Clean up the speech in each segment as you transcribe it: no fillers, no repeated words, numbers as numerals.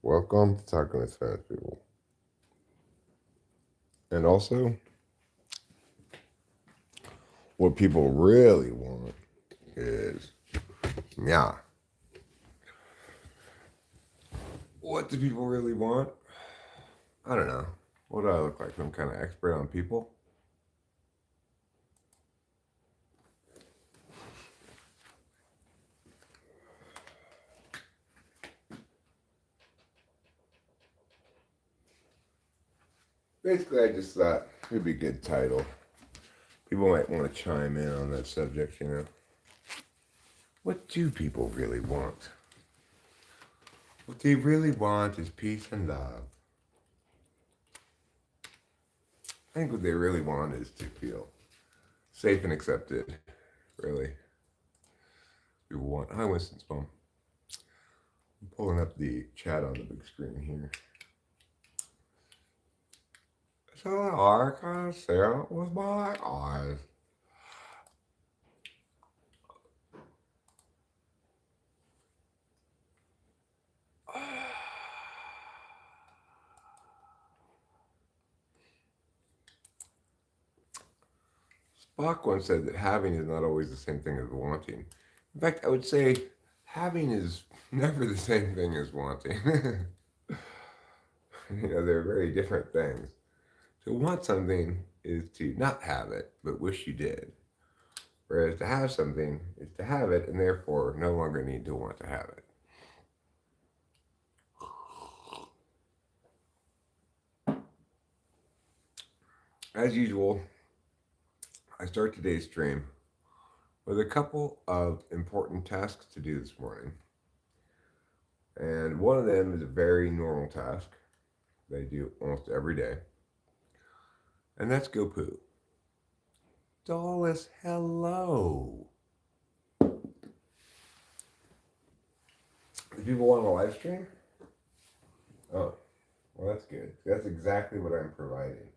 Welcome to Talking with Fast People. And also, what people really want is, yeah. What do people really want? I don't know. What do I look like? Some kind of expert on people? Basically, I just thought it'd be a good title. People might want to chime in on that subject. What do people really want? What they really want is peace and love. I think what they really want is to feel safe and accepted, really. People want. Hi, Winston's mom. I'm pulling up the chat on the big screen here. So I can see it with my eyes. Spock once said that having is not always the same thing as wanting. In fact, I would say having is never the same thing as wanting. They're very different things. To want something is to not have it, but wish you did. Whereas to have something is to have it and therefore no longer need to want to have it. As usual, I start today's stream with a couple of important tasks to do this morning. And one of them is a very normal task that I do almost every day. And that's go poo. Dallas, hello. Do people want a live stream? Oh, well, that's good. That's exactly what I'm providing.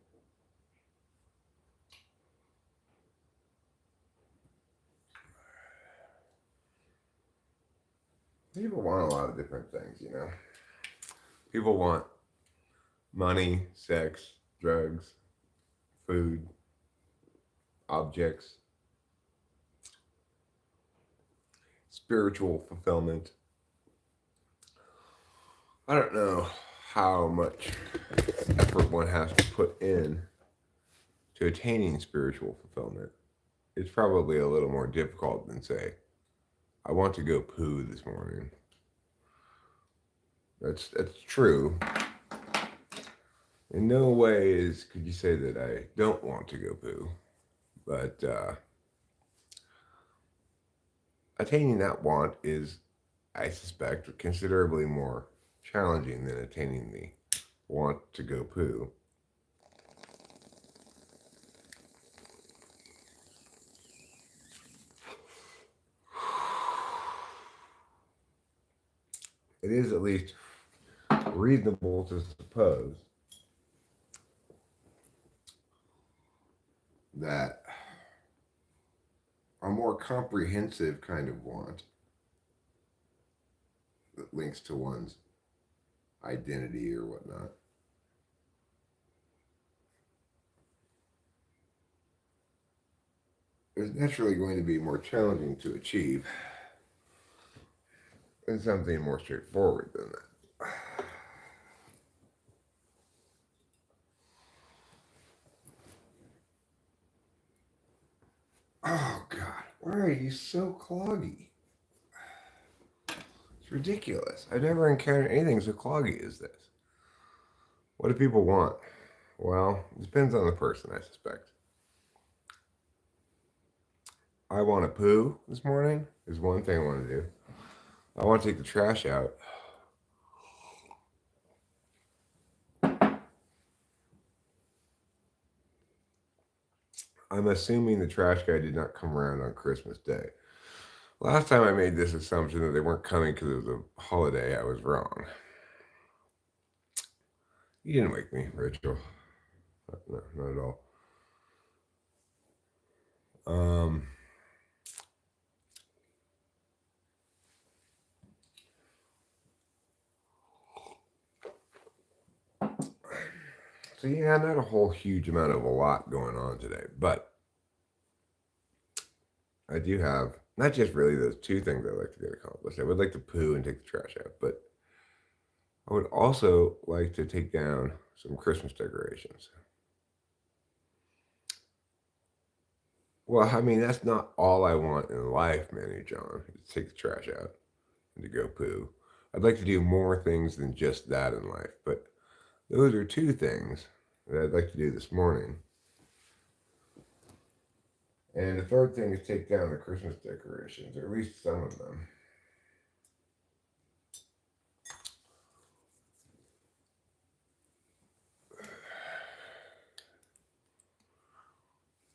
People want a lot of different things. People want money, sex, drugs, food, objects, spiritual fulfillment. I don't know how much effort one has to put in to attaining spiritual fulfillment. It's probably a little more difficult than, say, I want to go poo this morning. That's true. In no ways could you say that I don't want to go poo, but attaining that want is, I suspect, considerably more challenging than attaining the want to go poo. It is at least reasonable to suppose that a more comprehensive kind of want that links to one's identity or whatnot is naturally going to be more challenging to achieve than something more straightforward than that. Oh God, why are you so cloggy? It's ridiculous. I've never encountered anything so cloggy as this. What do people want? Well, it depends on the person, I suspect. I want to poo this morning is one thing I want to do. I want to take the trash out. I'm assuming the trash guy did not come around on Christmas Day. Last time I made this assumption that they weren't coming because it was a holiday, I was wrong. You didn't wake me, Rachel. No, not at all. Um, So yeah, not a whole huge amount of a lot going on today, but I do have not just really those two things I'd like to get accomplished. I would like to poo and take the trash out, but I would also like to take down some Christmas decorations. Well, I mean, that's not all I want in life, Manny John, is to take the trash out and to go poo. I'd like to do more things than just that in life, but those are two things that I'd like to do this morning. And the third thing is take down the Christmas decorations, or at least some of them.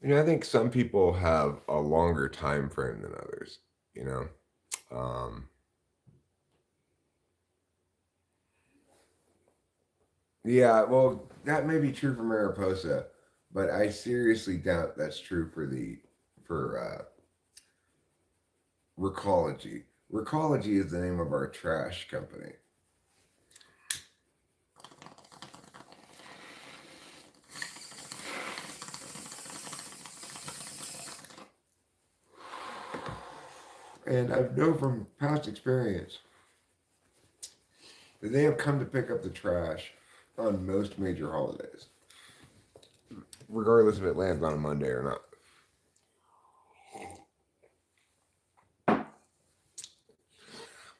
I think some people have a longer time frame than others, you know. Um, yeah, well, that may be true for Mariposa, but I seriously doubt that's true for Recology. Recology is the name of our trash company. And I know from past experience that they have come to pick up the trash on most major holidays, regardless if it lands on a Monday or not.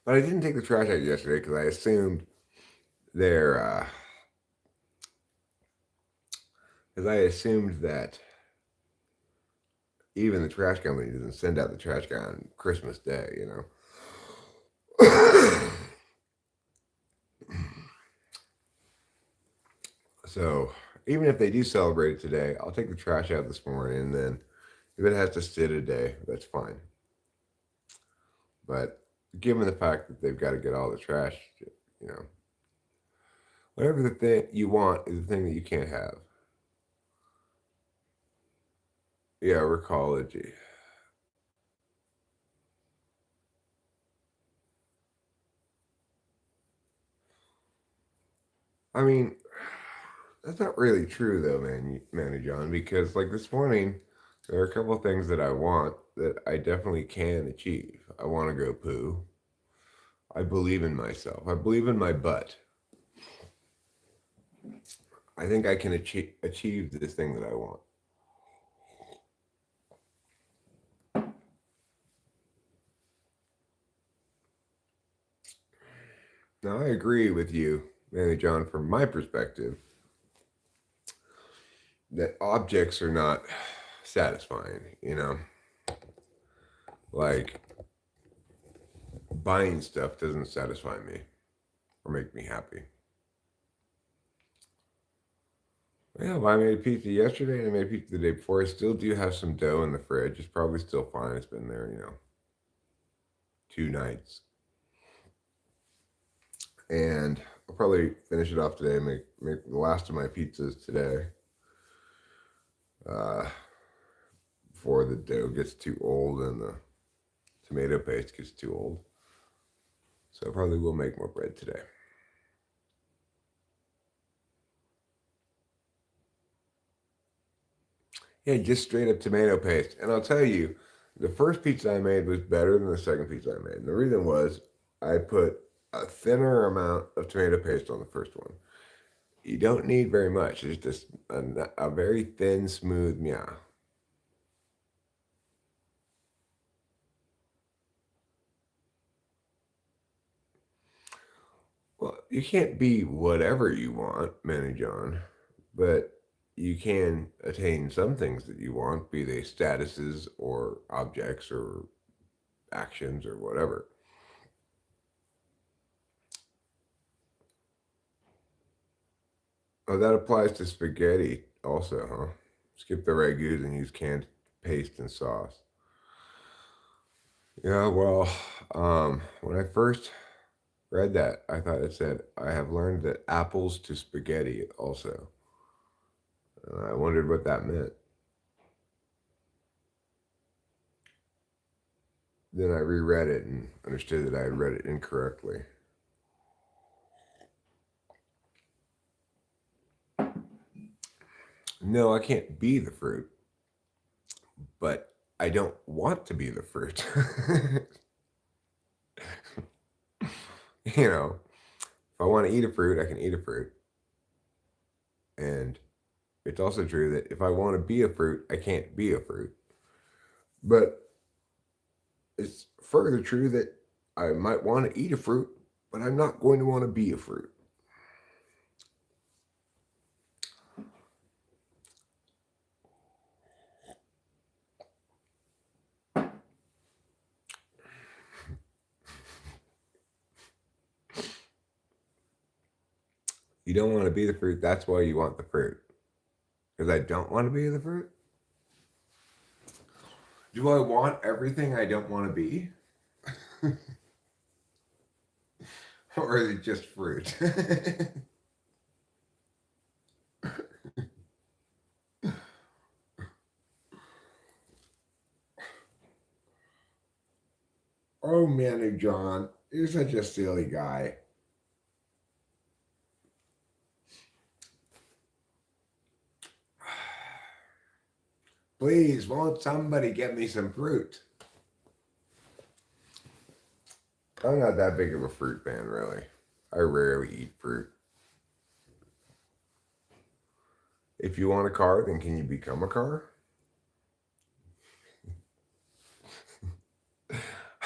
But I didn't take the trash out yesterday because I assumed they're, because I assumed that even the trash company doesn't send out the trash guy on Christmas Day, So even if they do celebrate it today, I'll take the trash out this morning, and then if it has to sit a day, that's fine. But given the fact that they've got to get all the trash, you know, whatever the thing you want is the thing that you can't have. Yeah, recology. I mean, that's not really true though, Manny John, because like this morning, there are a couple of things that I want that I definitely can achieve. I want to go poo. I believe in myself. I believe in my butt. I think I can achieve this thing that I want. Now, I agree with you, Manny John, from my perspective, that objects are not satisfying. Like buying stuff doesn't satisfy me or make me happy. Yeah, well, I made pizza yesterday and I made pizza the day before. I still do have some dough in the fridge. It's probably still fine. It's been there, 2 nights. And I'll probably finish it off today and make the last of my pizzas today. Uh, Before the dough gets too old and the tomato paste gets too old. So I probably will make more bread today. Yeah, just straight up tomato paste. And I'll tell you, the first pizza I made was better than the second pizza I made. And the reason was I put a thinner amount of tomato paste on the first one. You don't need very much. It's just a very thin, smooth meow. Well, you can't be whatever you want, Manny John, but you can attain some things that you want, be they statuses or objects or actions or whatever. Oh, that applies to spaghetti also, huh? Skip the ragus and use canned paste and sauce. Yeah, well, when I first read that, I thought it said, I have learned that apples to spaghetti also. I wondered what that meant. Then I reread it and understood that I had read it incorrectly. No, I can't be the fruit, but I don't want to be the fruit. You know, if I want to eat a fruit, I can eat a fruit. And it's also true that if I want to be a fruit, I can't be a fruit. But it's further true that I might want to eat a fruit, but I'm not going to want to be a fruit. You don't want to be the fruit, that's why you want the fruit. Because I don't want to be the fruit? Do I want everything I don't want to be? Or is it just fruit? Oh, Manu John, you're such a silly guy. Please, won't somebody get me some fruit? I'm not that big of a fruit fan, really. I rarely eat fruit. If you want a car, then can you become a car?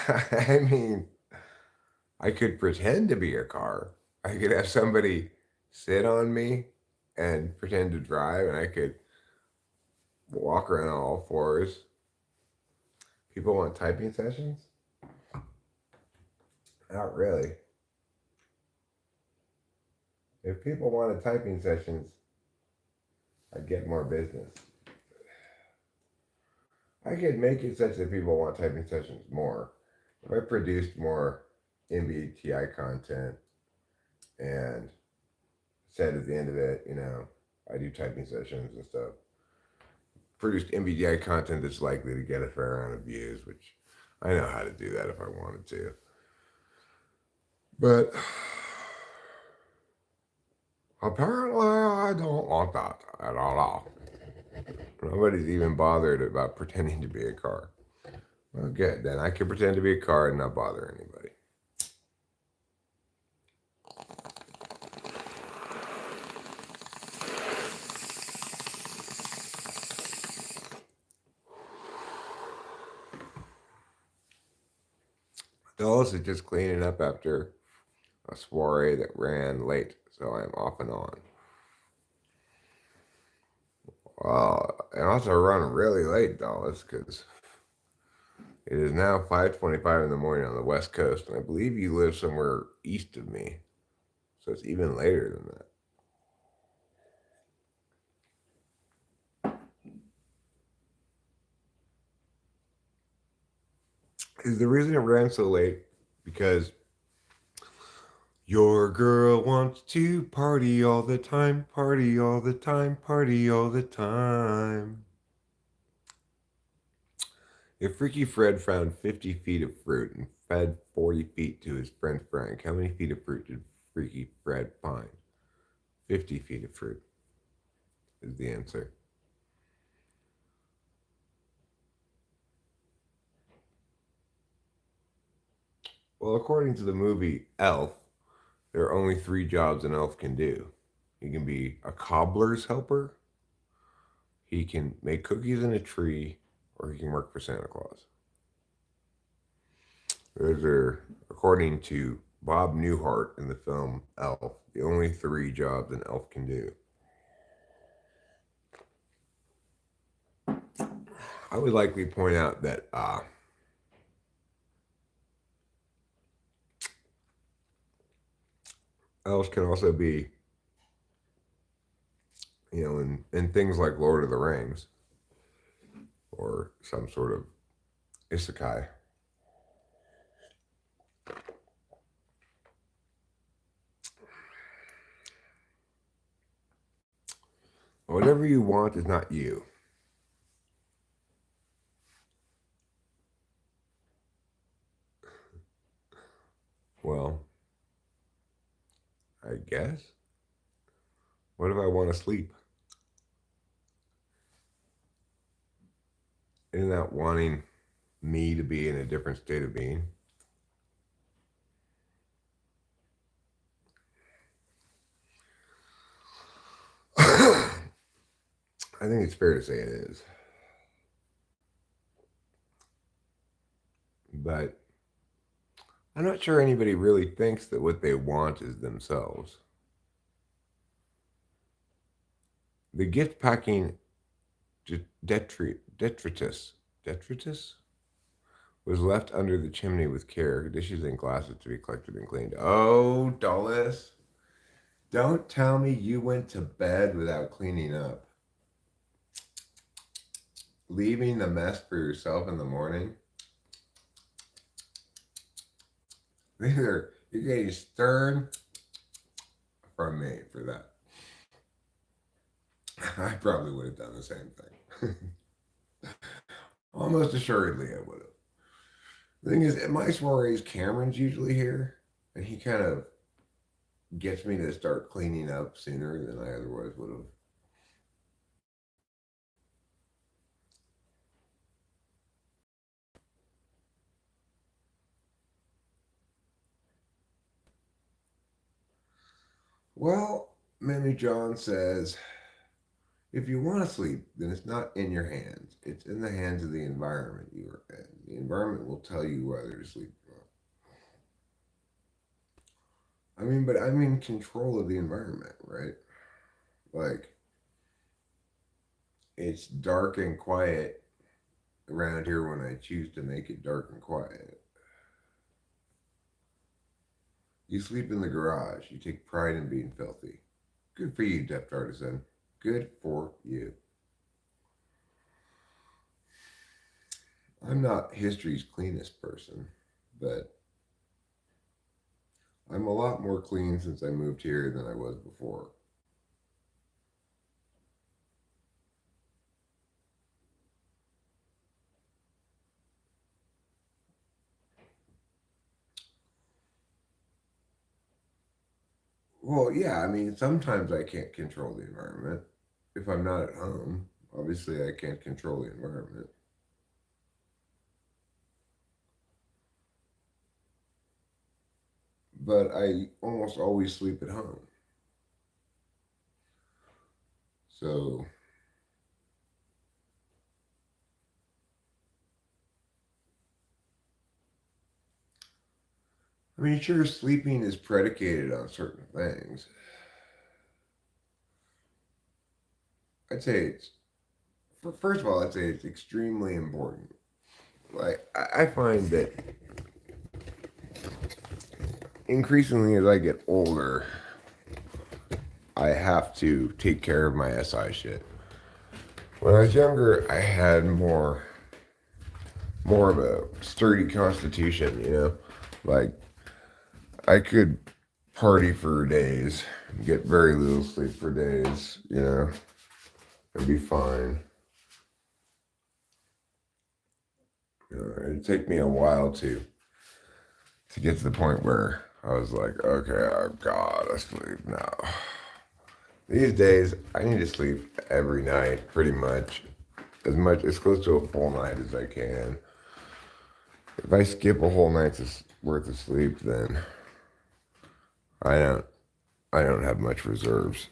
I mean, I could pretend to be a car. I could have somebody sit on me and pretend to drive, and I could walk around on all fours. People want typing sessions? Not really. If people wanted typing sessions, I'd get more business. I could make it such that people want typing sessions more. If I produced more MBTI content and said at the end of it, I do typing sessions and stuff. Produced MBTI content that's likely to get a fair amount of views, which I know how to do that if I wanted to. But apparently I don't want that at all. Nobody's even bothered about pretending to be a car. Well, good. Then I can pretend to be a car and not bother anybody. Dulles is just cleaning up after a soiree that ran late, so I'm off and on. Well, I also run really late, Dulles, because it is now 5:25 in the morning on the West Coast, and I believe you live somewhere east of me, so it's even later than that. Is the reason it ran so late because your girl wants to party all the time, party all the time, party all the time. If Freaky Fred found 50 feet of fruit and fed 40 feet to his friend Frank, how many feet of fruit did Freaky Fred find? 50 feet of fruit is the answer. Well, according to the movie Elf, there are only three jobs an elf can do. He can be a cobbler's helper, he can make cookies in a tree, or he can work for Santa Claus. Those are, according to Bob Newhart in the film Elf, the only three jobs an elf can do. I would likely point out that elves can also be, in things like Lord of the Rings or some sort of isekai. Whatever you want is not you. Well, I guess. What if I want to sleep? Isn't that wanting me to be in a different state of being? I think it's fair to say it is. But I'm not sure anybody really thinks that what they want is themselves. The gift packing detritus was left under the chimney with care, dishes and glasses to be collected and cleaned. Oh, Dulles, don't tell me you went to bed without cleaning up. Leaving the mess for yourself in the morning. You're getting stern from me for that. I probably would have done the same thing. Almost assuredly, I would have. The thing is, at my soirees, Cameron's usually here, and he kind of gets me to start cleaning up sooner than I otherwise would have. Well, Mammy John says, if you want to sleep, then it's not in your hands. It's in the hands of the environment you are in. The environment will tell you whether to sleep or not. I mean, but I'm in control of the environment, right? Like, it's dark and quiet around here when I choose to make it dark and quiet. You sleep in the garage. You take pride in being filthy. Good for you, depth artisan. Good for you. I'm not history's cleanest person, but I'm a lot more clean since I moved here than I was before. Well, yeah, I mean, sometimes I can't control the environment. If I'm not at home, obviously I can't control the environment. But I almost always sleep at home. So, I mean, sure, sleeping is predicated on certain things. I'd say it's, first of all, I'd say it's extremely important. Like, I find that increasingly as I get older, I have to take care of my SI shit. When I was younger, I had more of a sturdy constitution, you know? Like, I could party for days, get very little sleep for days, you know, and be fine. You know, it'd take me a while to get to the point where I was like, okay, I've got to sleep now. These days, I need to sleep every night, pretty much, as close to a full night as I can. If I skip a whole night's worth of sleep, then I don't, I don't have much reserves.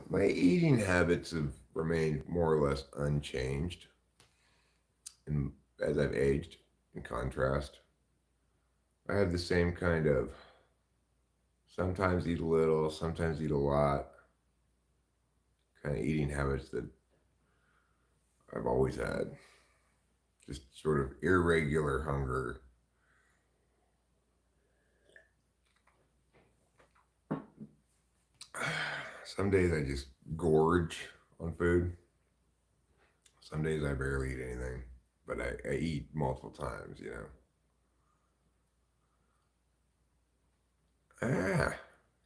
My eating habits have remained more or less unchanged, and as I've aged. In contrast, I have the same kind of sometimes eat a little, sometimes eat a lot kind of eating habits that I've always had. Just sort of irregular hunger. Some days I just gorge on food. Some days I barely eat anything, but I eat multiple times, you know. Ah,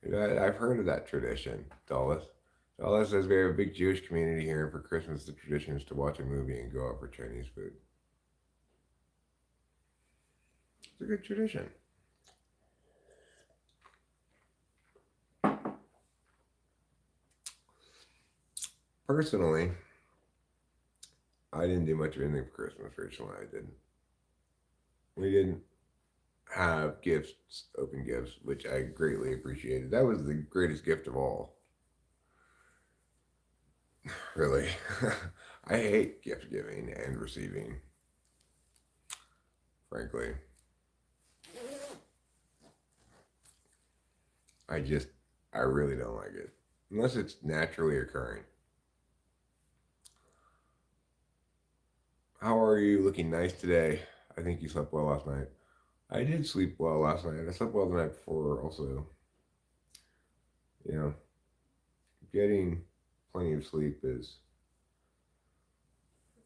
you know, I've heard of that tradition, Dulles. Dulles says we have a big Jewish community here, and for Christmas the tradition is to watch a movie and go out for Chinese food. It's a good tradition. personally, I didn't do much of anything for Christmas recently. I didn't. We didn't have gifts, open gifts, which I greatly appreciated. That was the greatest gift of all. Really. I hate gift giving and receiving, frankly. I just, I really don't like it. Unless it's naturally occurring. How are you? Looking nice today. I think you slept well last night. I did sleep well last night. I slept well the night before also. You know, getting plenty of sleep is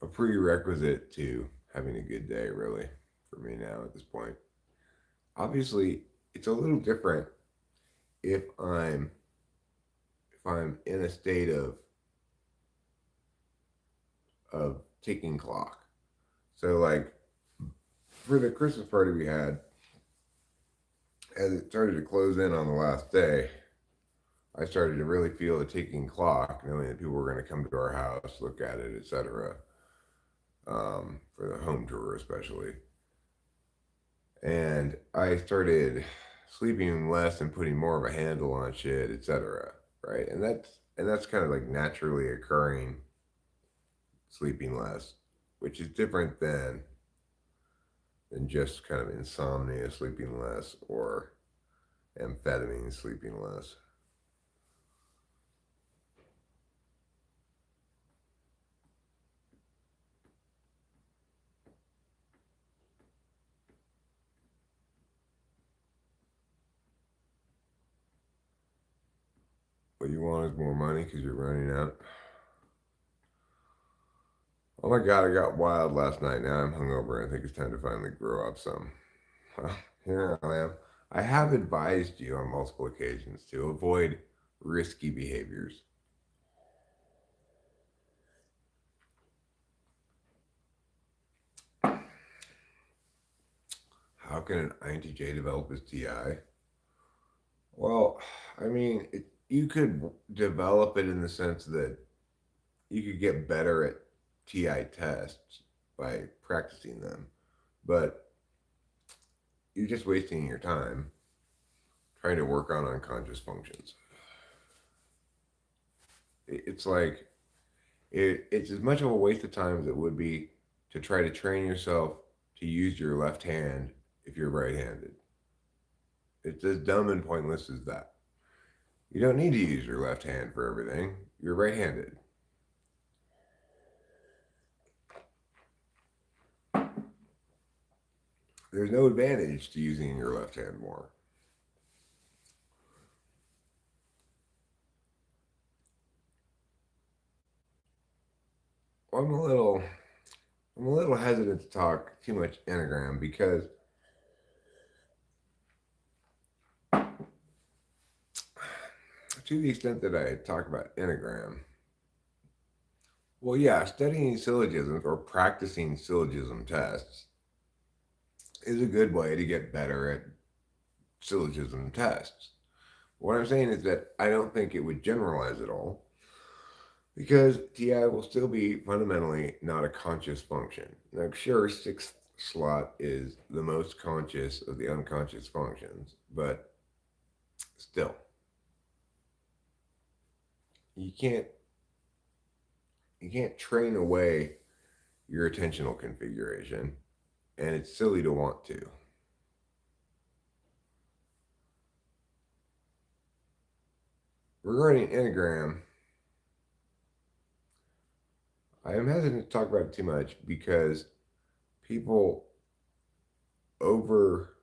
a prerequisite to having a good day, really, for me now at this point. Obviously, it's a little different if I'm in a state of ticking clock. So like for the Christmas party we had, as it started to close in on the last day, I started to really feel the ticking clock, knowing that people were going to come to our house, look at it, etc. For the home tour especially. And I started sleeping less and putting more of a handle on shit, etc. Right, and that's kind of like naturally occurring sleeping less, which is different than just kind of insomnia sleeping less or amphetamine sleeping less. What you want is more money because you're running out. Oh my god, I got wild last night. Now I'm hungover. I think it's time to finally grow up some. Well, here I am. I have advised you on multiple occasions to avoid risky behaviors. How can an INTJ develop his TI? Well, I mean, you could develop it in the sense that you could get better at TI tests by practicing them, but you're just wasting your time trying to work on unconscious functions. It's like it's as much of a waste of time as it would be to try to train yourself to use your left hand if you're right-handed. It's as dumb and pointless as that. You don't need to use your left hand for everything. You're right-handed. There's no advantage to using your left hand more. I'm a little I'm a little hesitant to talk too much Enneagram because to the extent that I talk about Enneagram, well, yeah, studying syllogisms or practicing syllogism tests is a good way to get better at syllogism tests. What I'm saying is that I don't think it would generalize at all because TI will still be fundamentally not a conscious function. Now, sure, sixth slot is the most conscious of the unconscious functions, but still, you can't you can't train away your attentional configuration, and it's silly to want to. Regarding Enneagram, I am hesitant to talk about it too much because people over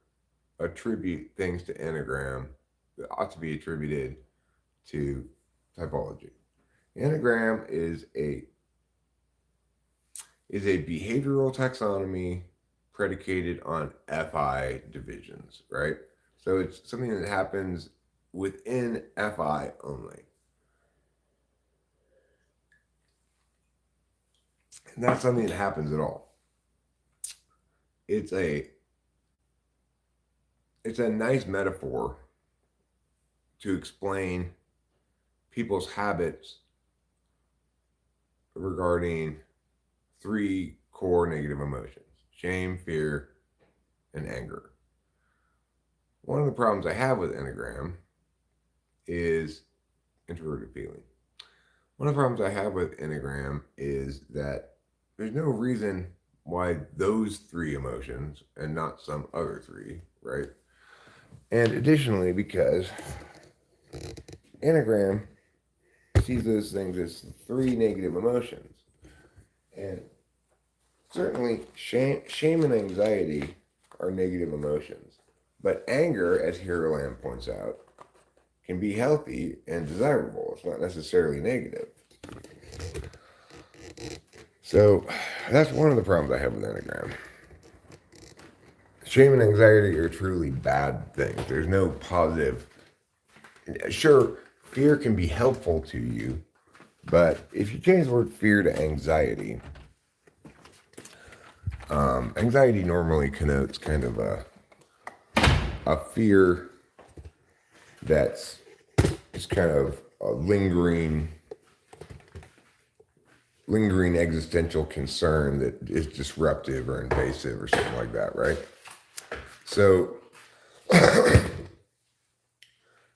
attribute things to Enneagram that ought to be attributed to typology. Enneagram is a behavioral taxonomy predicated on FI divisions, right? So it's something that happens within FI only. And that's something that happens at all. It's a it's a nice metaphor to explain people's habits regarding three core negative emotions: shame, fear, and anger. One of the problems I have with Enneagram is introverted feeling. One of the problems I have with Enneagram is that there's no reason why those three emotions and not some other three, right? And additionally, because Enneagram sees those things as three negative emotions. And certainly shame and anxiety are negative emotions. But anger, as Hiraland points out, can be healthy and desirable. It's not necessarily negative. So that's one of the problems I have with Enneagram. Shame and anxiety are truly bad things. There's no positive. Sure, fear can be helpful to you, but if you change the word fear to anxiety, anxiety normally connotes kind of a fear that's just kind of a lingering existential concern that is disruptive or invasive or something like that, right? So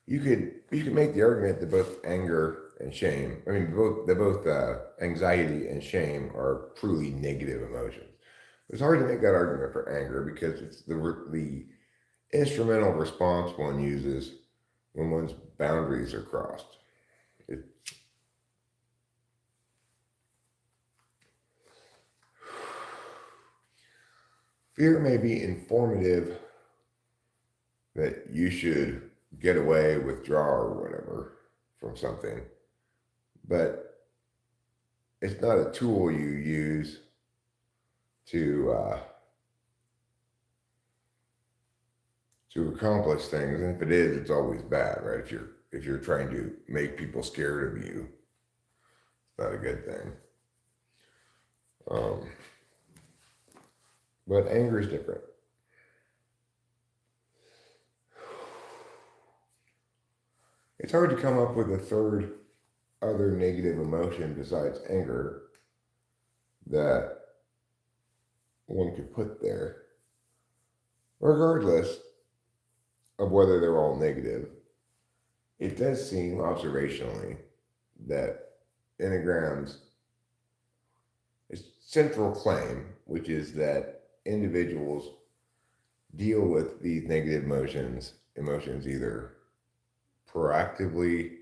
you could make the argument that both anger and shame, both anxiety and shame are truly negative emotions. It's hard to make that argument for anger because it's the instrumental response one uses when one's boundaries are crossed. Fear may be informative that you should get away, withdraw, or whatever from something, but it's not a tool you use to accomplish things. And if it is, it's always bad, right? If you're trying to make people scared of you, it's not a good thing. But anger is different. It's hard to come up with a third other negative emotion besides anger that one could put there. Regardless of whether they're all negative, it does seem observationally that Enneagram's central claim, which is that individuals deal with these negative emotions either proactively,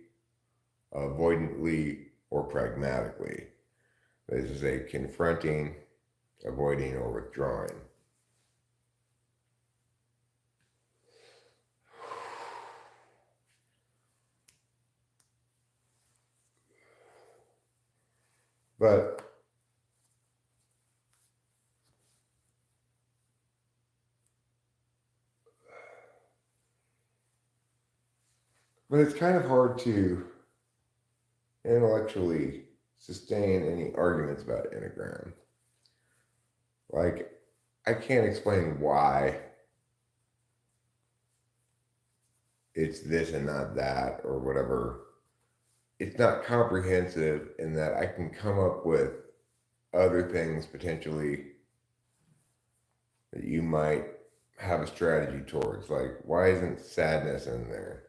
avoidantly, or pragmatically. That is to say, confronting, avoiding, or withdrawing. But it's kind of hard to intellectually sustain any arguments about Enneagram. Like, I can't explain why it's this and not that or whatever. It's not comprehensive in that I can come up with other things potentially that you might have a strategy towards. Like, why isn't sadness in there?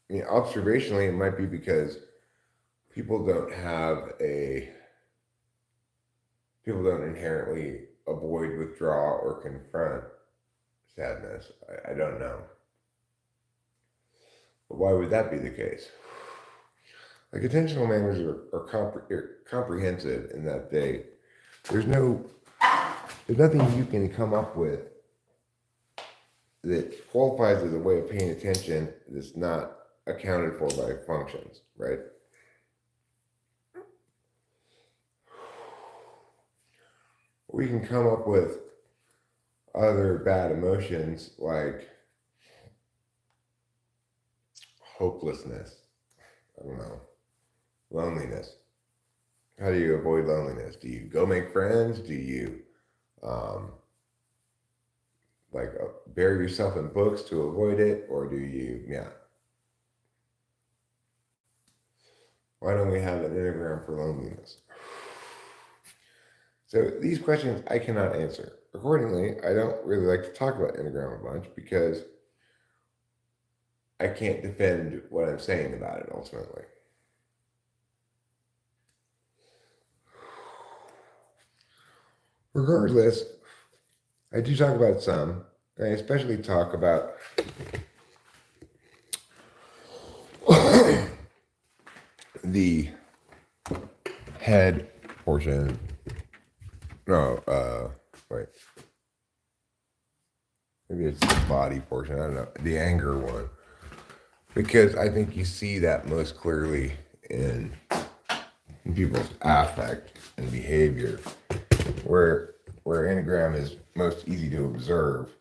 I mean, observationally, it might be because people don't inherently avoid, withdraw, or confront sadness. I don't know. But why would that be the case? Like, attentional manners are comprehensive in that there's nothing you can come up with that qualifies as a way of paying attention that's not accounted for by functions, right? We can come up with other bad emotions like hopelessness, I don't know, loneliness. How do you avoid loneliness? Do you go make friends? Do you like bury yourself in books to avoid it, or do you, yeah? Why don't we have an Enneagram for loneliness? So these questions I cannot answer. Accordingly, I don't really like to talk about Enneagram a bunch because I can't defend what I'm saying about it ultimately. Regardless, I do talk about some. I especially talk about the head portion. No, wait. Maybe it's the body portion. I don't know. The anger one. Because I think you see that most clearly in people's affect and behavior. Where Enneagram is most easy to observe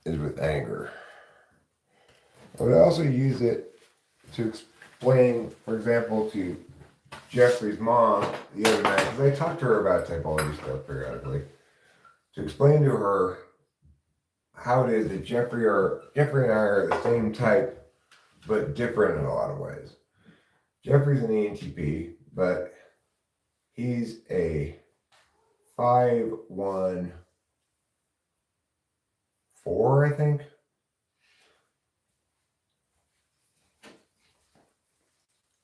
is with anger. I would also use it to explain, for example, to Jeffrey's mom the other night, because I talked to her about typology stuff periodically, to explain to her how it is that Jeffrey and I are the same type, but different in a lot of ways. Jeffrey's an ENTP, but he's a 5-1-4, I think.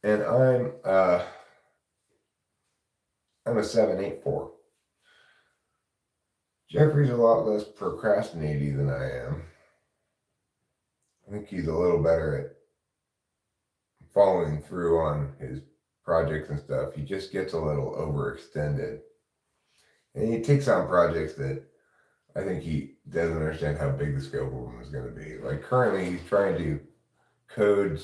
And I'm a 7-8-4. Jeffrey's a lot less procrastinating than I am. I think he's a little better at following through on his projects and stuff. He just gets a little overextended. And he takes on projects that I think he doesn't understand how big the scope of them is going to be. Like currently he's trying to code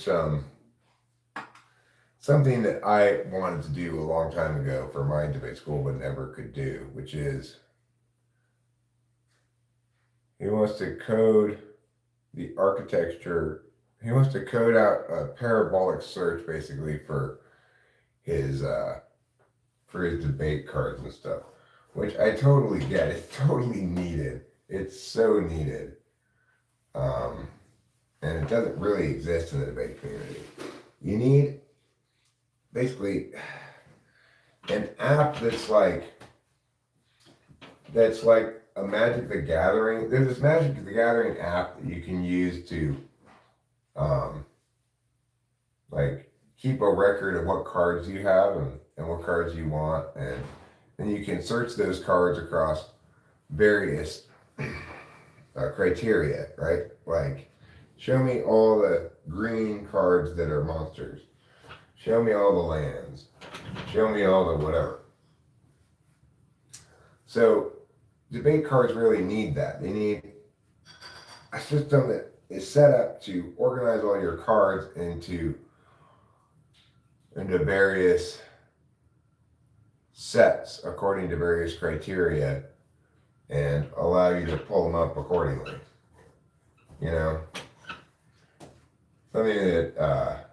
something that I wanted to do a long time ago for my debate school but never could do, which is he wants to code the architecture. He wants to code out a parabolic search basically for his debate cards and stuff, which I totally get. It's totally needed. It's so needed. And it doesn't really exist in the debate community. You need basically an app that's like a Magic the Gathering. There's this Magic the Gathering app that you can use to like keep a record of what cards you have and what cards you want, and then you can search those cards across various criteria, right? Like, show me all the green cards that are monsters. Show me all the lands. Show me all the whatever. So debate cards really need that. They need a system that is set up to organize all your cards into various sets according to various criteria and allow you to pull them up accordingly. You know? Something that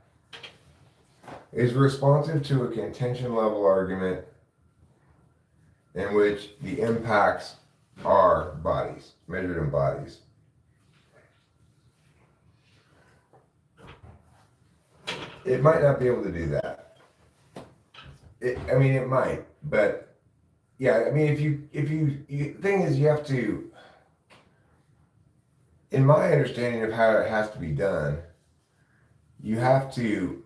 is responsive to a contention level argument in which the impacts are bodies, measured in bodies. It might not be able to do that. It might, but yeah, if you the thing is, you have to, in my understanding of how it has to be done, you have to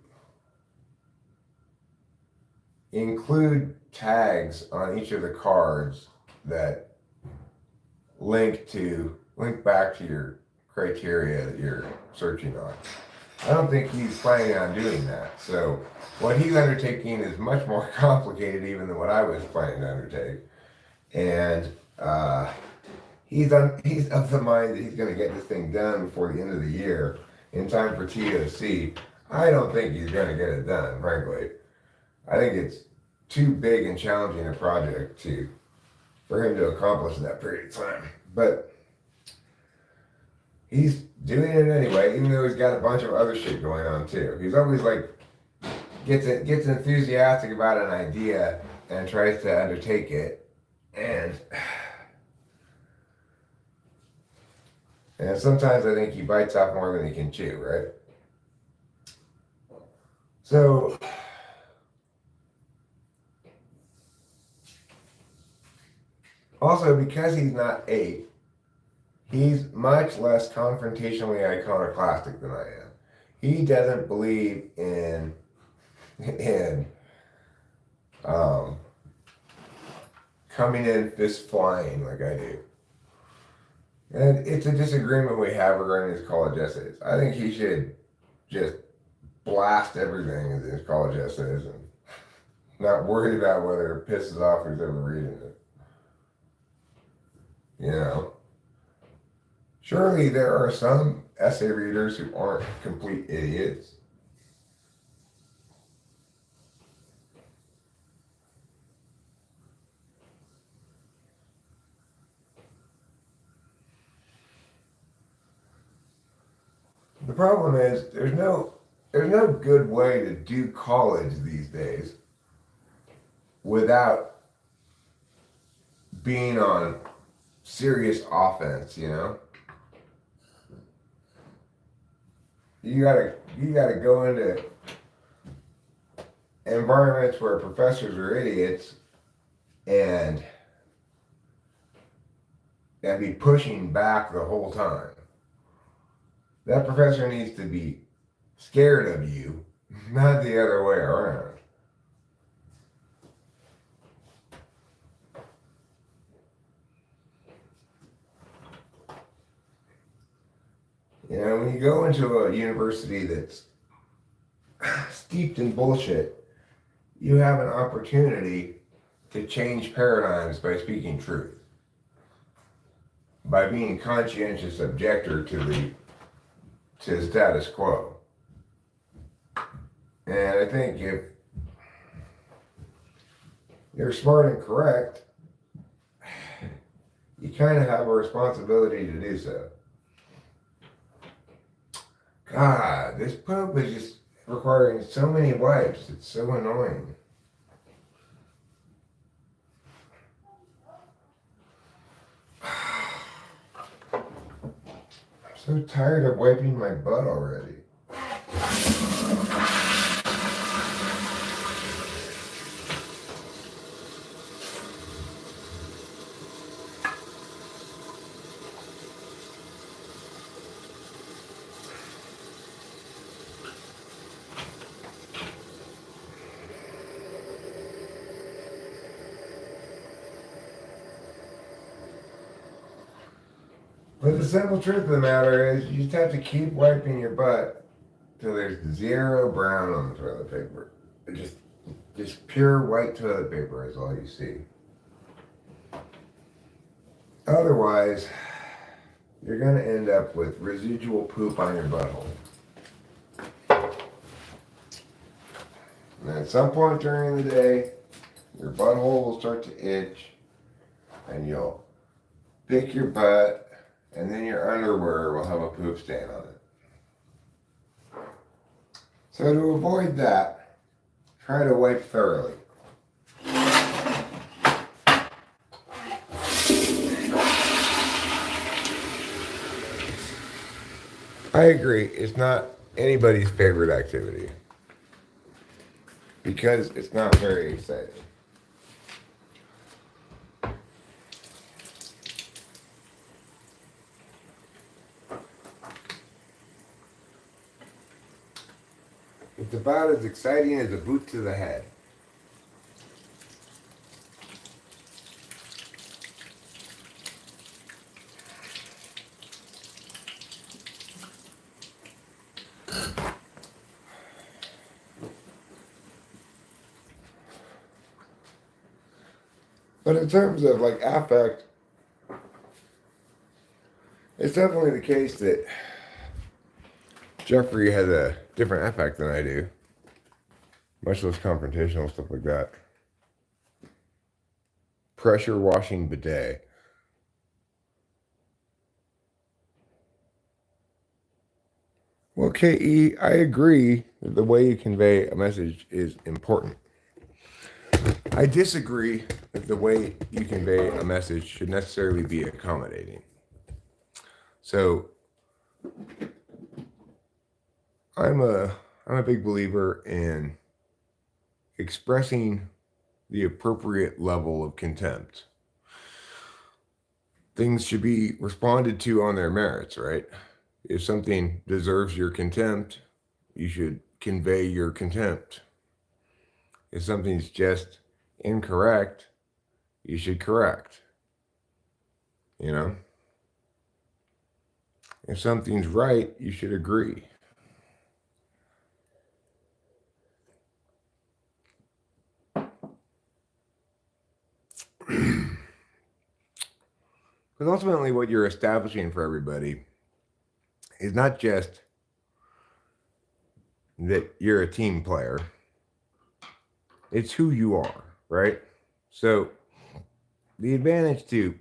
include tags on each of the cards that link back to your criteria that you're searching on. I don't think he's planning on doing that. So what he's undertaking is much more complicated even than what I was planning to undertake. And he's of the mind that he's going to get this thing done before the end of the year in time for TOC. I don't think he's going to get it done, frankly. I think it's too big and challenging a project for him to accomplish in that period of time. But he's doing it anyway, even though he's got a bunch of other shit going on too. He's always like gets enthusiastic about an idea and tries to undertake it, and And sometimes I think he bites off more than he can chew, right? So, also because he's not 8, he's much less confrontationally iconoclastic than I am. He doesn't believe in coming in fist flying like I do. And it's a disagreement we have regarding his college essays. I think he should just blast everything in his college essays and not worried about whether it pisses off who's ever reading it. You know? Surely there are some essay readers who aren't complete idiots. The problem is there's no good way to do college these days without being on serious offense, you know? You gotta go into environments where professors are idiots and be pushing back the whole time. That professor needs to be scared of you, not the other way around. You know, when you go into a university that's steeped in bullshit, you have an opportunity to change paradigms by speaking truth, by being a conscientious objector to the status quo. And I think if you're smart and correct, you kind of have a responsibility to do so. God, this poop is just requiring so many wipes. It's so annoying. I'm so tired of wiping my butt already. But the simple truth of the matter is you just have to keep wiping your butt till there's zero brown on the toilet paper. Just pure white toilet paper is all you see. Otherwise, you're going to end up with residual poop on your butthole. And at some point during the day, your butthole will start to itch and you'll pick your butt and then your underwear will have a poop stain on it. So to avoid that, try to wipe thoroughly. I agree, it's not anybody's favorite activity because it's not very exciting. It's about as exciting as a boot to the head. But in terms of like affect, it's definitely the case that Jeffrey has a different affect than I do. Much less confrontational, stuff like that. Pressure washing bidet. Well, KE, I agree that the way you convey a message is important. I disagree that the way you convey a message should necessarily be accommodating. So I'm a big believer in expressing the appropriate level of contempt. Things should be responded to on their merits, right? If something deserves your contempt, you should convey your contempt. If something's just incorrect, you should correct. You know? If something's right, you should agree. Because ultimately, what you're establishing for everybody is not just that you're a team player, it's who you are, right? So, the advantage to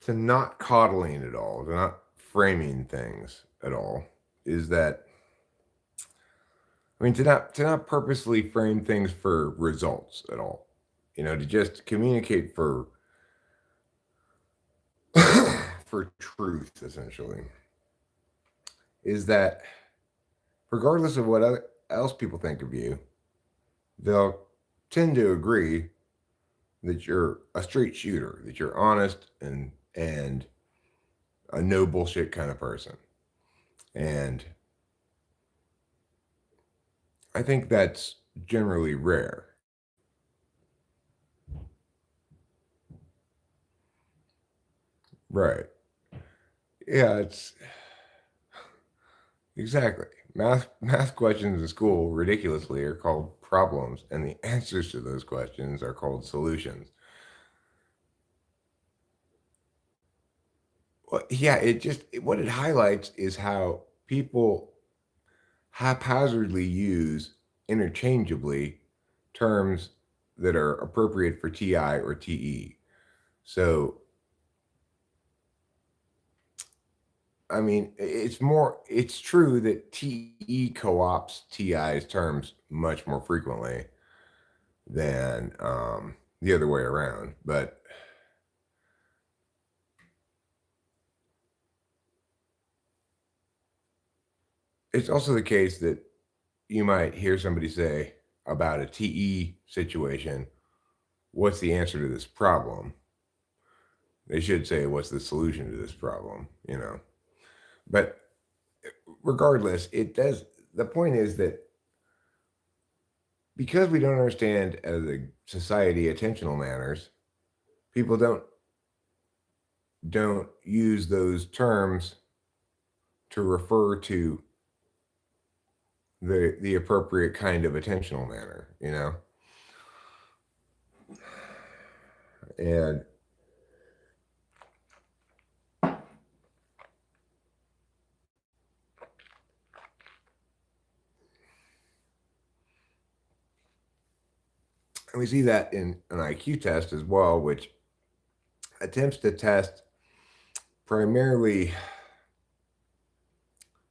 not coddling at all, to not framing things at all, is that to not purposely frame things for results at all. To just communicate for for truth, essentially, is that regardless of what else people think of you, they'll tend to agree that you're a straight shooter, that you're honest and a no bullshit kind of person. And I think that's generally rare. Right. Yeah, it's exactly. Math questions in school ridiculously are called problems, and the answers to those questions are called solutions. Well, yeah, what it highlights is how people haphazardly use interchangeably terms that are appropriate for TI or TE. So, I mean, it's true that TE co ops TI's terms much more frequently than the other way around. But it's also the case that you might hear somebody say about a TE situation, what's the answer to this problem? They should say, what's the solution to this problem? But regardless, the point is that because we don't understand as a society attentional manners, people don't use those terms to refer to the appropriate kind of attentional manner. And we see that in an IQ test as well, which attempts to test primarily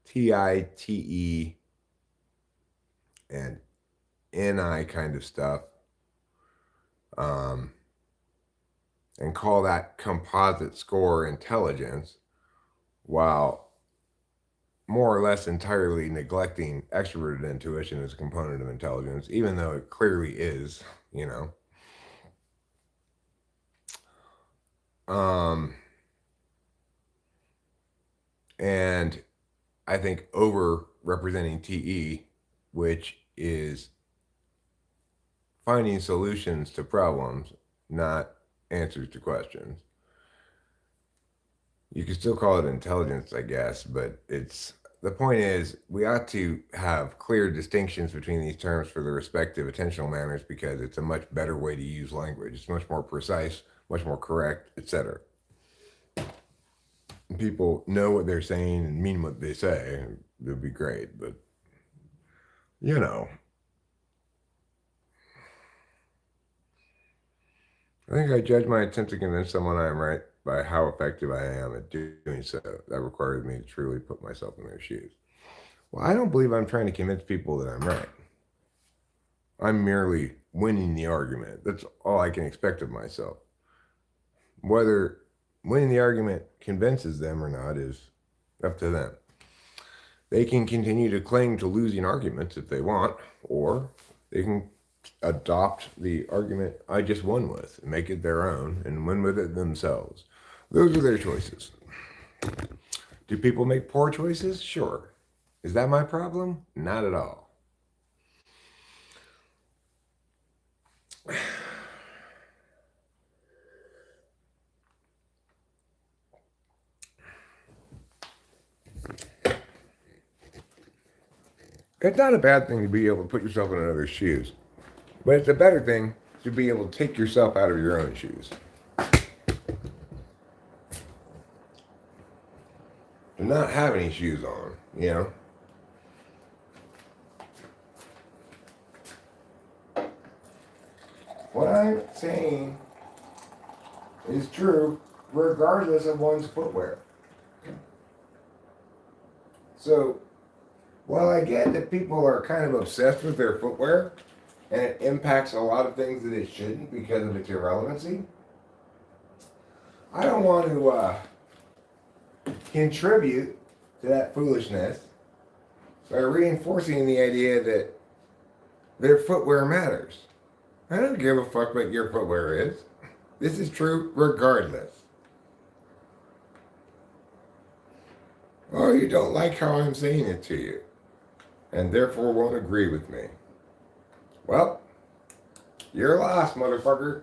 TI, TE, and NI kind of stuff, and call that composite score intelligence, while more or less entirely neglecting extroverted intuition as a component of intelligence, even though it clearly is. Um, and I think over representing TE, which is finding solutions to problems, not answers to questions. You can still call it intelligence, I guess, but the point is we ought to have clear distinctions between these terms for the respective attentional manners because it's a much better way to use language. It's much more precise, much more correct, etc. People know what they're saying and mean what they say. It would be great, but you know, I think I judge my attempt to convince someone I am right by how effective I am at doing so. That requires me to truly put myself in their shoes. Well, I don't believe I'm trying to convince people that I'm right. I'm merely winning the argument. That's all I can expect of myself. Whether winning the argument convinces them or not is up to them. They can continue to cling to losing arguments if they want, or they can adopt the argument I just won with and make it their own and win with it themselves. Those are their choices. Do people make poor choices? Sure. Is that my problem? Not at all. It's not a bad thing to be able to put yourself in another's shoes, but it's a better thing to be able to take yourself out of your own shoes. To not have any shoes on, you know? What I'm saying is true regardless of one's footwear. So, while I get that people are kind of obsessed with their footwear and it impacts a lot of things that it shouldn't because of its irrelevancy, I don't want to contribute to that foolishness by reinforcing the idea that their footwear matters. I don't give a fuck what your footwear is. This is true regardless. Oh, you don't like how I'm saying it to you, and therefore won't agree with me. Well, you're lost, motherfucker.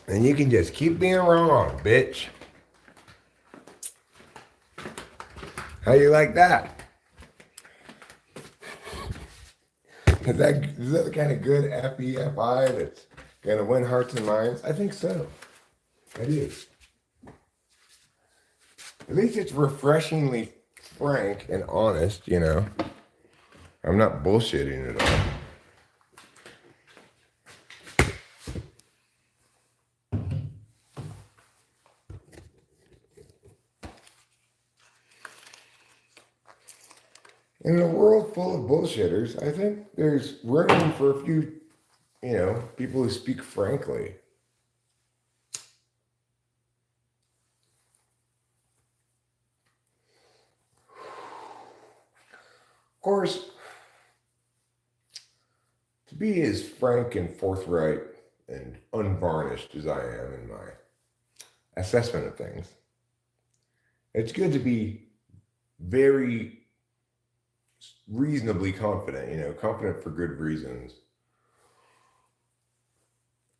And you can just keep being wrong, bitch. How you like that? Is that the kind of good FEFI that's going to win hearts and minds? I think so. I do. At least it's refreshingly frank and honest, you know. I'm not bullshitting at all. In a world full of bullshitters, I think there's room for a few, you know, people who speak frankly. Of course, to be as frank and forthright and unvarnished as I am in my assessment of things, it's good to be very reasonably confident, you know, confident for good reasons,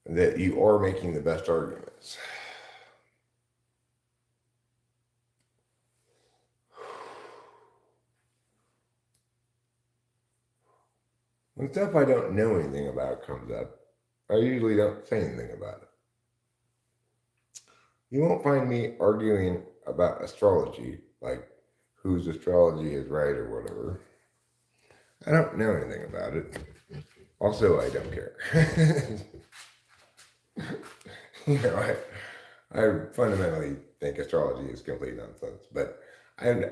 that you are making the best arguments. When stuff I don't know anything about comes up, I usually don't say anything about it. You won't find me arguing about astrology, like whose astrology is right or whatever. I don't know anything about it. Also, I don't care. You know, I fundamentally think astrology is complete nonsense, but I'm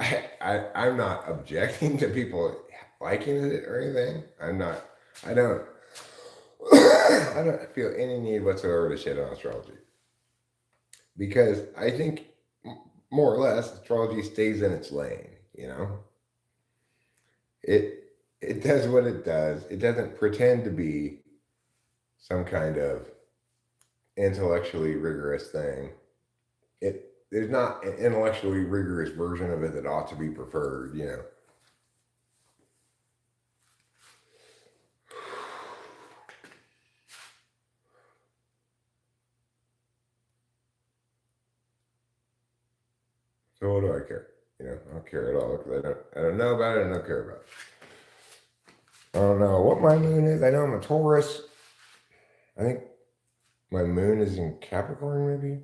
not objecting to people liking it or anything. I don't I don't feel any need whatsoever to shit on astrology. Because I think more or less astrology stays in its lane, you know? It does what it does. It doesn't pretend to be some kind of intellectually rigorous thing. There's not an intellectually rigorous version of it that ought to be preferred, you know. So what do I care? You know, I don't care at all because I don't know about it and I don't care about it. I don't know what my moon is. I know I'm a Taurus. I think my moon is in Capricorn, maybe.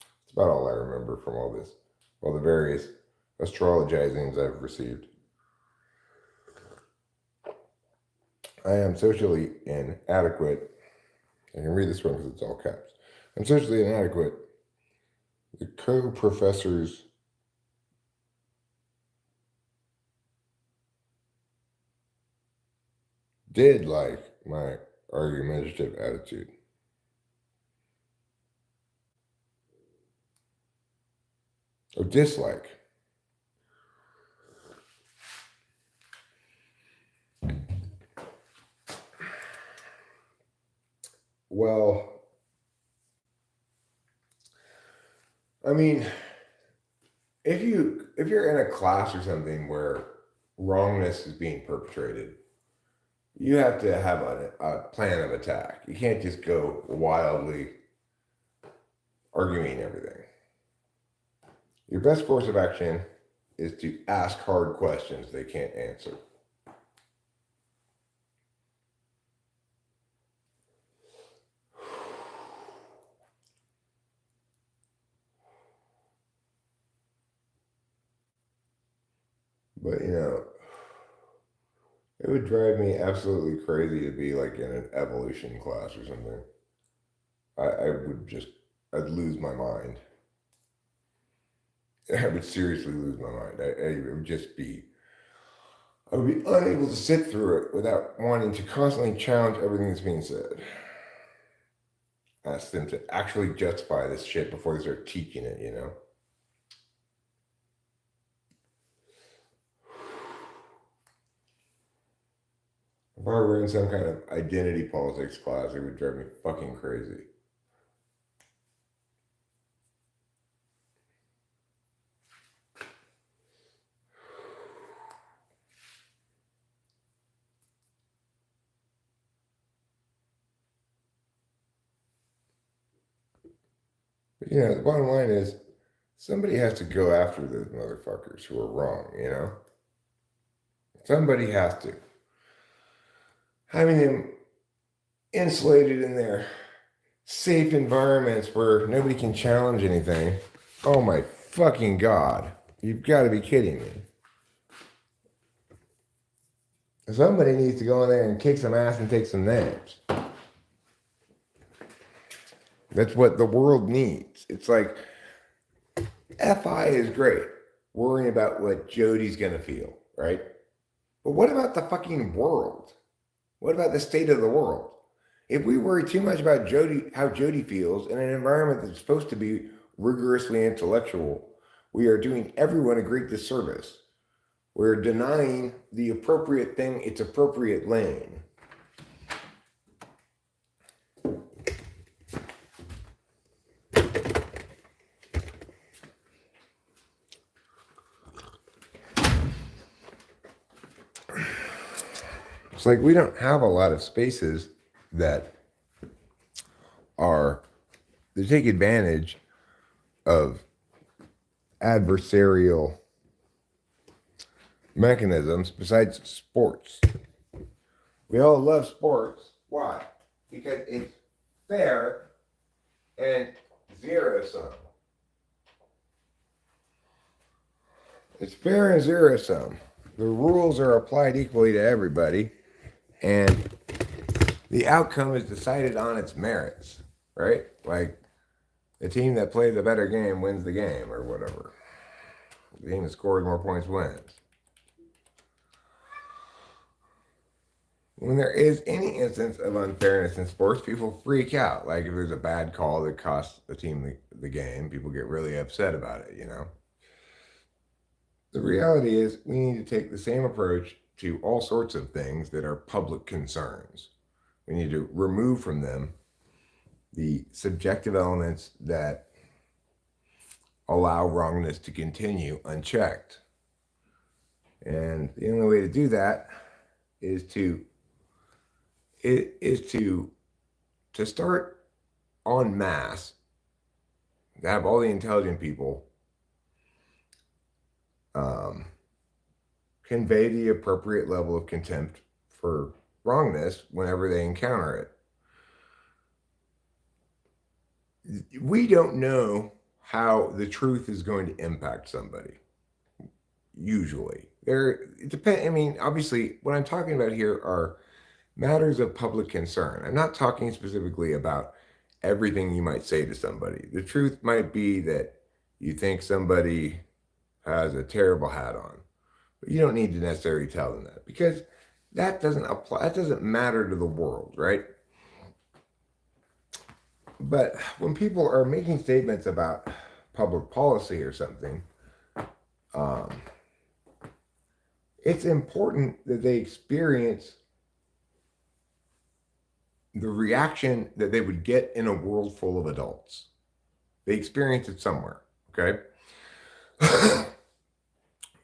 That's about all I remember from all the various astrologizings I've received. I am socially inadequate. I can read this one because it's all caps. I'm socially inadequate. The co-professors did like my argumentative attitude. Or dislike. Well, I mean, if you're in a class or something where wrongness is being perpetrated, you have to have a plan of attack. You can't just go wildly arguing everything. Your best course of action is to ask hard questions they can't answer. But it would drive me absolutely crazy to be like in an evolution class or something. I'd lose my mind. I would seriously lose my mind. I would be unable to sit through it without wanting to constantly challenge everything that's being said. Ask them to actually justify this shit before they start teaching it, If I were in some kind of identity politics class, it would drive me fucking crazy. But the bottom line is somebody has to go after those motherfuckers who are wrong, Somebody has to. Having them insulated in their safe environments where nobody can challenge anything. Oh my fucking God. You've got to be kidding me. Somebody needs to go in there and kick some ass and take some names. That's what the world needs. It's like, FI is great, worrying about what Jody's going to feel, right? But what about the fucking world? What about the state of the world? If we worry too much about how Jody feels in an environment that's supposed to be rigorously intellectual, we are doing everyone a great disservice. We're denying the appropriate thing its appropriate lane. It's like we don't have a lot of spaces that take advantage of adversarial mechanisms besides sports. We all love sports. Why? Because it's fair and zero sum. It's fair and zero sum. The rules are applied equally to everybody, and the outcome is decided on its merits, right? Like the team that plays the better game wins the game or whatever. The team that scores more points wins. When there is any instance of unfairness in sports, people freak out. Like if there's a bad call that costs the team the game, people get really upset about it, The reality is we need to take the same approach to all sorts of things that are public concerns. We need to remove from them the subjective elements that allow wrongness to continue unchecked. And the only way to do that is to start en masse, to have all the intelligent people convey the appropriate level of contempt for wrongness whenever they encounter it. We don't know how the truth is going to impact somebody. Usually. It depends. I mean, obviously, what I'm talking about here are matters of public concern. I'm not talking specifically about everything you might say to somebody. The truth might be that you think somebody has a terrible hat on, but you don't need to necessarily tell them that, because that doesn't apply. That doesn't matter to the world, right? But when people are making statements about public policy or something, um, it's important that they experience the reaction that they would get in a world full of adults. They experience it somewhere, okay?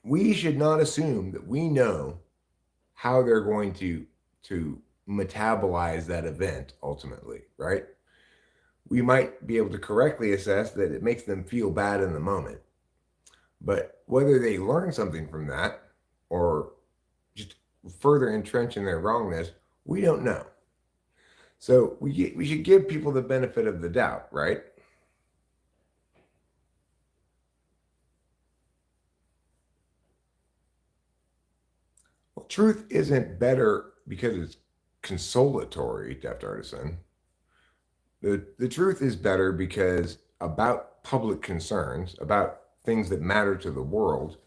We should not assume that we know how they're going to metabolize that event ultimately, right? We might be able to correctly assess that it makes them feel bad in the moment, but whether they learn something from that or just further entrench in their wrongness, we don't know. So we should give people the benefit of the doubt, right? Well, truth isn't better because it's consolatory, Deft Artisan. The truth is better because about public concerns, about things that matter to the world,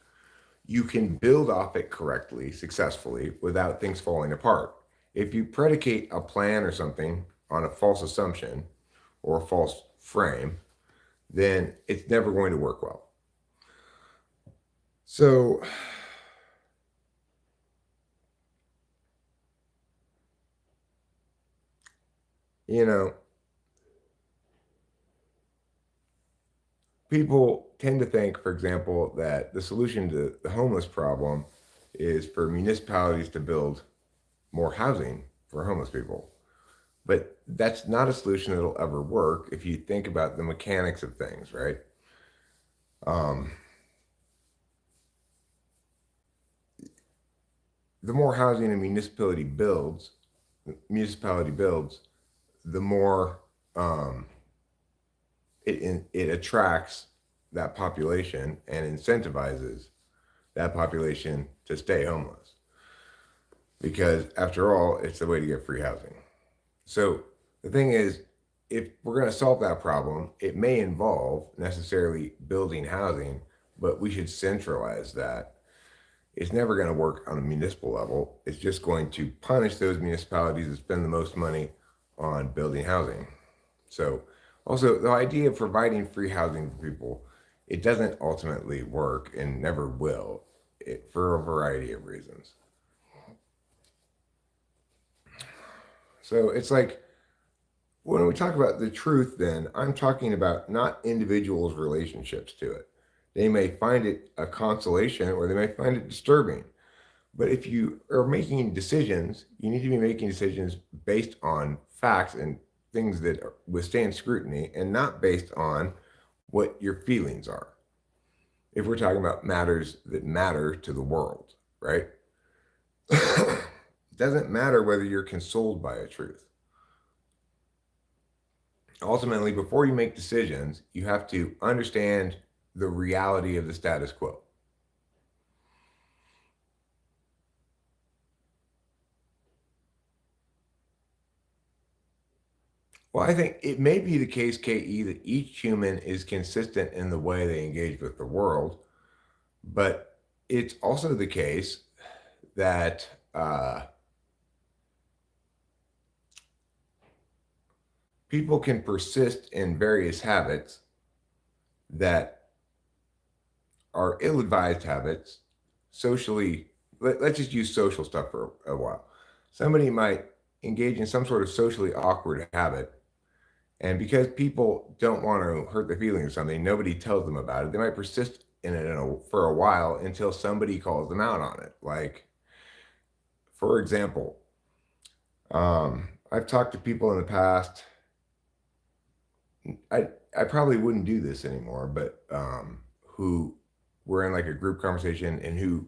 you can build off it correctly, successfully, without things falling apart. If you predicate a plan or something on a false assumption or a false frame, then it's never going to work well. So, you know, people tend to think, for example, that the solution to the homeless problem is for municipalities to build more housing for homeless people. But that's not a solution that'll ever work if you think about the mechanics of things, right? Um, the more housing a municipality builds, the more it attracts that population and incentivizes that population to stay homeless. Because after all, it's the way to get free housing. So the thing is, if we're going to solve that problem, it may involve necessarily building housing, but we should centralize that. It's never going to work on a municipal level. It's just going to punish those municipalities that spend the most money on building housing. So, also, the idea of providing free housing for people, it doesn't ultimately work and never will, for a variety of reasons. So, it's like when we talk about the truth, then I'm talking about not individuals' relationships to it. They may find it a consolation or they may find it disturbing. But if you are making decisions, you need to be making decisions based on facts and things that withstand scrutiny and not based on what your feelings are. If we're talking about matters that matter to the world, right? It doesn't matter whether you're consoled by a truth. Ultimately, before you make decisions, you have to understand the reality of the status quo. Well, I think it may be the case, KE, that each human is consistent in the way they engage with the world, but it's also the case that people can persist in various habits that are ill-advised habits, socially. Let's just use social stuff for a while. Somebody might engage in some sort of socially awkward habit, and because people don't want to hurt their feelings or something, nobody tells them about it. They might persist in it for a while until somebody calls them out on it. Like, for example, I've talked to people in the past. I probably wouldn't do this anymore, but who were in like a group conversation and who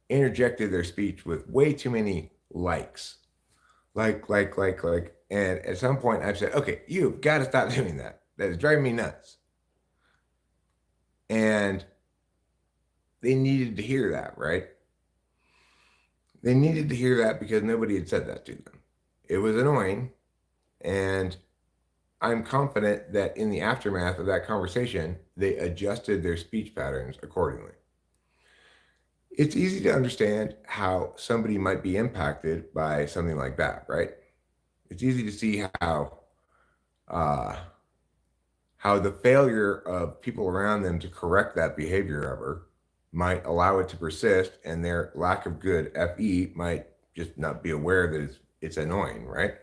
interjected their speech with way too many likes, like. And at some point, I've said, "Okay, you've got to stop doing that. That is driving me nuts." And they needed to hear that, right? They needed to hear that because nobody had said that to them. It was annoying, and I'm confident that in the aftermath of that conversation, they adjusted their speech patterns accordingly. it's easy to understand how somebody might be impacted by something like that, right? It's easy to see uh, how the failure of people around them to correct that behavior ever might allow it to persist, and their lack of good FE might just not be aware that it's annoying, right?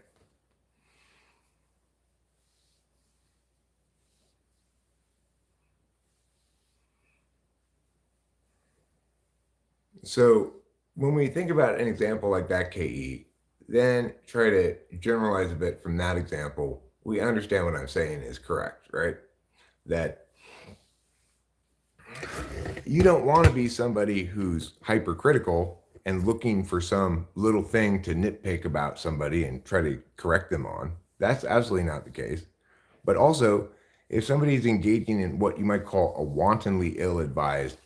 So when we think about an example like that, KE, then try to generalize a bit from that example, we understand what I'm saying is correct, right? That you don't want to be somebody who's hypercritical and looking for some little thing to nitpick about somebody and try to correct them on. That's absolutely not the case. But also, if somebody's engaging in what you might call a wantonly ill advised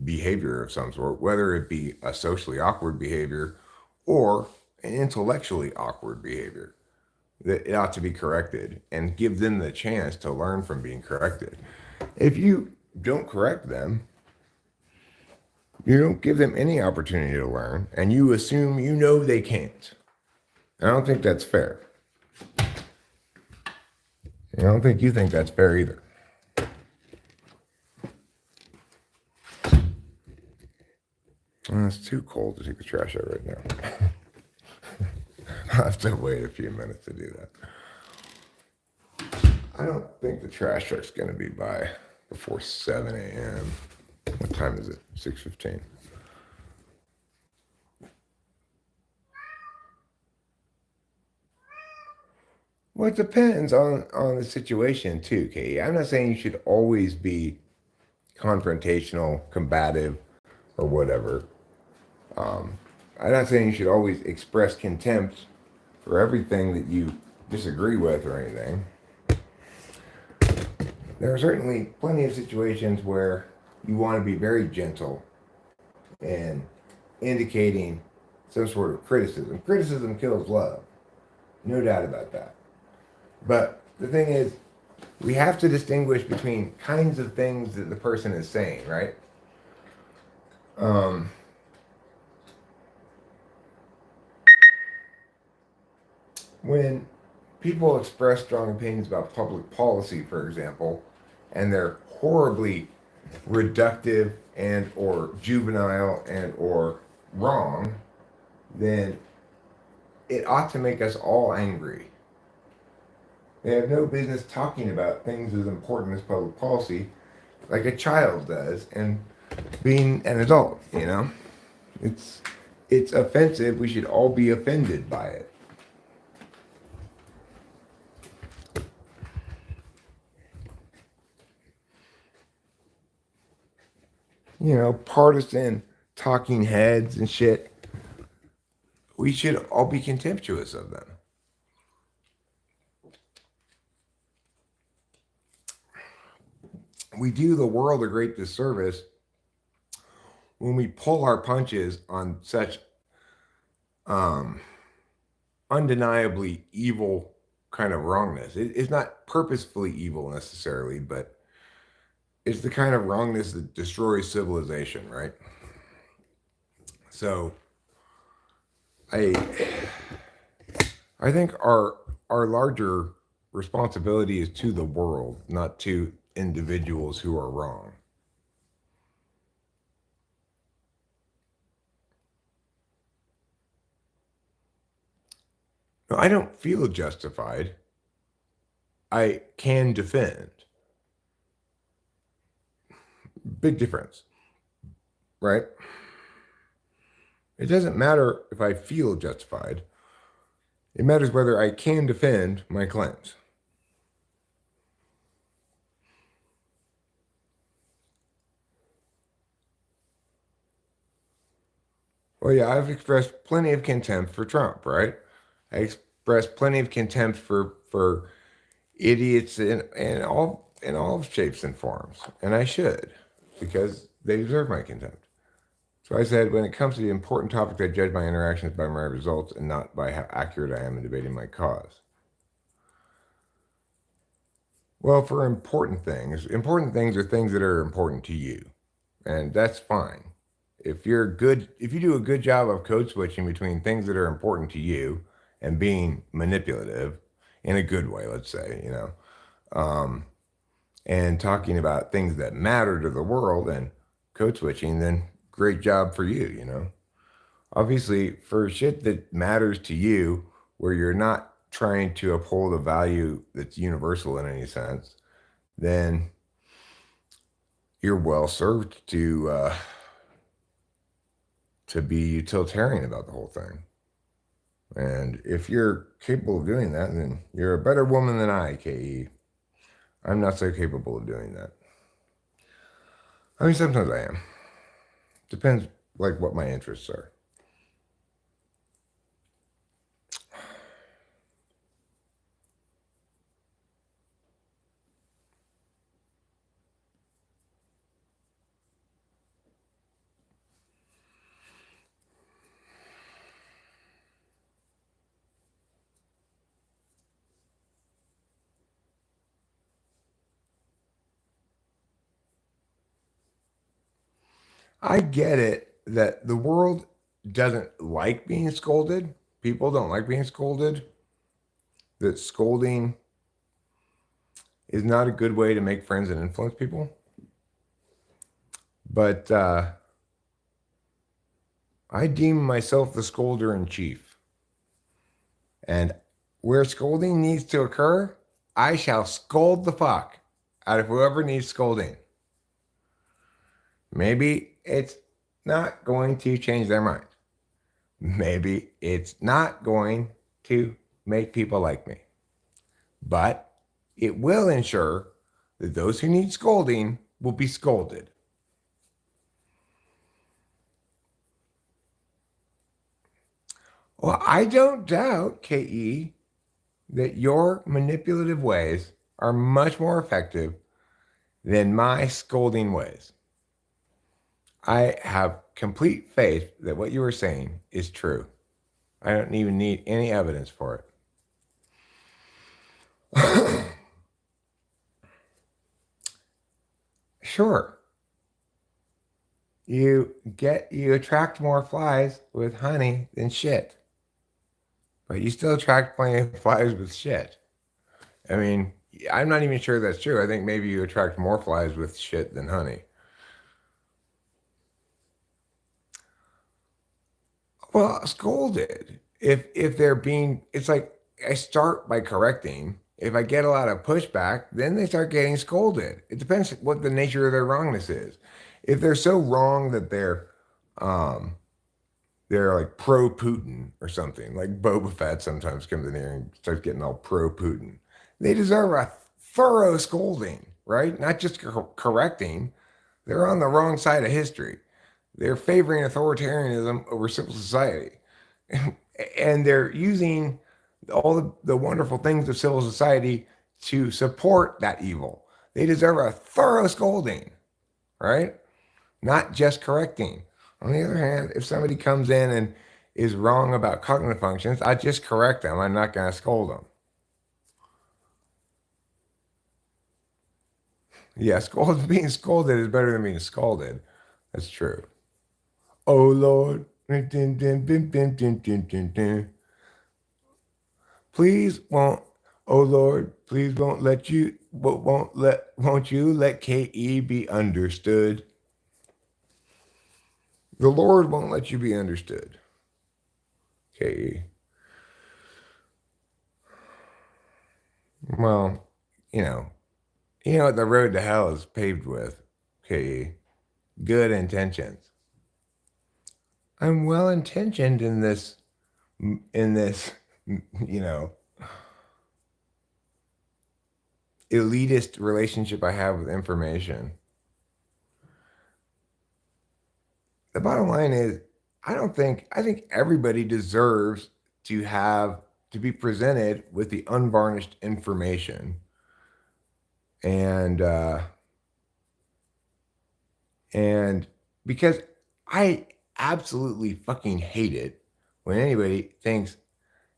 behavior of some sort, whether it be a socially awkward behavior or an intellectually awkward behavior, that it ought to be corrected and give them the chance to learn from being corrected. If you don't correct them, you don't give them any opportunity to learn, and you assume you know they can't. I don't think that's fair. I don't think you think that's fair either. It's too cold to take the trash out right now. I'll have to wait a few minutes to do that. I don't think the trash truck's going to be by before 7 a.m. What time is it? 6:15. Well, it depends on the situation too, Katie. I'm not saying you should always be confrontational, combative, or whatever. I'm not saying you should always express contempt for everything that you disagree with or anything. There are certainly plenty of situations where you want to be very gentle and indicating some sort of criticism. Criticism kills love, no doubt about that. But the thing is, we have to distinguish between kinds of things that the person is saying, right? Um, when people express strong opinions about public policy, for example, and they're horribly reductive and or juvenile and or wrong, then it ought to make us all angry. They have no business talking about things as important as public policy like a child does and being an adult, you know? It's it's offensive. We should all be offended by it. You know, partisan talking heads and shit. We should all be contemptuous of them. We do the world a great disservice when we pull our punches on such um, undeniably evil kind of wrongness. It's not purposefully evil necessarily, but it's the kind of wrongness that destroys civilization, right? So I I think our larger responsibility is to the world, not to individuals who are wrong. No, I don't feel justified. I can defend. Big difference, right? It doesn't matter if I feel justified. It matters whether I can defend my claims. Well, yeah, I've expressed plenty of contempt for Trump, right? I expressed plenty of contempt for idiots in all shapes and forms, and I should, because they deserve my contempt. So I said, when it comes to the important topic, I judge my interactions by my results and not by how accurate I am in debating my cause. Well, for important things are things that are important to you, and that's fine. if you do a good job of code switching between things that are important to you and being manipulative in a good way, let's say, um, and talking about things that matter to the world and code switching, then great job for you. Obviously, for shit that matters to you, where you're not trying to uphold a value that's universal in any sense, then you're well served to be utilitarian about the whole thing. And if you're capable of doing that, then you're a better woman than I, KE. I'm not so capable of doing that. I mean, sometimes I am. Depends, like, what my interests are. I get it that the world doesn't like being scolded. People don't like being scolded. That scolding is not a good way to make friends and influence people. But I deem myself the scolder in chief. And where scolding needs to occur, I shall scold the fuck out of whoever needs scolding. Maybe it's not going to change their mind. Maybe it's not going to make people like me. But it will ensure that those who need scolding will be scolded. Well, I don't doubt, KE, that your manipulative ways are much more effective than my scolding ways. I have complete faith that what you are saying is true. I don't even need any evidence for it. Sure. You attract more flies with honey than shit. But you still attract plenty of flies with shit. I mean, I'm not even sure that's true. I think maybe you attract more flies with shit than honey. Well, scolded. If they're being, it's like I start by correcting. If I get a lot of pushback, then they start getting scolded. It depends what the nature of their wrongness is. If they're so wrong that they're like pro Putin or something, like Boba Fett sometimes comes in here and starts getting all pro Putin. They deserve a thorough scolding, right? Not just correcting. They're on the wrong side of history. They're favoring authoritarianism over civil society. And they're using all the wonderful things of civil society to support that evil. They deserve a thorough scolding, right? Not just correcting. On the other hand, if somebody comes in and is wrong about cognitive functions, I just correct them. I'm not going to scold them. Yeah, being scolded is better than being scalded. That's true. Oh Lord. Please won't, oh Lord, please won't you let KE be understood? The Lord won't let you be understood. KE. Well, you know, what the road to hell is paved with, KE. Good intentions. I'm well intentioned in this, you know, elitist relationship I have with information. The bottom line is, I think everybody deserves to be presented with the unvarnished information. And because I absolutely fucking hate it when anybody thinks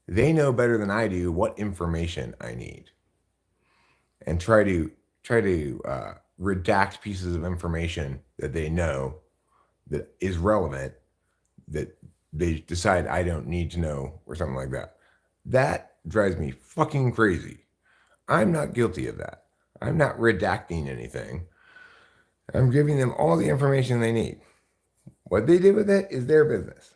they know better than I do what information I need and try to redact pieces of information that they know that is relevant that they decide I don't need to know or something like that. That drives me fucking crazy. I'm not guilty of that. I'm not redacting anything. I'm giving them all the information they need. What they did with it is their business.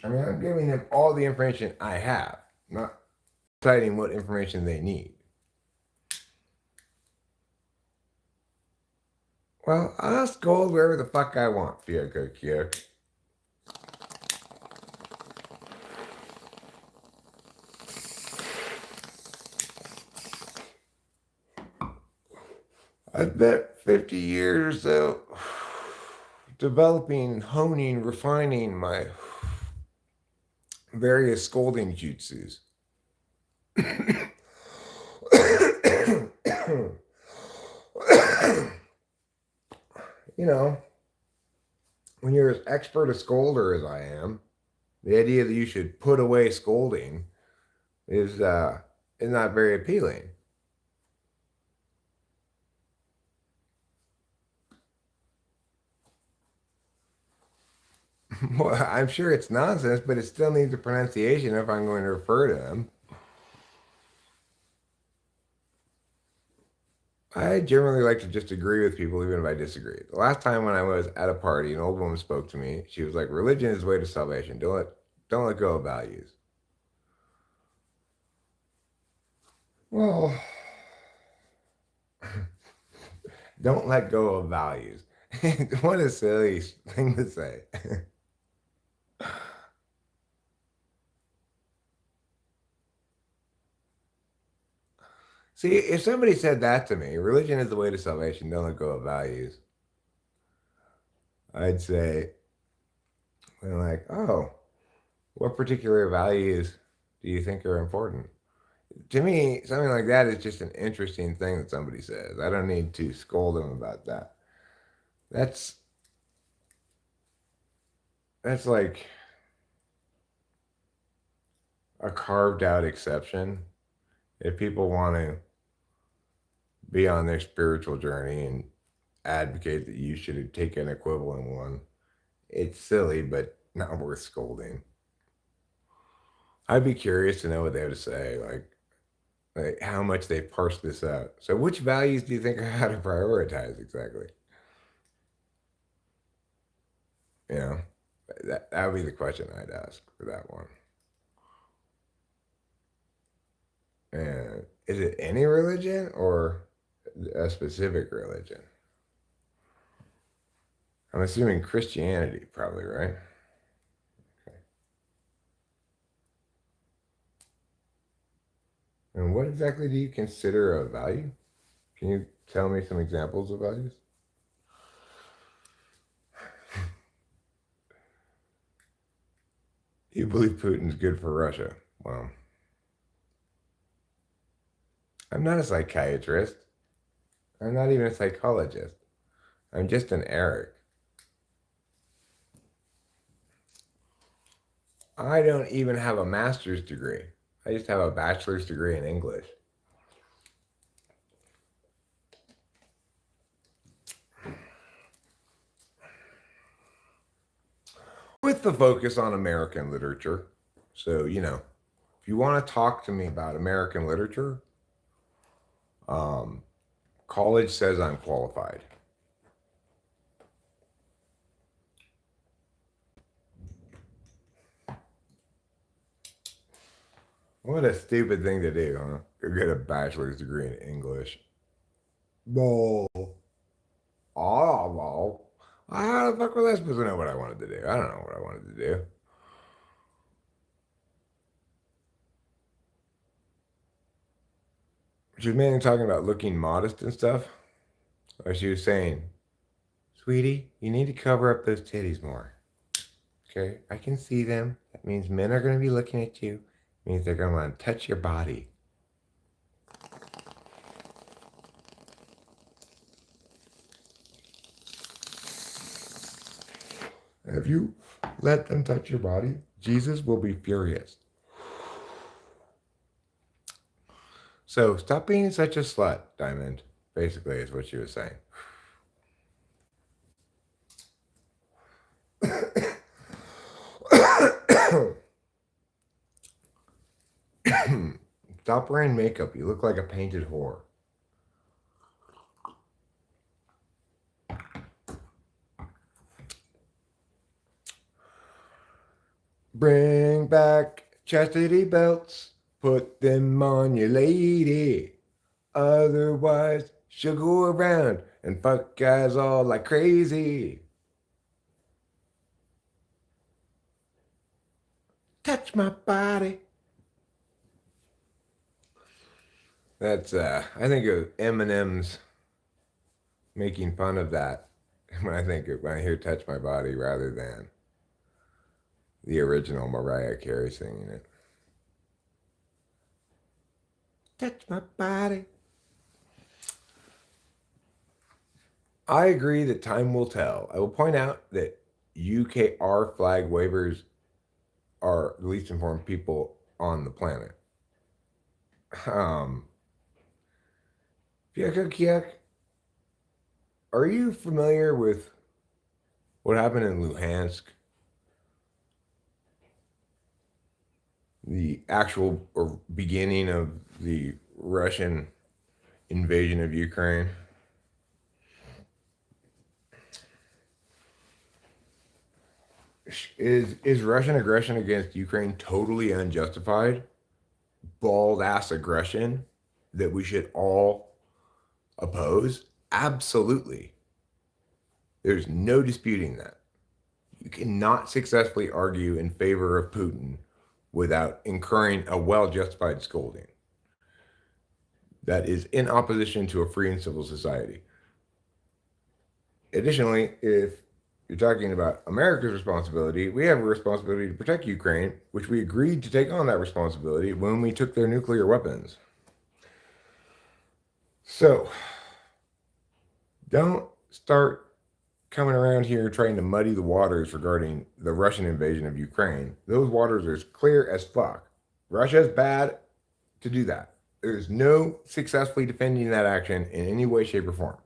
I mean, I'm giving them all the information I have, not deciding what information they need. Well, I'll scold wherever the fuck I want, Fioko Kyo. I spent 50 years or so developing, honing, refining my various scolding jutsus. You know, when you're as expert a scolder as I am, the idea that you should put away scolding is not very appealing. Well, I'm sure it's nonsense, but it still needs a pronunciation if I'm going to refer to them. I generally like to just agree with people even if I disagree. The last time when I was at a party, an old woman spoke to me. She was like, "Religion is the way to salvation. Don't let go of values." Well, don't let go of values. What a silly thing to say. See, if somebody said that to me, religion is the way to salvation, don't let go of values, I'd say, like, oh, what particular values do you think are important? To me, something like that is just an interesting thing that somebody says. I don't need to scold them about that. That's like a carved out exception. If people want to be on their spiritual journey and advocate that you should take an equivalent one, it's silly, but not worth scolding. I'd be curious to know what they have to say, like how much they parse this out. So, which values do you think are how to prioritize exactly? You know, that would be the question I'd ask for that one. And is it any religion or a specific religion? I'm assuming Christianity, probably, right? Okay. And what exactly do you consider a value? Can you tell me some examples of values? You believe Putin's good for Russia. Well, I'm not a psychiatrist. I'm not even a psychologist. I'm just an Eric. I don't even have a master's degree. I just have a bachelor's degree in English. With the focus on American literature. So, if you want to talk to me about American literature, college says I'm qualified. What a stupid thing to do, huh? Go get a bachelor's degree in English. No. Oh, well. How the fuck was I supposed to know what I wanted to do? I don't know what I wanted to do. She was mainly talking about looking modest and stuff. Or she was saying, "Sweetie, you need to cover up those titties more. Okay? I can see them. That means men are going to be looking at you. It means they're going to want to touch your body." Have you let them touch your body? Jesus will be furious. So stop being such a slut, Diamond. Basically, is what she was saying. Stop wearing makeup. You look like a painted whore. Bring back chastity belts. Put them on your lady. Otherwise, she'll go around and fuck guys all like crazy. Touch my body. That's I think of Eminem's making fun of that when I hear "Touch My Body" rather than the original Mariah Carey singing it. Touch my body. I agree that time will tell. I will point out that UKR flag wavers are the least informed people on the planet. Kiek, are you familiar with what happened in Luhansk? The actual beginning of the Russian invasion of Ukraine? Is Russian aggression against Ukraine totally unjustified? Bald ass aggression that we should all oppose? Absolutely. There's no disputing that. You cannot successfully argue in favor of Putin without incurring a well justified scolding. That is in opposition to a free and civil society. Additionally, if you're talking about America's responsibility, we have a responsibility to protect Ukraine, which we agreed to take on that responsibility when we took their nuclear weapons. So, don't start coming around here trying to muddy the waters regarding the Russian invasion of Ukraine. Those waters are as clear as fuck. Russia's bad to do that. There's no successfully defending that action in any way, shape, or form.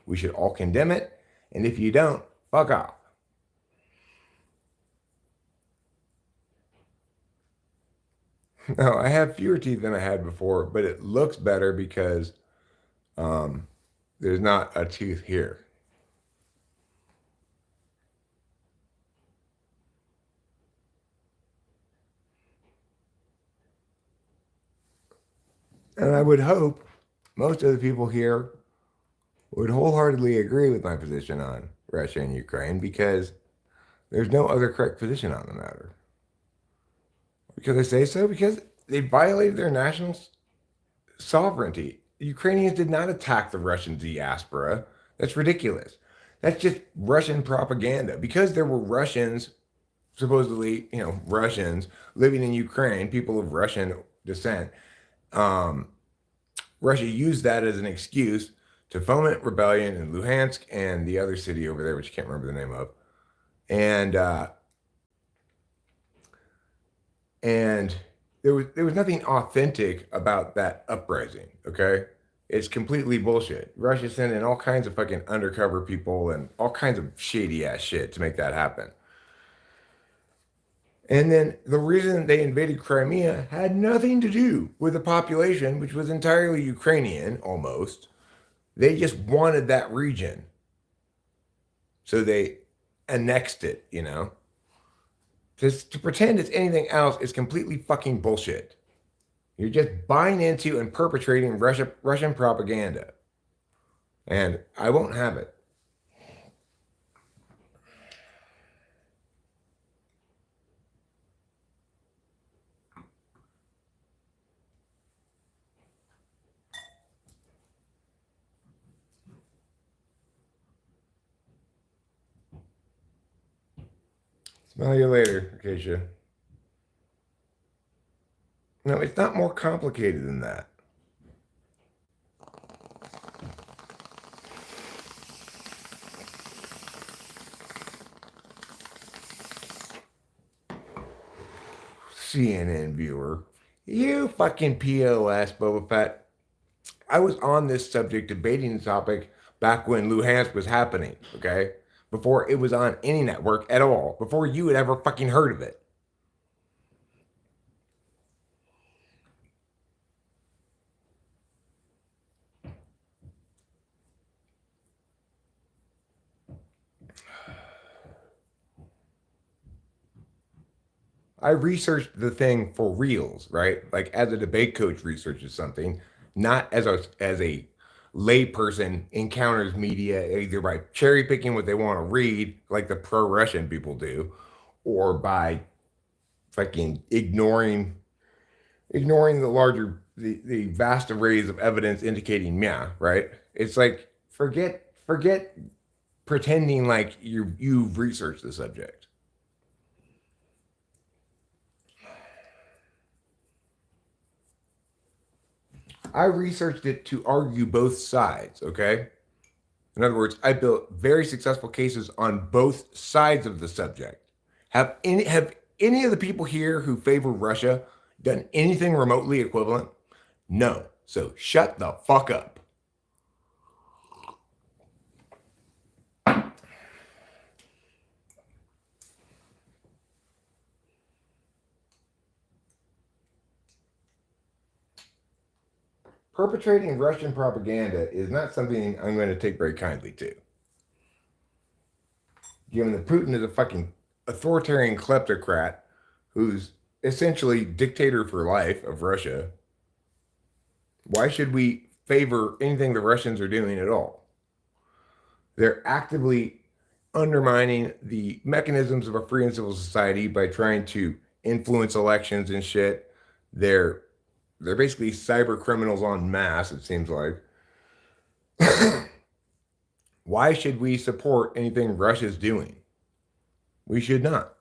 We should all condemn it, and if you don't, fuck off. No, I have fewer teeth than I had before, but it looks better because there's not a tooth here. And I would hope most of the people here would wholeheartedly agree with my position on Russia and Ukraine because there's no other correct position on the matter. Because I say so? Because they violated their national sovereignty. The Ukrainians did not attack the Russian diaspora. That's ridiculous. That's just Russian propaganda. Because there were Russians, supposedly, Russians living in Ukraine, people of Russian descent, Russia used that as an excuse to foment rebellion in Luhansk and the other city over there, which I can't remember the name of. And there was nothing authentic about that uprising. Okay, it's completely bullshit. Russia sent in all kinds of fucking undercover people and all kinds of shady ass shit to make that happen. And then the reason they invaded Crimea had nothing to do with the population, which was entirely Ukrainian almost. They just wanted that region. So they annexed it, Just to pretend it's anything else is completely fucking bullshit. You're just buying into and perpetrating Russian propaganda. And I won't have it. Smell you later, Acacia. No, it's not more complicated than that. CNN viewer. You fucking POS, Boba Fett. I was on this subject debating the topic back when Luhansk was happening, okay? Before it was on any network at all, before you had ever fucking heard of it. I researched the thing for reals, right? Like as a debate coach researches something, not as a layperson encounters media either by cherry picking what they want to read, like the pro-Russian people do, or by fucking ignoring the larger the vast arrays of evidence indicating yeah, right? It's like forget pretending like you've researched the subject. I researched it to argue both sides, okay? In other words, I built very successful cases on both sides of the subject. Have any of the people here who favor Russia done anything remotely equivalent? No. So shut the fuck up. Perpetrating Russian propaganda is not something I'm going to take very kindly to. Given that Putin is a fucking authoritarian kleptocrat who's essentially dictator for life of Russia, why should we favor anything the Russians are doing at all? They're actively undermining the mechanisms of a free and civil society by trying to influence elections and shit. They're basically cyber criminals en masse, it seems like. Why should we support anything Russia's doing? We should not.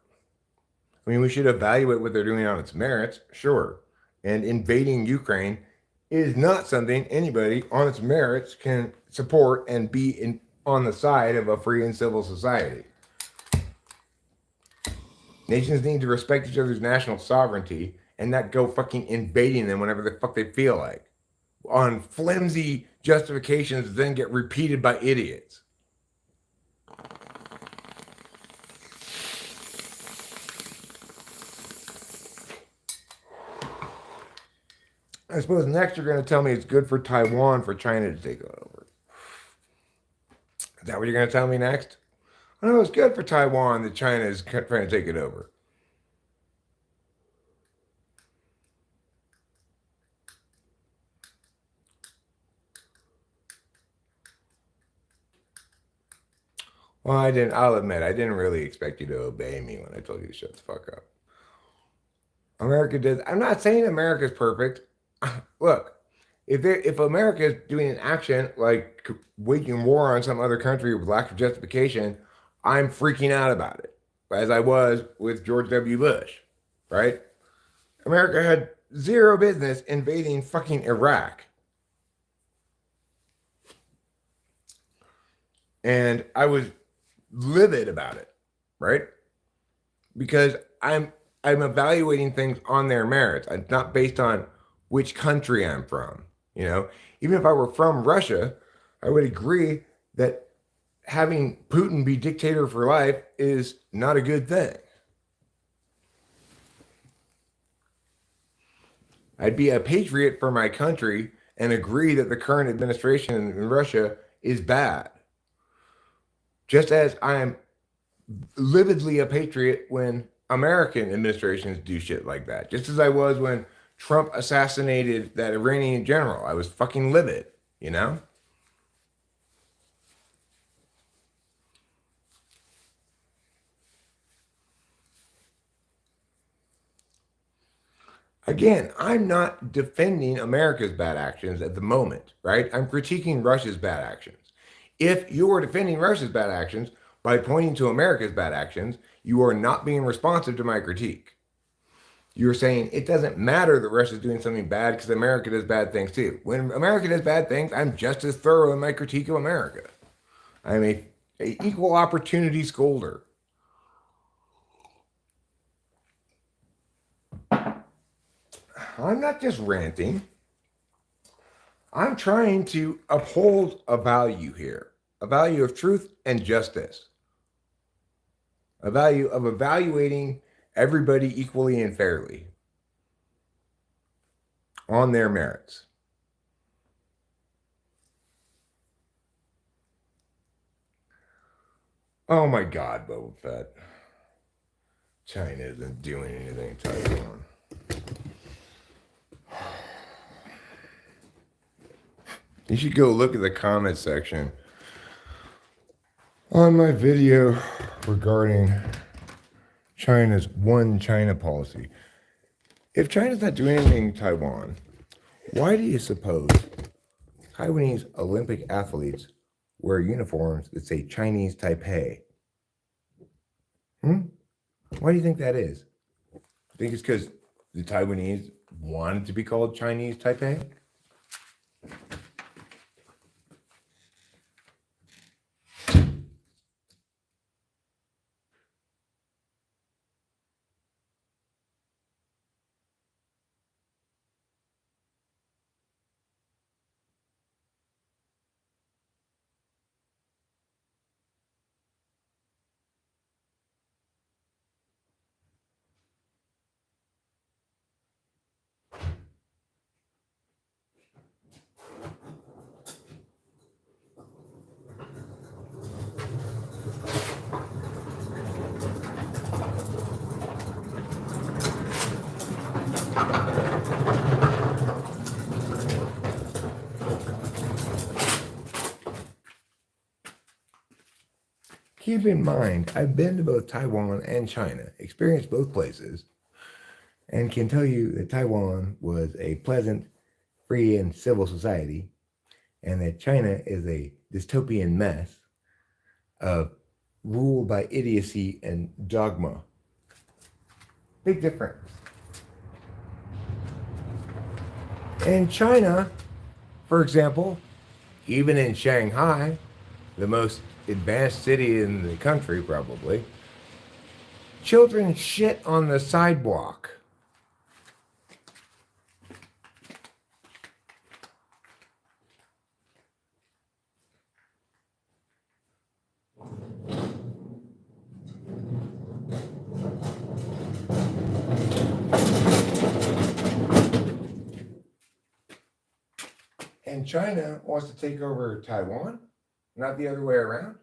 I mean, we should evaluate what they're doing on its merits, sure. And invading Ukraine is not something anybody on its merits can support and be on the side of a free and civil society. Nations need to respect each other's national sovereignty and not go fucking invading them whenever the fuck they feel like, on flimsy justifications that then get repeated by idiots. I suppose next you're going to tell me it's good for Taiwan for China to take it over. Is that what you're going to tell me next? I know it's good for Taiwan that China is trying to take it over. Well, I'll admit, I didn't really expect you to obey me when I told you to shut the fuck up. America did. I'm not saying America's perfect. Look, if America is doing an action like waging war on some other country with lack of justification, I'm freaking out about it, as I was with George W. Bush, right? America had zero business invading fucking Iraq. And I was livid about it, right? Because I'm evaluating things on their merits. It's not based on which country I'm from. You know, even if I were from Russia, I would agree that having Putin be dictator for life is not a good thing. I'd be a patriot for my country and agree that the current administration in Russia is bad. Just as I'm lividly a patriot when American administrations do shit like that. Just as I was when Trump assassinated that Iranian general. I was fucking livid, you know? Again, I'm not defending America's bad actions at the moment, right? I'm critiquing Russia's bad actions. If you are defending Russia's bad actions by pointing to America's bad actions, you are not being responsive to my critique. You're saying it doesn't matter that Russia's doing something bad because America does bad things too. When America does bad things, I'm just as thorough in my critique of America. I'm a equal opportunity scolder. I'm not just ranting. I'm trying to uphold a value here, a value of truth and justice, a value of evaluating everybody equally and fairly on their merits. Oh my God, Boba Fett. China isn't doing anything to Taiwan. You should go look at the comment section on my video regarding China's one China policy. If China's not doing anything in Taiwan, why do you suppose Taiwanese Olympic athletes wear uniforms that say Chinese Taipei? Why do you think that is? I think it's because the Taiwanese wanted to be called Chinese Taipei? Keep in mind, I've been to both Taiwan and China, experienced both places, and can tell you that Taiwan was a pleasant, free, and civil society, and that China is a dystopian mess ruled by idiocy and dogma. Big difference. In China, for example, even in Shanghai, the most advanced city in the country probably, children shit on the sidewalk. And China wants to take over Taiwan, not the other way around.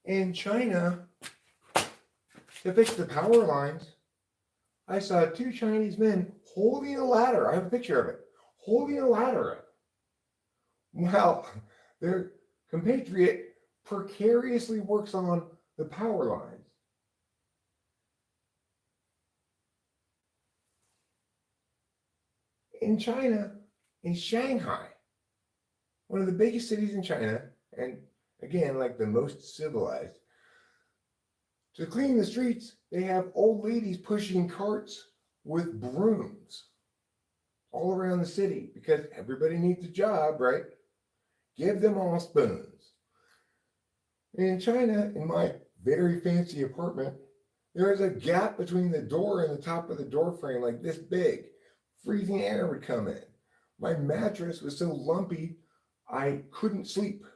In China, to fix the power lines, I saw two Chinese men holding a ladder. I have a picture of it. Holding a ladder up. While their compatriot precariously works on the power lines. In China, in Shanghai, one of the biggest cities in China, and again, like the most civilized, to clean the streets, they have old ladies pushing carts with brooms all around the city because everybody needs a job, right? Give them all spoons. In China, in my very fancy apartment, there is a gap between the door and the top of the door frame, like this big. Freezing air would come in. My mattress was so lumpy, I couldn't sleep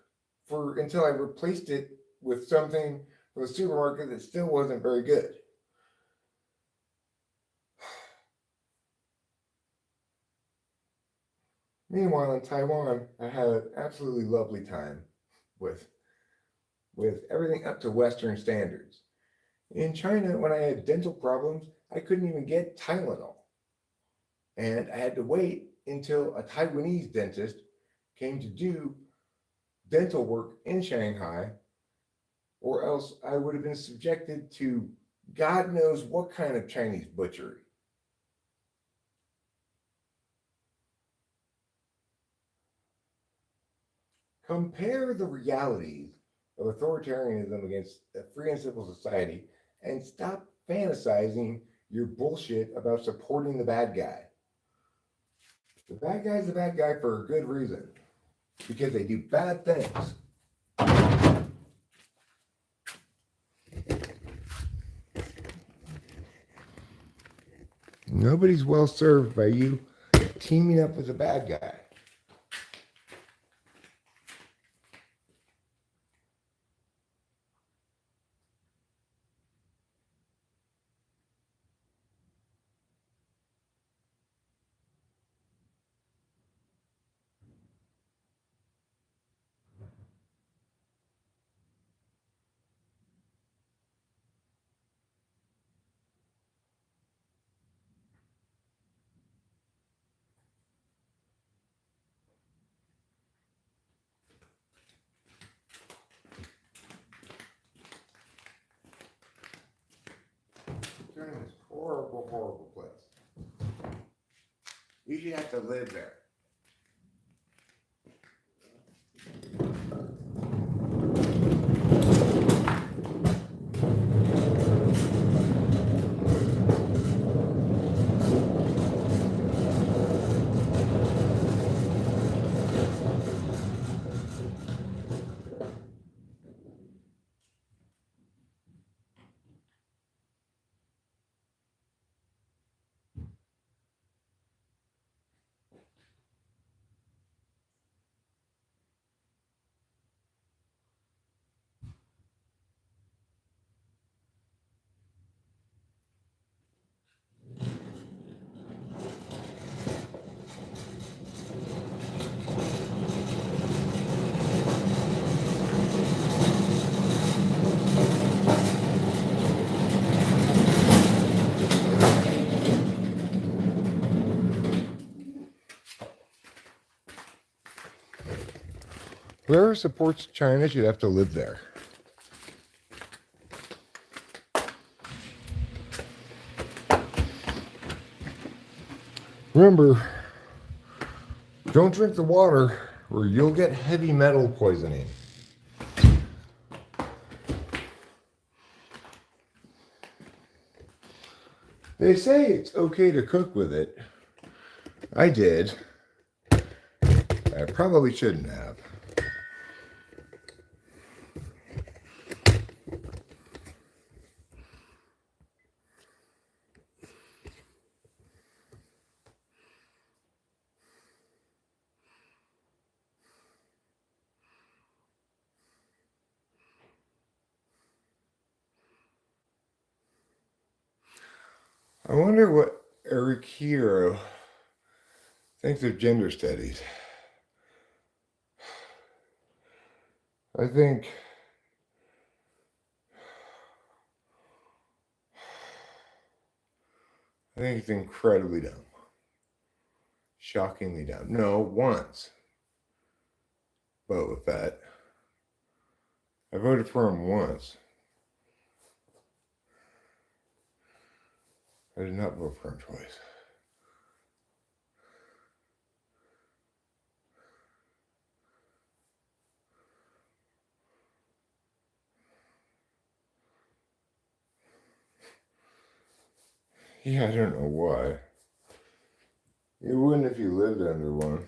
until I replaced it with something from the supermarket that still wasn't very good. Meanwhile, in Taiwan, I had an absolutely lovely time with everything up to Western standards. In China, when I had dental problems, I couldn't even get Tylenol. And I had to wait until a Taiwanese dentist came to do dental work in Shanghai, or else I would have been subjected to God knows what kind of Chinese butchery. Compare the realities of authoritarianism against a free and civil society and stop fantasizing your bullshit about supporting the bad guy. The bad guy's the bad guy for a good reason, because they do bad things. Nobody's well served by you teaming up with a bad guy. Turning this horrible, horrible place. You should have to live there. Whoever supports China should have to live there. Remember, don't drink the water or you'll get heavy metal poisoning. They say it's okay to cook with it. I did. I probably shouldn't have. I wonder what Eric Hero thinks of gender studies. I think it's incredibly dumb. Shockingly dumb. No, once. Vote with that. I voted for him once. I did not vote for him twice. Yeah, I don't know why. You wouldn't if you lived under one.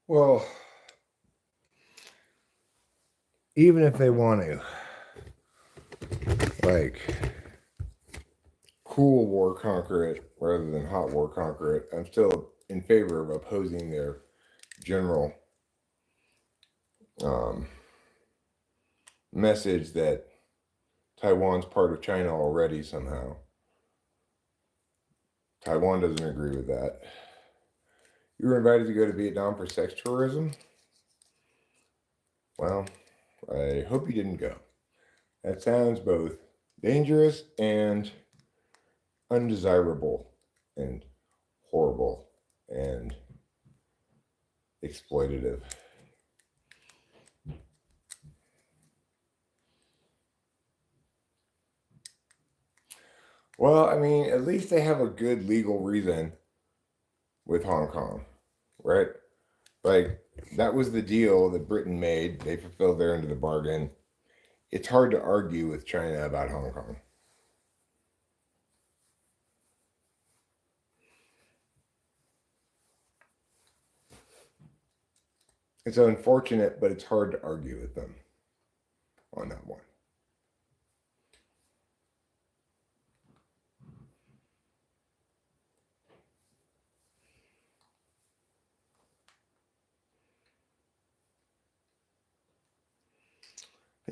Well, even if they want to, like, cool war conquer it rather than hot war conquer it, I'm still in favor of opposing their general message that Taiwan's part of China already somehow. Taiwan doesn't agree with that. You were invited to go to Vietnam for sex tourism? Well, I hope you didn't go. That sounds both dangerous and undesirable and horrible and exploitative. Well, I mean, at least they have a good legal reason with Hong Kong, right? Like, that was the deal that Britain made. They fulfilled their end of the bargain. It's hard to argue with China about Hong Kong. It's unfortunate, but it's hard to argue with them on that one.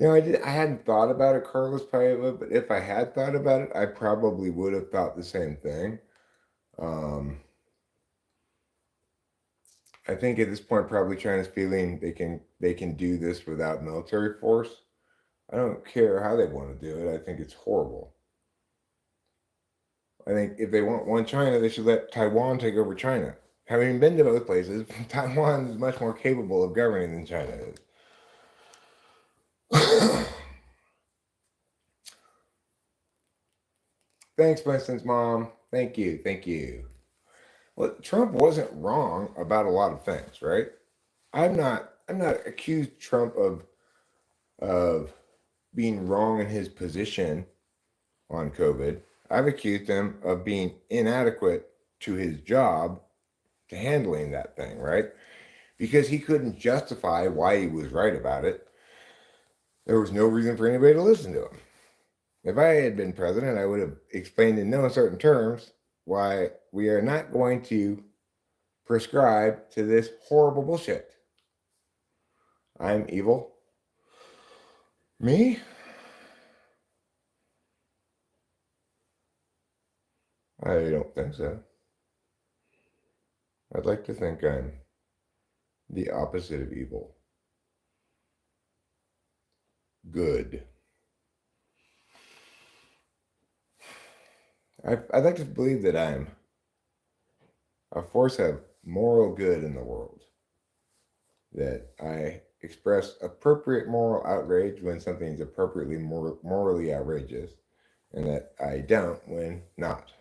I hadn't thought about it, Carlos Paiva, but if I had thought about it, I probably would have thought the same thing. I think at this point, probably China's feeling they can do this without military force. I don't care how they want to do it. I think it's horrible. I think if they want one China, they should let Taiwan take over China. Having been to both places, Taiwan is much more capable of governing than China is. Thanks, Winston's mom. Thank you. Thank you. Well, Trump wasn't wrong about a lot of things, right? I'm not accused Trump of being wrong in his position on COVID. I've accused him of being inadequate to his job to handling that thing, right? Because he couldn't justify why he was right about it. There was no reason for anybody to listen to him. If I had been president, I would have explained in no uncertain terms why we are not going to prescribe to this horrible bullshit. I'm evil. Me? I don't think so. I'd like to think I'm the opposite of evil. Good. I'd like to believe that I'm a force of moral good in the world. That I express appropriate moral outrage when something's appropriately morally outrageous, and that I don't when not.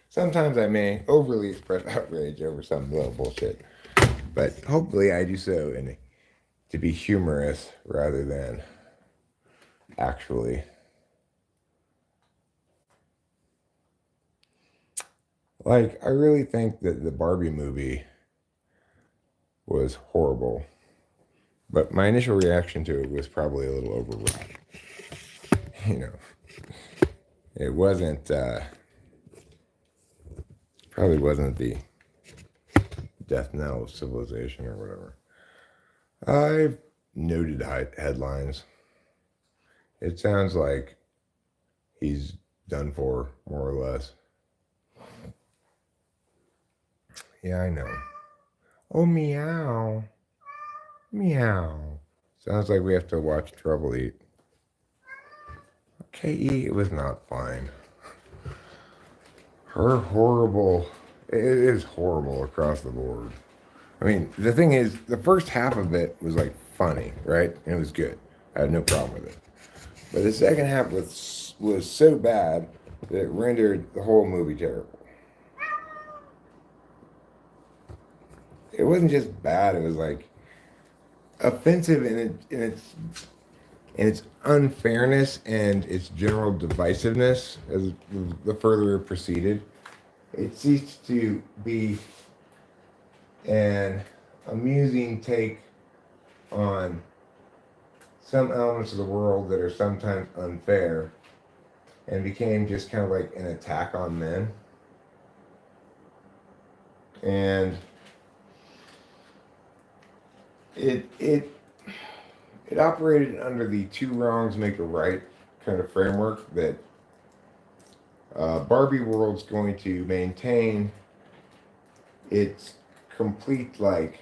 Sometimes I may overly express outrage over some little bullshit, but hopefully I do so to be humorous rather than actually. Like, I really think that the Barbie movie was horrible, but my initial reaction to it was probably a little overwrought. You know, it wasn't, probably wasn't the death knell of civilization or whatever. I've noted headlines. It sounds like he's done for, more or less. Yeah, I know. Oh, meow. Meow. Sounds like we have to watch Trouble eat. KE, it was not fine. Her horrible. It is horrible across the board. I mean, the thing is, the first half of it was like funny, right? And it was good. I had no problem with it. But the second half was so bad that it rendered the whole movie terrible. It wasn't just bad, it was like offensive in its unfairness and its general divisiveness as the further it proceeded. It ceased to be an amusing take on some elements of the world that are sometimes unfair and became just kind of like an attack on men. And it operated under the two wrongs make a right kind of framework that Barbie World's going to maintain its complete like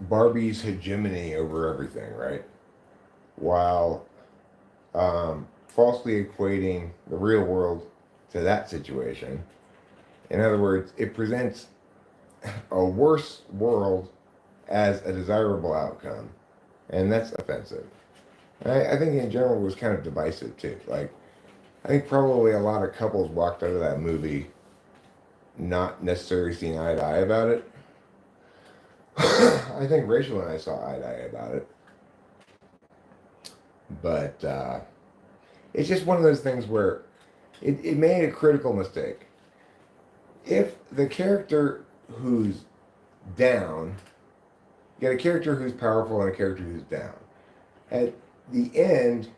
Barbie's hegemony over everything, right? While falsely equating the real world to that situation. In other words, it presents a worse world as a desirable outcome, and that's offensive. I think in general it was kind of divisive too. Like, I think probably a lot of couples walked out of that movie not necessarily seeing eye to eye about it. I think Rachel and I saw eye to eye about it. But it's just one of those things where it made a critical mistake. If the character who's down You got a character who's powerful and a character who's down. At the end,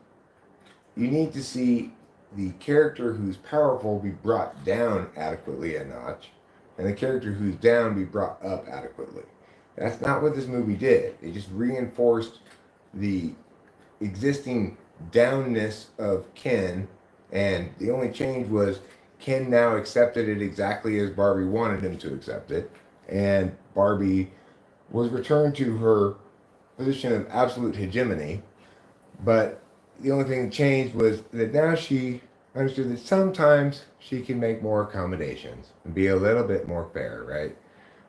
you need to see the character who's powerful be brought down adequately a notch, and the character who's down be brought up adequately. That's not what this movie did. It just reinforced the existing downness of Ken, and the only change was Ken now accepted it exactly as Barbie wanted him to accept it, and Barbie was returned to her position of absolute hegemony. But the only thing that changed was that now she understood that sometimes she can make more accommodations and be a little bit more fair, right?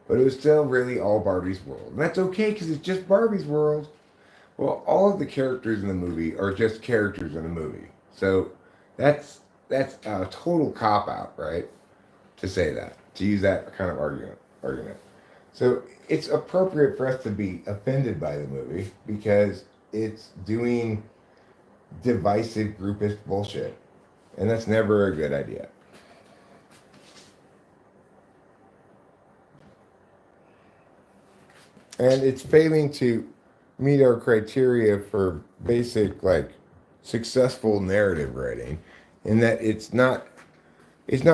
But it was still really all Barbie's world. And that's okay because it's just Barbie's world. Well, all of the characters in the movie are just characters in the movie. So that's a total cop out, right? To say that, to use that kind of argument. So it's appropriate for us to be offended by the movie because it's doing divisive groupist bullshit. And that's never a good idea. And it's failing to meet our criteria for basic, like, successful narrative writing, in that it's not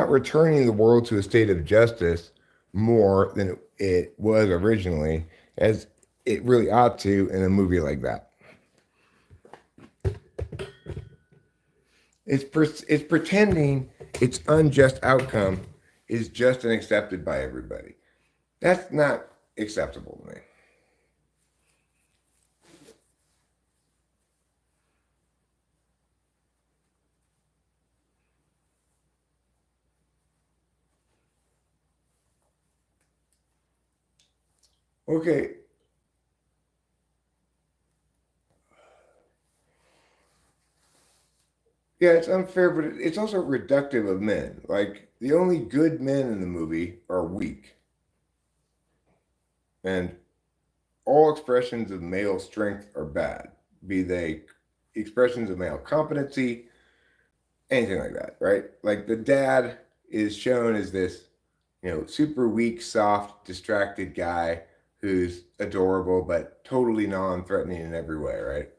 returning the world to a state of justice more than it was originally, as it really ought to in a movie like that. It's pretending its unjust outcome is just and accepted by everybody. That's not acceptable to me. Okay. Yeah, it's unfair, but it's also reductive of men. Like, the only good men in the movie are weak. And all expressions of male strength are bad, be they expressions of male competency, anything like that, right? Like, the dad is shown as this, super weak, soft, distracted guy who's adorable but totally non-threatening in every way, right?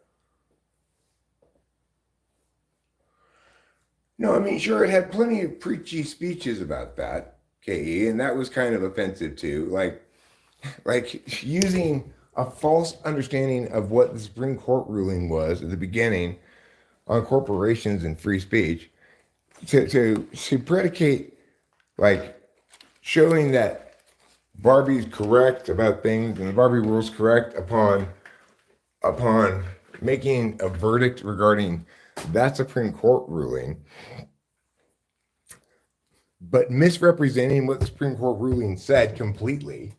No, I mean, sure, it had plenty of preachy speeches about that, KE, and that was kind of offensive too. Like using a false understanding of what the Supreme Court ruling was at the beginning on corporations and free speech to predicate, like, showing that Barbie's correct about things and the Barbie rule's correct upon making a verdict regarding that Supreme Court ruling, but misrepresenting what the Supreme Court ruling said completely.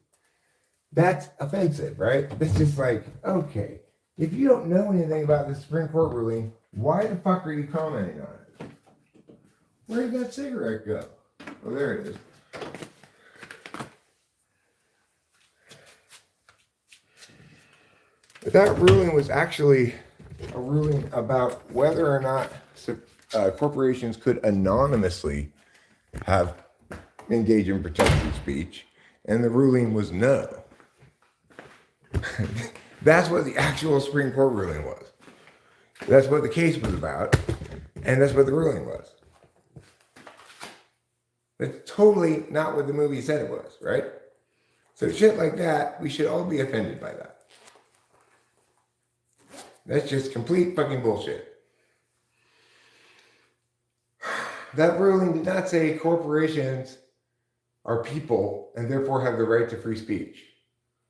That's offensive, right? That's just like, okay, if you don't know anything about the Supreme Court ruling, why the fuck are you commenting on it? Where did that cigarette go? Oh, there it is. But that ruling was actually a ruling about whether or not corporations could anonymously have engaged in protected speech, and the ruling was no. That's what the actual Supreme Court ruling was. That's what the case was about, and that's what the ruling was. That's totally not what the movie said it was, right? So shit like that, we should all be offended by that. That's just complete fucking bullshit. That ruling did not say corporations are people and therefore have the right to free speech.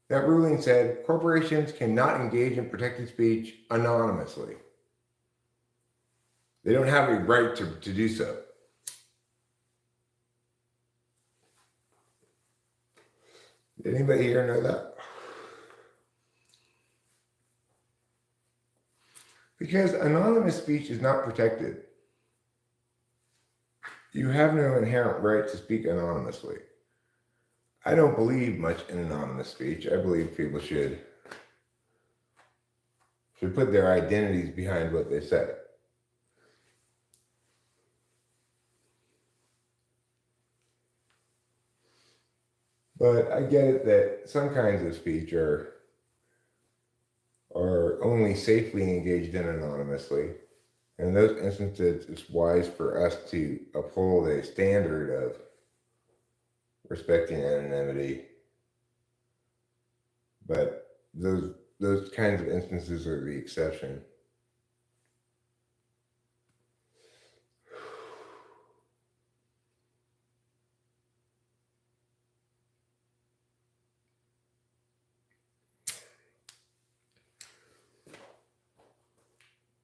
That ruling said corporations cannot engage in protected speech anonymously. They don't have a right to do so. Did anybody here know that? Because anonymous speech is not protected. You have no inherent right to speak anonymously. I don't believe much in anonymous speech. I believe people should put their identities behind what they say. But I get it that some kinds of speech are are only safely engaged in anonymously. In those instances, it's wise for us to uphold a standard of respecting anonymity. But those kinds of instances are the exception.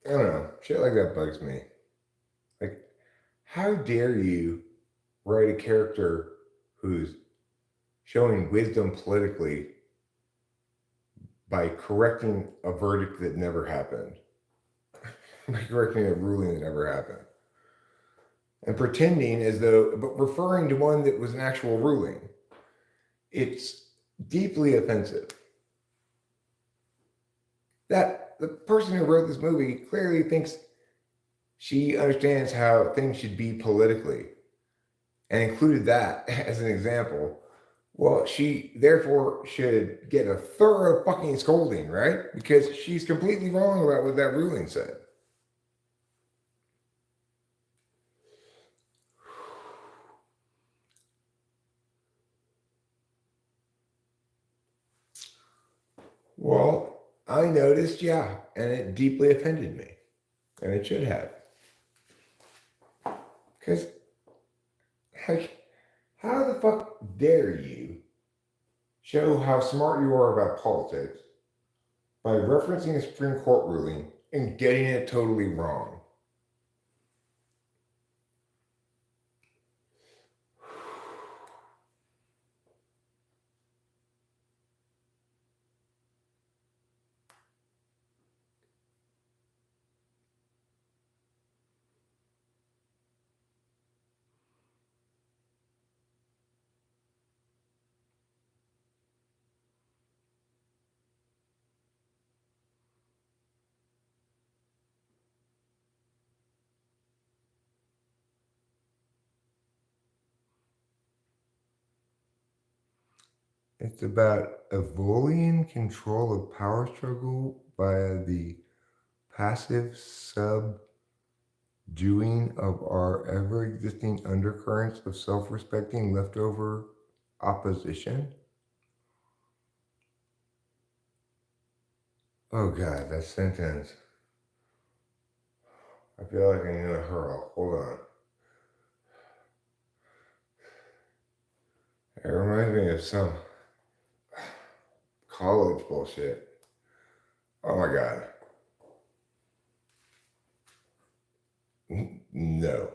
I don't know. Shit like that bugs me. Like, how dare you write a character who's showing wisdom politically by correcting a verdict that never happened, by correcting a ruling that never happened, and pretending as though, but referring to one that was an actual ruling. It's deeply offensive. That the person who wrote this movie clearly thinks she understands how things should be politically and included that as an example. Well, she therefore should get a thorough fucking scolding, right? Because she's completely wrong about what that ruling said. Well, I noticed, yeah, and it deeply offended me. And it should have. Because, like, how the fuck dare you show how smart you are about politics by referencing a Supreme Court ruling and getting it totally wrong? It's about avoiding control of power struggle via the passive subduing of our ever-existing undercurrents of self-respecting leftover opposition. Oh God, that sentence. I feel like I need a hurl. Hold on. It reminds me of some college bullshit. Oh my God. No,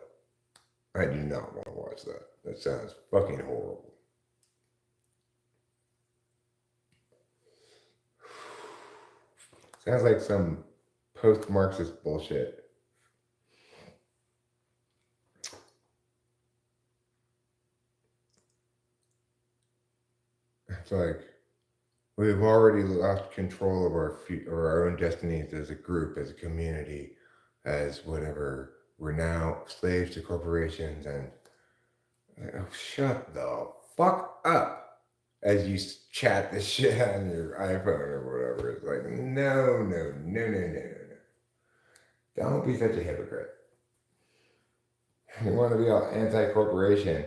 I do not want to watch that. That sounds fucking horrible. Sounds like some post-Marxist bullshit. It's like we've already lost control of our own destinies as a group, as a community, as whatever. We're now slaves to corporations, and oh, shut the fuck up as you chat this shit on your iPhone or whatever. It's like no. Don't be such a hypocrite. You want to be all anti-corporation?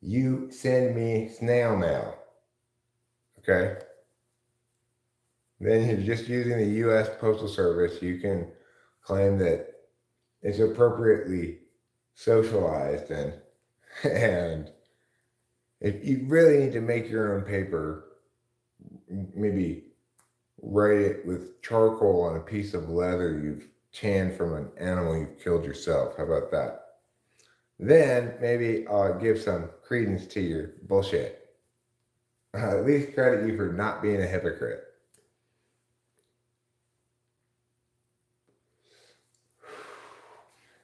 You send me snail mail, okay? Then you're just using the U.S. Postal Service. You can claim that it's appropriately socialized, and if you really need to make your own paper, maybe write it with charcoal on a piece of leather you've tanned from an animal you've killed yourself. How about that? Then maybe I'll give some credence to your bullshit. At least credit you for not being a hypocrite.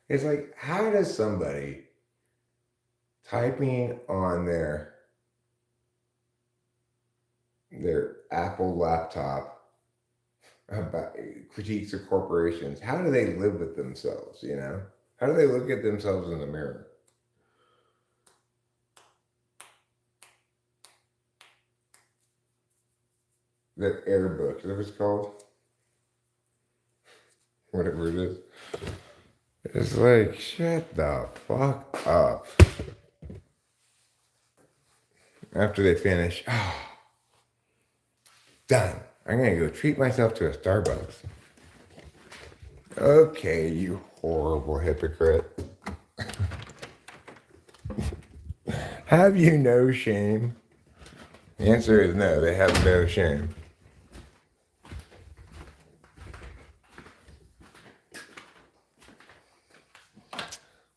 It's like, how does somebody typing on their Apple laptop about critiques of corporations, how do they live with themselves, you know? How do they look at themselves in the mirror? That air book, is that what it's called? whatever it is. It's like, shut the fuck up. After they finish, done. I'm gonna go treat myself to a Starbucks. Okay, you horrible hypocrite. Have you no shame? The answer is no, they have no shame.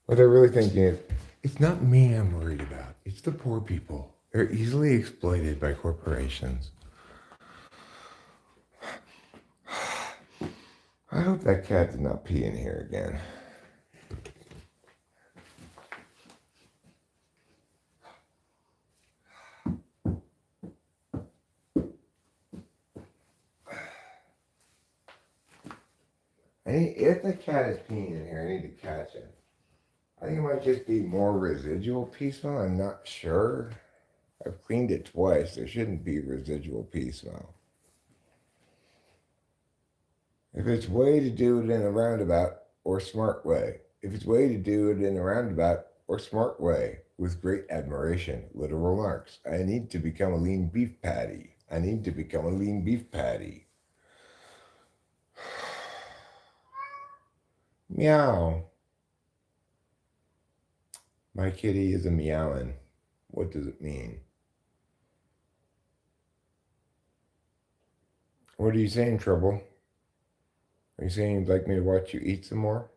What they're really thinking is, it's not me I'm worried about. It's the poor people. They're easily exploited by corporations. I hope that cat did not pee in here again. If the cat is peeing in here, I need to catch it. I think it might just be more residual pee smell. I'm not sure. I've cleaned it twice. There shouldn't be residual pee smell. If it's way to do it in a roundabout or smart way. If it's way to do it in a roundabout or smart way, with great admiration, literal marks. I need to become a lean beef patty. I need to become a lean beef patty. Meow. My kitty is a meowing. What does it mean? What are you saying, Trouble? Are you saying you'd like me to watch you eat some more?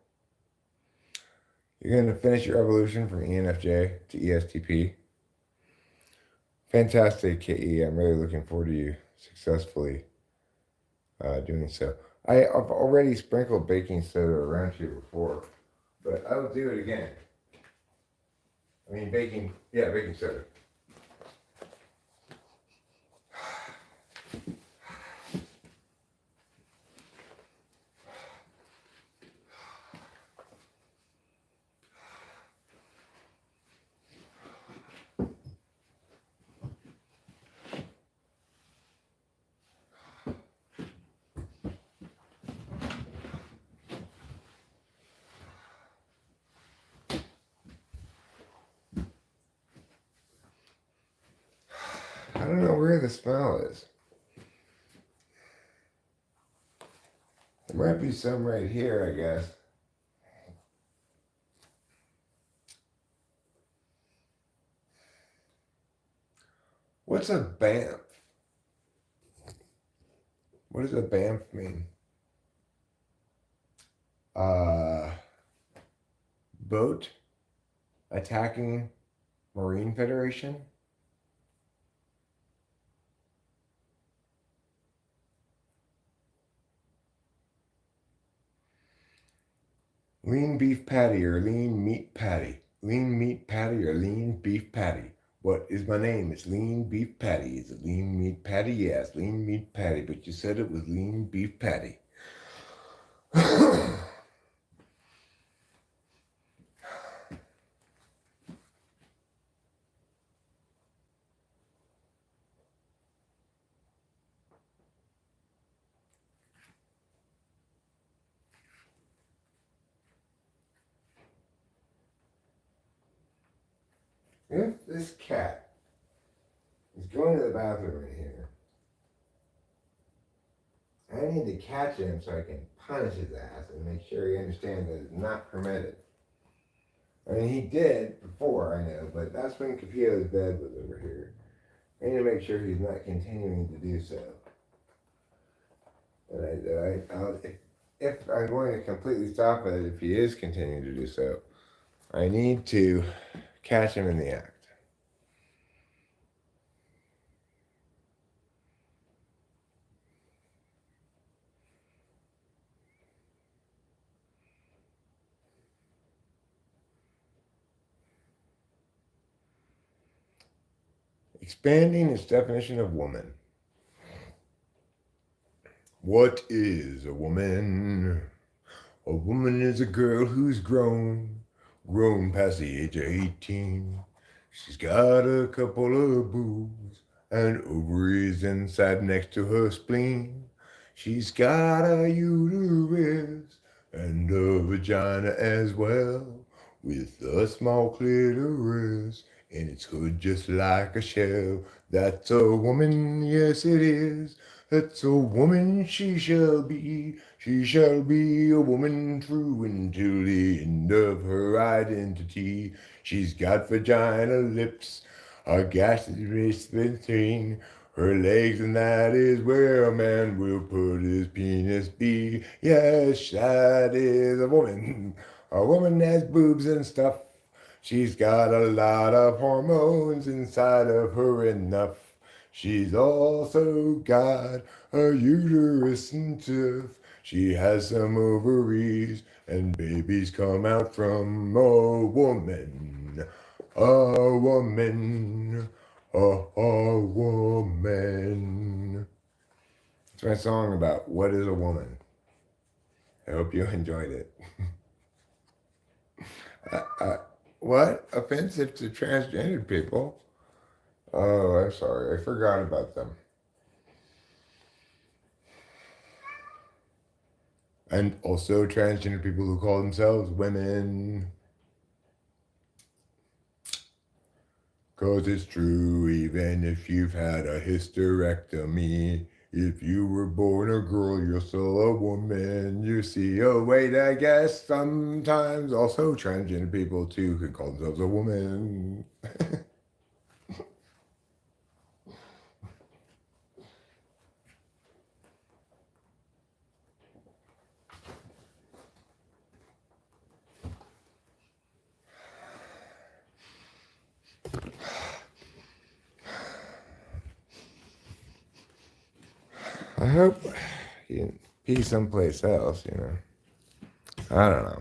You're going to finish your evolution from ENFJ to ESTP. Fantastic, KE. I'm really looking forward to you successfully doing so. I've already sprinkled baking soda around here before, but I will do it again. I mean, baking soda. I don't know where the smell is. There might be some right here, I guess. What's a BAMF? What does a BAMF mean? Boat attacking Marine Federation? Lean beef patty or lean meat patty. Lean meat patty or lean beef patty. What is my name? It's lean beef patty. Is it lean meat patty? Yes, lean meat patty. But you said it was lean beef patty. If this cat is going to the bathroom in here, I need to catch him so I can punish his ass and make sure he understands that it's not permitted. I mean, he did before, I know, but that's when Capito's bed was over here. I need to make sure he's not continuing to do so. If I'm going to completely stop it, if he is continuing to do so, I need to catch him in the act. Expanding its definition of woman. What is a woman? A woman is a girl who's grown past the age of 18. She's got a couple of boobs and ovaries inside next to her spleen. She's got a uterus and a vagina as well, with a small clitoris and its hood just like a shell. That's a woman, yes it is. That's a woman she shall be. She shall be a woman true until the end of her identity. She's got vagina lips, a gaseous wrist between her legs, and that is where a man will put his penis be. Yes, that is a woman has boobs and stuff. She's got a lot of hormones inside of her enough. She's also got a uterus and stuff. She has some ovaries, and babies come out from a woman. A woman. A woman. It's my song about what is a woman. I hope you enjoyed it. What? Offensive to transgender people? Oh, I'm sorry. I forgot about them. And also transgender people who call themselves women. Cause it's true, even if you've had a hysterectomy. If you were born a girl, you're still a woman. You see, oh wait, I guess sometimes also transgender people too can call themselves a woman. I hope you be someplace else, you know. I don't know.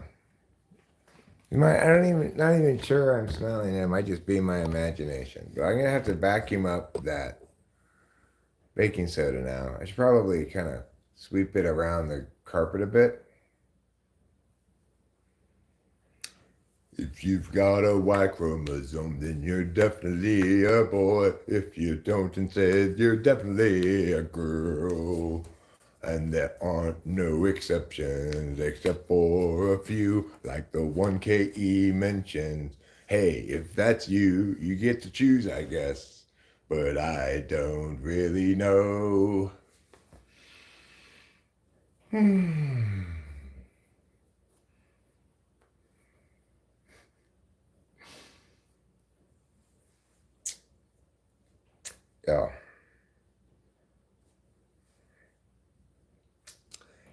Not even sure I'm smelling it. It might just be my imagination. But I'm gonna have to vacuum up that baking soda now. I should probably kind of sweep it around the carpet a bit. If you've got a Y chromosome, then you're definitely a boy. If you don't, instead, you're definitely a girl. And there aren't no exceptions except for a few, like the one KE mentions. Hey, if that's you, you get to choose, I guess. But I don't really know. Yeah.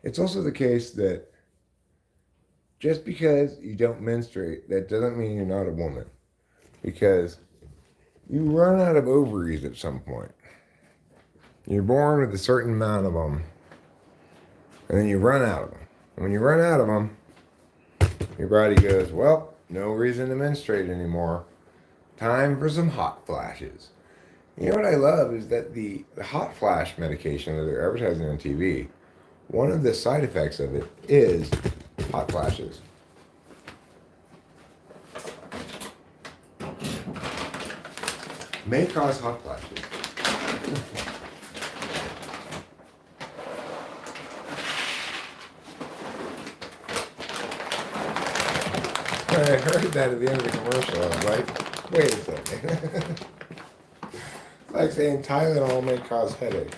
It's also the case that just because you don't menstruate, that doesn't mean you're not a woman. Because you run out of ovaries at some point. You're born with a certain amount of them, and then you run out of them. And when you run out of them, your body goes, well, no reason to menstruate anymore. Time for some hot flashes. You know what I love is that the hot flash medication that they're advertising on TV, one of the side effects of it is hot flashes. May cause hot flashes. I heard that at the end of the commercial. I was like, wait a second. It's like saying Tylenol may cause headaches.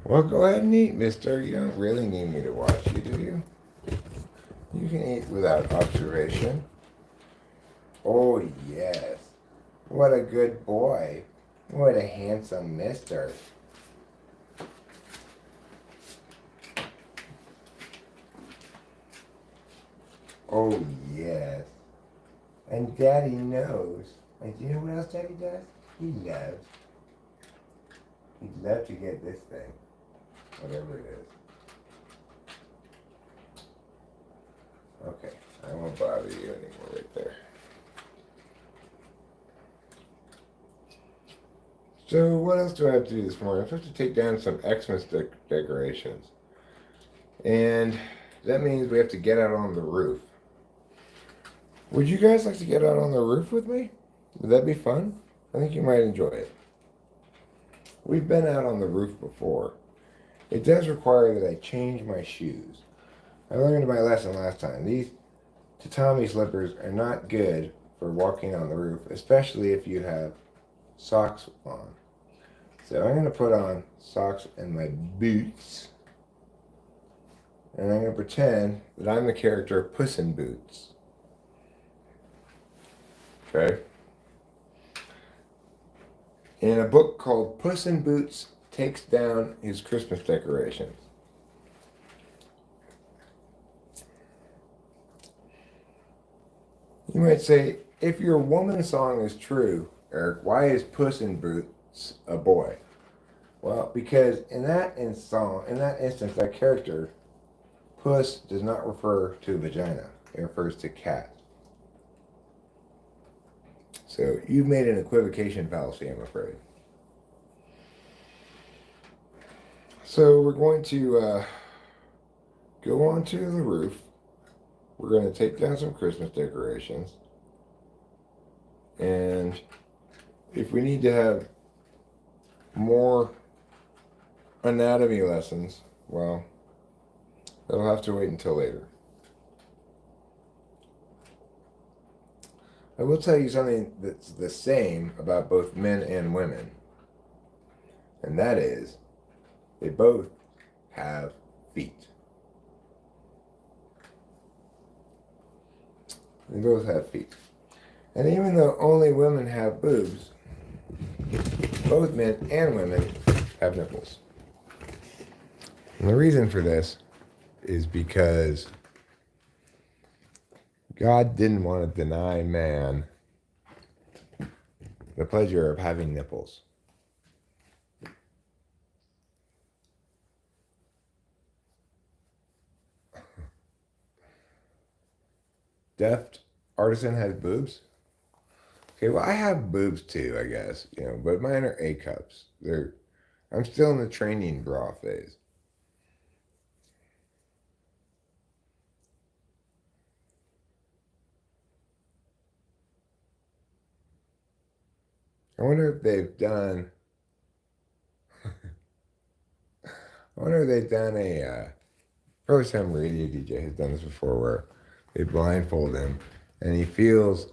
Well, go ahead and eat, mister. You don't really need me to watch you, do you? You can eat without observation. Oh, yes. What a good boy. What a handsome mister. Oh, yes. And Daddy knows. And do you know what else Daddy does? He loves. He'd love to get this thing. Whatever it is. Okay. I won't bother you anymore right there. So what else do I have to do this morning? I'm supposed to take down some Xmas decorations. And that means we have to get out on the roof. Would you guys like to get out on the roof with me? Would that be fun? I think you might enjoy it. We've been out on the roof before. It does require that I change my shoes. I learned my lesson last time. These tatami slippers are not good for walking on the roof, especially if you have socks on. So I'm going to put on socks and my boots. And I'm going to pretend that I'm the character Puss in Boots. Okay? In a book called Puss in Boots Takes Down His Christmas Decorations. You might say, if your woman song is true, Eric, why is Puss in Boots a boy? Well, because in that instance, that character, Puss, does not refer to vagina. It refers to cat. So you've made an equivocation fallacy, I'm afraid. So we're going to go onto the roof. We're going to take down some Christmas decorations. And if we need to have more anatomy lessons, well, that'll have to wait until later. I will tell you something that's the same about both men and women. And that is, they both have feet. They both have feet. And even though only women have boobs, both men and women have nipples. And the reason for this is because God didn't want to deny man the pleasure of having nipples. Deft artisan has boobs? Okay, well, I have boobs too, I guess, but mine are A cups. I'm still in the training bra phase. I wonder if they've done probably some radio DJ has done this before where they blindfold him and he feels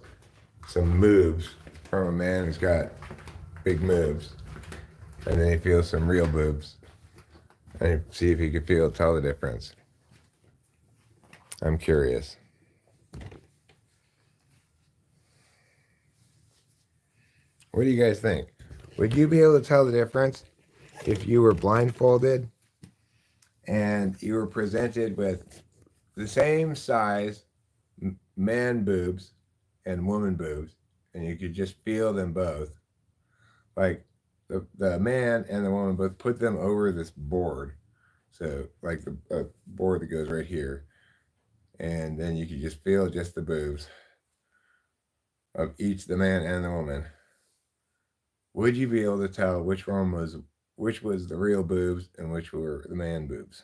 some moves from a man who's got big moves, and then he feels some real boobs and see if he could tell the difference. I'm curious. What do you guys think? Would you be able to tell the difference if you were blindfolded and you were presented with the same size man boobs and woman boobs, and you could just feel them both? Like the man and the woman both put them over this board. So like the board that goes right here. And then you could just feel just the boobs of each, the man and the woman. Would you be able to tell which was the real boobs and which were the man boobs?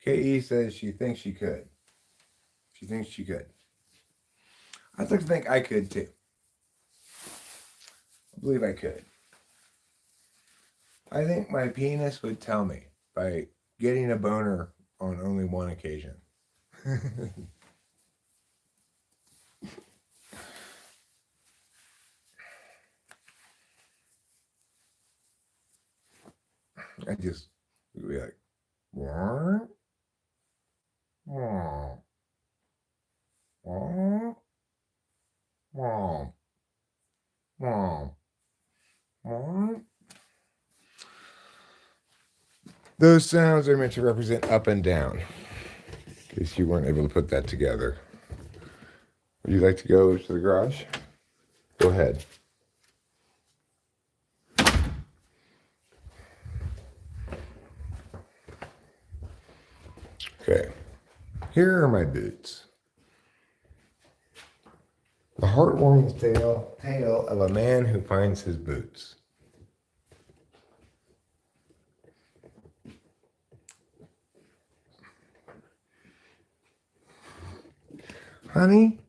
KE says she thinks she could. She thinks she could. I'd like to think I could too. I believe I could. I think my penis would tell me by getting a boner on only one occasion. I just would be like, what? Mom. Mom. Mom. Mom. Mom. Those sounds are meant to represent up and down, in case you weren't able to put that together. Would you like to go to the garage? Go ahead. Okay. Here are my boots. The heartwarming tale of a man who finds his boots. Honey,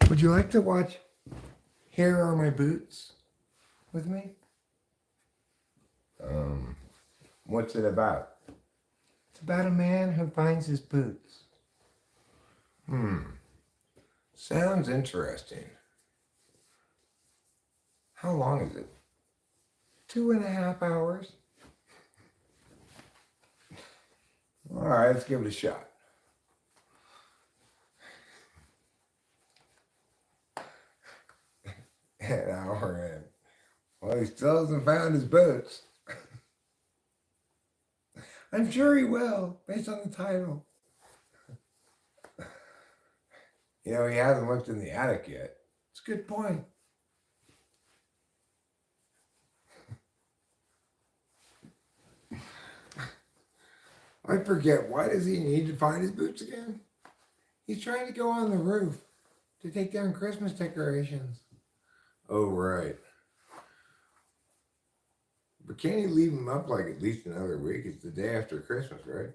would you like to watch Here Are My Boots with me? What's it about? It's about a man who finds his boots. Sounds interesting. How long is it? 2.5 hours. All right, let's give it a shot. An hour in. Well, he still hasn't found his boots. I'm sure he will, based on the title. He hasn't looked in the attic yet. It's a good point. I forget, why does he need to find his boots again? He's trying to go on the roof to take down Christmas decorations. Oh, right. But can't he leave them up like at least another week? It's the day after Christmas, right?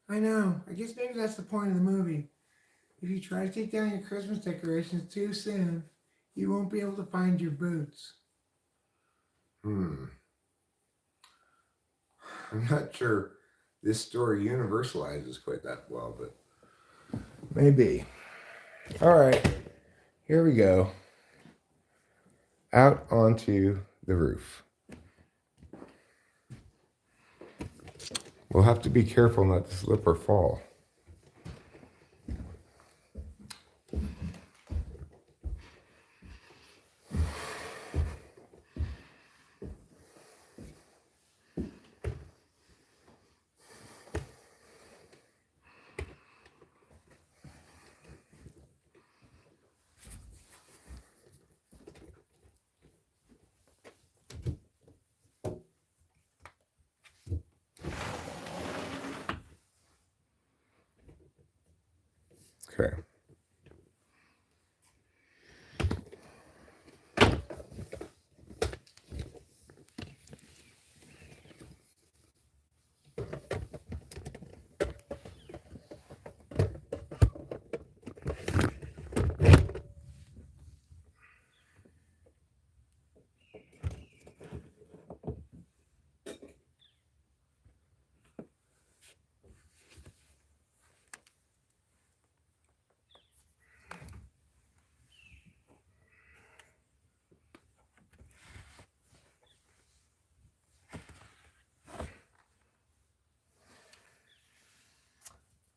I know. I guess maybe that's the point of the movie. If you try to take down your Christmas decorations too soon, you won't be able to find your boots. I'm not sure this story universalizes quite that well, but maybe. All right, here we go. Out onto the roof. We'll have to be careful not to slip or fall. Okay.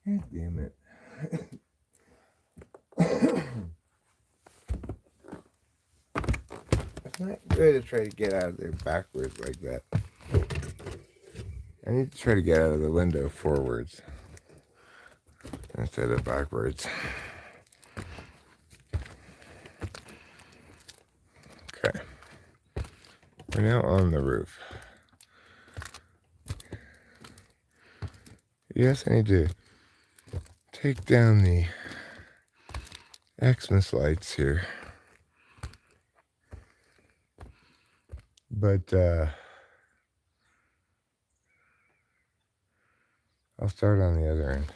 God damn it. It's not good to try to get out of there backwards like that. I need to try to get out of the window forwards instead of backwards. Okay. We're now on the roof. Yes, I need to take down the Xmas lights here. But I'll start on the other end.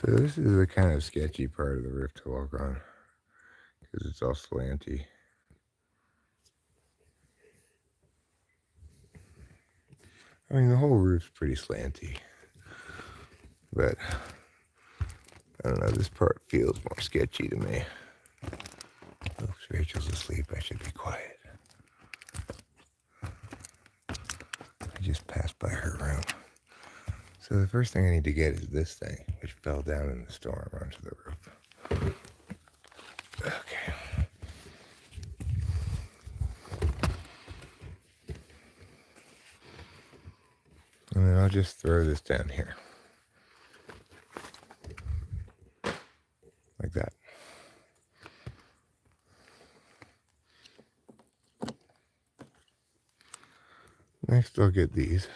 So this is the kind of sketchy part of the roof to walk on because it's all slanty. I mean, the whole roof's pretty slanty. But I don't know, this part feels more sketchy to me. Oops, Rachel's asleep. I should be quiet. I just passed by her room. So the first thing I need to get is this thing, which fell down in the storm onto the roof. Okay. And then I'll just throw this down here. Like that. Next I'll get these.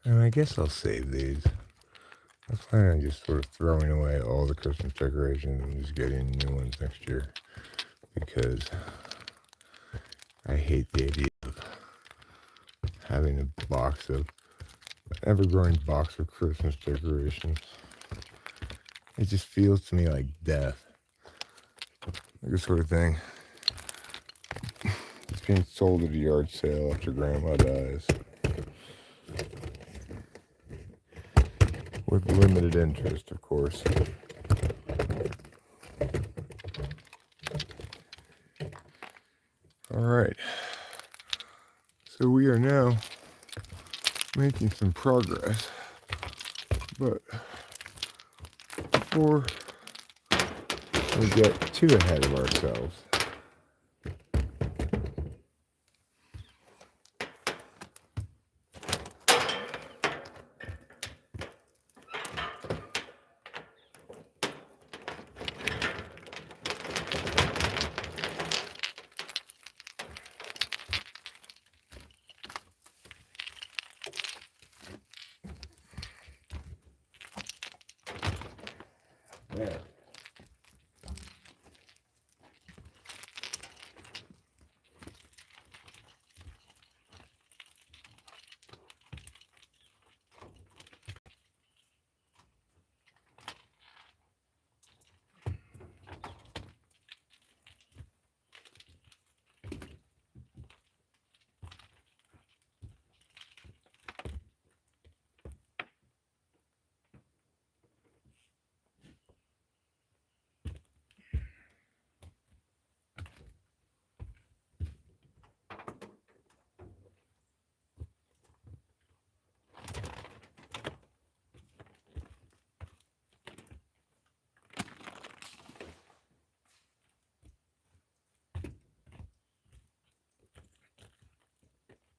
And I guess I'll save these. I plan on just sort of throwing away all the Christmas decorations and just getting new ones next year. Because I hate the idea of having a box of ever-growing box of Christmas decorations. It just feels to me like death. Like the sort of thing. It's being sold at a yard sale after Grandma dies. With limited interest, of course. Alright. So we are now making some progress. But before we get too ahead of ourselves, yeah.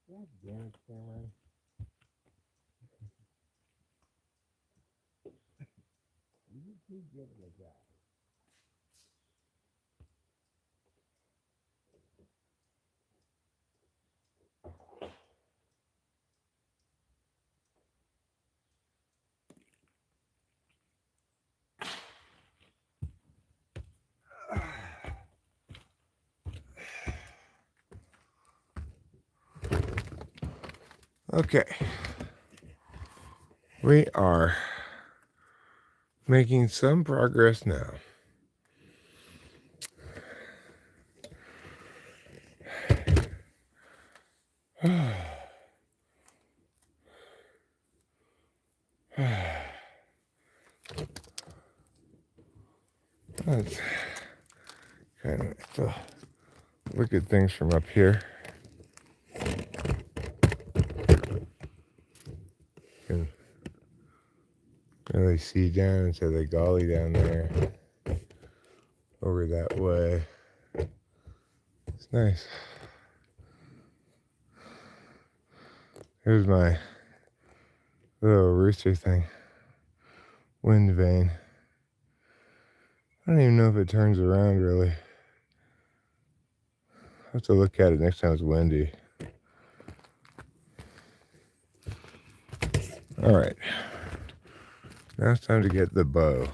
God damn it, Cameron. You keep giving it that. Okay. We are making some progress now. Let's kind of look at things from up here. You can really see down into the gully down there, over that way. It's nice. Here's my little rooster thing. Wind vane. I don't even know if it turns around really. I'll have to look at it next time it's windy. Alright. Now it's time to get the bow.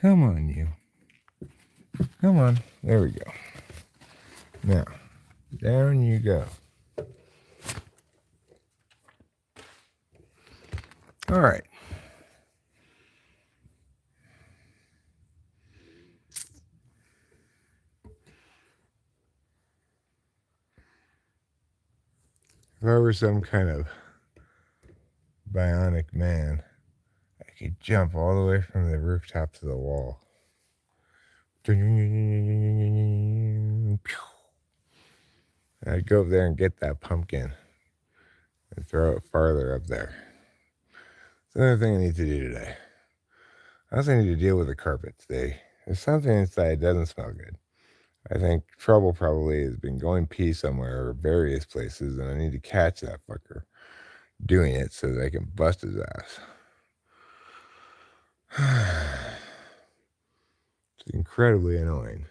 Come on, you. Come on. There we go. Now, down you go. All right. If I were some kind of bionic man, I could jump all the way from the rooftop to the wall. I'd go up there and get that pumpkin and throw it farther up there. It's another thing I need to do today. I also need to deal with the carpet today. There's something inside that doesn't smell good. I think trouble probably has been going pee somewhere or various places, and I need to catch that fucker doing it so that I can bust his ass. It's incredibly annoying.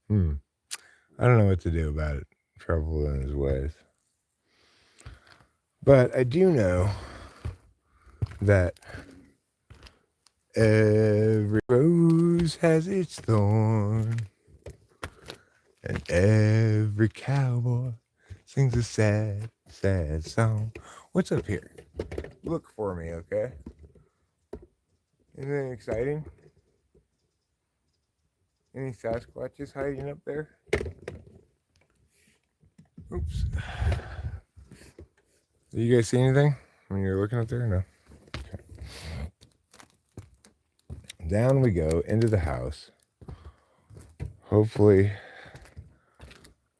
I don't know what to do about it. Trouble in his ways. But I do know that every rose has its thorn, and every cowboy sings a sad, sad song. What's up here? Look for me, okay? Anything exciting? Any Sasquatches hiding up there? Oops. Did you guys see anything when you were looking up there? No. Okay. Down we go into the house. Hopefully,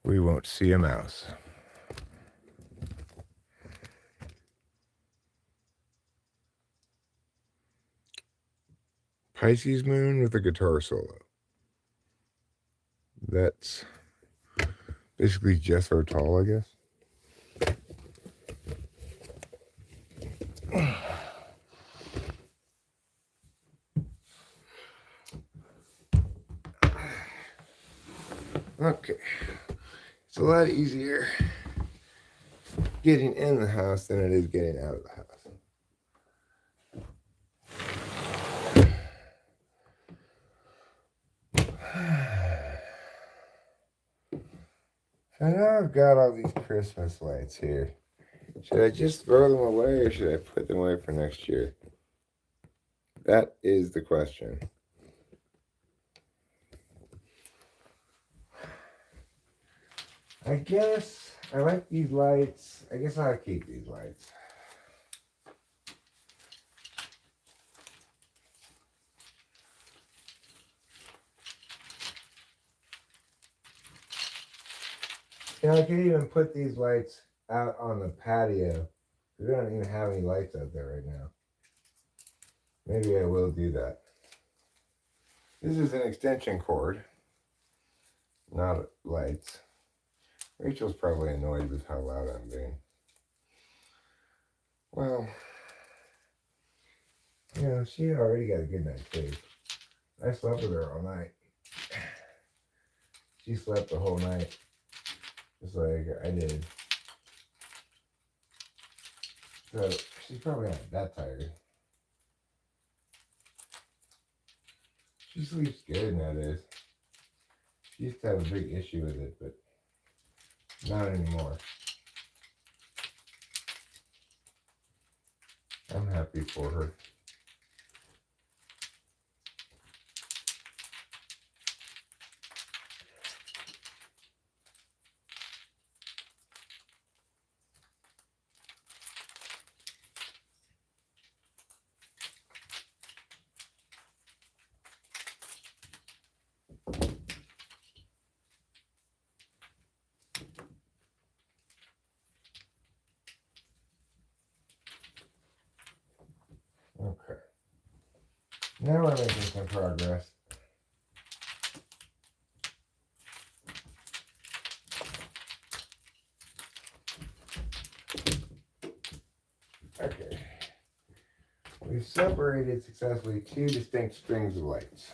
we won't see a mouse. Pisces moon with a guitar solo. That's basically Jeff Tall, I guess. Okay. It's a lot easier getting in the house than it is getting out of the house. So now I've got all these Christmas lights here. Should I just throw them away or should I put them away for next year? That is the question. I guess I like these lights. I guess I'll keep these lights. You know, I could even put these lights out on the patio. We don't even have any lights out there right now. Maybe I will do that. This is an extension cord, not lights. Rachel's probably annoyed with how loud I'm being. Well, you know, she already got a good night's sleep. I slept with her all night. She slept the whole night, just like I did. So she's probably not that tired. She sleeps good nowadays. She used to have a big issue with it, but not anymore. I'm happy for her. Okay. Now we're making some progress. Okay. We've separated successfully two distinct strings of lights.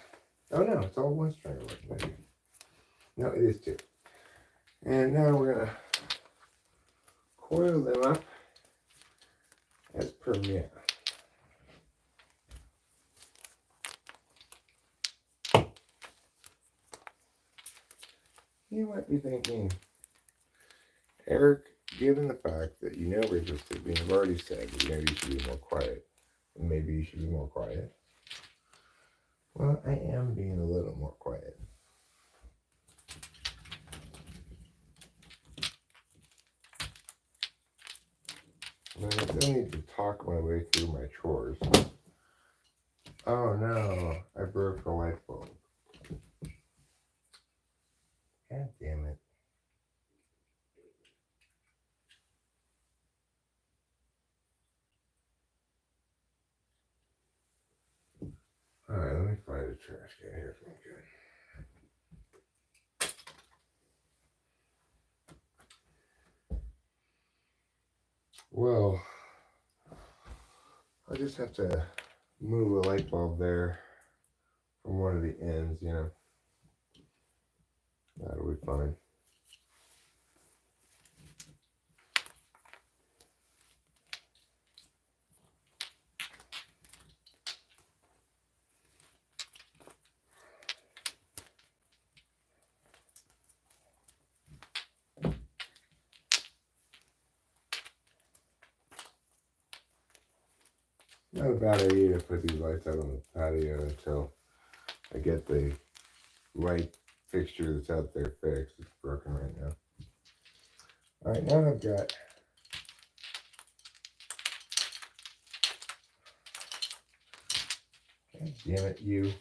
Oh no, it's all one string of lights, maybe. No, it is two. And now we're gonna coil them up as per minute. You might be thinking, Eric, given the fact that you know Rachel's sleeping, you've already said that maybe you should be more quiet. And maybe you should be more quiet. Well, I am being a little more quiet. But I still need to talk my way through my chores. Oh no, I broke the light bulb. God damn it. Alright, let me find a trash can here if I'm good. Well, I just have to move a light bulb there from one of the ends, you know. probably fine. Not a bad idea to put these lights out on the patio until I get the light fixture that's out there fixed. It's broken right now. Alright, now I've got God damn it, you.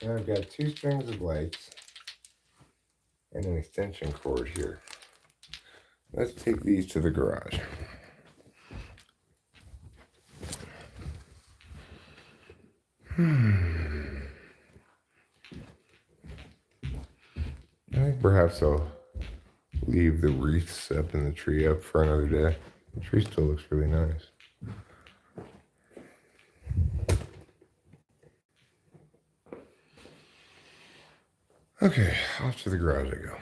And I've got 2 strings of lights and an extension cord here. Let's take these to the garage. I think perhaps I'll leave the wreaths up in the tree up for another day. The tree still looks really nice. Okay, off to the garage I go.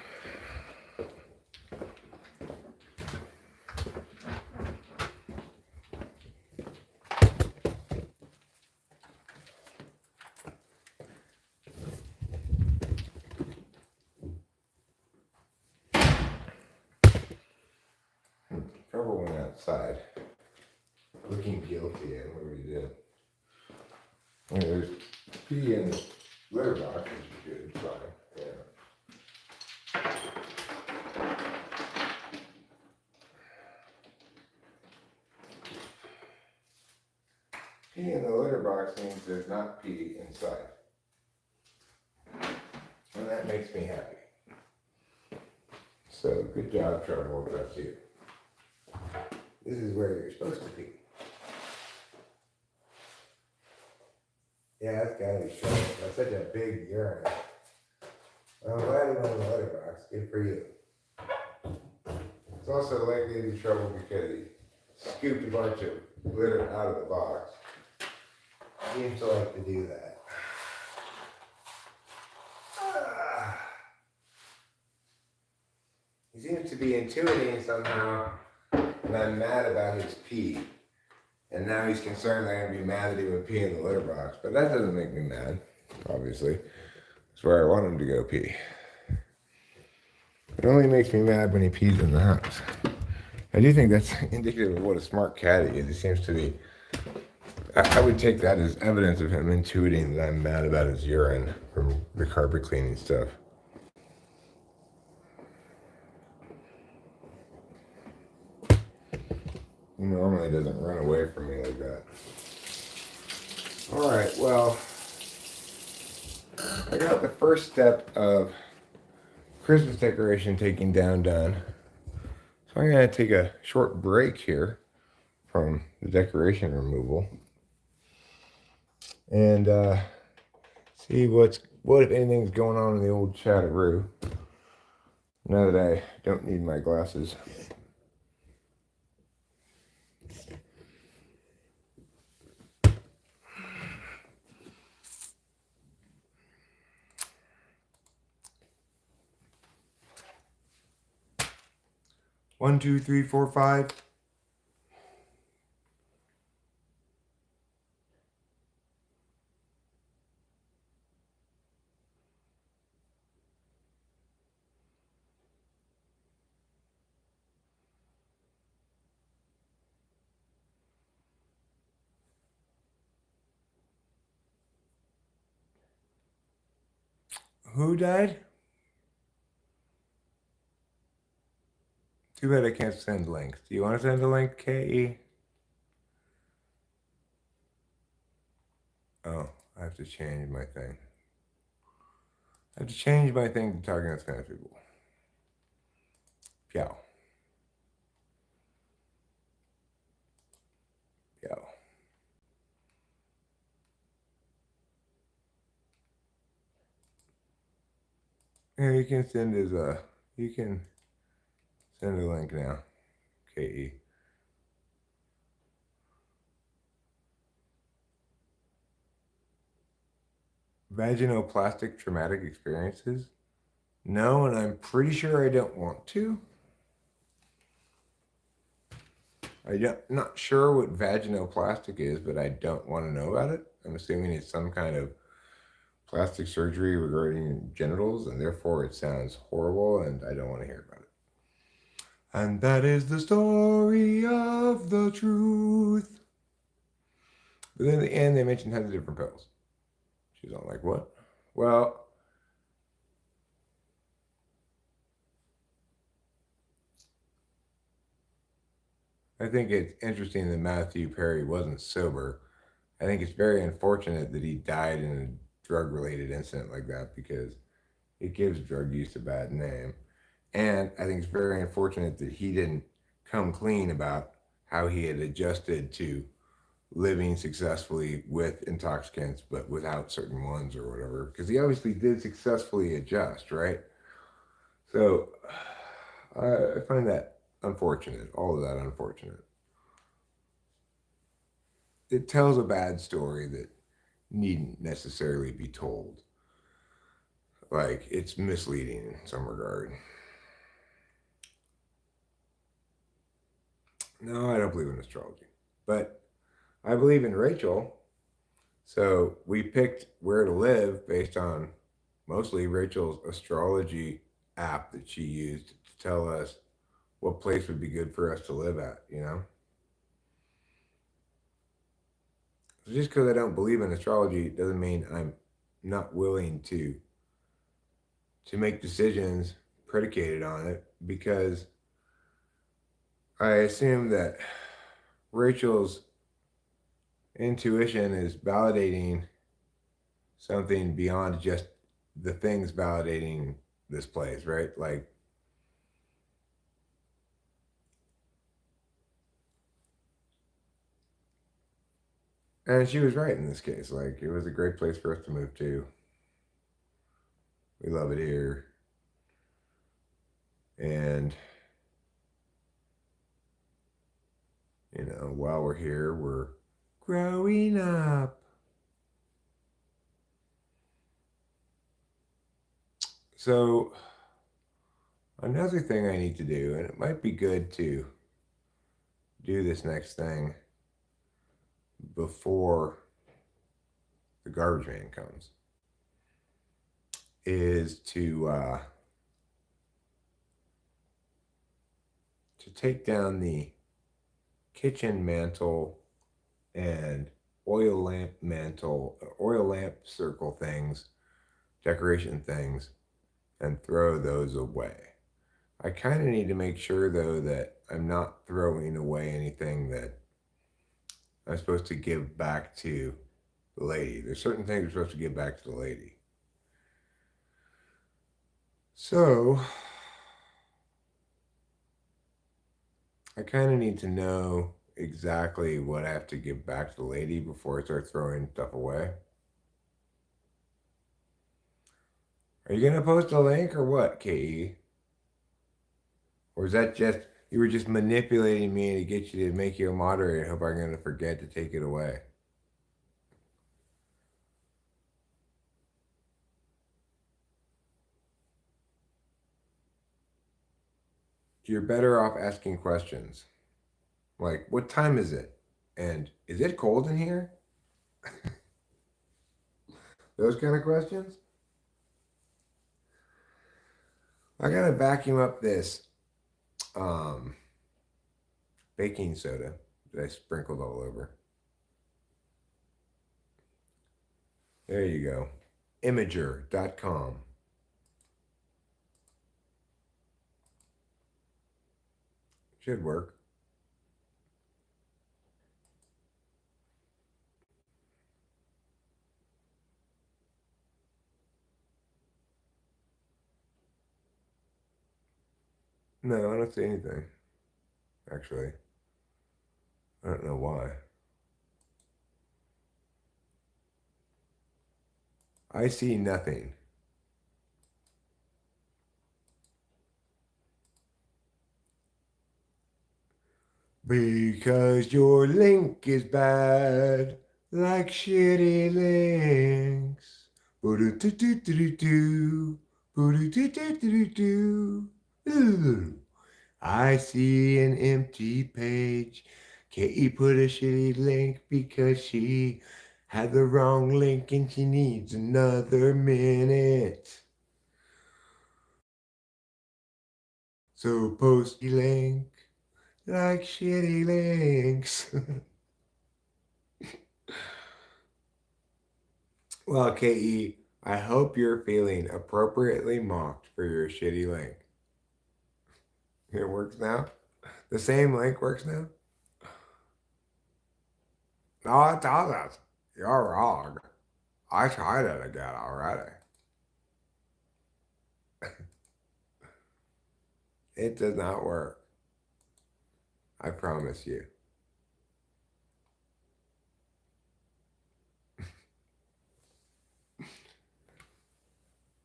Trouble went outside. Looking guilty at what we did. I mean, there's pee in the litter box, which is good, fine. Yeah. Pee in the litter box means there's not pee inside. And that makes me happy. So, good job, Trouble, that's you. This is where you're supposed to be. Yeah, that's gotta be short. That's such a big urine. I'm glad you went in the litter box. Good for you. It's also likely to be trouble because he scooped a bunch of litter out of the box. He seems to like to do that. He seems to be intuiting somehow, and I'm mad about his pee. And now he's concerned that I'm going to be mad that he would pee in the litter box. But that doesn't make me mad, obviously. It's where I want him to go pee. It only makes me mad when he pees in the house. I do think that's indicative of what a smart cat he is. He seems to be... I would take that as evidence of him intuiting that I'm mad about his urine from the carpet cleaning stuff. He normally doesn't run away from me like that. Alright, well, I got the first step of Christmas decoration taking down done. So I'm going to take a short break here from the decoration removal. And see what if anything's going on in the old chatteroo. Now that I don't need my glasses. One, two, three, four, five. Who died? Too bad I can't send links. Do you want to send a link, K.E.? Oh, I have to change my thing. I have to change my thing to talking to Spanish people. Piao. Piao. Yeah, you can send you can send a link now, K.E. Vaginoplastic traumatic experiences? No, and I'm pretty sure I don't want to. I'm not sure what vaginoplastic is, but I don't want to know about it. I'm assuming it's some kind of plastic surgery regarding genitals, and therefore it sounds horrible, and I don't want to hear about it. And that is the story of the truth. But then in the end, they mentioned tons of different pills. She's all like, what? Well, I think it's interesting that Matthew Perry wasn't sober. I think it's very unfortunate that he died in a drug related incident like that because it gives drug use a bad name. And I think it's very unfortunate that he didn't come clean about how he had adjusted to living successfully with intoxicants, but without certain ones or whatever. Because he obviously did successfully adjust, right? So I find that unfortunate, all of that unfortunate. It tells a bad story that needn't necessarily be told. Like, it's misleading in some regard. No, I don't believe in astrology. But I believe in Rachel. So we picked where to live based on mostly Rachel's astrology app that she used to tell us what place would be good for us to live at, you know? So just because I don't believe in astrology doesn't mean I'm not willing to make decisions predicated on it because I assume that Rachel's intuition is validating something beyond just the things validating this place, right? Like, and she was right in this case. Like, it was a great place for us to move to. We love it here. And, you know, while we're here, we're growing up. So, another thing I need to do, and it might be good to do this next thing before the garbage man comes, is to take down the kitchen mantle and oil lamp circle things, decoration things, and throw those away. I kind of need to make sure though that I'm not throwing away anything that I'm supposed to give back to the lady. There's certain things we're supposed to give back to the lady. So I kind of need to know exactly what I have to give back to the lady before I start throwing stuff away. Are you going to post a link or what, KE? Or is that just, you were just manipulating me to get you to make you a moderator and hope I'm going to forget to take it away? You're better off asking questions. Like, what time is it? And is it cold in here? Those kind of questions. I gotta vacuum up this um, baking soda that I sprinkled all over. There you go. Imager.com. Should work. No, I don't see anything. Actually, I don't know why. I see nothing. Because your link is bad, like shitty links. Ooh. I see an empty page. Katie put a shitty link because she had the wrong link and she needs another minute. So post the link like shitty links. Well, Katie, I hope you're feeling appropriately mocked for your shitty link. It works now? The same link works now? No, it doesn't. You're wrong. I tried it again already. It does not work. I promise you.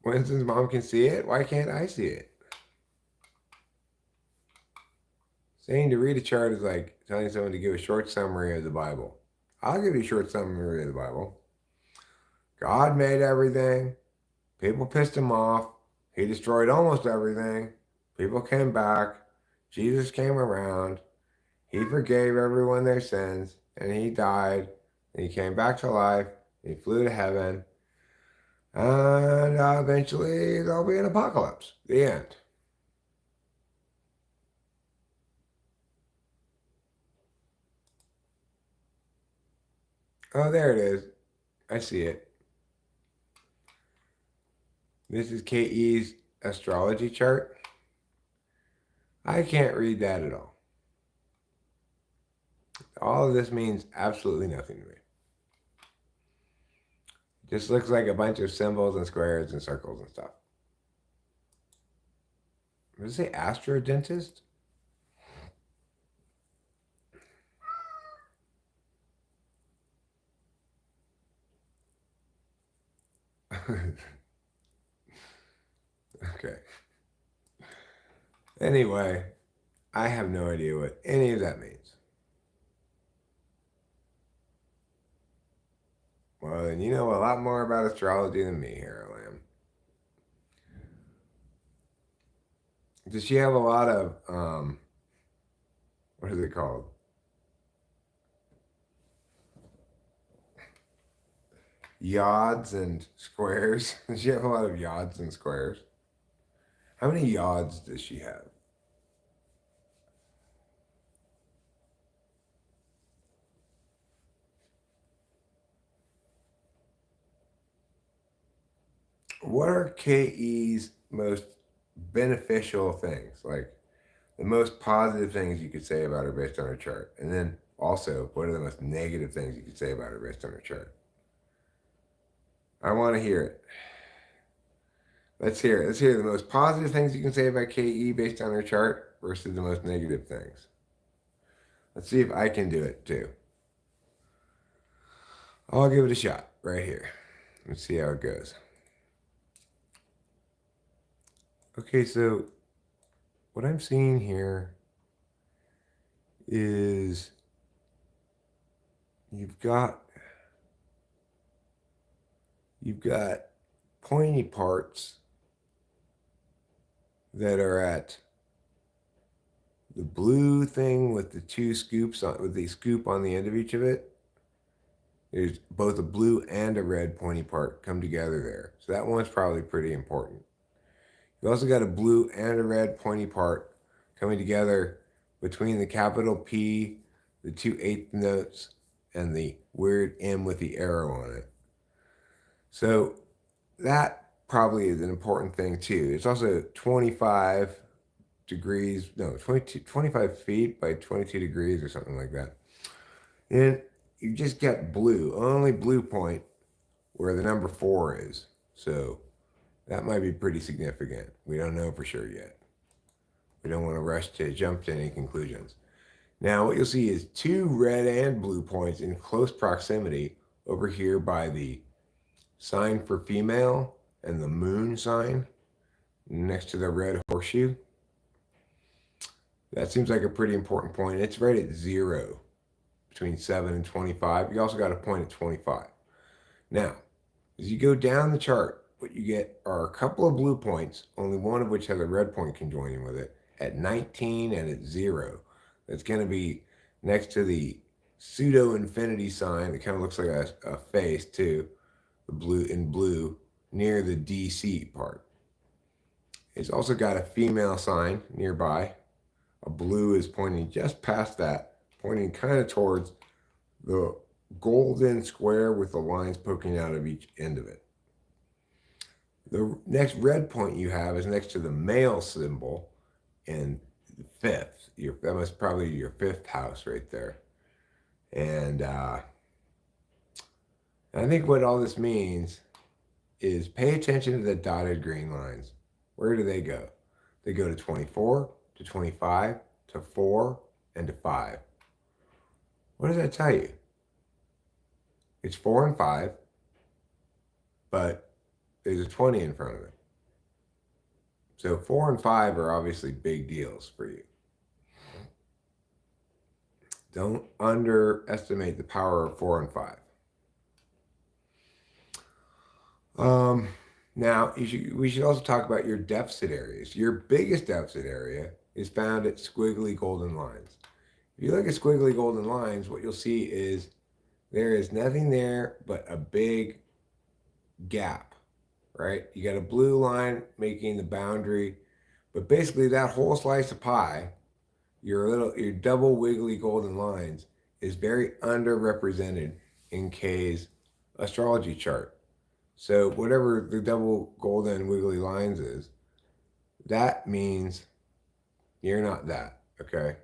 Winston's mom can see it. Why can't I see it? Saying to read a chart is like telling someone to give a short summary of the Bible. I'll give you a short summary of the Bible. God made everything. People pissed him off. He destroyed almost everything. People came back. Jesus came around. He forgave everyone their sins. And he died. And he came back to life. He flew to heaven. And eventually there'll be an apocalypse. The end. Oh, there it is. I see it. This is KE's astrology chart. I can't read that at all. All of this means absolutely nothing to me. Just looks like a bunch of symbols and squares and circles and stuff. Does it say astro dentist? Okay. Anyway, I have no idea what any of that means. Well, then you know a lot more about astrology than me here, Lamb. Does she have a lot of, what is it called? Yods and squares? Does she have a lot of yods and squares? How many yods does she have? What are KE's most beneficial things? Like the most positive things you could say about her based on her chart? And then also, what are the most negative things you could say about her based on her chart? I want to hear it. Let's hear it. Let's hear the most positive things you can say about KE based on her chart versus the most negative things. Let's see if I can do it too. I'll give it a shot right here. Let's see how it goes. Okay, so what I'm seeing here is you've got pointy parts that are at the blue thing with the two scoops on, with the scoop on the end of each of it. There's both a blue and a red pointy part come together there. So that one's probably pretty important. You also got a blue and a red pointy part coming together between the capital P, the 2/8 notes, and the weird M with the arrow on it. So that probably is an important thing too. It's also 25 degrees, no, 25 feet by 22 degrees or something like that. And you just get blue, only blue point where the number 4 is. So that might be pretty significant. We don't know for sure yet. We don't want to rush to jump to any conclusions. Now, what you'll see is 2 red and blue points in close proximity over here by the sign for female and the moon sign next to the red horseshoe. That seems like a pretty important point. It's right at 0 between 7 and 25. You also got a point at 25. Now, As you go down the chart, what you get are a couple of blue points, only one of which has a red point conjoining with it, at 19 and at 0. That's going to be next to the pseudo infinity sign. It kind of looks like a face too, the blue in blue near the DC part. It's also got a female sign nearby. A blue is pointing just past that, pointing kind of towards the golden square with the lines poking out of each end of it. The next red point you have is next to the male symbol in the fifth. That was probably your fifth house right there. And I think what all this means is pay attention to the dotted green lines. Where do they go? They go to 24, to 25, to 4, and to 5. What does that tell you? It's 4 and 5, but there's a 20 in front of it. So 4 and 5 are obviously big deals for you. Don't underestimate the power of 4 and 5. Now, we should also talk about your deficit areas. Your biggest deficit area is found at squiggly golden lines. If you look at squiggly golden lines, what you'll see is there is nothing there but a big gap, right? You got a blue line making the boundary, but basically that whole slice of pie, your double wiggly golden lines, is very underrepresented in Kay's astrology chart. So whatever the double golden wiggly lines is, that means you're not that, okay?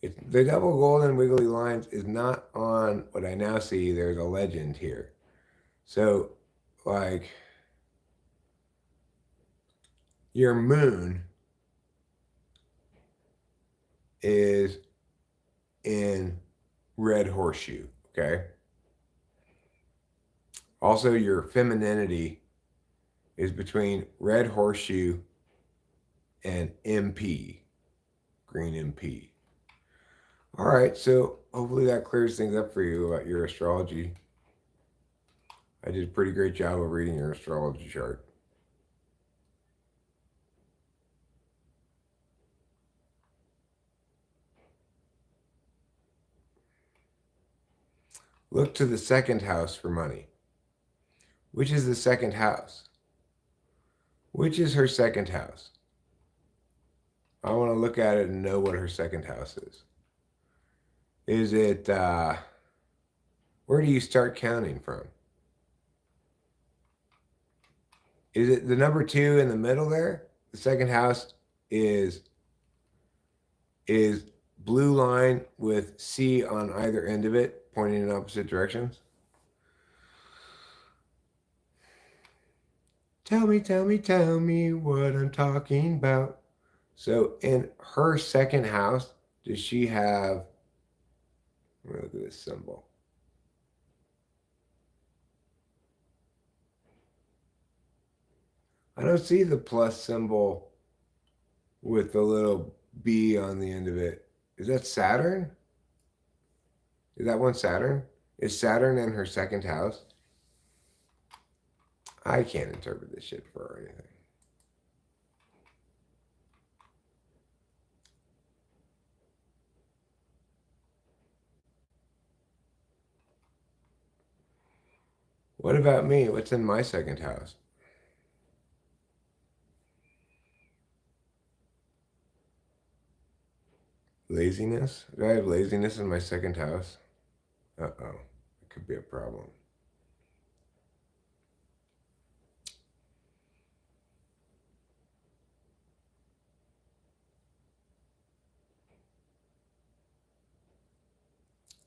The double golden wiggly lines is not on what I now see. There's a legend here. So, like, your moon is in red horseshoe, okay? Also, your femininity is between red horseshoe and MP, green MP. All right, so hopefully that clears things up for you about your astrology. I did a pretty great job of reading your astrology chart. Look to the second house for money. Which is the second house? Which is her second house? I want to look at it and know what her second house is. Is it, where do you start counting from? Is it the number 2 in the middle there? The second house is blue line with C on either end of it, pointing in opposite directions. Tell me what I'm talking about. So in her second house, does she have, look at this symbol. I don't see the plus symbol with the little B on the end of it. Is that Saturn? Is that one Saturn? Is Saturn in her second house? I can't interpret this shit for her or anything. What about me? What's in my second house? Laziness? Do I have laziness in my second house? Uh-oh. It could be a problem.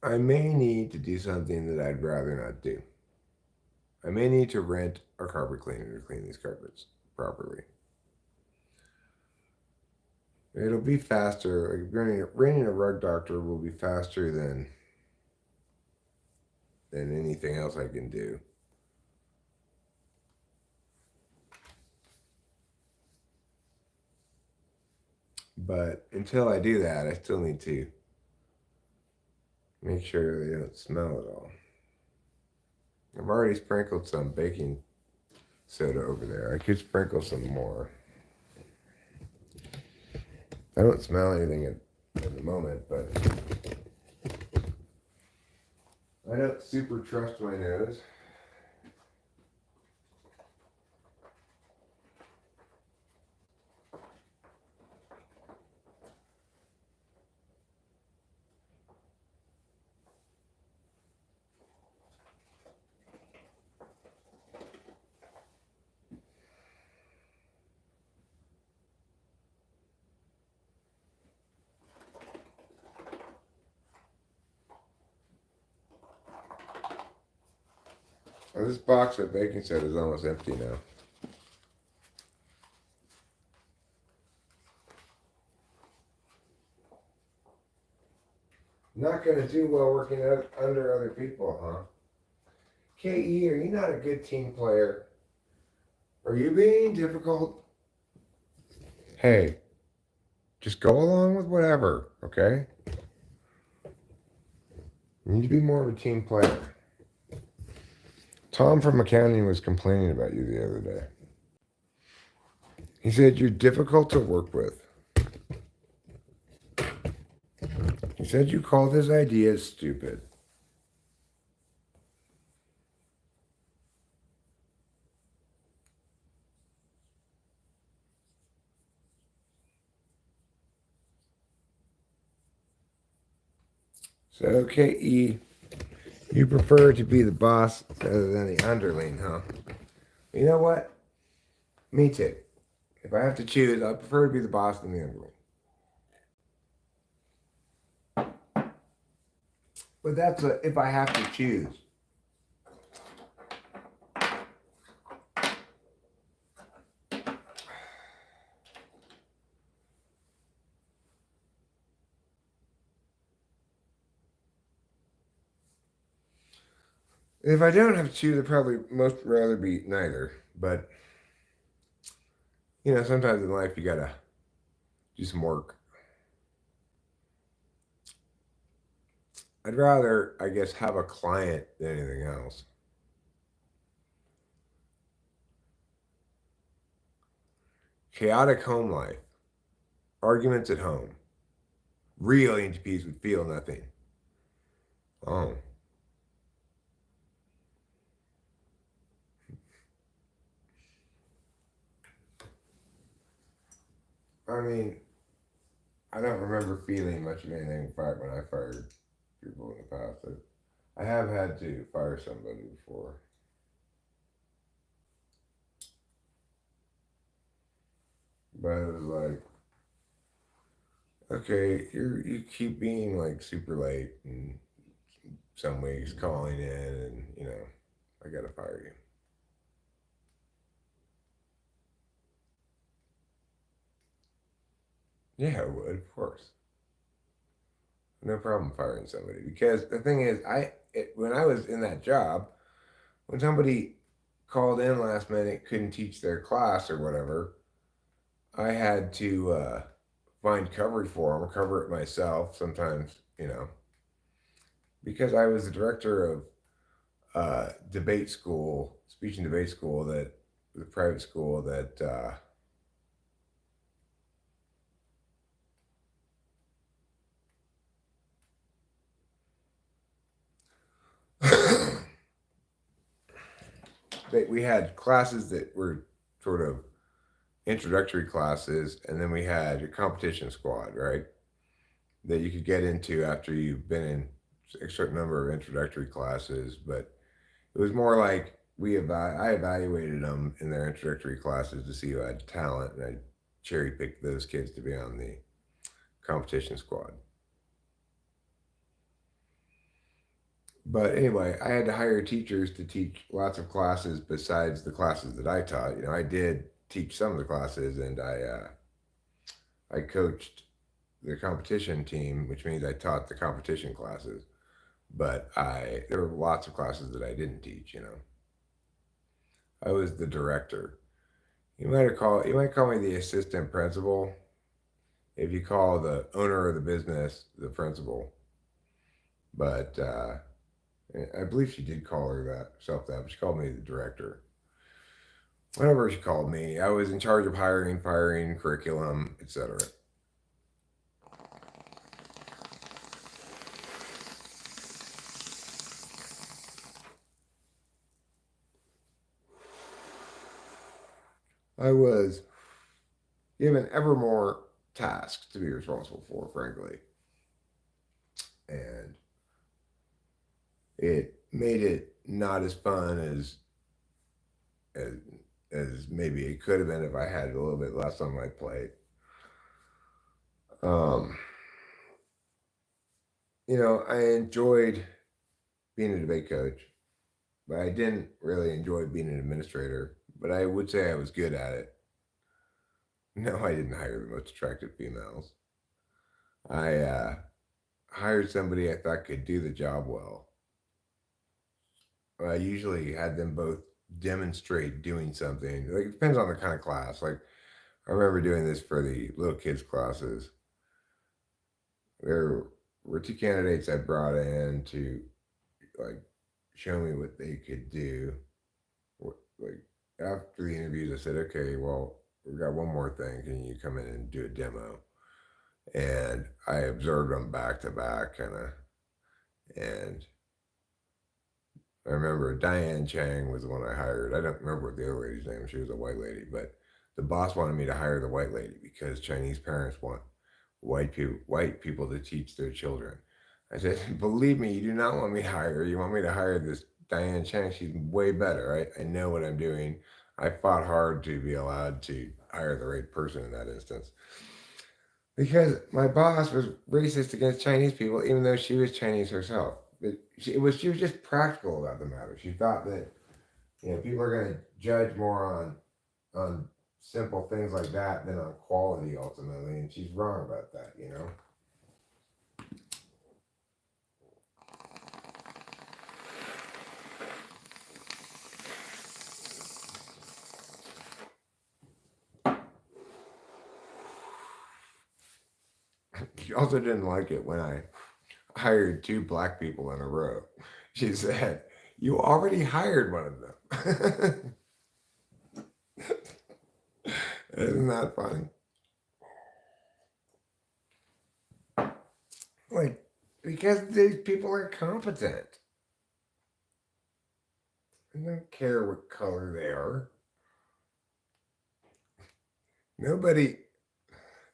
I may need to do something that I'd rather not do. I may need to rent a carpet cleaner to clean these carpets properly. It'll be faster. Like renting a rug doctor will be faster than anything else I can do. But until I do that, I still need to make sure they don't smell at all. I've already sprinkled some baking soda over there. I could sprinkle some more. I don't smell anything at the moment, but I don't super trust my nose. Well, this box of baking soda is almost empty now. Not going to do well working under other people, huh? KE, are you not a good team player? Are you being difficult? Hey, just go along with whatever, okay? You need to be more of a team player. Tom from accounting was complaining about you the other day. He said you're difficult to work with. He said you called his ideas stupid. So, okay, E, you prefer to be the boss rather than the underling, huh? You know what? Me too. If I have to choose, I prefer to be the boss than the underling. But that's if I have to choose. If I don't have to choose, I'd probably most rather be neither. But, you know, sometimes in life you gotta do some work. I'd rather, I guess, have a client than anything else. Chaotic home life. Arguments at home. Real ENTPs would feel nothing. Oh. I mean, I don't remember feeling much of anything when I fired people in the past. I have had to fire somebody before. But it was like, okay, you keep being like super late and some weeks calling in and, you know, I gotta fire you. Yeah, I would, of course. No problem firing somebody. Because the thing is, when I was in that job, when somebody called in last minute, couldn't teach their class or whatever, I had to find coverage for them or cover it myself sometimes, you know, because I was the director of debate school, speech and debate school, that the private school that we had classes that were sort of introductory classes, and then we had your competition squad, right? That you could get into after you've been in a certain number of introductory classes, but it was more like I evaluated them in their introductory classes to see who had talent, and I cherry picked those kids to be on the competition squad. But anyway, I had to hire teachers to teach lots of classes besides the classes that I taught. You know, I did teach some of the classes, and I coached the competition team, which means I taught the competition classes. But there were lots of classes that I didn't teach. You know, I was the director. You might call me the assistant principal if you call the owner of the business the principal. But I believe she did call herself that, but she called me the director. Whatever she called me, I was in charge of hiring, firing, curriculum, etc. I was given ever more tasks to be responsible for, frankly, and it made it not as fun as as maybe it could have been if I had a little bit less on my plate. Um, I enjoyed being a debate coach, but I didn't really enjoy being an administrator. But I would say I was good at it. No, I didn't hire the most attractive females. I hired somebody I thought could do the job well. I usually had them both demonstrate doing something. Like it depends on the kind of class. Like I remember doing this for the little kids classes. There were two candidates I brought in to like show me what they could do. Like after the interviews, I said, "Okay, well, we got one more thing. Can you come in and do a demo?" And I observed them back to back, kind of. And I remember Diane Chang was the one I hired. I don't remember what the other lady's name. She was a white lady, but the boss wanted me to hire the white lady because Chinese parents want white people to teach their children. I said, believe me, you do not want me to hire her. You want me to hire this Diane Chang. She's way better. I know what I'm doing. I fought hard to be allowed to hire the right person in that instance. Because my boss was racist against Chinese people, even though she was Chinese herself. She was just practical about the matter. She thought that people are going to judge more on simple things like that than on quality ultimately, and she's wrong about that. She also didn't like it when I hired two black people in a row. She said, "You already hired one of them." Isn't that funny? Like, because these people are competent. I don't care what color they are. Nobody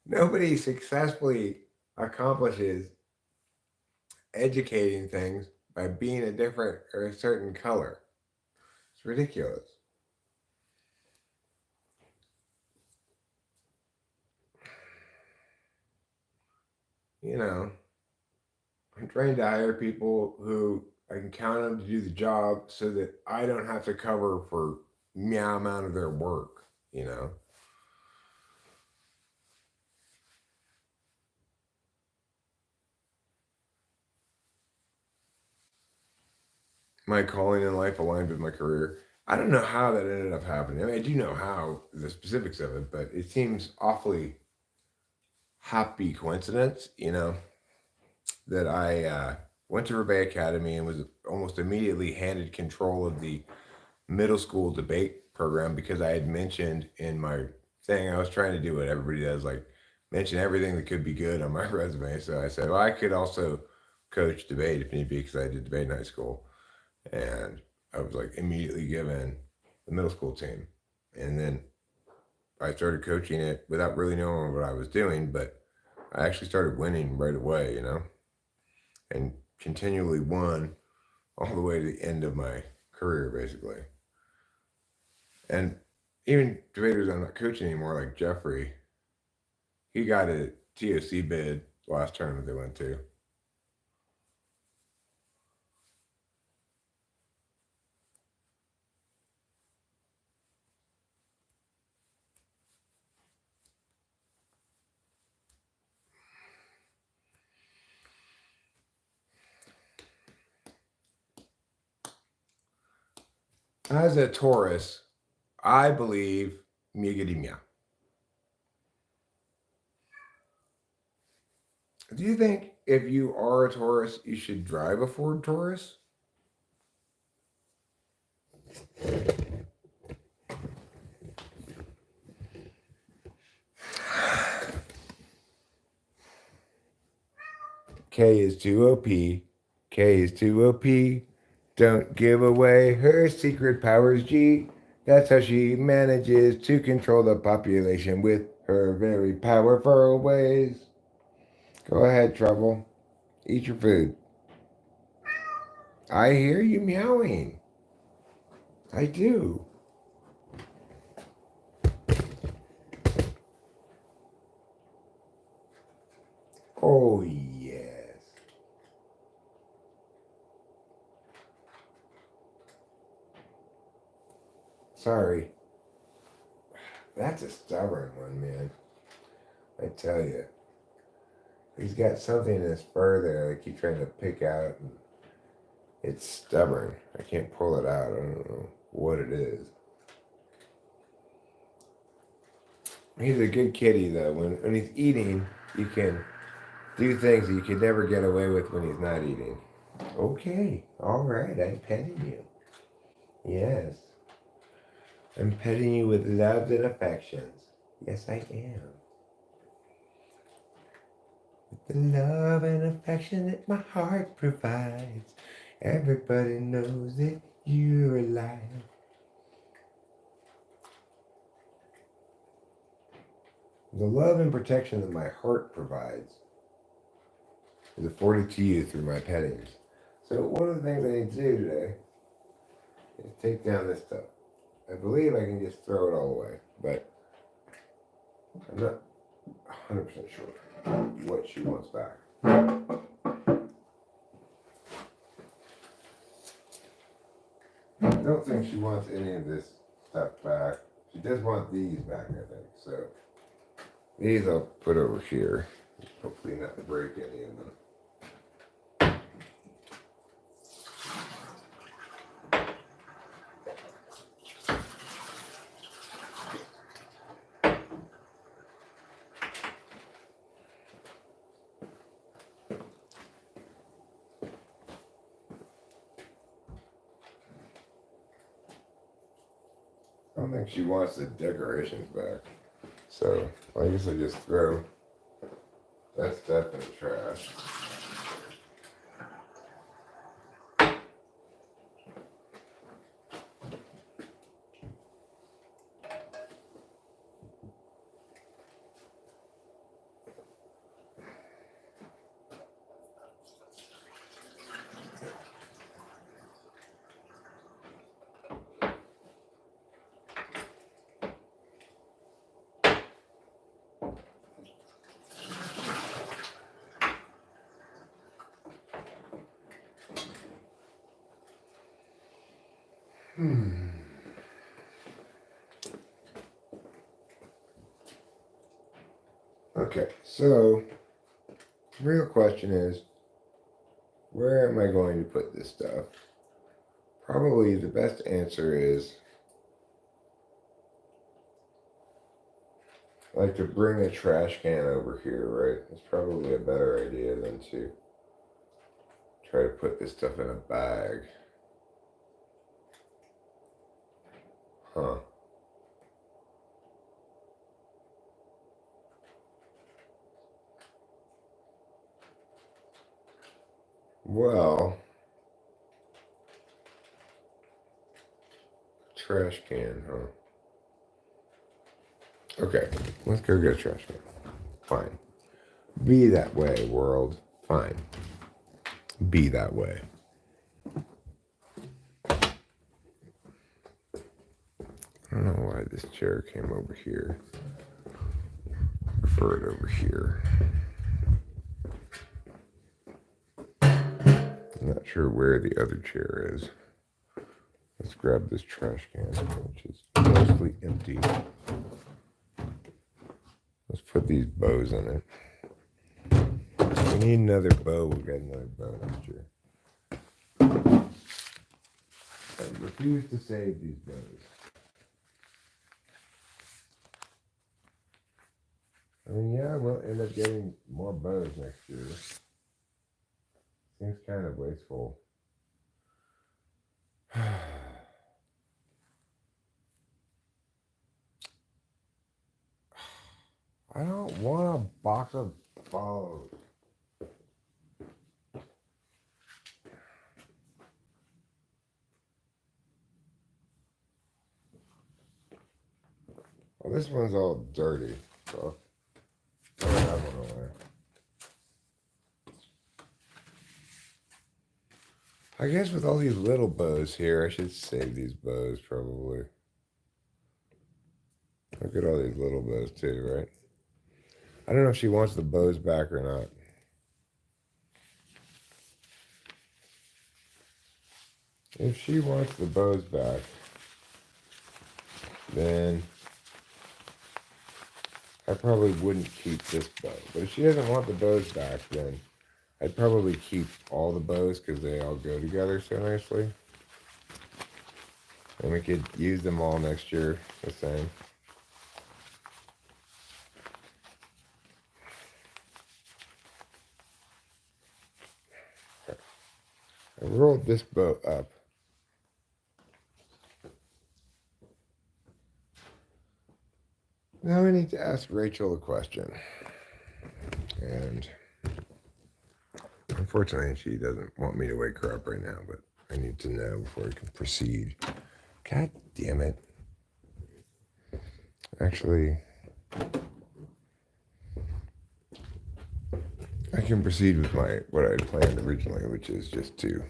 nobody successfully accomplishes educating things by being a different or a certain color. It's ridiculous. You know, I'm trying to hire people who I can count on to do the job so that I don't have to cover for meow amount of their work. My calling in life aligned with my career. I don't know how that ended up happening. I mean, I do know how the specifics of it, but it seems awfully happy coincidence, that I went to Rebay Academy and was almost immediately handed control of the middle school debate program because I had mentioned in my thing I was trying to do what everybody does, like mention everything that could be good on my resume. So I said, well, I could also coach debate if need be because I did debate in high school, and I was like immediately given the middle school team, and then I started coaching it without really knowing what I was doing, but I actually started winning right away, and continually won all the way to the end of my career, basically. And even debaters I'm not coaching anymore, like Jeffrey, he got a TOC bid last tournament they went to. As a Taurus, I believe Migidimia. Do you think if you are a Taurus, you should drive a Ford Taurus? K is too OP. K is too OP. Don't give away her secret powers, G. That's how she manages to control the population with her very powerful ways. Go ahead, Trouble. Eat your food. I hear you meowing. I do. Oh, yes. Sorry. That's a stubborn one, man. I tell you. He's got something in his fur there I keep trying to pick out. And it's stubborn. I can't pull it out. I don't know what it is. He's a good kitty, though. When he's eating, you can do things that you could never get away with when he's not eating. Okay. All right. I'm petting you. Yes. I'm petting you with love and affections. Yes, I am. With the love and affection that my heart provides, everybody knows that you're alive. The love and protection that my heart provides is afforded to you through my pettings. So one of the things I need to do today is take down this stuff. I believe I can just throw it all away, but I'm not 100% sure what she wants back. I don't think she wants any of this stuff back. She does want these back, I think. So these I'll put over here. Hopefully not break any of them. I don't think she wants the decorations back. So I guess I just throw that stuff in the trash. Okay, so the real question is, where am I going to put this stuff? Probably the best answer is, like, to bring a trash can over here, right? It's probably a better idea than to try to put this stuff in a bag. Huh. Well, trash can, huh? Okay, let's go get a trash can. Fine. Be that way, world. Fine. Be that way. I don't know why this chair came over here. Prefer it over here. I'm not sure where the other chair is. Let's grab this trash can, which is mostly empty. Let's put these bows in it. We need another bow. We've got another bow next year. I refuse to save these bows. I mean, yeah, we'll end up getting more bows next year. Seems kind of wasteful. I don't want a box of bows. Well, this one's all dirty, so I don't have one away. I guess with all these little bows here, I should save these bows probably. Look at all these little bows too, right? I don't know if she wants the bows back or not. If she wants the bows back, then I probably wouldn't keep this bow. But if she doesn't want the bows back, then I'd probably keep all the bows because they all go together so nicely. And we could use them all next year the same. I rolled this bow up. Now I need to ask Rachel a question. And unfortunately, she doesn't want me to wake her up right now, but I need to know before I can proceed. God damn it. Actually, I can proceed with what I had planned originally, which is just to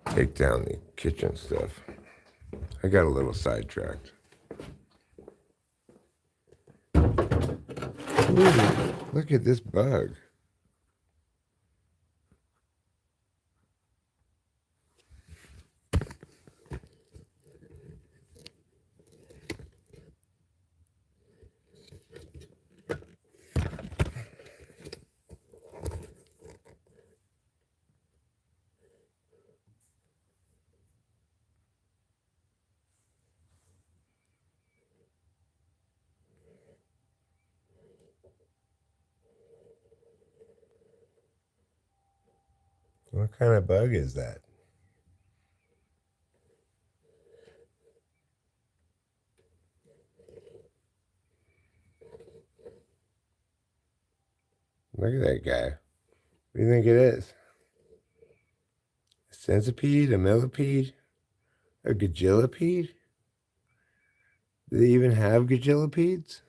take down the kitchen stuff. I got a little sidetracked. Ooh, look at this bug. What kind of bug is that? Look at that guy. What do you think it is? A centipede? A millipede? A gagillipede? Do they even have gagillipedes?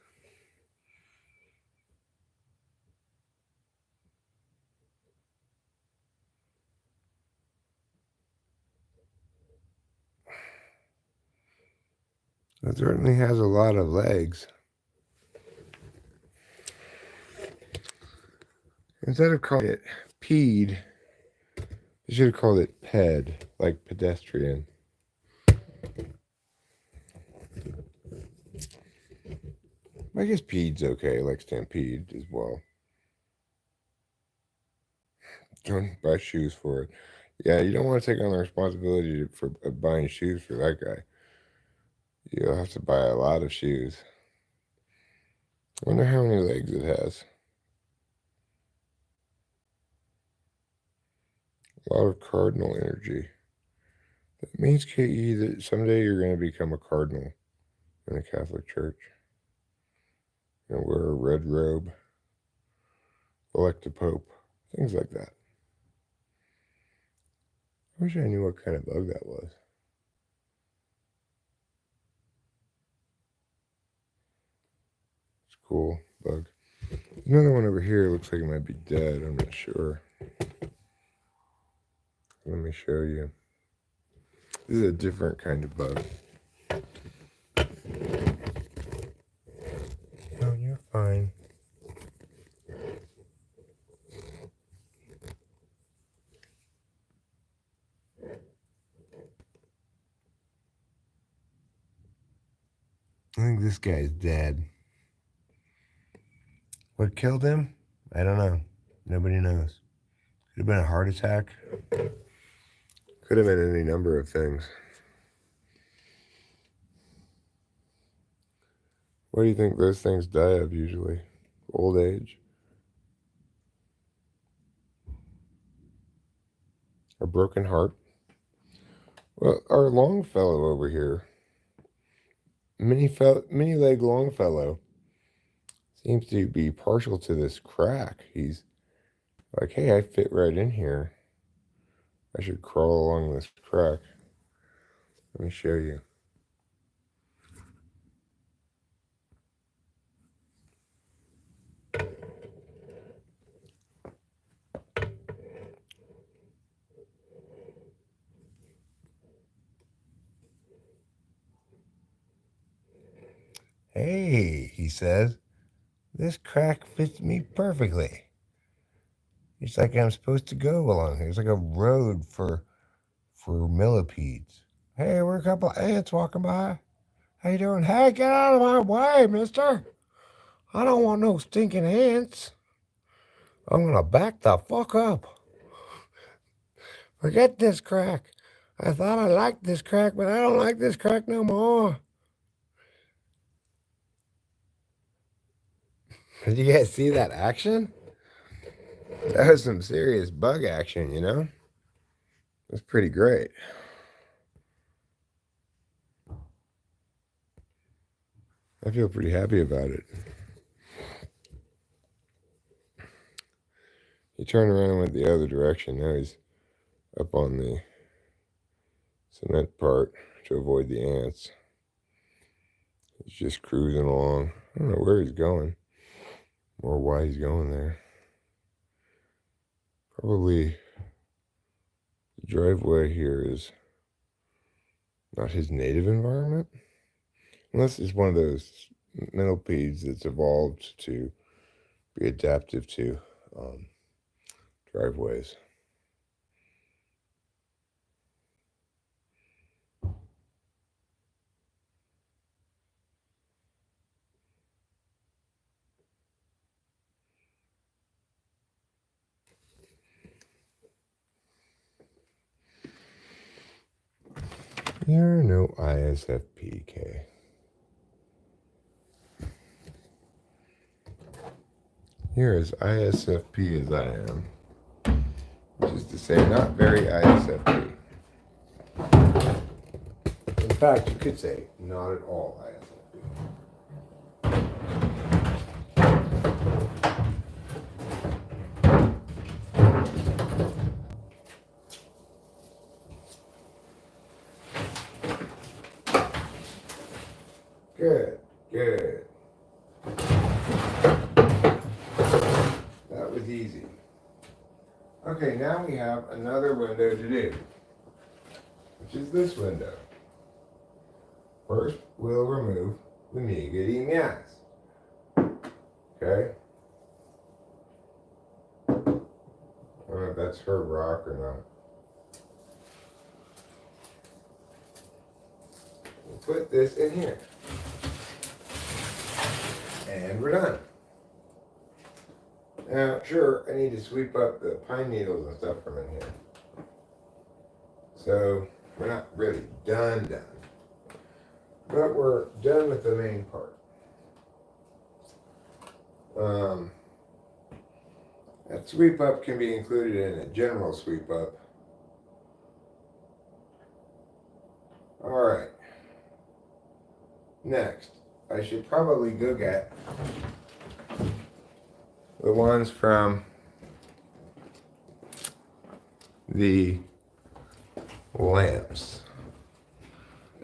It certainly has a lot of legs. Instead of calling it peed, they should have called it ped, like pedestrian. I guess peed's okay, like stampede as well. Don't buy shoes for it. Yeah, you don't want to take on the responsibility for buying shoes for that guy. You'll have to buy a lot of shoes. I wonder how many legs it has. A lot of cardinal energy. That means, KE, that someday you're going to become a cardinal in the Catholic Church. And wear a red robe, elect a pope, things like that. I wish I knew what kind of bug that was. It's cool bug. Another one over here looks like it might be dead. I'm not sure. Let me show you. This is a different kind of bug. No, you're fine. I think this guy's dead. What killed him? I don't know. Nobody knows. Could have been a heart attack. Could have been any number of things. What do you think those things die of usually? Old age? A broken heart? Well, our Longfellow over here, mini leg Longfellow, seems to be partial to this crack. He's like, hey, I fit right in here. I should crawl along this crack. Let me show you. Hey, he says, this crack fits me perfectly. It's like I'm supposed to go along here. It's like a road for millipedes. Hey, we're a couple of ants walking by. How you doing? Hey, get out of my way, mister. I don't want no stinking ants. I'm gonna back the fuck up. Forget this crack. I thought I liked this crack, but I don't like this crack no more. Did you guys see that action? That was some serious bug action, you know? That's pretty great. I feel pretty happy about it. He turned around and went the other direction. Now he's up on the cement part to avoid the ants. He's just cruising along. I don't know where he's going or why he's going there. Probably the driveway here is not his native environment. Unless it's one of those millipedes that's evolved to be adaptive to driveways. You're no ISFPK. You're as ISFP as I am. Which is to say, not very ISFP. In fact, you could say, not at all ISFP. Good, good. That was easy. Okay, now we have another window to do, which is this window. First, we'll remove the me-goody meows. Okay? I don't know if that's her rock or not. We'll put this in here. And we're done. Now, sure, I need to sweep up the pine needles and stuff from in here. So, we're not really done. But we're done with the main part. That sweep up can be included in a general sweep up. Alright. Next, I should probably go get the ones from the lamps.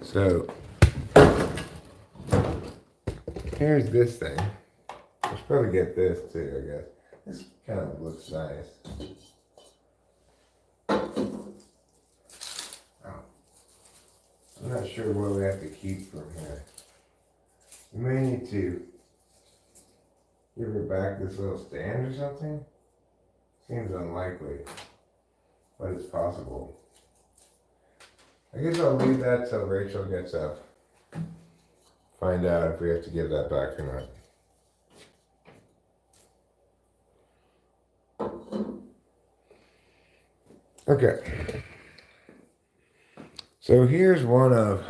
So, here's this thing. I should probably get this too, I guess. This kind of looks nice. Oh. I'm not sure what we have to keep from here. We may need to give her back this little stand or something. Seems unlikely, but it's possible. I guess I'll leave that till Rachel gets up. Find out if we have to give that back or not. Okay. So here's one of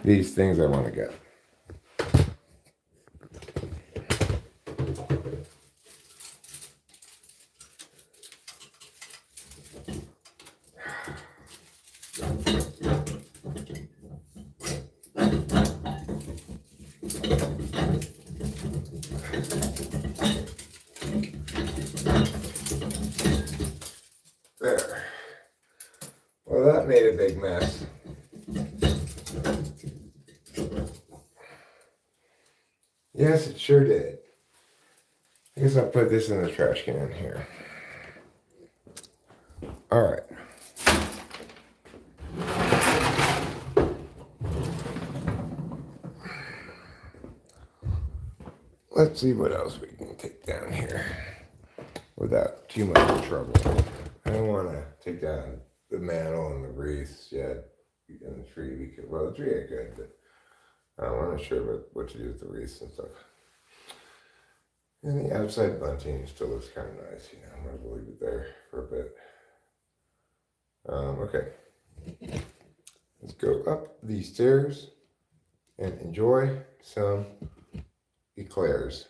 these things I want to get. There. Well, that made a big mess. Yes, it sure did. I guess I'll put this in the trash can here. All right. let's see what else we can take down here without too much trouble. I don't want to take down the mantle and the wreaths yet in the tree because, well, the tree ain't good, but I'm not sure about what to do with the wreaths and stuff. And the outside bunting still looks kind of nice, you know. I might as well leave it there for a bit. Okay. Let's go up these stairs and enjoy some eclairs.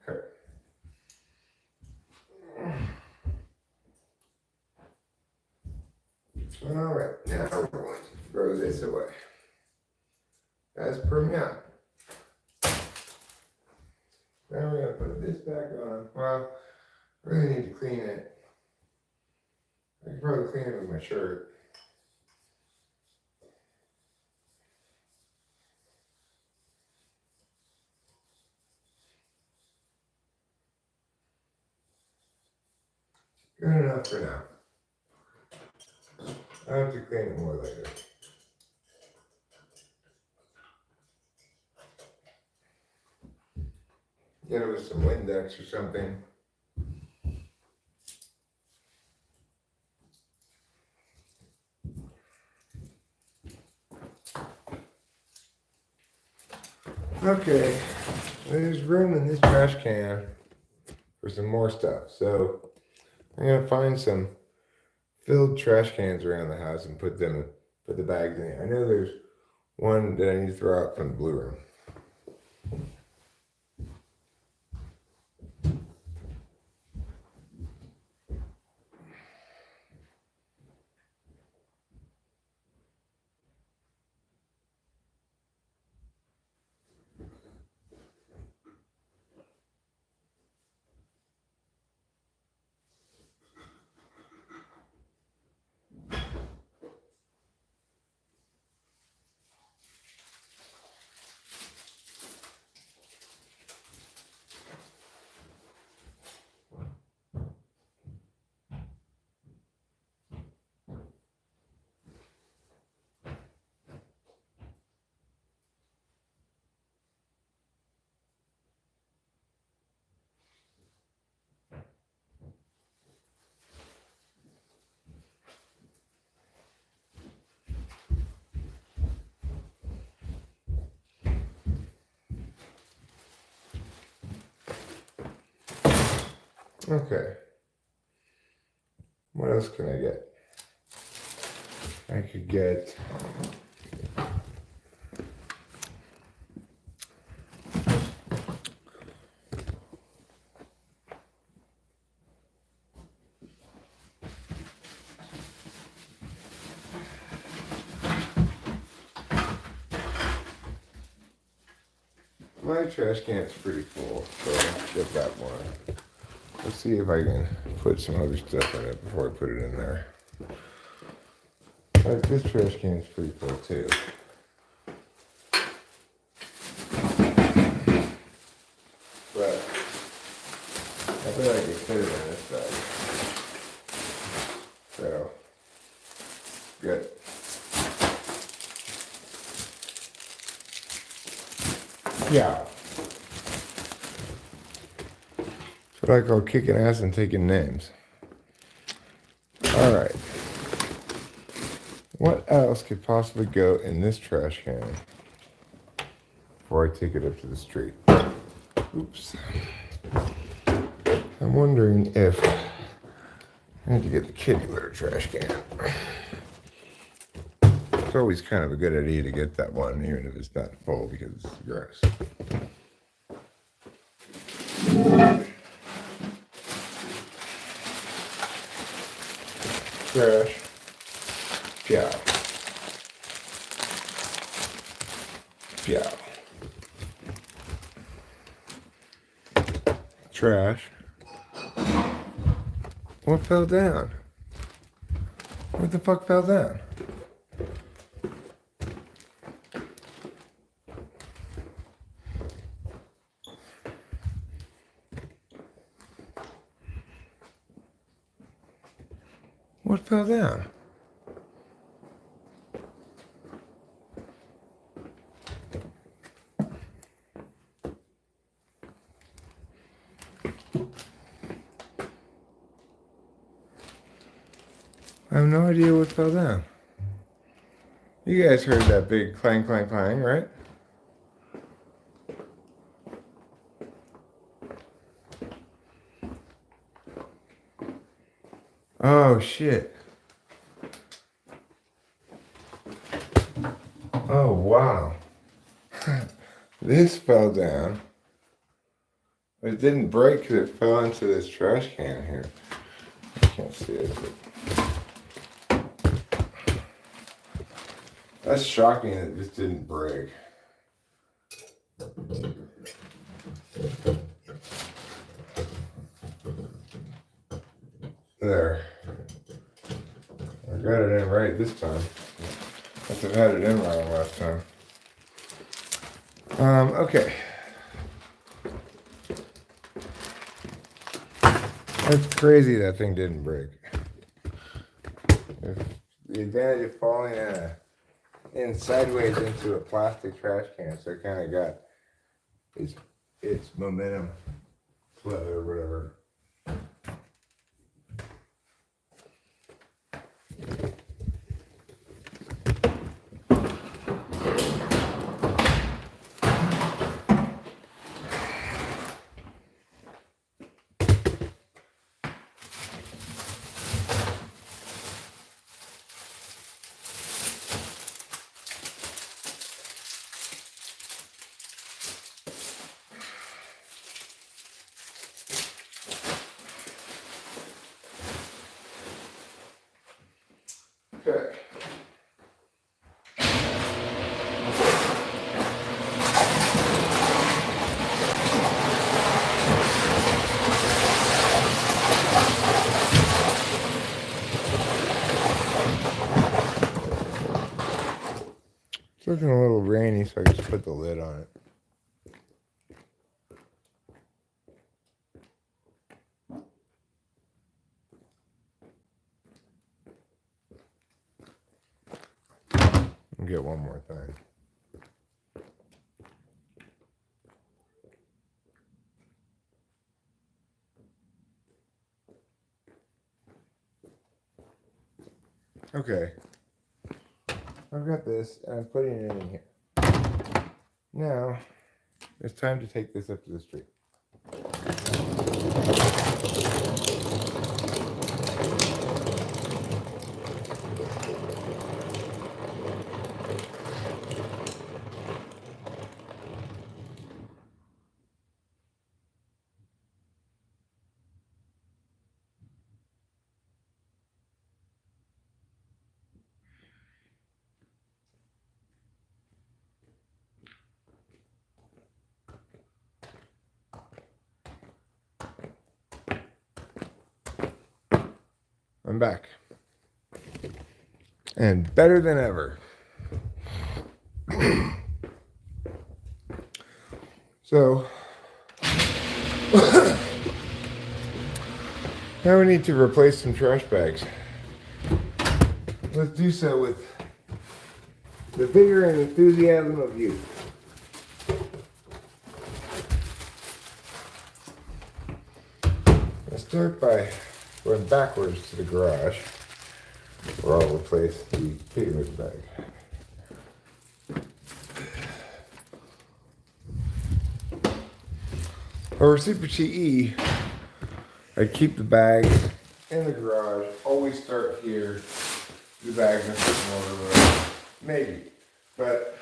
Okay. All right, now we're going to throw this away. As per me. Now we're going to put this back on. Well, I really need to clean it. I could probably clean it with my shirt. Good enough for now. I'll have to clean it more later. Get it with some Windex or something. Okay, there's room in this trash can for some more stuff. So I'm gonna find some filled trash cans around the house and put the bags in. I know there's one that I need to throw out from the blue room. Okay. What else can I get? I could get my trash can's pretty full, so I'll get that one. Let's see if I can put some other stuff in it before I put it in there. This trash can's pretty full too. But I bet I could fit it on this side. So, good. Yeah. What I call kicking ass and taking names. All right. What else could possibly go in this trash can before I take it up to the street? Oops. I'm wondering if I need to get the kitty litter trash can. It's always kind of a good idea to get that one, even if it's not full, because it's gross. Trash. Yeah. Yeah. Trash. What fell down? What the fuck fell down? What fell down? I have no idea what fell down. You guys heard that big clang, clang, clang, right? Oh, shit. Oh, wow. This fell down. It didn't break because it fell into this trash can here. I can't see it. But that's shocking that it just didn't break. There. I got it in right this time. Must have had it in wrong last time. Okay. That's crazy that thing didn't break. If the advantage of falling in sideways into a plastic trash can, so it kind of got its momentum flow or whatever. Okay. It's looking a little rainy, so I just put the lid on it. I'll get one more thing. Okay. I've got this, and I'm putting it in here. Now, it's time to take this up to the street. I'm back. And better than ever. So, now we need to replace some trash bags. Let's do so with the vigor and enthusiasm of youth. Let's start by going backwards to the garage, where I'll replace the pigment bag. For Super TE, I keep the bags in the garage, always start here, the bags in order, maybe. But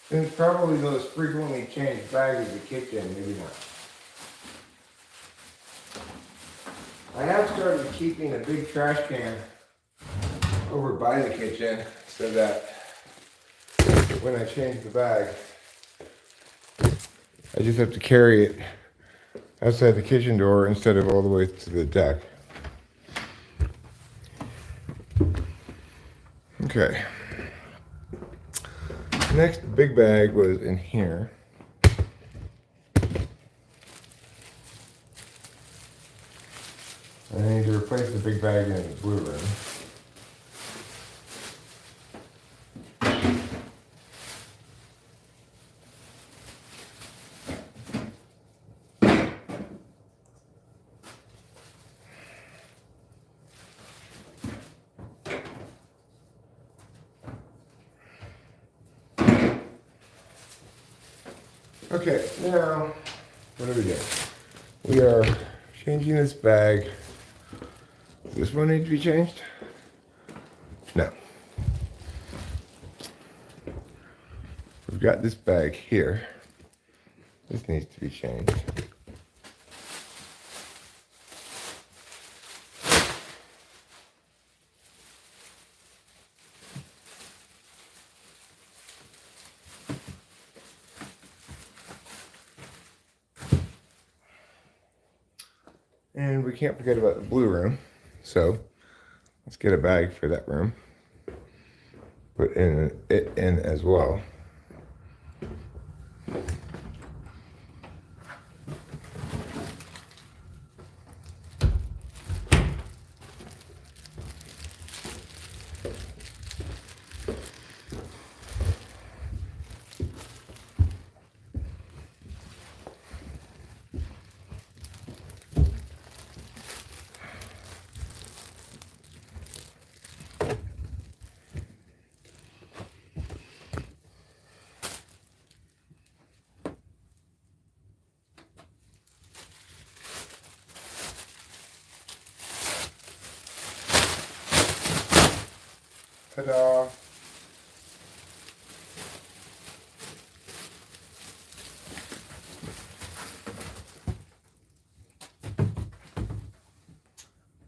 since probably those frequently changed bags in the kitchen, maybe not. I have started keeping a big trash can over by the kitchen so that when I change the bag, I just have to carry it outside the kitchen door instead of all the way to the deck. Okay. Next big bag was in here. I need to replace the big bag in the blue room. Okay, now, what are we doing? We are changing this bag. Does this one need to be changed? No. We've got this bag here. This needs to be changed. And we can't forget about the blue room. So let's get a bag for that room. Put it in as well. Ta-da!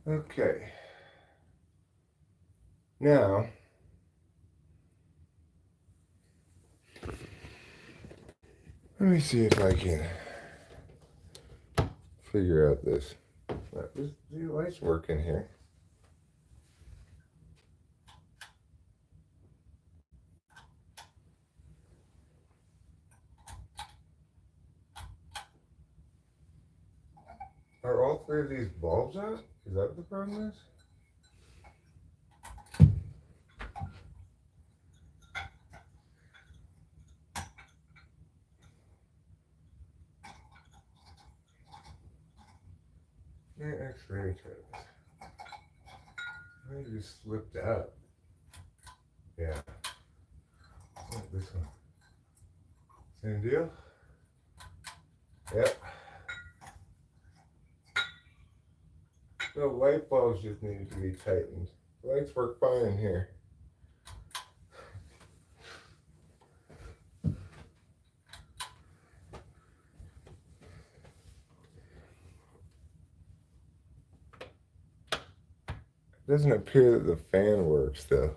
Okay. Now, let me see if I can figure out this. Does the lights work in here? Are all three of these bulbs out? Is that what the problem is? Yeah, X-ray test. Maybe just slipped out. Yeah. Oh, this one. Same deal? Yep. The light bulbs just needed to be tightened. The lights work fine in here. It doesn't appear that the fan works though.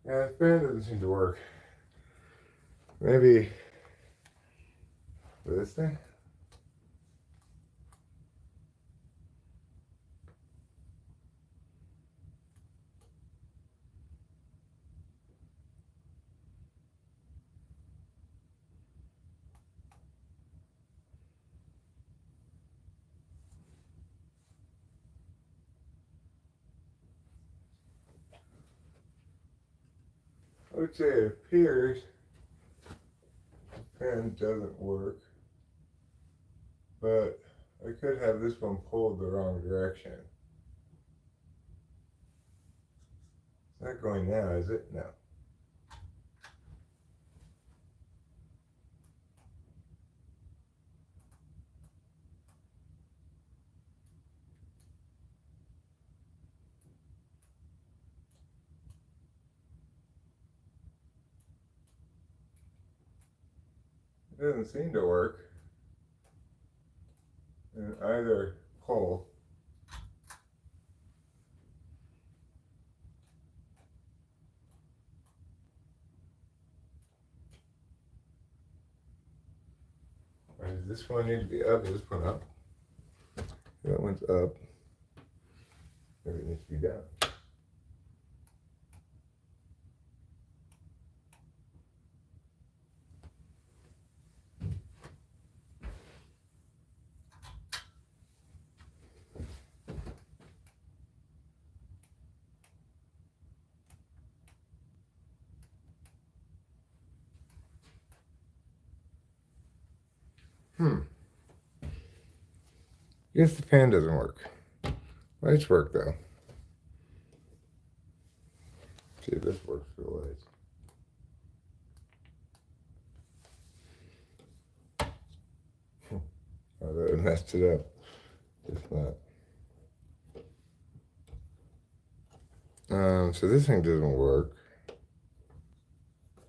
Yeah, the fan doesn't seem to work. Maybe this thing? would say it appears the fan doesn't work, but I could have this one pulled the wrong direction. It's not going now, is it? No. It doesn't seem to work in either pole. Does this one need to be up? Is this one up? That one's up. Maybe it needs to be down. Guess the fan doesn't work. Lights work though. See if this works for the lights. Oh, that messed it up. It's not. So this thing doesn't work. I'd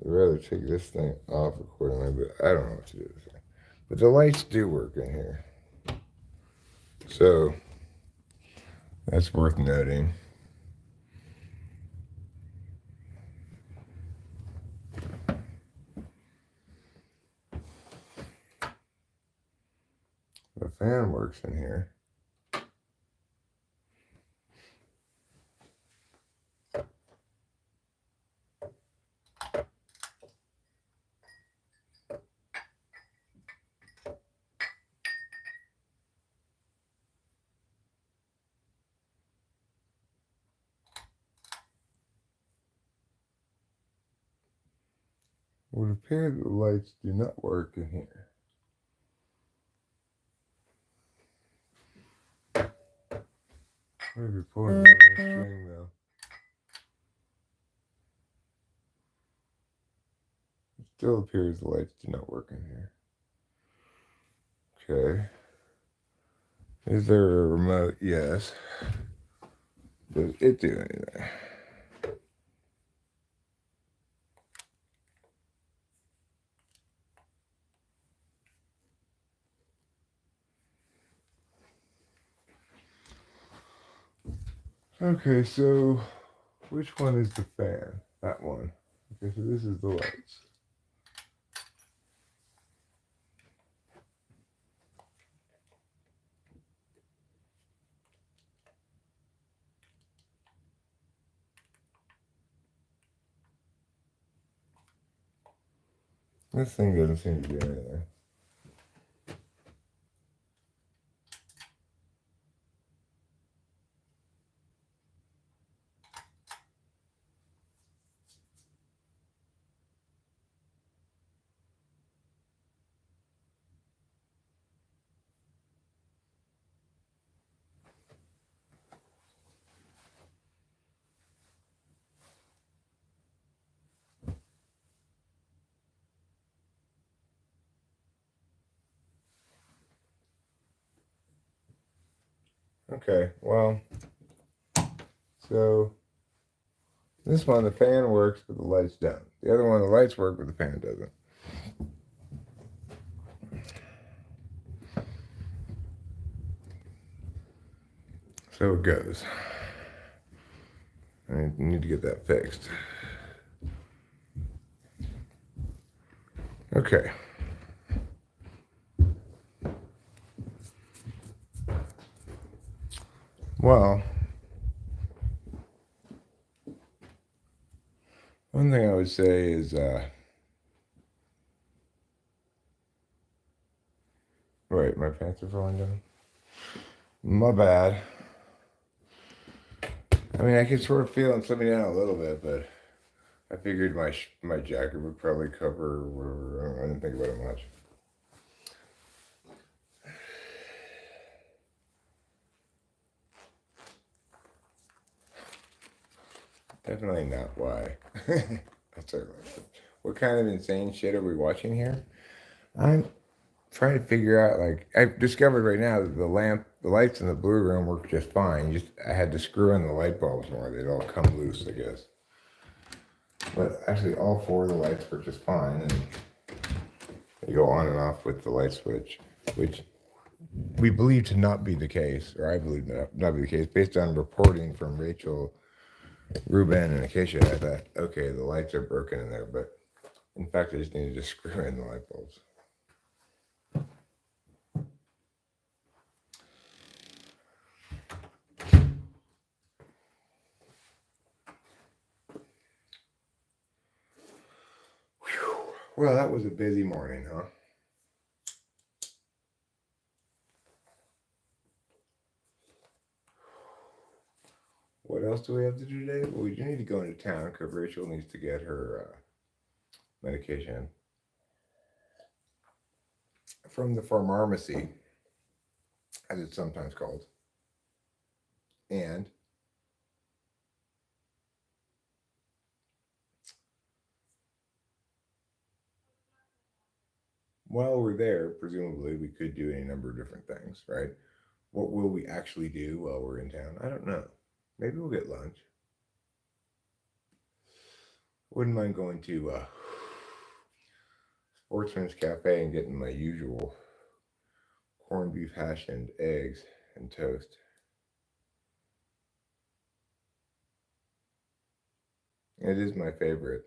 rather take this thing off accordingly, but I don't know what to do with it. But the lights do work in here. So that's worth noting. The fan works in here. It would appear that the lights do not work in here. Maybe pulling the wrong string though. It still appears the lights do not work in here. Okay. Is there a remote? Yes. Does it do anything? Okay, so which one is the fan? That one. Okay, so this is the lights. This thing doesn't seem to do anything. Okay, well, so this one, the fan works, but the lights don't. The other one, the lights work, but the fan doesn't. So it goes. I need to get that fixed. Okay. Well, one thing I would say is, wait, my pants are falling down. My bad. I mean, I can sort of feel them slipping down a little bit, but I figured my jacket would probably cover whatever. I didn't think about it much. Definitely not why. That's our lesson. What kind of insane shit are we watching here? I'm trying to figure out. Like I've discovered right now that the lights in the blue room work just fine. Just I had to screw in the light bulbs more. They'd all come loose, I guess. But actually, all four of the lights work just fine, and they go on and off with the light switch, which we believe to not be the case, or I believe not be the case, based on reporting from Rachel, Ruben, and Acacia. I thought, okay, the lights are broken in there, but in fact, I just needed to screw in the light bulbs. Whew. Well, that was a busy morning, huh? What else do we have to do today? Well, we do need to go into town because Rachel needs to get her medication from the pharmacy, as it's sometimes called. And while we're there, presumably we could do any number of different things, right? What will we actually do while we're in town? I don't know. Maybe we'll get lunch. Wouldn't mind going to Sportsman's Cafe and getting my usual corned beef hash and eggs and toast. It is my favorite.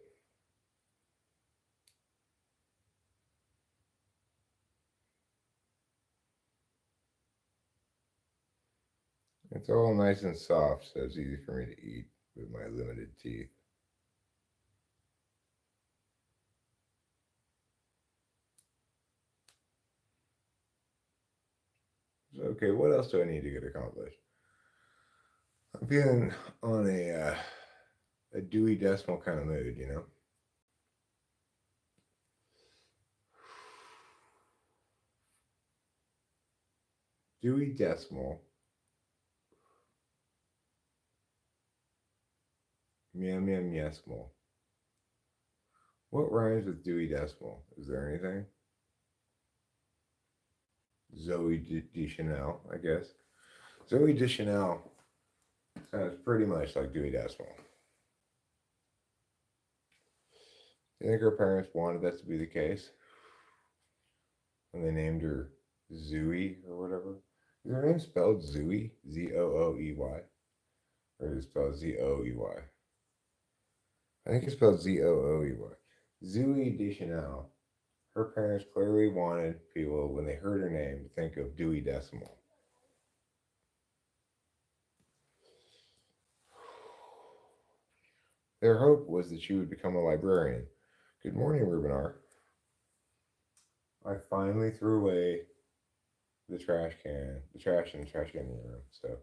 It's all nice and soft, so it's easy for me to eat with my limited teeth. So, okay, what else do I need to get accomplished? I'm feeling on a Dewey Decimal kind of mood, you know? Dewey Decimal. Meow meow meow. What rhymes with Dewey Decimal? Is there anything? Zoe Deschanel, I guess. Zoe Deschanel sounds pretty much like Dewey Decimal. Do you think her parents wanted that to be the case when they named her Zooey or whatever? Is her name spelled Zooey? Zooey? Or is it spelled Zoey? I think it's spelled Zooey. Zooey Deschanel. Her parents clearly wanted people, when they heard her name, to think of Dewey Decimal. Their hope was that she would become a librarian. Good morning, Ruben. I finally threw away the trash in the trash can in the room. So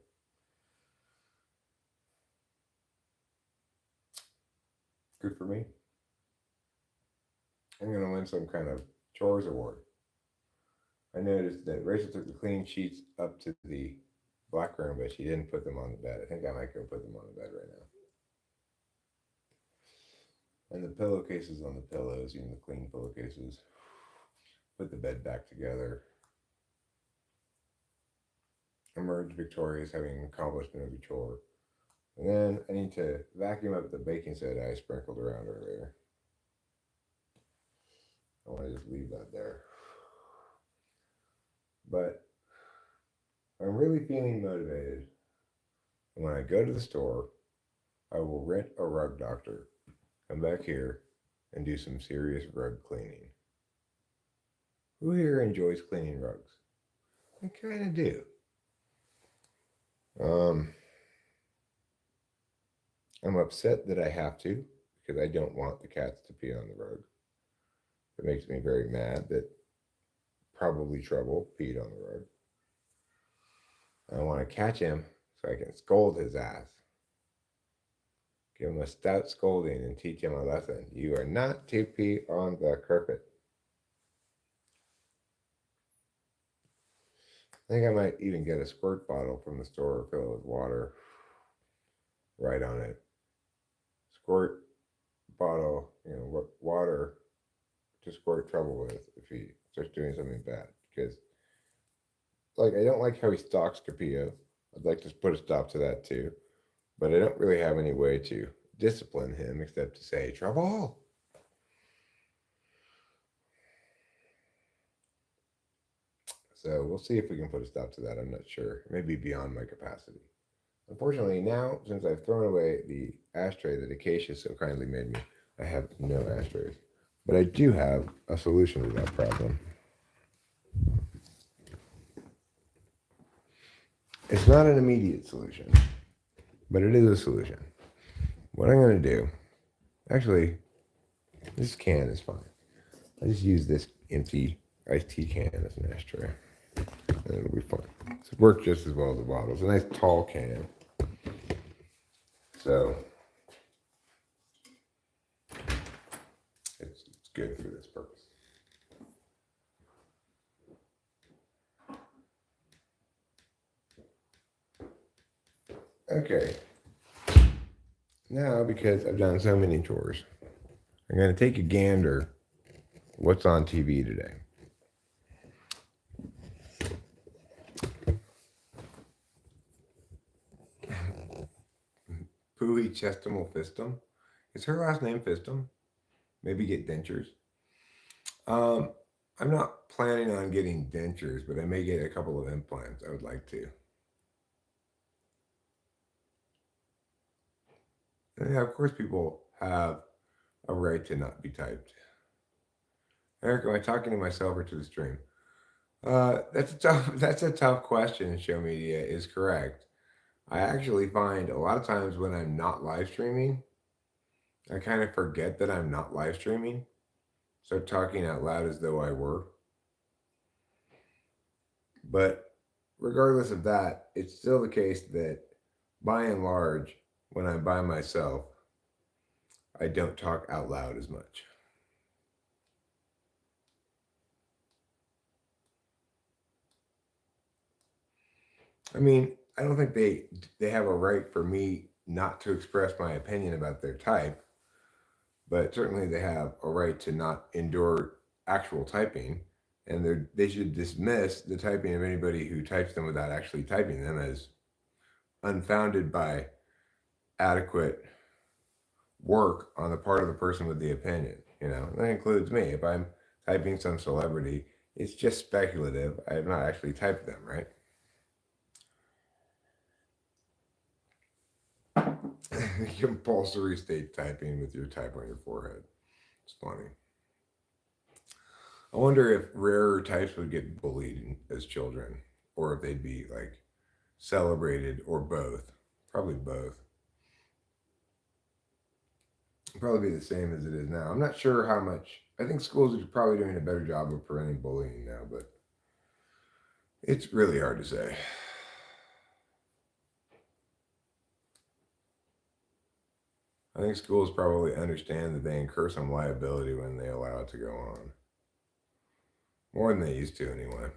good for me. I'm gonna win some kind of chores award. I noticed that Rachel took the clean sheets up to the black room, but she didn't put them on the bed. I think I might go put them on the bed right now. And the pillowcases on the pillows, even the clean pillowcases. Put the bed back together. Emerge victorious, having accomplished another chore. And then I need to vacuum up the baking soda I sprinkled around earlier. I want to just leave that there. But I'm really feeling motivated. And when I go to the store, I will rent a rug doctor, come back here, and do some serious rug cleaning. Who here enjoys cleaning rugs? I kind of do. I'm upset that I have to because I don't want the cats to pee on the rug. It makes me very mad that probably Trouble peed on the rug. I want to catch him so I can scold his ass. Give him a stout scolding and teach him a lesson. You are not to pee on the carpet. I think I might even get a squirt bottle from the store, fill it with water, right on it. Squirt bottle, water to squirt trouble with if he starts doing something bad. Because, I don't like how he stalks Capillo. I'd like to put a stop to that too. But I don't really have any way to discipline him except to say, trouble. So we'll see if we can put a stop to that. I'm not sure. It may be beyond my capacity. Unfortunately, now, since I've thrown away the ashtray that Acacia so kindly made me, I have no ashtrays. But I do have a solution to that problem. It's not an immediate solution, but it is a solution. What I'm going to do, actually, this can is fine. I just use this empty iced tea can as an ashtray, and it'll be fine. It works just as well as the bottle. It's a nice tall can. So it's good for this purpose. Okay. Now, because I've done so many chores, I'm going to take a gander what's on TV today. Pooey Chestimal Fistum. Is her last name Fistum? Maybe get dentures. I'm not planning on getting dentures, but I may get a couple of implants. I would like to. And yeah, of course, people have a right to not be typed. Eric, am I talking to myself or to the stream? That's a tough question. Show media is correct. I actually find a lot of times when I'm not live streaming, I kind of forget that I'm not live streaming. So talking out loud as though I were. But regardless of that, it's still the case that by and large, when I'm by myself, I don't talk out loud as much. I mean, I don't think they have a right for me not to express my opinion about their type, but certainly they have a right to not endure actual typing, and they should dismiss the typing of anybody who types them without actually typing them as unfounded by adequate work on the part of the person with the opinion. That includes me. If I'm typing some celebrity, it's just speculative. I have not actually typed them, right? Compulsory state typing with your type on your forehead. It's funny. I wonder if rarer types would get bullied as children, or if they'd be celebrated, or both. Probably both. Probably be the same as it is now. I'm not sure how much. I think schools are probably doing a better job of preventing bullying now, but it's really hard to say. I think schools probably understand that they incur some liability when they allow it to go on. More than they used to, anyway.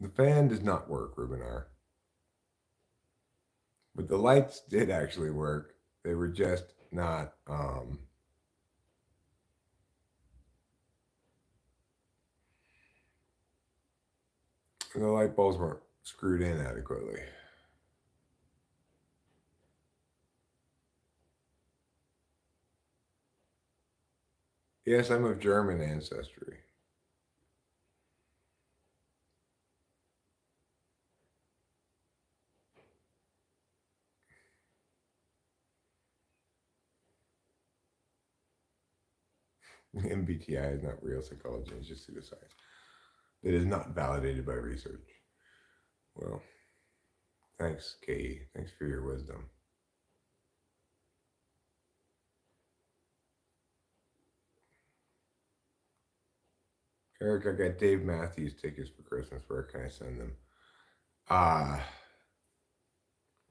The fan does not work, Rubinar. But the lights did actually work. They were just not the light bulbs weren't screwed in adequately. Yes, I'm of German ancestry. MBTI is not real psychology, it's just pseudoscience. It is not validated by research. Well, thanks, Kay. Thanks for your wisdom. Eric, I got Dave Matthews tickets for Christmas. Where can I send them? Uh,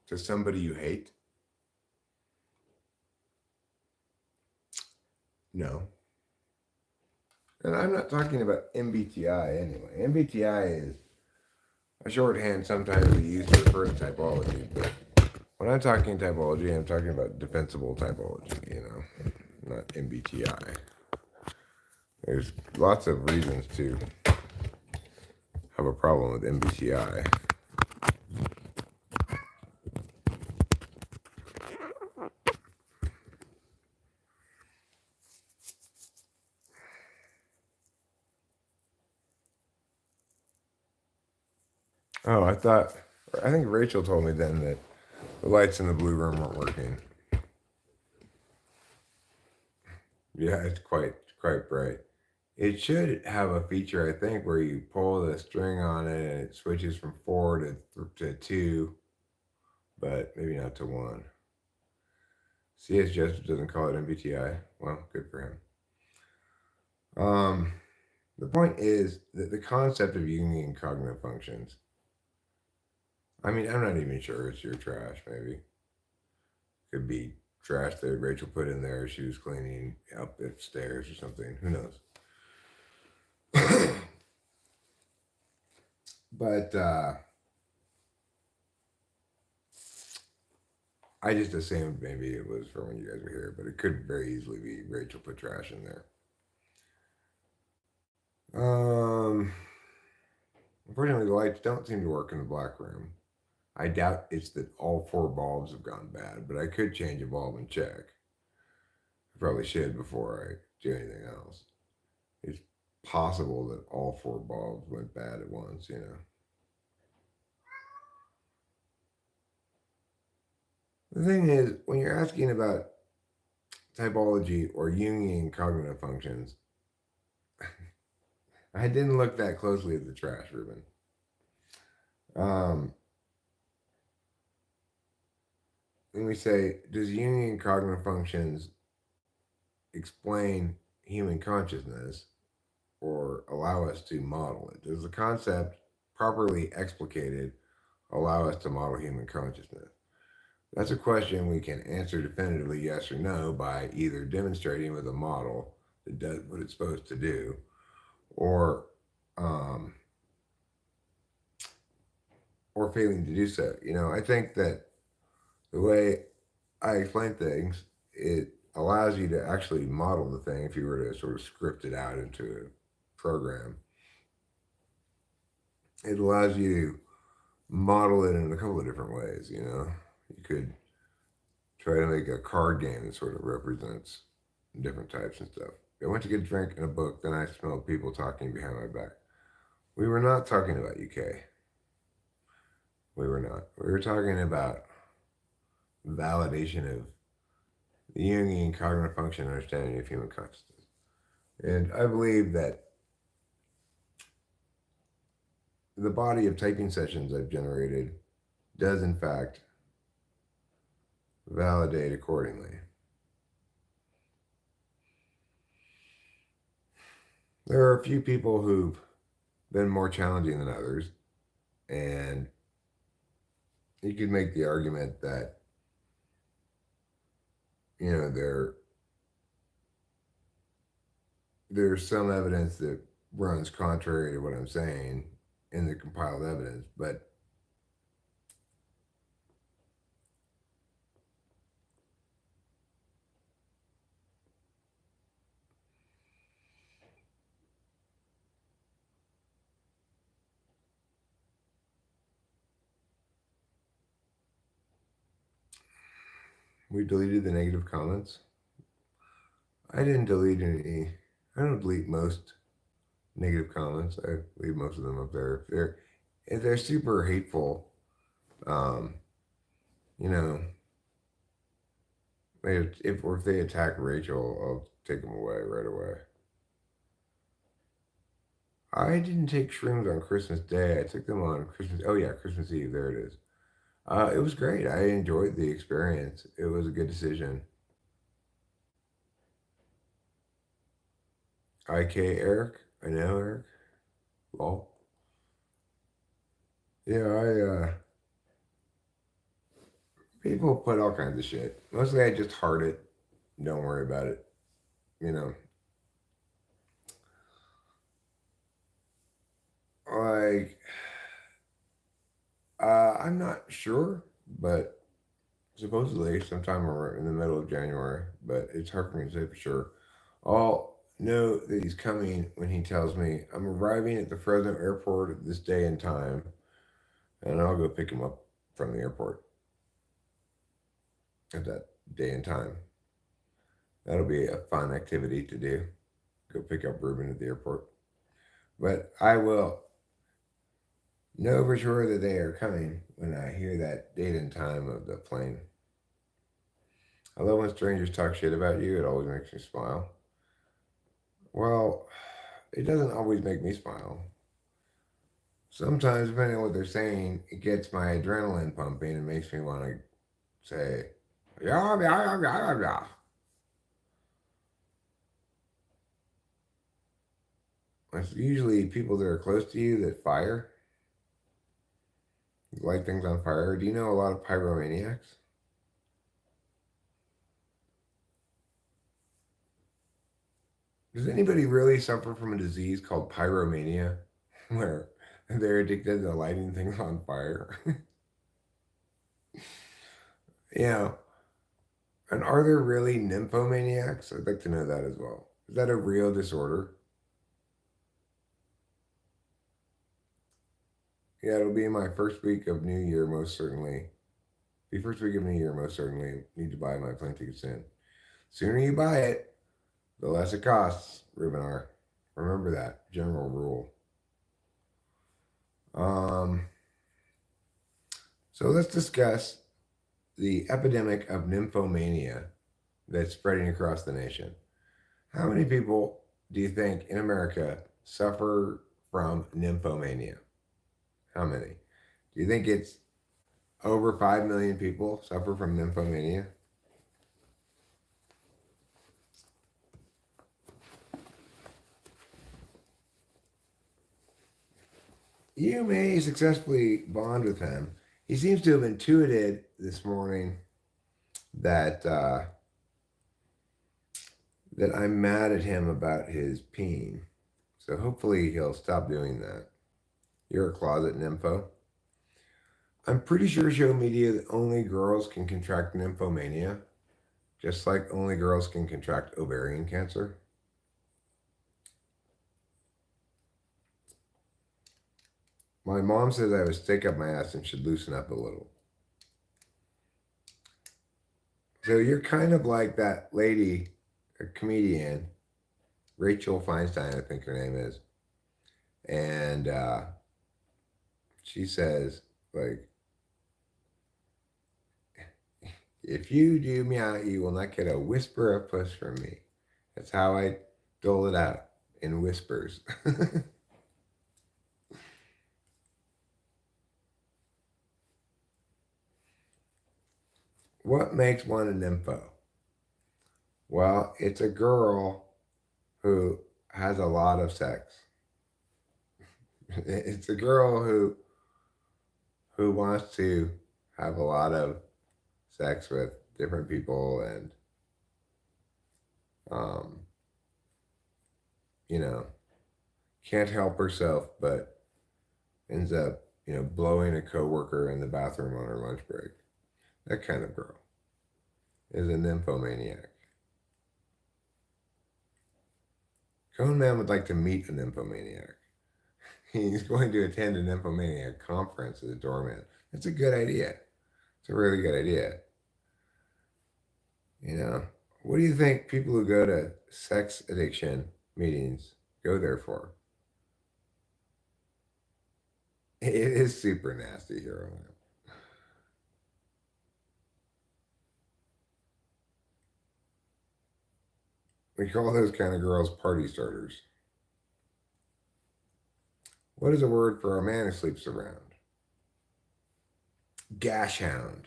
to somebody you hate? No. And I'm not talking about MBTI anyway. MBTI is a shorthand sometimes we use to refer to typology, but when I'm talking typology, I'm talking about defensible typology, not MBTI. There's lots of reasons to have a problem with MBTI. Oh, I think Rachel told me then that the lights in the blue room weren't working. Yeah, it's quite bright. It should have a feature, I think, where you pull the string on it and it switches from 4 to 2, but maybe not to 1. C.S. Joseph doesn't call it MBTI. Well, good for him. The point is that the concept of Jungian cognitive functions. I mean, I'm not even sure it's your trash, maybe. Could be trash that Rachel put in there. She was cleaning up upstairs or something. Who knows? But I just assumed maybe it was for when you guys were here, but it could very easily be Rachel put trash in there. Unfortunately, the lights don't seem to work in the black room. I doubt it's that all 4 bulbs have gone bad, but I could change a bulb and check. I probably should before I do anything else. It's possible that all 4 bulbs went bad at once, The thing is, when you're asking about typology or Jungian cognitive functions, I didn't look that closely at the trash, Ruben. When we say, does Jungian cognitive functions explain human consciousness or allow us to model it? Does the concept, properly explicated, allow us to model human consciousness? That's a question we can answer definitively yes or no by either demonstrating with a model that does what it's supposed to do, or failing to do so. I think that the way I explain things, it allows you to actually model the thing if you were to sort of script it out into a program. It allows you to model it in a couple of different ways, You could try to make a card game that sort of represents different types and stuff. I went to get a drink and a book, then I smelled people talking behind my back. We were not talking about UK. We were not. We were talking about validation of the Jungian cognitive function understanding of human consciousness. And I believe that the body of typing sessions I've generated does, in fact, validate accordingly. There are a few people who've been more challenging than others, and you could make the argument that, there's some evidence that runs contrary to what I'm saying in the compiled evidence, but we deleted the negative comments. I didn't delete any. I don't delete most negative comments. I leave most of them up there. If they're super hateful, um, you know, if they attack Rachel, I'll take them away right away. I didn't take shrooms on Christmas Day. I took them on Christmas. Oh yeah, Christmas Eve. There it is. It was great. I enjoyed the experience. It was a good decision. IK Eric, I know, Eric. Well, yeah, people put all kinds of shit. Mostly I just heart it. Don't worry about it. You know, like, I'm not sure, but supposedly sometime in the middle of January, but it's hard for me to say for sure. I'll know that he's coming when he tells me I'm arriving at the Fresno airport at this day and time, and I'll go pick him up from the airport at that day and time. That'll be a fun activity to do. Go pick up Ruben at the airport. But I will know for sure that they are coming when I hear that date and time of the plane. I love when strangers talk shit about you. It always makes me smile. Well, it doesn't always make me smile. Sometimes, depending on what they're saying, it gets my adrenaline pumping and makes me want to say, yeah, yeah, yeah, yeah, yeah. It's usually people that are close to you that fire, light things on fire. Do you know a lot of pyromaniacs? Does anybody really suffer from a disease called pyromania, where they're addicted to lighting things on fire? Yeah. And are there really nymphomaniacs? I'd like to know that as well. Is that a real disorder? Yeah, it'll be my first week of New Year, most certainly. The first week of New Year, most certainly. Need to buy my plane ticket soon. Sooner you buy it, the less it costs, Rubenar. Remember that general rule. Um, so let's discuss the epidemic of nymphomania that's spreading across the nation. How many people do you think in America suffer from nymphomania? How many? Do you think it's over 5 million people suffer from nymphomania? You may successfully bond with him. He seems to have intuited this morning that that I'm mad at him about his peeing. So hopefully he'll stop doing that. You're a closet nympho. I'm pretty sure show media that only girls can contract nymphomania, just like only girls can contract ovarian cancer. My mom says I have a stick up my ass and should loosen up a little. So you're kind of like that lady, a comedian, Rachel Feinstein, I think her name is. And she says, like, if you do meow, you will not get a whisper of puss from me. That's how I dole it out in whispers. What makes one a nympho? Well, it's a girl who has a lot of sex. It's a girl who wants to have a lot of sex with different people and um, you know, can't help herself but ends up, blowing a coworker in the bathroom on her lunch break. That kind of girl is a nymphomaniac. Cone Man would like to meet a nymphomaniac. He's going to attend a nymphomaniac conference as a doorman. That's a good idea. It's a really good idea. What do you think people who go to sex addiction meetings go there for? It is super nasty here on it. We call those kind of girls party starters. What is a word for a man who sleeps around? Gash hound.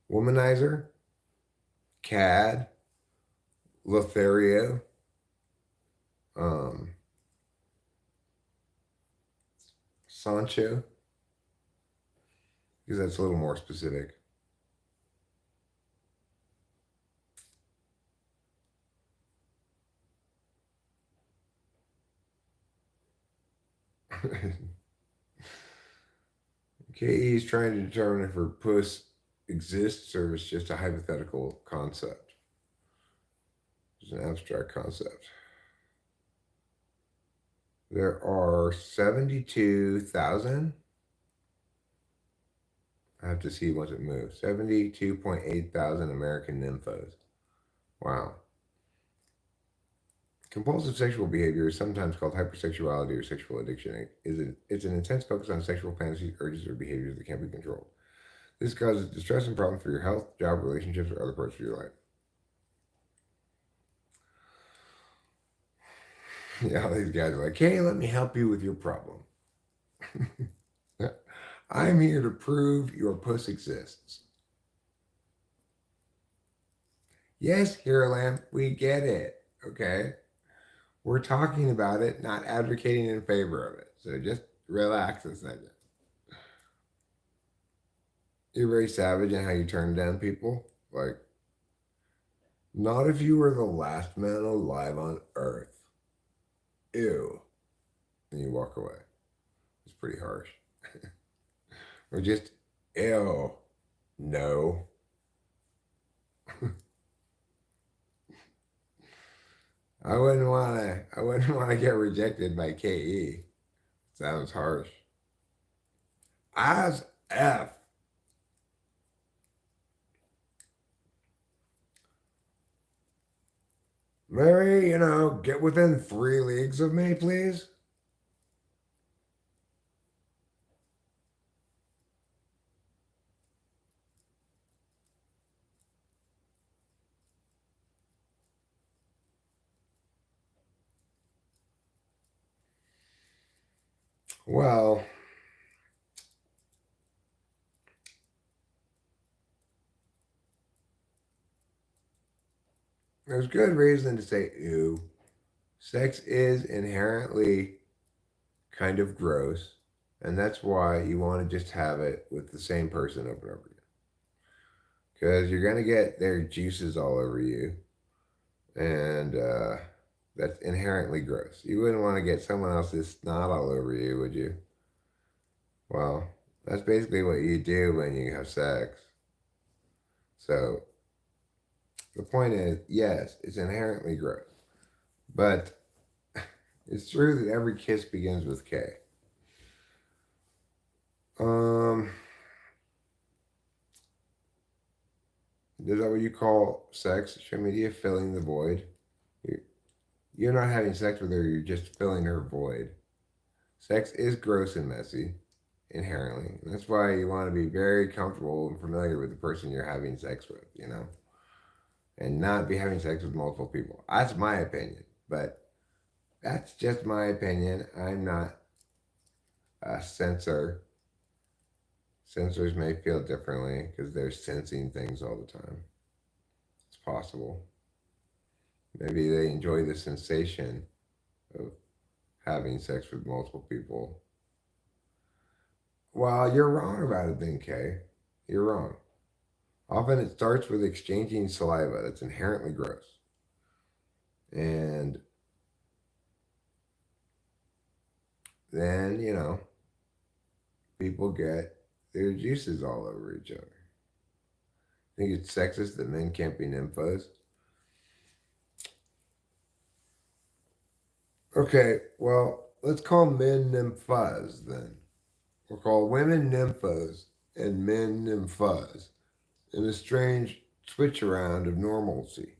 Womanizer. Cad. Lothario. um, Sancho, because that's a little more specific. KE is trying to determine if her puss exists or if it's just a hypothetical concept. It's an abstract concept. There are 72,000. I have to see once it moves. 72.8 thousand American nymphos. Wow. Compulsive sexual behavior is sometimes called hypersexuality or sexual addiction. It's an intense focus on sexual fantasies, urges, or behaviors that can't be controlled. This causes distress and problems for your health, job, relationships, or other parts of your life. Yeah, these guys are like, hey, let me help you with your problem. I'm here to prove your puss exists. Yes, Hero we get it. Okay. We're talking about it, not advocating in favor of it. So just relax a second. You're very savage in how you turn down people. Like, not if you were the last man alive on Earth. Ew. And you walk away. It's pretty harsh. Or just, ew. No. I wouldn't want to get rejected by KE. Sounds harsh. As F. Mary, get within 3 leagues of me, please. Well, there's good reason to say ew. Sex is inherently kind of gross, and that's why you want to just have it with the same person over and over again. Because you're going to get their juices all over you, and that's inherently gross. You wouldn't want to get someone else's snot all over you, would you? Well, that's basically what you do when you have sex. So the point is, yes, it's inherently gross. But it's true that every kiss begins with K. Is that what you call sex? Social media filling the void? You're not having sex with her, you're just filling her void. Sex is gross and messy, inherently. And that's why you want to be very comfortable and familiar with the person you're having sex with, and not be having sex with multiple people. That's my opinion, but that's just my opinion. I'm not a censor. Censors may feel differently because they're sensing things all the time. It's possible. Maybe they enjoy the sensation of having sex with multiple people. Well, you're wrong about it then, Kay. You're wrong. Often it starts with exchanging saliva. That's inherently gross. And then, people get their juices all over each other. Think it's sexist that men can't be nymphos? Okay, well, let's call men nymphas then. We'll call women nymphos and men nymphas in a strange switch around of normalcy.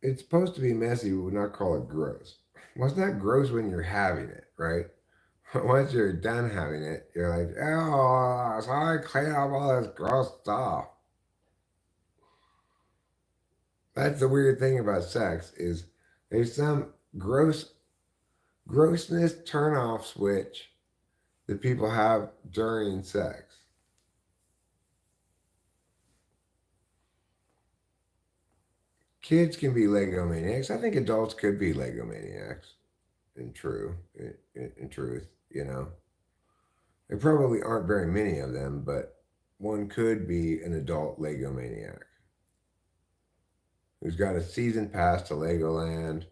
It's supposed to be messy, but we would not call it gross. Well, it's not gross when you're having it, right? Once you're done having it, you're like, oh, so I clean up all this gross stuff. That's the weird thing about sex is there's some grossness turn off switch that people have during sex. kids can be Lego maniacs. I think adults could be Lego maniacs. In truth, there probably aren't very many of them, but one could be an adult Lego maniac who's got a season pass to Legoland,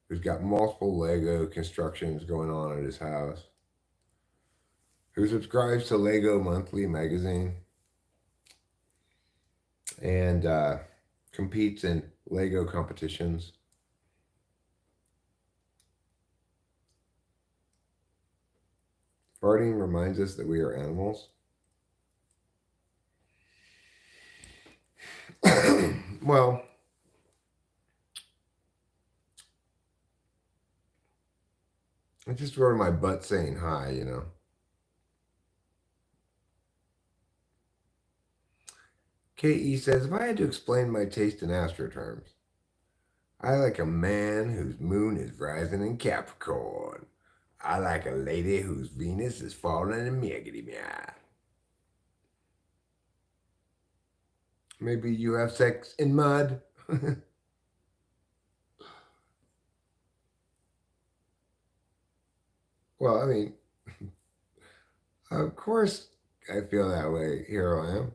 who's got multiple Lego constructions going on at his house, who subscribes to Lego Monthly magazine and competes in Lego competitions. Farting reminds us that we are animals. Well, I just wrote my butt saying hi. KE says, if I had to explain my taste in astro terms, I like a man whose moon is rising in Capricorn. I like a lady whose Venus is falling in Miagity. Maybe you have sex in mud. Well, I mean, of course I feel that way. Here I am.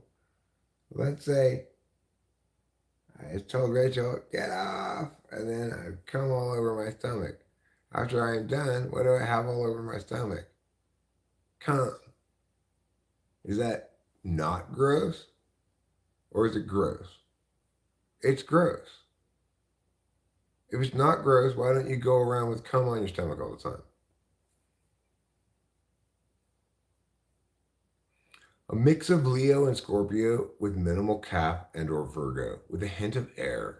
Let's say I told Rachel, get off, and then I come all over my stomach. After I am done, what do I have all over my stomach? Cum. Is that not gross? Or is it gross? It's gross. If it's not gross, why don't you go around with cum on your stomach all the time? A mix of Leo and Scorpio with minimal Cap and or Virgo with a hint of air.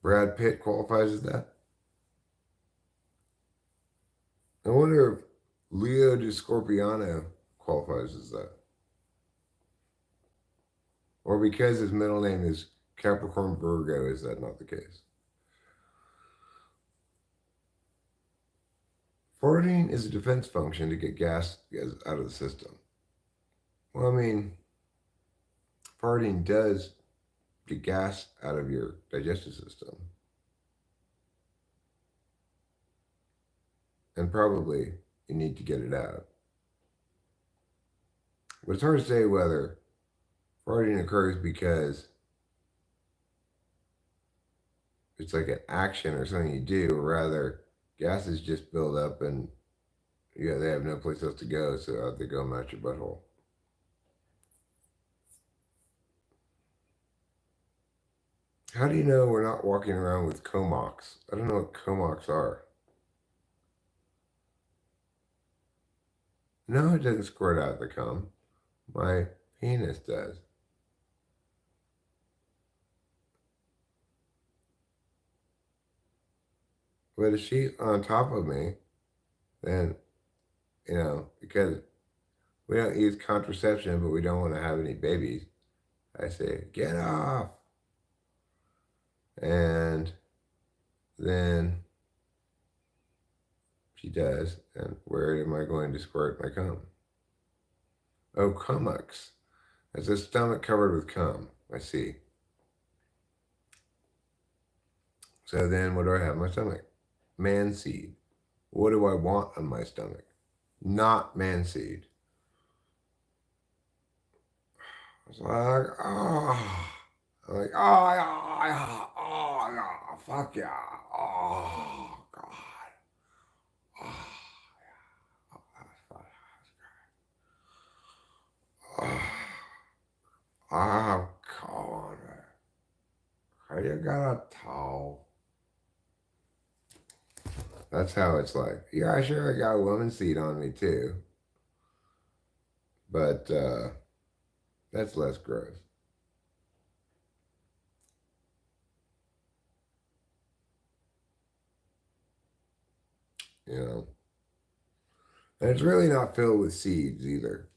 Brad Pitt qualifies as that? I wonder if Leo de Scorpiano qualifies as that. Or because his middle name is Capricorn Virgo, is that not the case? Farting is a defense function to get gas out of the system. Well, I mean, farting does get gas out of your digestive system. And probably you need to get it out. But it's hard to say whether farting occurs because it's like an action or something you do, or rather gases just build up and they have no place else to go, so out they go and match your butthole. How do you know we're not walking around with comox? I don't know what comox are. No, it doesn't squirt out the cum. My penis does. But if she's on top of me, then, because we don't use contraception, but we don't want to have any babies, I say, get off. And then she does. And where am I going to squirt my cum? Oh, cumux. That's a stomach covered with cum. I see. So then what do I have in my stomach? Man seed. What do I want on my stomach? Not man seed. It's like, oh. I'm like, oh, yeah, oh, yeah, fuck yeah. Oh, God. Oh, yeah. Oh, that's fun. Oh, oh, God. How you got a towel? That's how it's like. Yeah, sure, I got a woman seat on me too. But that's less gross. And it's really not filled with seeds either.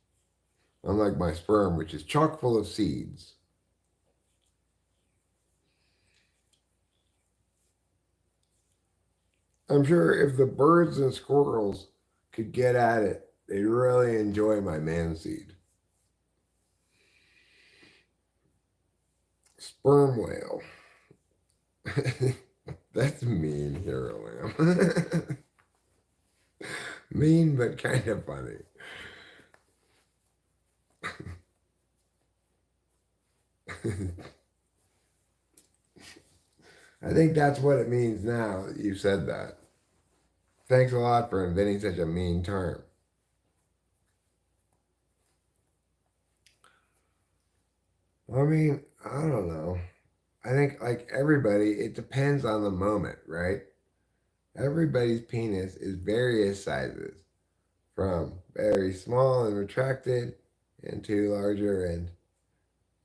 Unlike my sperm, which is chock full of seeds. I'm sure if the birds and squirrels could get at it, they'd really enjoy my man seed. Sperm whale. That's mean, Hero Lamb. Mean, but kind of funny. I think that's what it means now that you said that. Thanks a lot for inventing such a mean term. I mean, I don't know. I think, like everybody, it depends on the moment, right? Everybody's penis is various sizes, from very small and retracted, and to larger and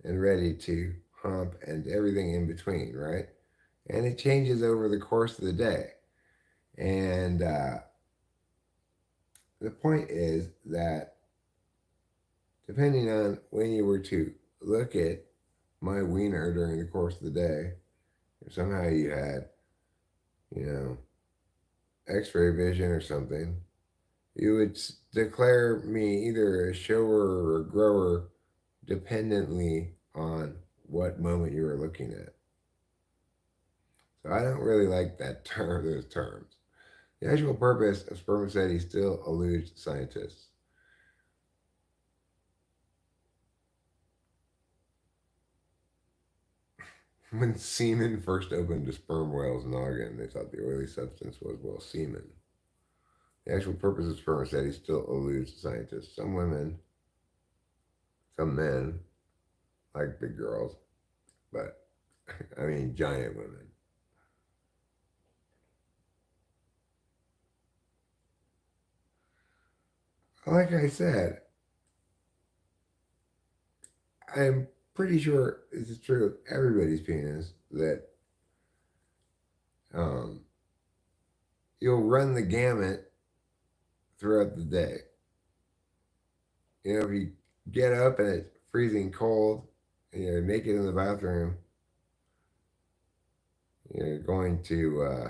ready to hump, and everything in between, right? And it changes over the course of the day. And the point is that depending on when you were to look at my wiener during the course of the day, if somehow you had, you know, x-ray vision or something, you would declare me either a shower or a grower dependently on what moment you were looking at. So I don't really like that term, those terms. The actual purpose of spermaceti still eludes scientists. When semen first opened a sperm whale's noggin, they thought the oily substance was, well, semen. The actual purpose of spermaceti still eludes scientists. Some women, some men, like big girls, but I mean giant women. Like I said, I'm pretty sure it's true of everybody's penis that um, you'll run the gamut throughout the day. You know, if you get up and it's freezing cold and you're naked in the bathroom, you're going to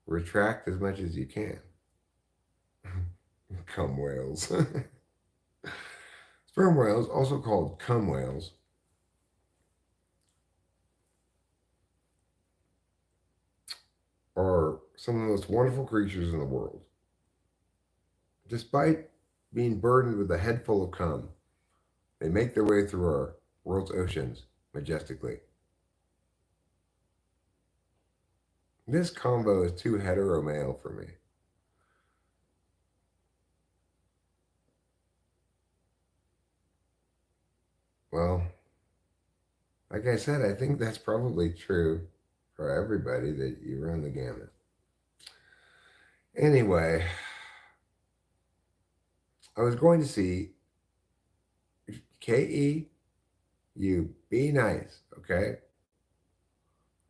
retract as much as you can. Cum whales. Sperm whales, also called cum whales, are some of the most wonderful creatures in the world. Despite being burdened with a head full of cum, they make their way through our world's oceans majestically. This combo is too hetero male for me. Well, like I said, I think that's probably true for everybody that you run the gamut. Anyway, I was going to see KE, you be nice, okay?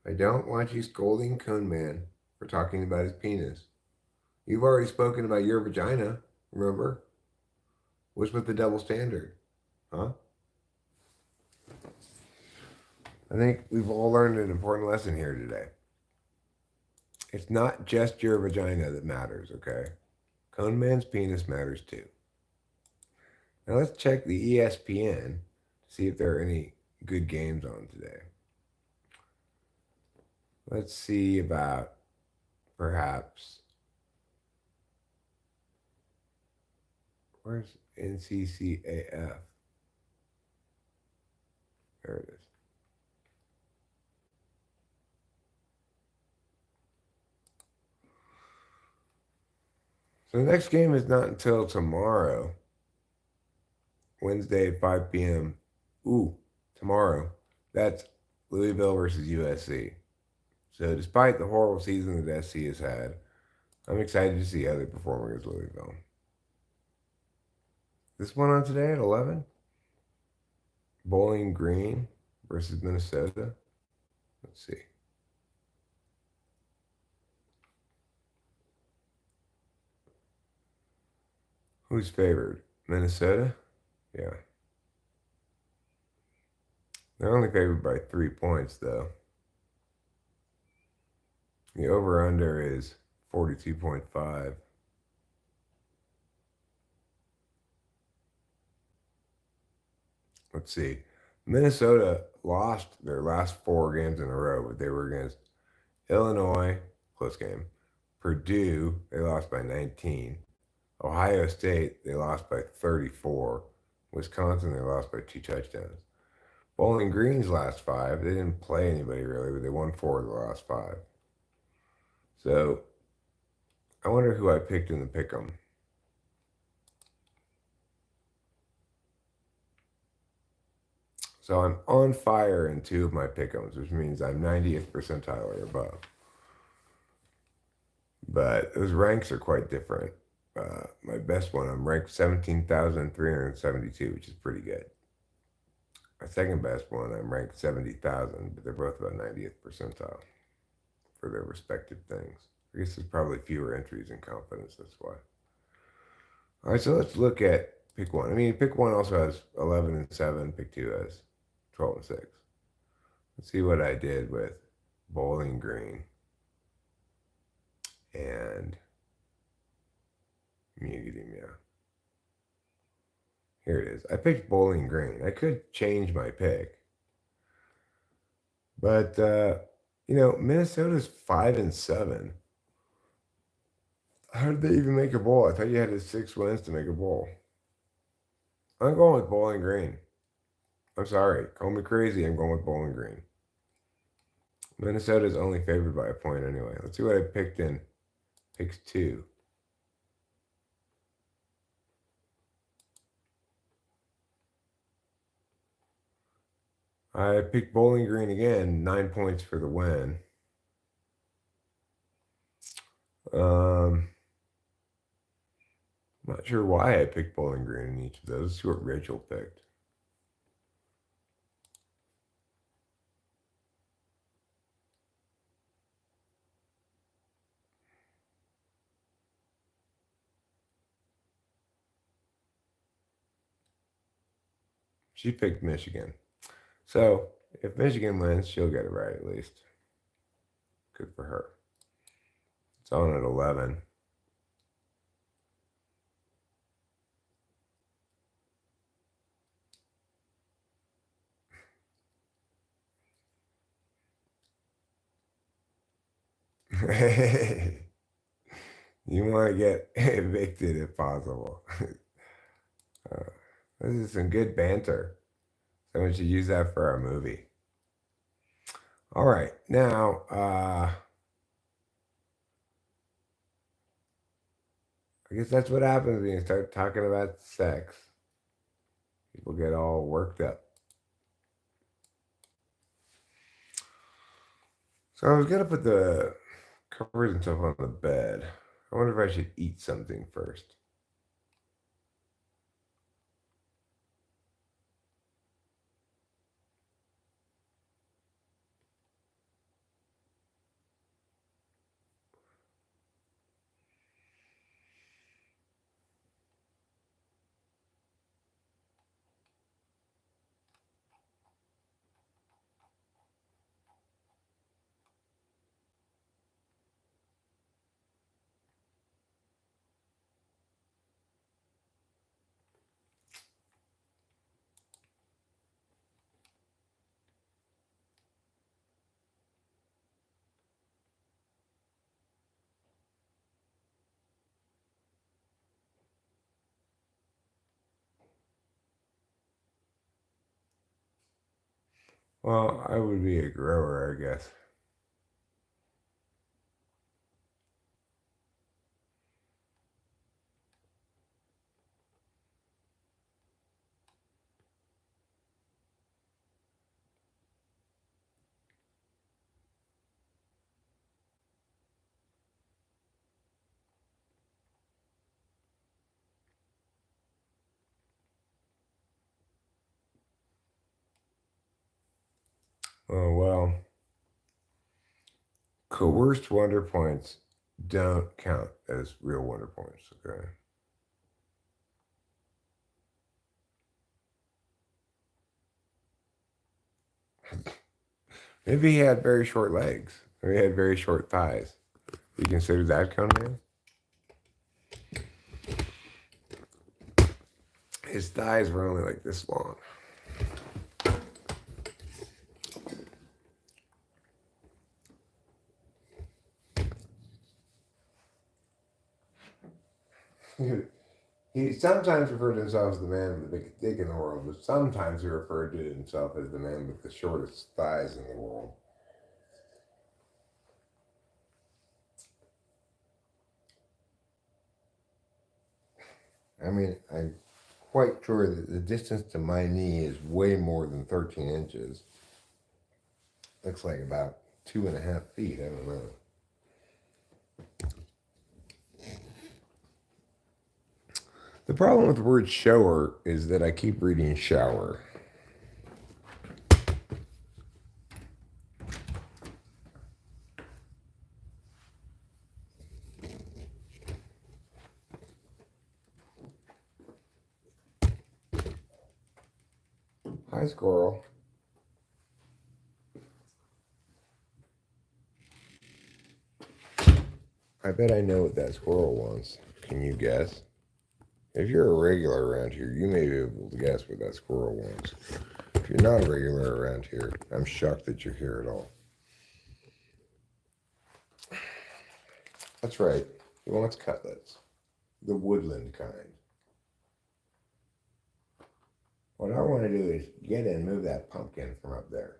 I don't want you scolding Cone Man for talking about his penis. You've already spoken about your vagina, remember? What's with the double standard? Huh? I think we've all learned an important lesson here today. It's not just your vagina that matters, okay? Cone Man's penis matters too. Now let's check the ESPN to see if there are any good games on today. Let's see about perhaps, where's NCCAF? There it is. So the next game is not until tomorrow, Wednesday at 5 p.m. Ooh, tomorrow. That's Louisville versus USC. So despite the horrible season that SC has had, I'm excited to see how they perform against Louisville. This one on today at 11? Bowling Green versus Minnesota. Let's see. Who's favored? Minnesota? Yeah. They're only favored by 3 points, though. The over-under is 42.5. Let's see. Minnesota lost their last 4 games in a row, but they were against Illinois, close game. Purdue, they lost by 19. Ohio State, they lost by 34. Wisconsin, they lost by 2 touchdowns. Bowling Green's last 5, they didn't play anybody really, but they won 4 of the last 5. So I wonder who I picked in the pick'em. So I'm on fire in 2 of my pick'ems, which means I'm 90th percentile or above. But those ranks are quite different. My best one, I'm ranked 17,372, which is pretty good. My second best one, I'm ranked 70,000, but they're both about 90th percentile for their respective things. I guess there's probably fewer entries in confidence, that's why. All right, so let's look at pick 1. I mean, pick 1 also has 11 and 7, pick 2 has 12 and 6. Let's see what I did with Bowling Green and Mew. Here it is. I picked Bowling Green. I could change my pick. But, Minnesota's 5 and 7. How did they even make a bowl? I thought you had 6 wins to make a bowl. I'm going with Bowling Green. I'm sorry. Call me crazy. I'm going with Bowling Green. Minnesota's only favored by a point anyway. Let's see what I picked in picks 2. I picked Bowling Green again, 9 points for the win. I'm not sure why I picked Bowling Green in each of those. Let's see what Rachel picked. She picked Michigan. So if Michigan wins, she'll get it right at least. Good for her. It's on at 11. You want to get evicted if possible. This is some good banter. Someone should use that for our movie. All right, now, I guess that's what happens when you start talking about sex. People get all worked up. So I was going to put the covers and stuff on the bed. I wonder if I should eat something first. Well, I would be a grower, I guess. Oh, well. Coerced wonder points don't count as real wonder points, okay? Maybe he had very short legs. Or he had very short thighs. You consider that counting? His thighs were only like this long. He sometimes referred to himself as the man with the biggest dick in the world, but sometimes he referred to himself as the man with the shortest thighs in the world. I mean, I'm quite sure that the distance to my knee is way more than 13 inches. Looks like about 2.5 feet. I don't know. The problem with the word shower is that I keep reading shower. Hi, squirrel. I bet I know what that squirrel wants. Can you guess? If you're a regular around here, you may be able to guess what that squirrel wants. If you're not a regular around here, I'm shocked that you're here at all. That's right. He wants cutlets. The woodland kind. What I want to do is get in and move that pumpkin from up there.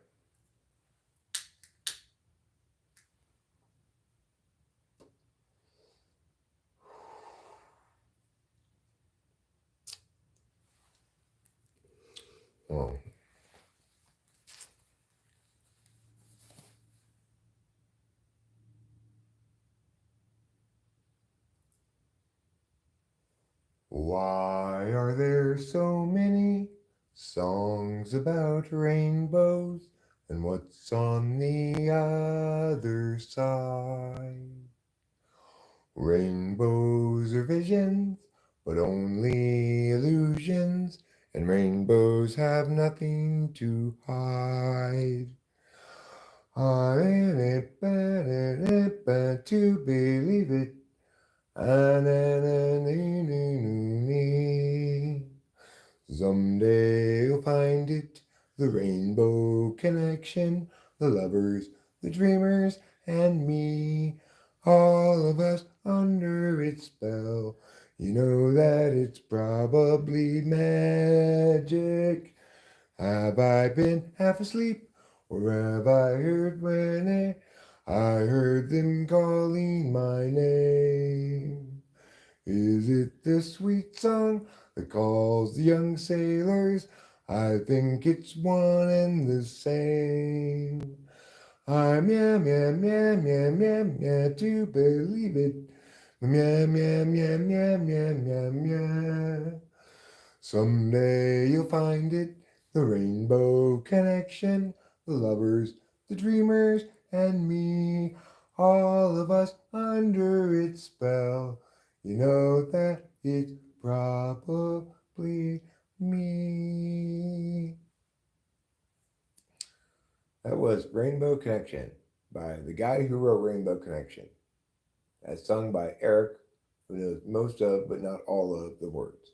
Oh. Why are there so many songs about rainbows? And what's on the other side? Rainbows are visions, but only illusions, and rainbows have nothing to hide. I am it, to believe it. Someday you'll find it, the rainbow connection, the lovers, the dreamers, and me, all of us under its spell. You know that it's probably magic. Have I been half asleep, or have I heard I heard them calling my name? Is it the sweet song that calls the young sailors? I think it's one and the same. I'm meow meow meow meow meow meow to believe it. Meow meow meow meow meow meow meow. Someday you'll find it, the rainbow connection, the lovers, the dreamers, and me, all of us under its spell. You know that it's probably me. That was Rainbow Connection by the guy who wrote Rainbow Connection, as sung by Eric, who knows most of, but not all of, the words.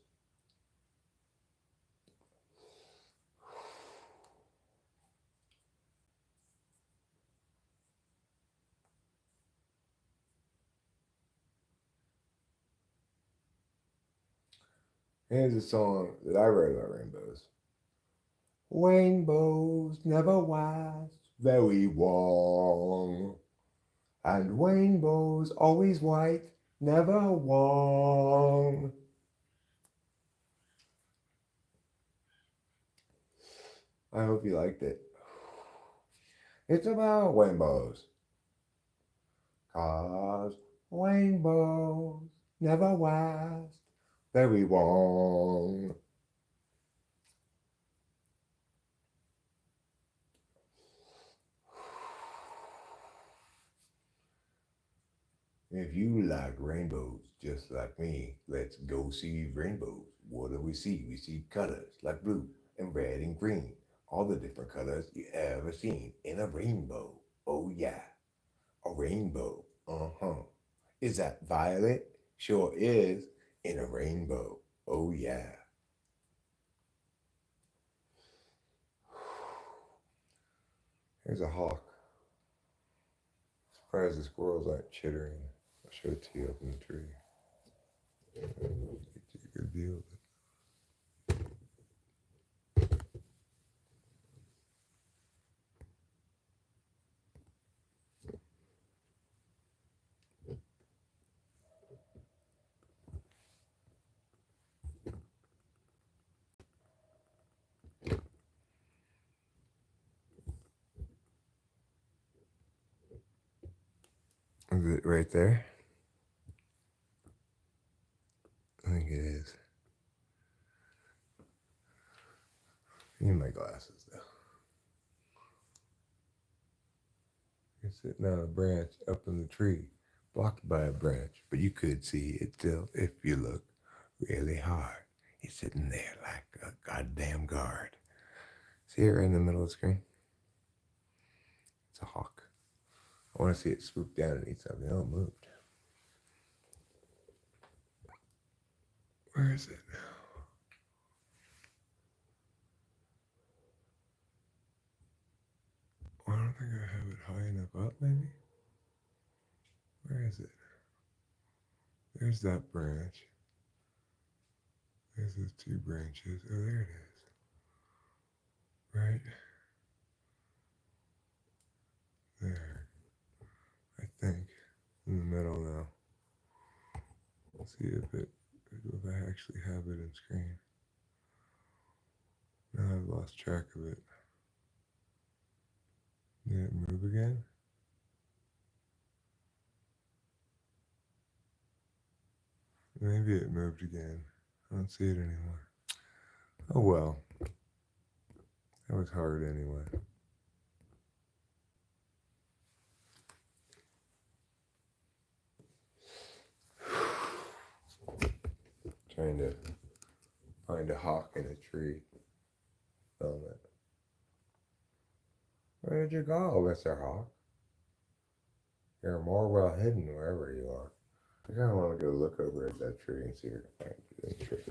Here's a song that I wrote about rainbows. Rainbows never last very long, and rainbows always white, never wrong. I hope you liked it. It's about rainbows, 'cause rainbows never last very long. If you like rainbows just like me, let's go see rainbows. What do we see? We see colors like blue and red and green. All the different colors you ever seen in a rainbow. Oh yeah, a rainbow. Uh-huh. Is that violet? Sure is. In a rainbow. Oh yeah. Here's a hawk. Surprised the squirrels aren't chittering. I'll show it to you up in the tree. Is it right there? I think it is. I need my glasses though. It's sitting on a branch up in the tree, blocked by a branch, but you could see it still if you look really hard. He's sitting there like a goddamn guard. See it right in the middle of the screen? It's a hawk. I want to see it swoop down and eat something. Oh, it moved. Where is it now? I don't think I have it high enough up, maybe? Where is it? There's that branch. There's those two branches. Oh, there it is. Right there. I think. In the middle now. Let's see if I actually have it in screen. Now I've lost track of it. Did it move again? Maybe it moved again. I don't see it anymore. Oh well. That was hard anyway. Trying to find a hawk in a tree. Film it. Where did you go, Mr. Hawk? You're more well hidden wherever you are. I kind of want to go look over at that tree and see if I can find it in the tree.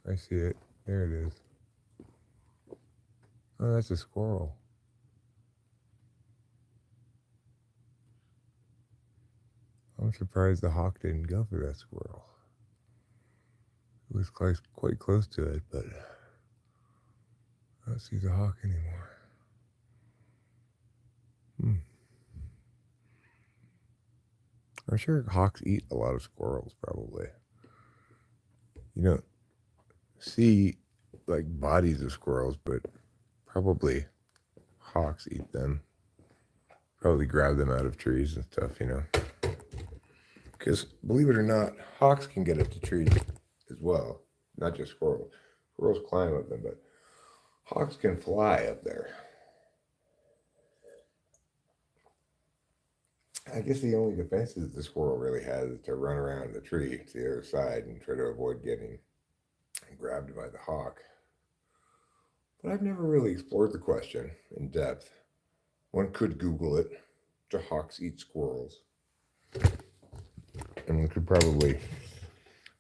I see it. There it is. Oh, that's a squirrel. I'm surprised the hawk didn't go for that squirrel. It was quite close to it, but I don't see the hawk anymore. I'm sure hawks eat a lot of squirrels, probably. You don't see like bodies of squirrels, but probably hawks eat them. Probably grab them out of trees and stuff, you know. Because believe it or not, hawks can get up to trees as well, not just squirrels. Squirrels climb up them, but hawks can fly up there. I guess the only defenses the squirrel really has is to run around the tree to the other side and try to avoid getting grabbed by the hawk. But I've never really explored the question in depth. One could Google it. Do hawks eat squirrels? And one could probably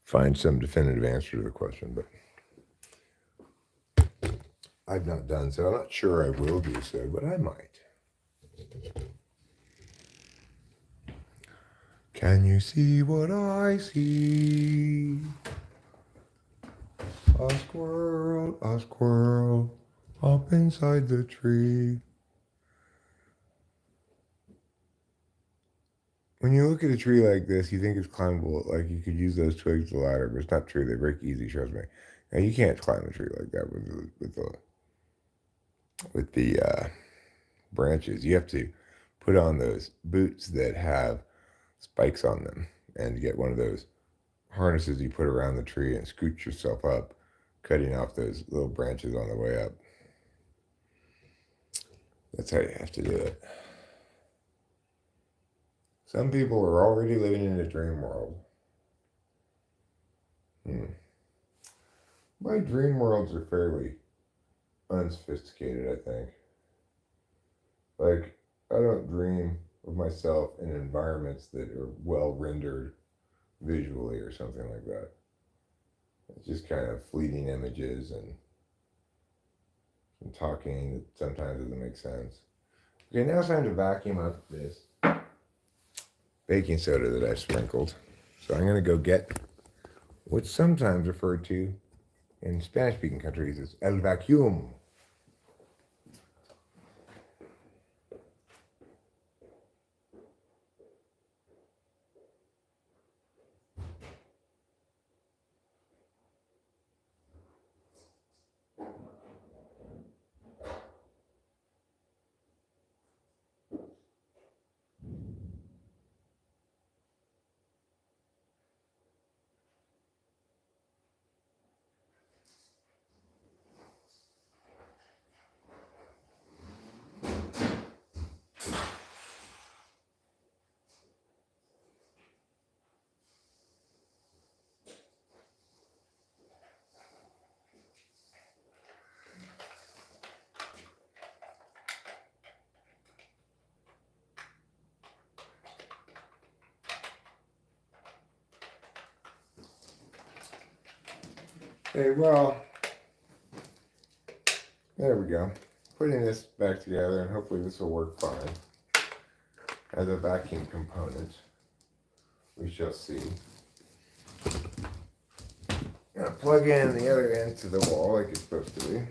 find some definitive answer to the question, but I've not done so. I'm not sure I will do so, but I might. Can you see what I see? A squirrel up inside the tree. When you look at a tree like this, you think it's climbable, like you could use those twigs as a ladder, but it's not true. They break easy, trust me. Now you can't climb a tree like that with the branches. You have to put on those boots that have spikes on them and get one of those harnesses you put around the tree and scoot yourself up, cutting off those little branches on the way up. That's how you have to do it. Some people are already living in a dream world. My dream worlds are fairly unsophisticated, I think. Like, I don't dream of myself in environments that are well rendered visually or something like that. It's just kind of fleeting images and some talking that sometimes doesn't make sense. Okay, now it's time to vacuum up this baking soda that I've sprinkled. So I'm going to go get what's sometimes referred to in Spanish-speaking countries as el vacuum. Okay, well, there we go. Putting this back together, and hopefully this will work fine as a vacuum component. We shall see. Gonna plug in the other end to the wall like it's supposed to be.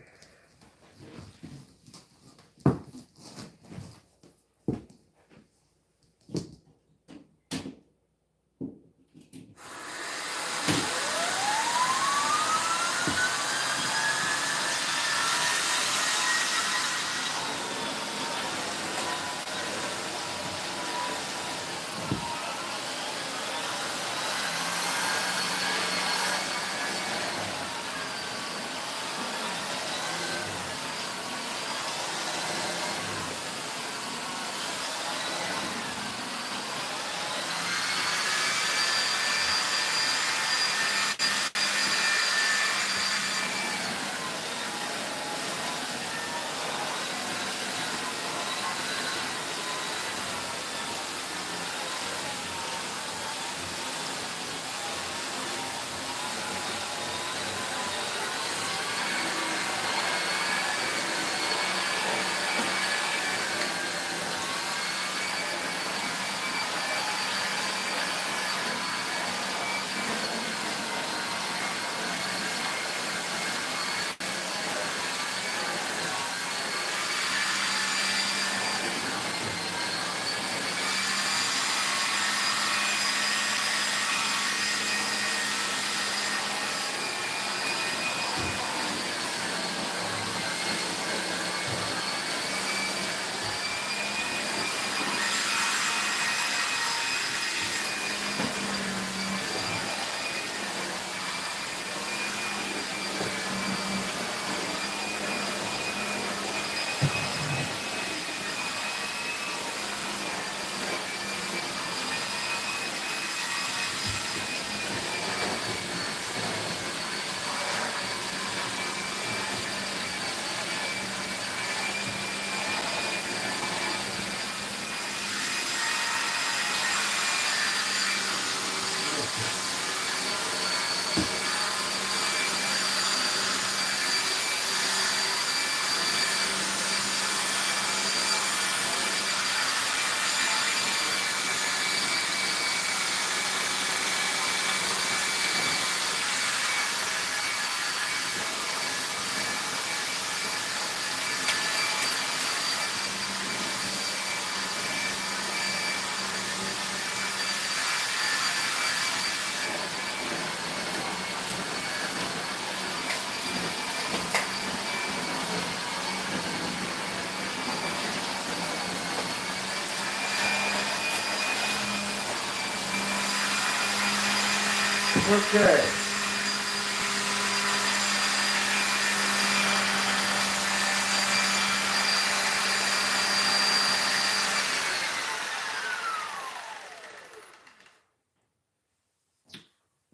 Okay.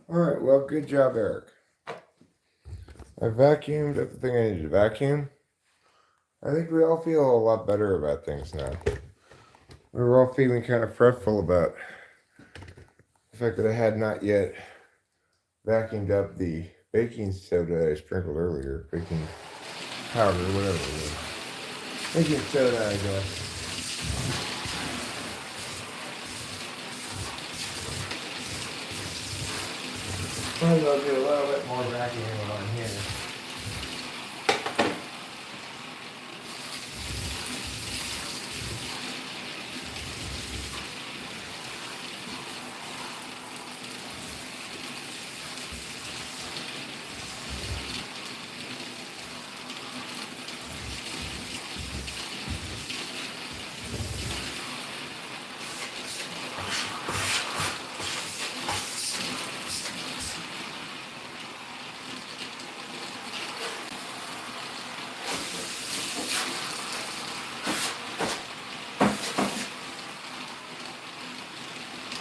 All right, well, good job, Eric. I vacuumed everything I needed to vacuum. I think we all feel a lot better about things now. We were all feeling kind of fretful about the fact that I had not yet vacuumed up the baking soda I sprinkled earlier. Baking powder, whatever it is. Baking soda, I guess. Might as well do a little bit more vacuuming on here.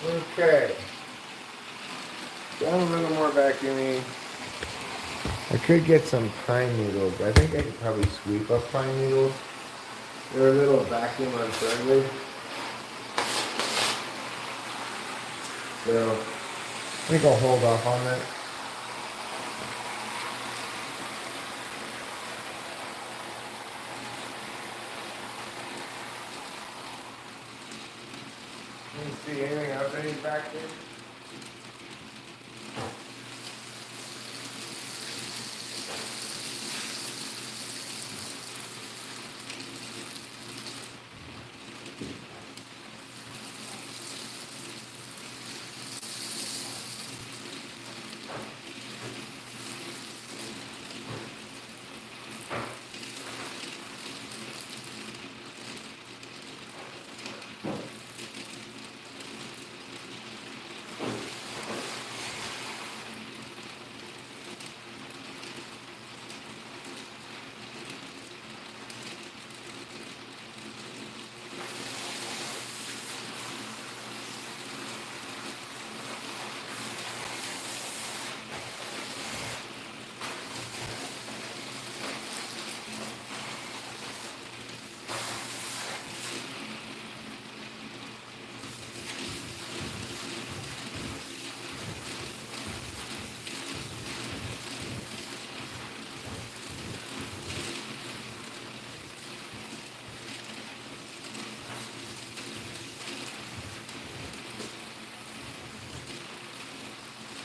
Okay. Done a little more vacuuming. I could get some pine needles. I think I could probably sweep up pine needles. They're a little vacuum unfriendly. So I think I'll hold off on that. you see anything else I need back there?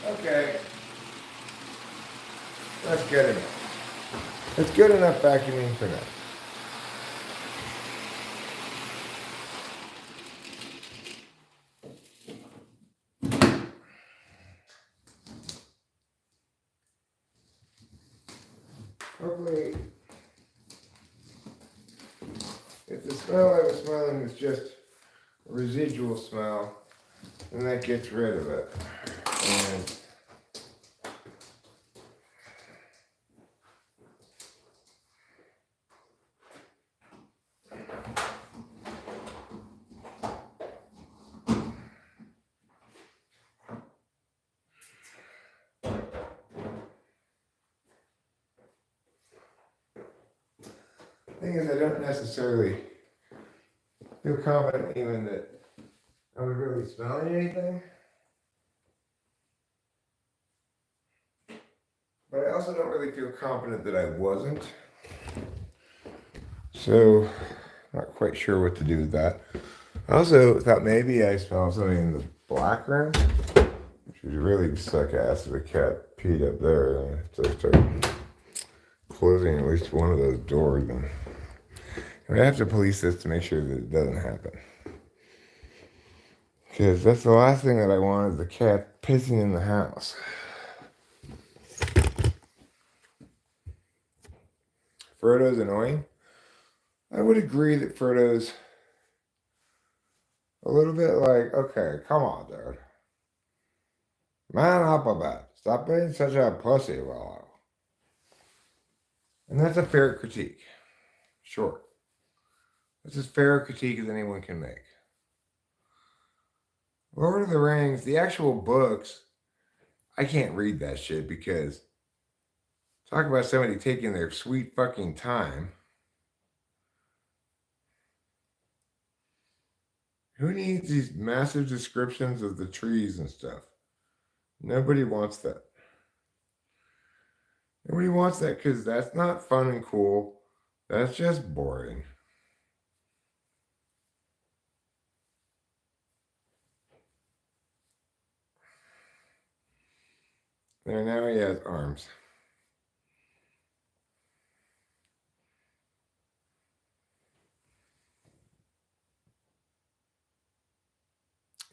Okay. That's good enough. That's good enough vacuuming for now. Hopefully, if the smell I was smelling is just a residual smell, then that gets rid of it. And the thing is, I don't necessarily feel confident even that I was really smelling anything. But I also don't really feel confident that I wasn't. So, not quite sure what to do with that. I also thought maybe I smelled something in the black room, which would really suck ass if a cat peed up there. So I start closing at least one of those doors. And I have to police this to make sure that it doesn't happen. Because that's the last thing that I want is the cat pissing in the house. Frodo's annoying. I would agree that Frodo's a little bit like, okay, come on, dude. Man up a bit. Stop being such a pussy, Willow. And that's a fair critique. Sure. That's as fair a critique as anyone can make. Lord of the Rings, the actual books, I can't read that shit because talk about somebody taking their sweet fucking time. Who needs these massive descriptions of the trees and stuff? Nobody wants that. Nobody wants that because that's not fun and cool. That's just boring. There, now he has arms.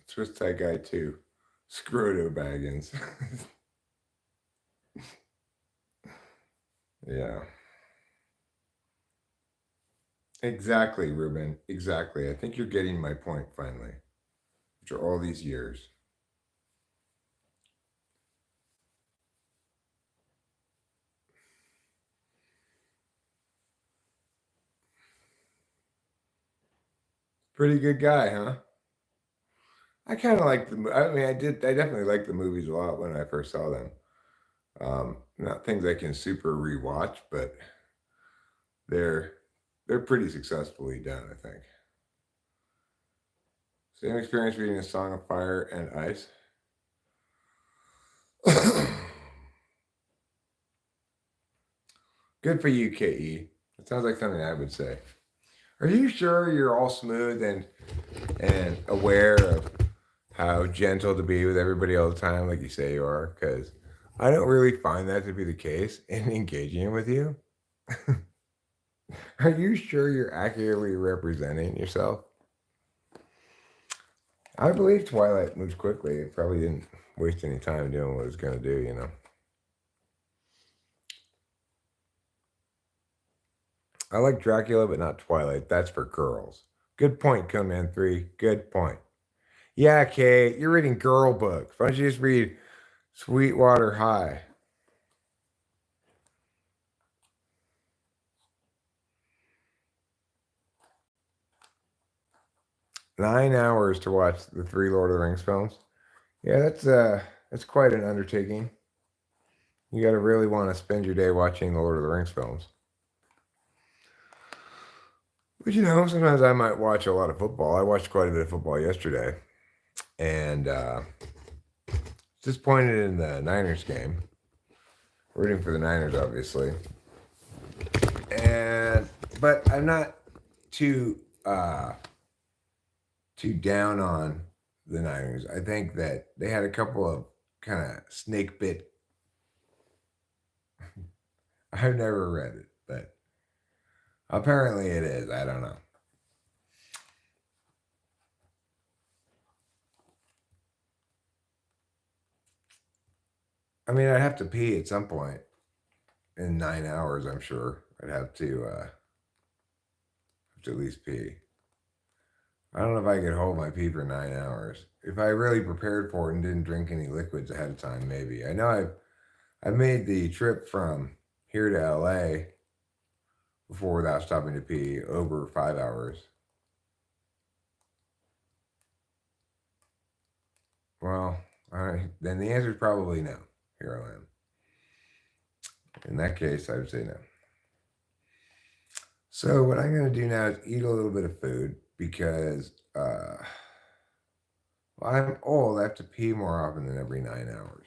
Swiss tie guy too. Scroto Baggins. Yeah. Exactly, Ruben. Exactly. I think you're getting my point finally. After all these years. Pretty good guy, huh? I kind of like the. I mean, I definitely liked the movies a lot when I first saw them. Not things I can super rewatch, but they're they're pretty successfully done, I think. Same experience reading A Song of Fire and Ice. Good for you, KE. It sounds like something I would say. Are you sure you're all smooth and aware of how gentle to be with everybody all the time, like you say you are? Because I don't really find that to be the case in engaging with you. Are you sure you're accurately representing yourself? I believe Twilight moves quickly. It probably didn't waste any time doing what it was going to do, you know. I like Dracula, but not Twilight. That's for girls. Good point, Conan 3. Good point. Yeah, Kate, you're reading girl books. Why don't you just read Sweetwater High? Nine hours to watch the three Lord of the Rings films. Yeah, that's quite an undertaking. You got to really want to spend your day watching the Lord of the Rings films. But you know, sometimes I might watch a lot of football. I watched quite a bit of football yesterday, and disappointed in the Niners game. Rooting for the Niners, obviously, but I'm not too too down on the Niners. I think that they had a couple of kind of snake bit. I've never read it, but apparently it is. I don't know. I mean, I'd have to pee at some point in 9 hours. I'm sure I'd have to at least pee. I don't know if I could hold my pee for 9 hours. If I really prepared for it and didn't drink any liquids ahead of time, maybe. I know I've made the trip from here to LA before without stopping to pee over 5 hours. Well, then the answer is probably no. Here I am. In that case, I would say no. So what I'm going to do now is eat a little bit of food because I'm old. I have to pee more often than every 9 hours.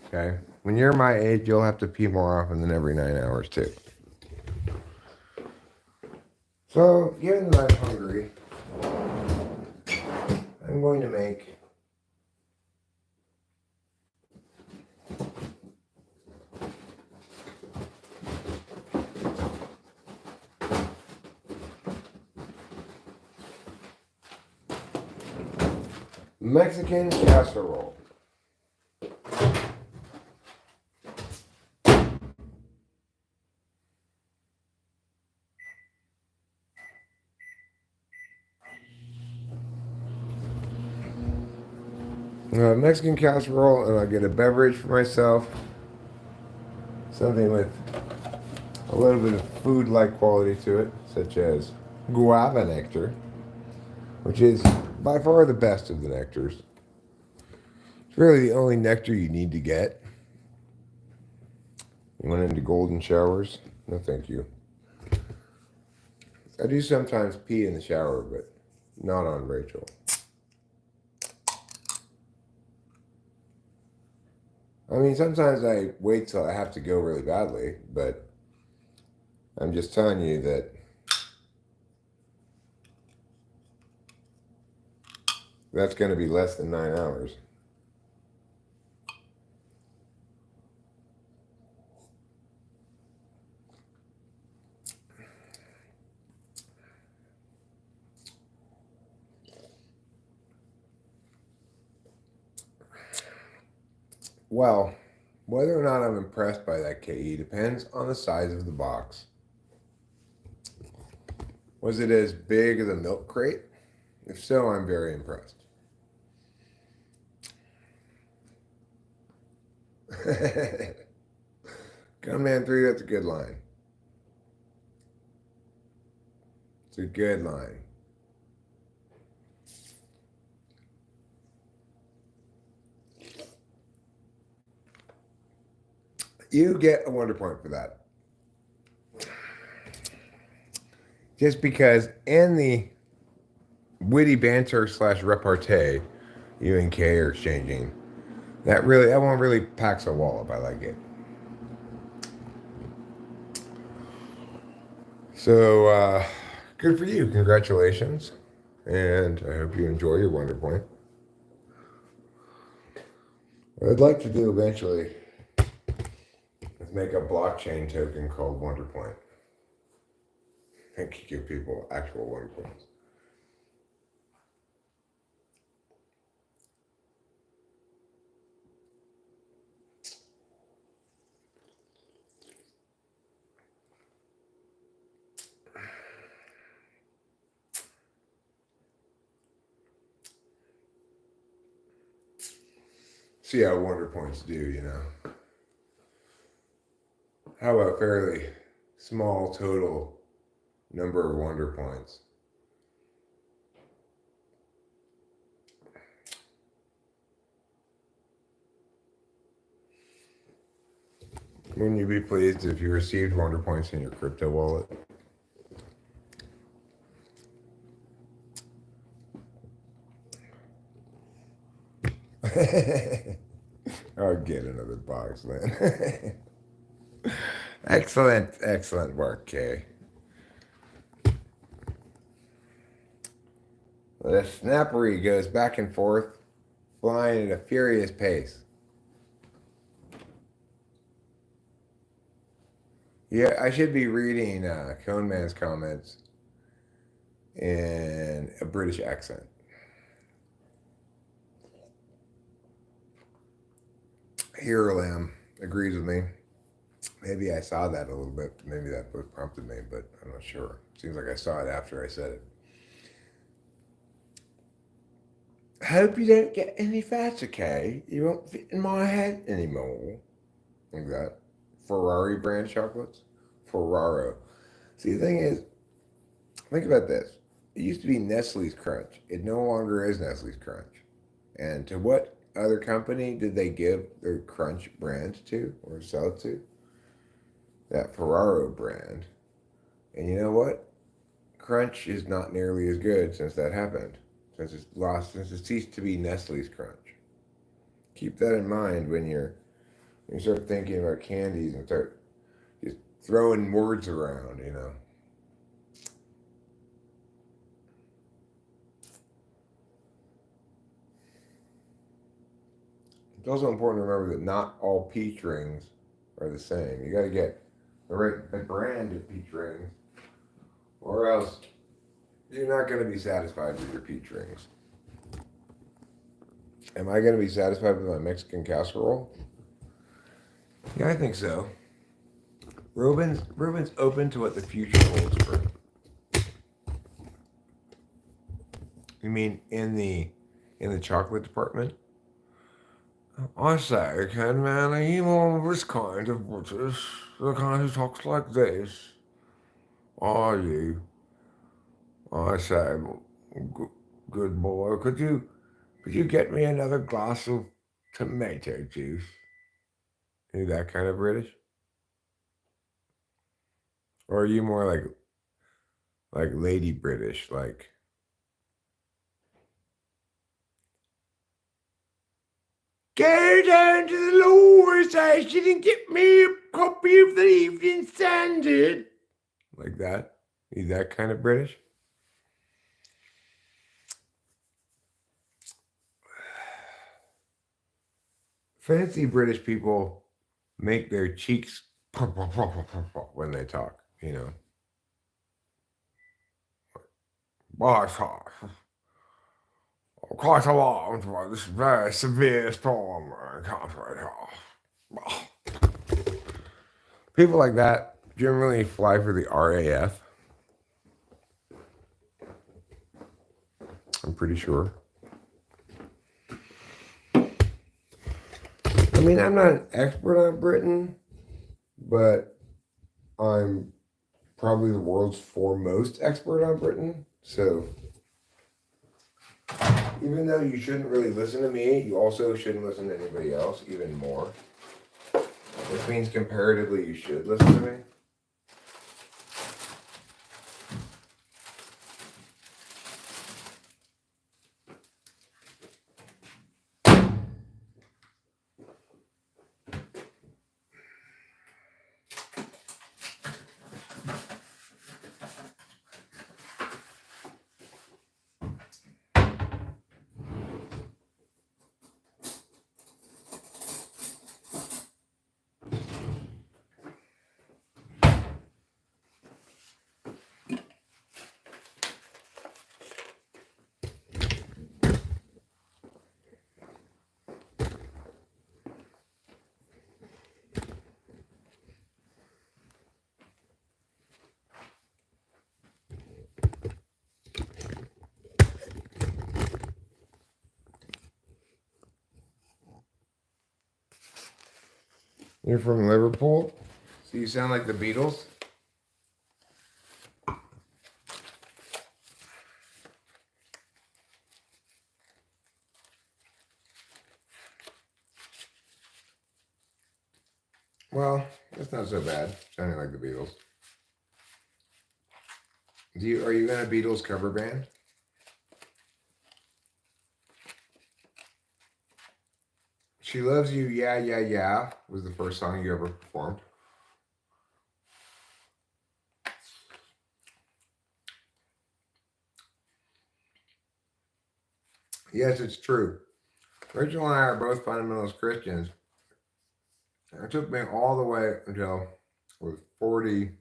Okay? When you're my age, you'll have to pee more often than every 9 hours too. So, given that I'm hungry, I'm going to make Mexican casserole. Mexican casserole, and I'll get a beverage for myself. Something with a little bit of food-like quality to it, such as guava nectar, which is by far the best of the nectars. It's really the only nectar you need to get. You went into golden showers? No, thank you. I do sometimes pee in the shower, but not on Rachel. I mean, sometimes I wait till I have to go really badly, but I'm just telling you that that's going to be less than 9 hours. Well, whether or not I'm impressed by that KE depends on the size of the box. Was it as big as a milk crate? If so, I'm very impressed. Gunman 3, that's a good line. It's a good line. You get a wonder point for that. Just because in the witty banter / repartee you and Kay are exchanging, that one really packs a wallop. I like it. So, good for you. Congratulations. And I hope you enjoy your Wonder Point. What I'd like to do eventually is make a blockchain token called Wonder Point. And give people actual Wonder Points. See how Wonder Points do, you know. How a fairly small total number of Wonder Points wouldn't you be pleased if you received Wonder Points in your crypto wallet? I'll get another box then. Excellent work, Kay. The snappery goes back and forth, flying at a furious pace. Yeah, I should be reading Cone Man's comments in a British accent. Here Lamb agrees with me. Maybe I saw that a little bit. Maybe that book prompted me, but I'm not sure. Seems like I saw it after I said it. Hope you don't get any fatter, Kay. You won't fit in my head anymore. Like that. Ferrari brand chocolates? Ferraro. See, the thing is, think about this. It used to be Nestle's Crunch. It no longer is Nestle's Crunch. And to what other company did they give their Crunch brand to or sell it to? That Ferraro brand. And you know what? Crunch is not nearly as good since that happened. Since it ceased to be Nestle's Crunch. Keep that in mind when you start thinking about candies and start just throwing words around, you know. It's also important to remember that not all peach rings are the same. You got to get the brand of peach rings, or else you're not going to be satisfied with your peach rings. Am I going to be satisfied with my Mexican casserole? Yeah, I think so. Ruben's open to what the future holds for him. You mean in the chocolate department? I say, can man, are you more of this kind of British? The kind who talks like this? Are you? I say, good boy, could you get me another glass of tomato juice? Are you that kind of British? Or are you more like lady British, like go down to the lower station and get me a copy of the Evening Standard? Like that? Are you that kind of British? Fancy British people make their cheeks pop, pop, pop, pop, pop, pop when they talk, you know. Quite alarmed by this very severe storm we're encountering. People like that generally fly for the RAF. I'm pretty sure. I mean, I'm not an expert on Britain, but I'm probably the world's foremost expert on Britain. So even though you shouldn't really listen to me, you also shouldn't listen to anybody else even more. Which means comparatively you should listen to me. You're from Liverpool? So you sound like the Beatles? Well, that's not so bad, sounding like the Beatles. Are you in a Beatles cover band? She Loves You, Yeah, Yeah, Yeah was the first song you ever performed. Yes, it's true. Rachel and I are both fundamentalist Christians. It took me all the way until I was 48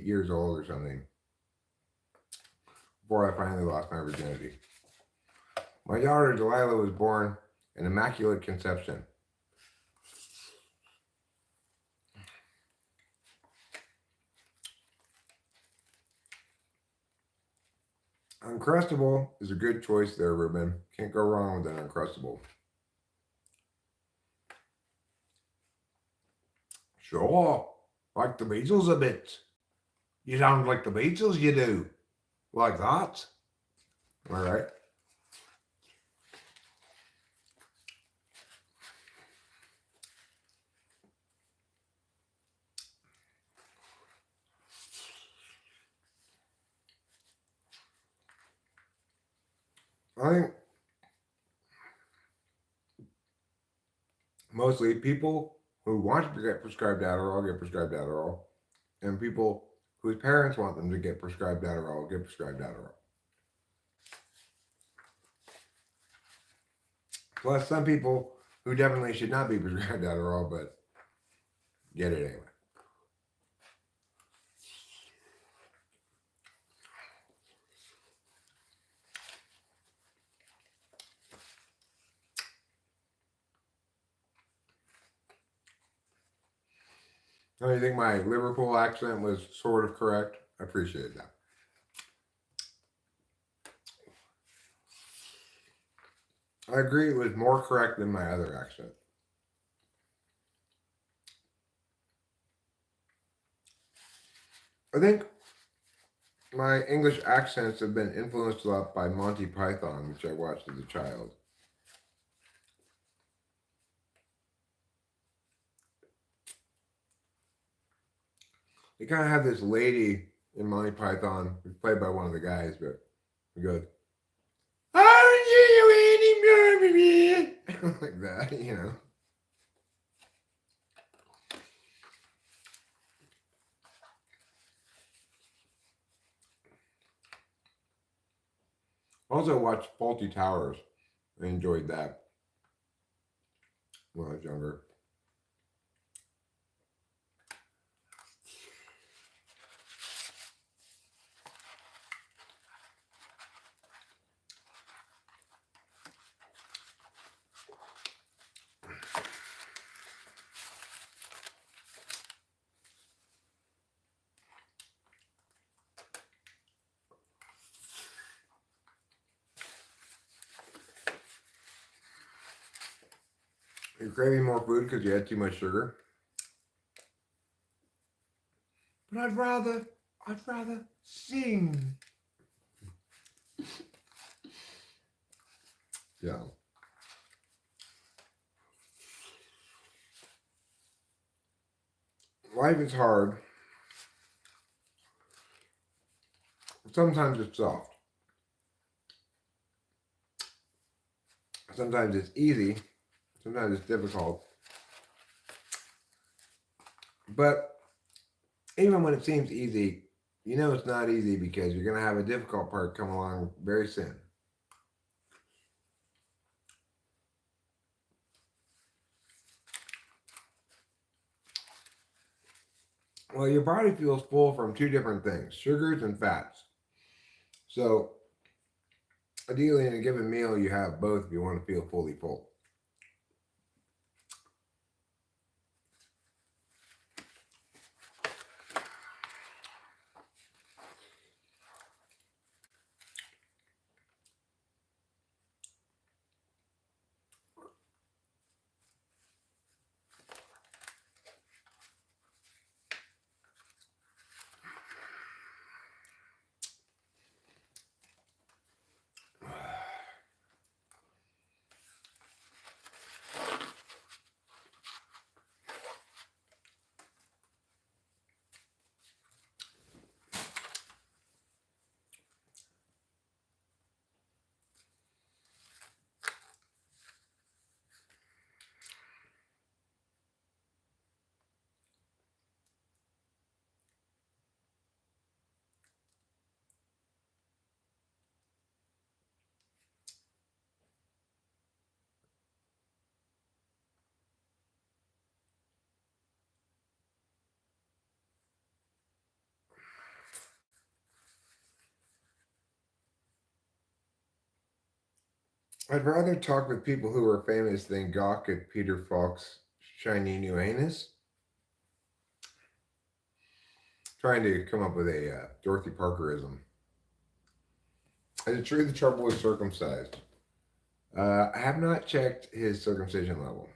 years old or something before I finally lost my virginity. My daughter Delilah was born in immaculate conception. Uncrustable is a good choice there, Ruben. Can't go wrong with an Uncrustable. Sure, like the Beatles a bit. You sound like the Beatles, you do. Like that. Am I right? I think mostly people who want to get prescribed Adderall get prescribed Adderall, and people whose parents want them to get prescribed Adderall get prescribed Adderall. Plus, some people who definitely should not be prescribed Adderall, but get it anyway. So you think my Liverpool accent was sort of correct? I appreciate that. I agree it was more correct than my other accent. I think my English accents have been influenced a lot by Monty Python, which I watched as a child. They kind of have this lady in Monty Python, who's played by one of the guys, but he goes, "Aren't you any like that, you know. Also watched Faulty Towers. I enjoyed that when I was younger. You're craving more food because you had too much sugar. But I'd rather sing. Yeah. Life is hard. Sometimes it's soft. Sometimes it's easy. Sometimes it's difficult. But even when it seems easy, you know it's not easy because you're going to have a difficult part come along very soon. Well, your body feels full from two different things, sugars and fats. So, ideally, in a given meal, you have both if you want to feel fully full. I'd rather talk with people who are famous than gawk at Peter Falk's shiny new anus. Trying to come up with a Dorothy Parkerism. Is it true the trouble was circumcised? I have not checked his circumcision level.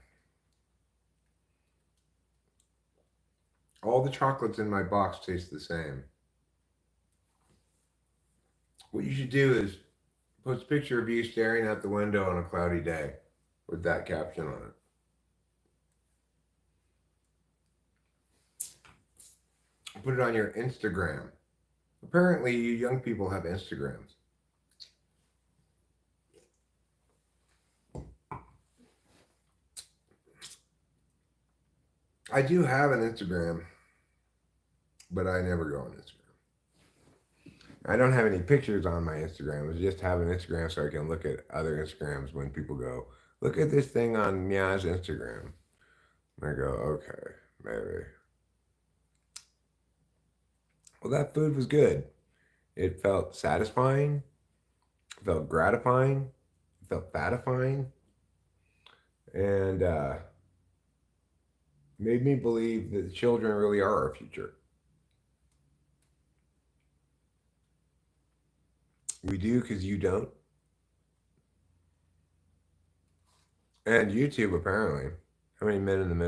All the chocolates in my box taste the same. What you should do is post a picture of you staring out the window on a cloudy day with that caption on it. Put it on your Instagram. Apparently, you young people have Instagrams. I do have an Instagram, but I never go on Instagram. I don't have any pictures on my Instagram. I just have an Instagram so I can look at other Instagrams when people go, look at this thing on Mia's Instagram. And I go, okay, maybe. Well, that food was good. It felt satisfying. It felt gratifying. It felt fatifying. And made me believe that the children really are our future. We do because you don't. And YouTube, apparently. How many men in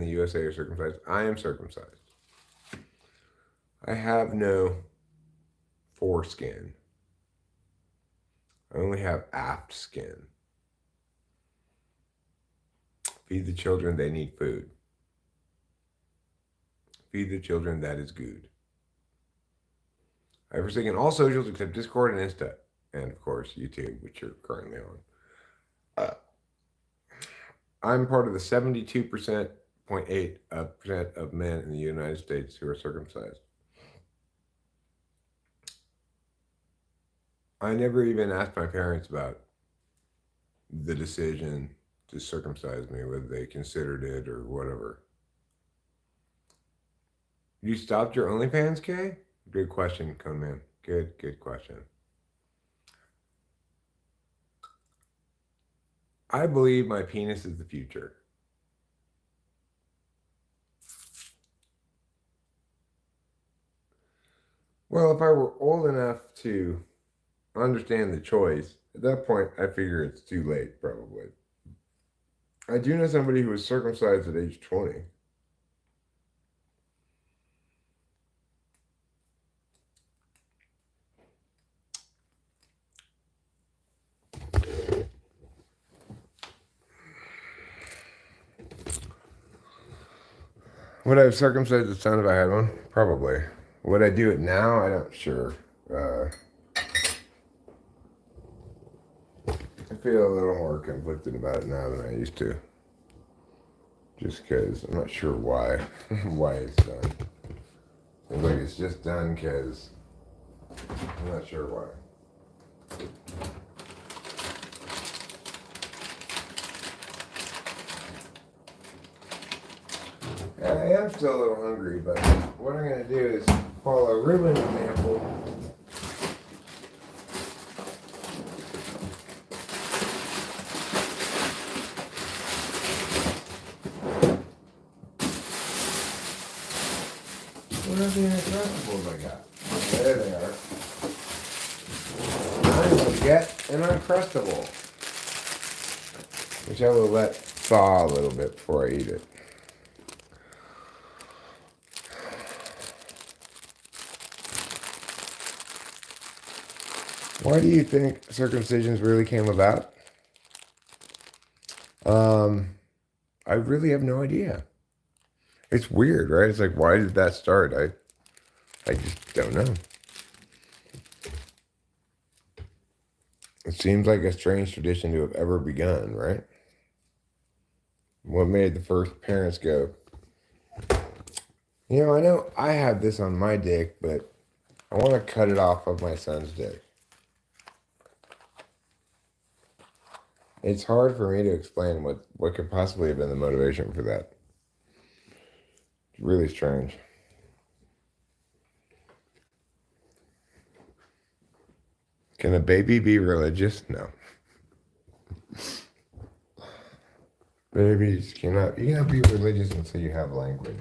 the USA are circumcised? I am circumcised. I have no foreskin. I only have aft skin. Feed the children, they need food. Feed the children, that is good. I have forsaken all socials except Discord and Insta. And of course, YouTube, which you're currently on. I'm part of the 72.8% of men in the United States who are circumcised. I never even asked my parents about the decision to circumcise me, whether they considered it or whatever. You stopped your OnlyFans, Kay? Good question, Conman. Good question. I believe my penis is the future. Well, if I were old enough to understand the choice, at that point, I figure it's too late, probably. I do know somebody who was circumcised at age 20. Would I have circumcised the son if I had one? Probably. Would I do it now? I'm not sure. I feel a little more conflicted about it now than I used to. Just because I'm not sure why. Why it's done. Seems like it's just done because I'm not sure why. And I am still a little hungry, but what I'm going to do is follow Ruben's example. What are the Uncrustables I got? There they are. I'm going to get an Uncrustable, which I will let thaw a little bit before I eat it. Why do you think circumcisions really came about? I really have no idea. It's weird, right? It's like, why did that start? I just don't know. It seems like a strange tradition to have ever begun, right? What made the first parents go, you know, I know I have this on my dick, but I want to cut it off of my son's dick. It's hard for me to explain what could possibly have been the motivation for that. It's really strange. Can a baby be religious? No. Babies cannot. You cannot be religious until you have language.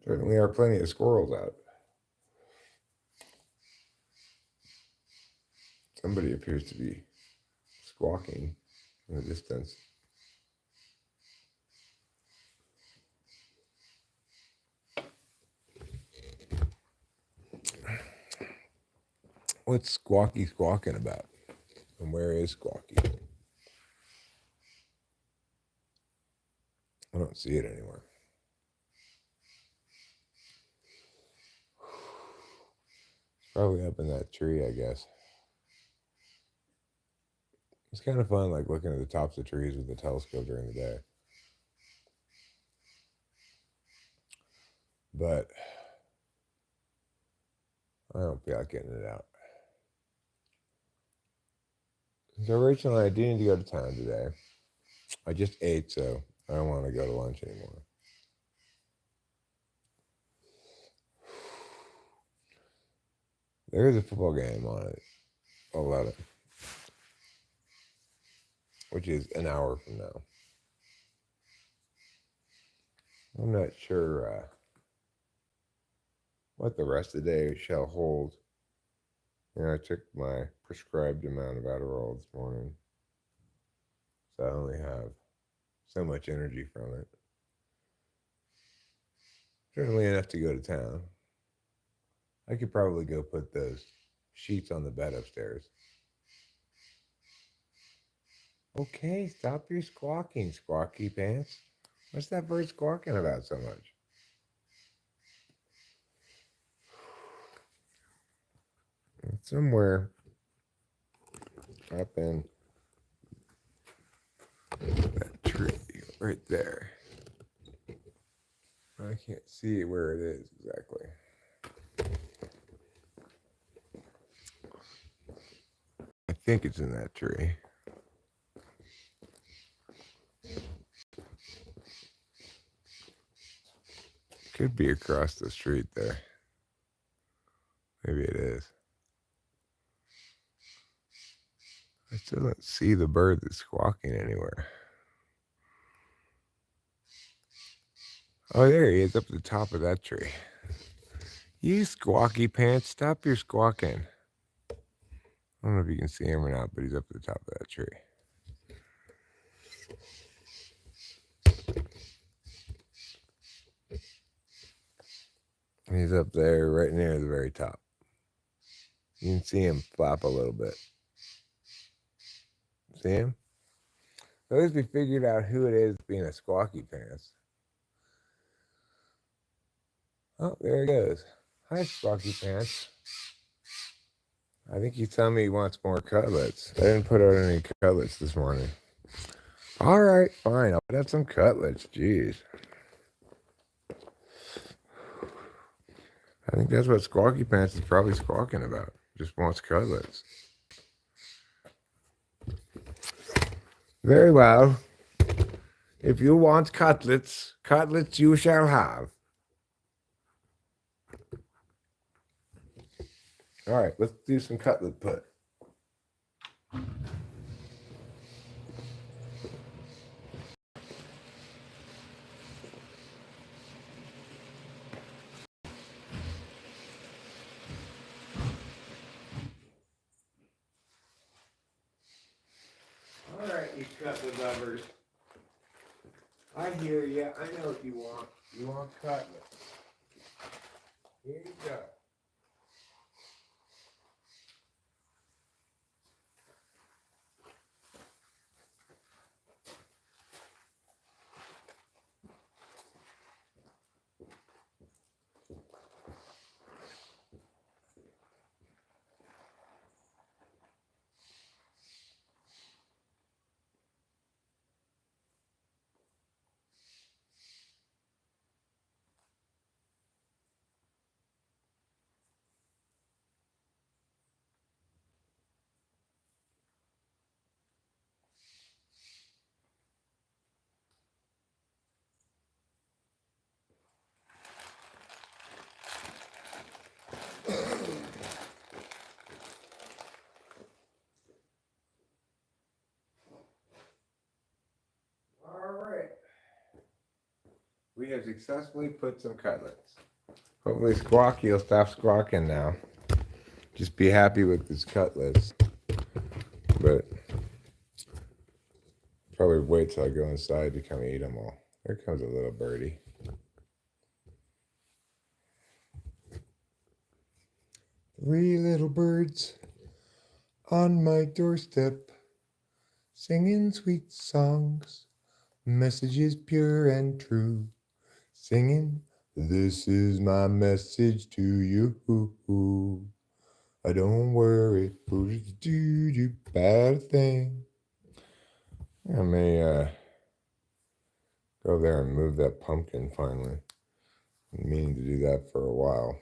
There certainly are plenty of squirrels out. Somebody appears to be squawking in the distance. What's Squawky squawking about? And where is Squawky? I don't see it anywhere. It's probably up in that tree, I guess. It's kind of fun, like looking at the tops of trees with the telescope during the day. But I don't feel like getting it out. So Rachel and I do need to go to town today. I just ate, so I don't want to go to lunch anymore. There is a football game on at 11, which is an hour from now. I'm not sure what the rest of the day shall hold. I took my prescribed amount of Adderall this morning, so I only have so much energy from it. Certainly enough to go to town. I could probably go put those sheets on the bed upstairs. Okay, stop your squawking, Squawky Pants. What's that bird squawking about so much? Somewhere up in that tree right there. I can't see where it is exactly. I think it's in that tree. Could be across the street there. Maybe it is. I still don't see the bird that's squawking anywhere. Oh, there he is up at the top of that tree. You Squawky Pants, stop your squawking. I don't know if you can see him or not, but he's up at the top of that tree. He's up there right near the very top. You can see him flap a little bit. See him? So at least we figured out who it is being a Squawky Pants. Oh, there he goes. Hi, Squawky Pants. I think he's telling me he wants more cutlets. I didn't put out any cutlets this morning. All right, fine. I'll put out some cutlets. Jeez. I think that's what Squawky Pants is probably squawking about. Just wants cutlets. Very well. If you want cutlets, cutlets you shall have. All right, let's do some cutlet put. All right, you cutlet lovers. I hear you. I know what you want. You want cutlets. Here you go. We have successfully put some cutlets. Hopefully Squawky will stop squawking now. Just be happy with his cutlets. But probably wait till I go inside to come eat them all. There comes a little birdie. Three little birds on my doorstep, singing sweet songs, messages pure and true, singing, this is my message to you. I don't worry, do bad thing. I may go there and move that pumpkin finally. I'm meaning to do that for a while.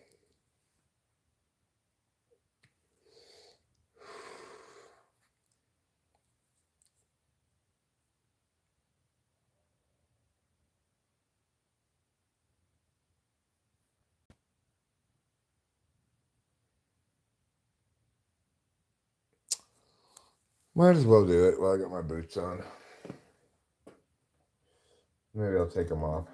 Might as well do it while I got my boots on. Maybe I'll take them off.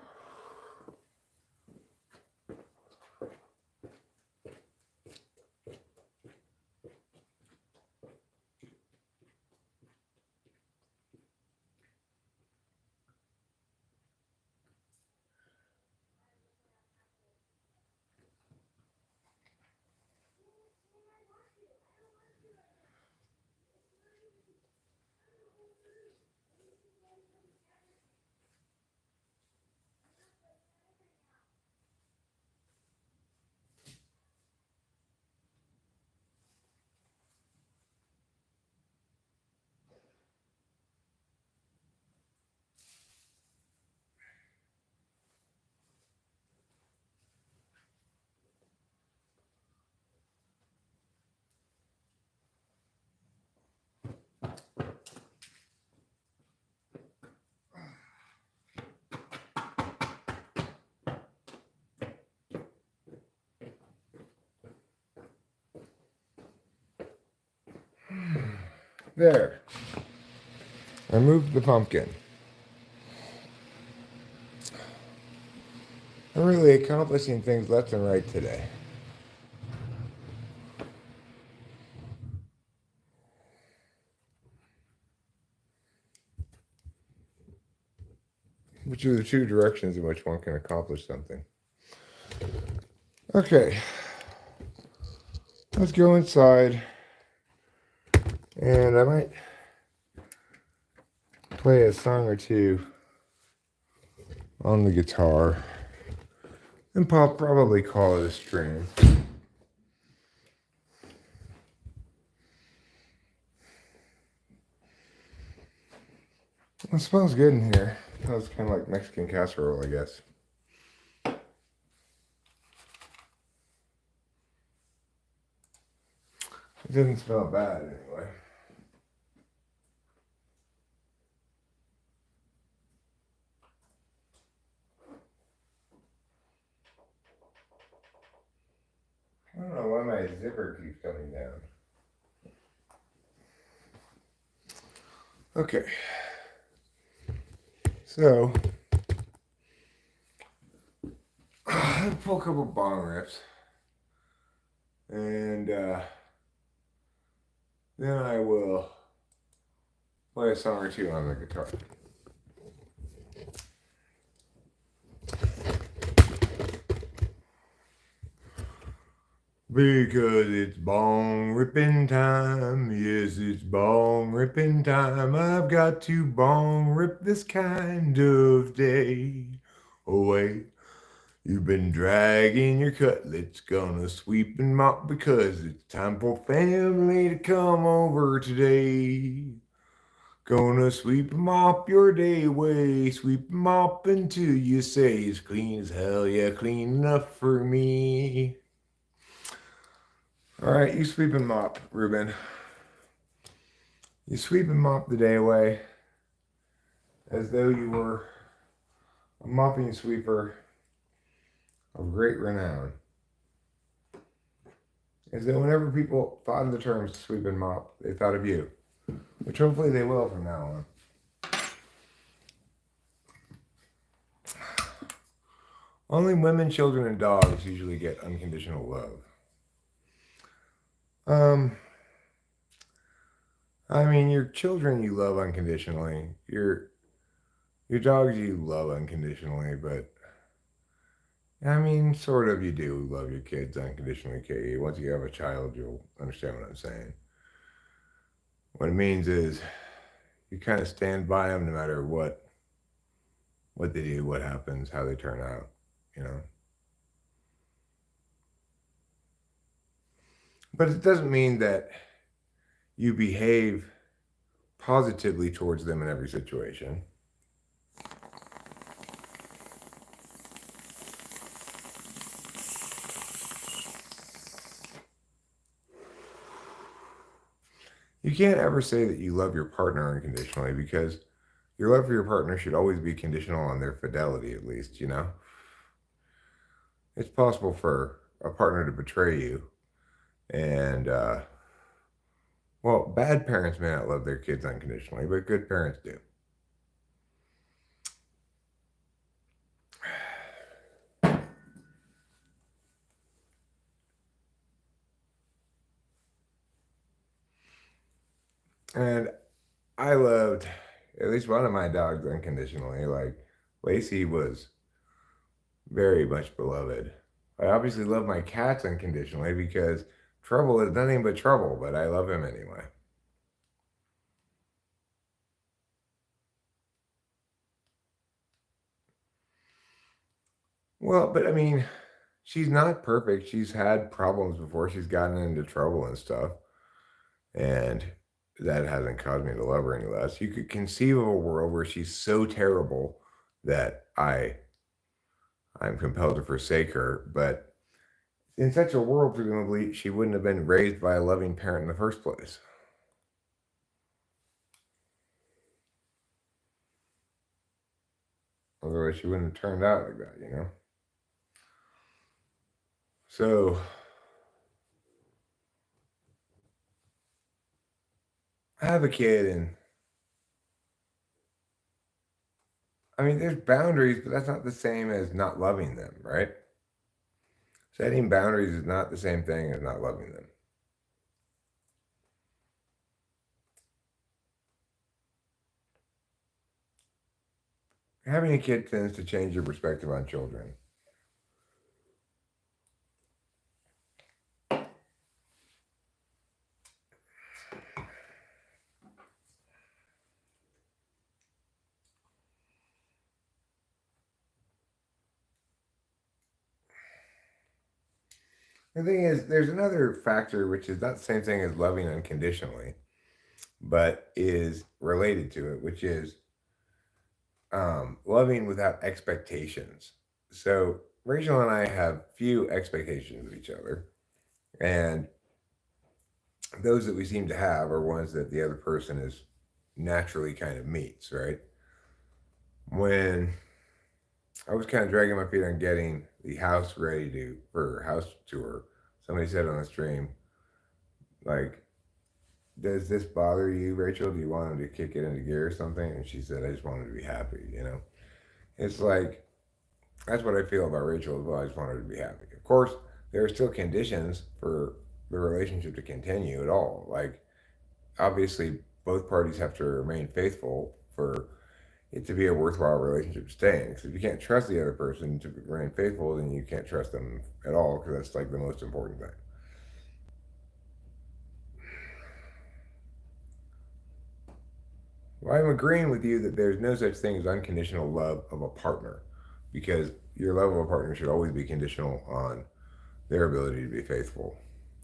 There. I moved the pumpkin. I'm really accomplishing things left and right today. Which are the two directions in which one can accomplish something. Okay. Let's go inside. And I might play a song or two on the guitar. And probably call it a stream. It smells good in here. It smells kind of like Mexican casserole, I guess. It didn't smell bad anyway. I don't know why my zipper keeps coming down. Okay. So, I'll pull a couple bong rips. And then I will play a song or two on the guitar. Because it's bong ripping time, yes, it's bong ripping time. I've got to bong rip this kind of day away. You've been dragging your cutlets, gonna sweep and mop because it's time for family to come over today. Gonna sweep and mop your day away, sweep and mop until you say it's clean as hell, yeah, clean enough for me. All right, you sweep and mop, Ruben. You sweep and mop the day away as though you were a mopping sweeper of great renown. As though whenever people thought of the terms sweep and mop, they thought of you, which hopefully they will from now on. Only women, children, and dogs usually get unconditional love. Um, I mean, your children you love unconditionally. Your dogs you love unconditionally, but I mean, sort of you do love your kids unconditionally, Katie. Once you have a child, you'll understand what I'm saying. What it means is you kind of stand by them no matter what they do, what happens, how they turn out, you know. But it doesn't mean that you behave positively towards them in every situation. You can't ever say that you love your partner unconditionally because your love for your partner should always be conditional on their fidelity, at least, you know? It's possible for a partner to betray you, and, well, bad parents may not love their kids unconditionally, but good parents do. And I loved at least one of my dogs unconditionally. Like, Lacey was very much beloved. I obviously love my cats unconditionally because Trouble is nothing but trouble, but I love him anyway. Well, but I mean, she's not perfect. She's had problems before. She's gotten into trouble and stuff. And that hasn't caused me to love her any less. You could conceive of a world where she's so terrible that I'm compelled to forsake her. But in such a world, presumably, she wouldn't have been raised by a loving parent in the first place. Otherwise, she wouldn't have turned out like that, you know? So I have a kid, and I mean, there's boundaries, but that's not the same as not loving them, right? Setting boundaries is not the same thing as not loving them. Having a kid tends to change your perspective on children. The thing is, there's another factor which is not the same thing as loving unconditionally, but is related to it, which is loving without expectations. So Rachel and I have few expectations of each other, and those that we seem to have are ones that the other person is naturally kind of meets, right? When I was kind of dragging my feet on getting the house ready for house tour, somebody said on the stream, like, does this bother you, Rachel? Do you want him to kick it into gear or something? And she said, I just want him to be happy, you know? It's like, that's what I feel about Rachel as well. I just want her to be happy. Of course, there are still conditions for the relationship to continue at all. Like, obviously, both parties have to remain faithful for it to be a worthwhile relationship to stay in. Because if you can't trust the other person to remain faithful, then you can't trust them at all, because that's like the most important thing. Well, I'm agreeing with you that there's no such thing as unconditional love of a partner, because your love of a partner should always be conditional on their ability to be faithful,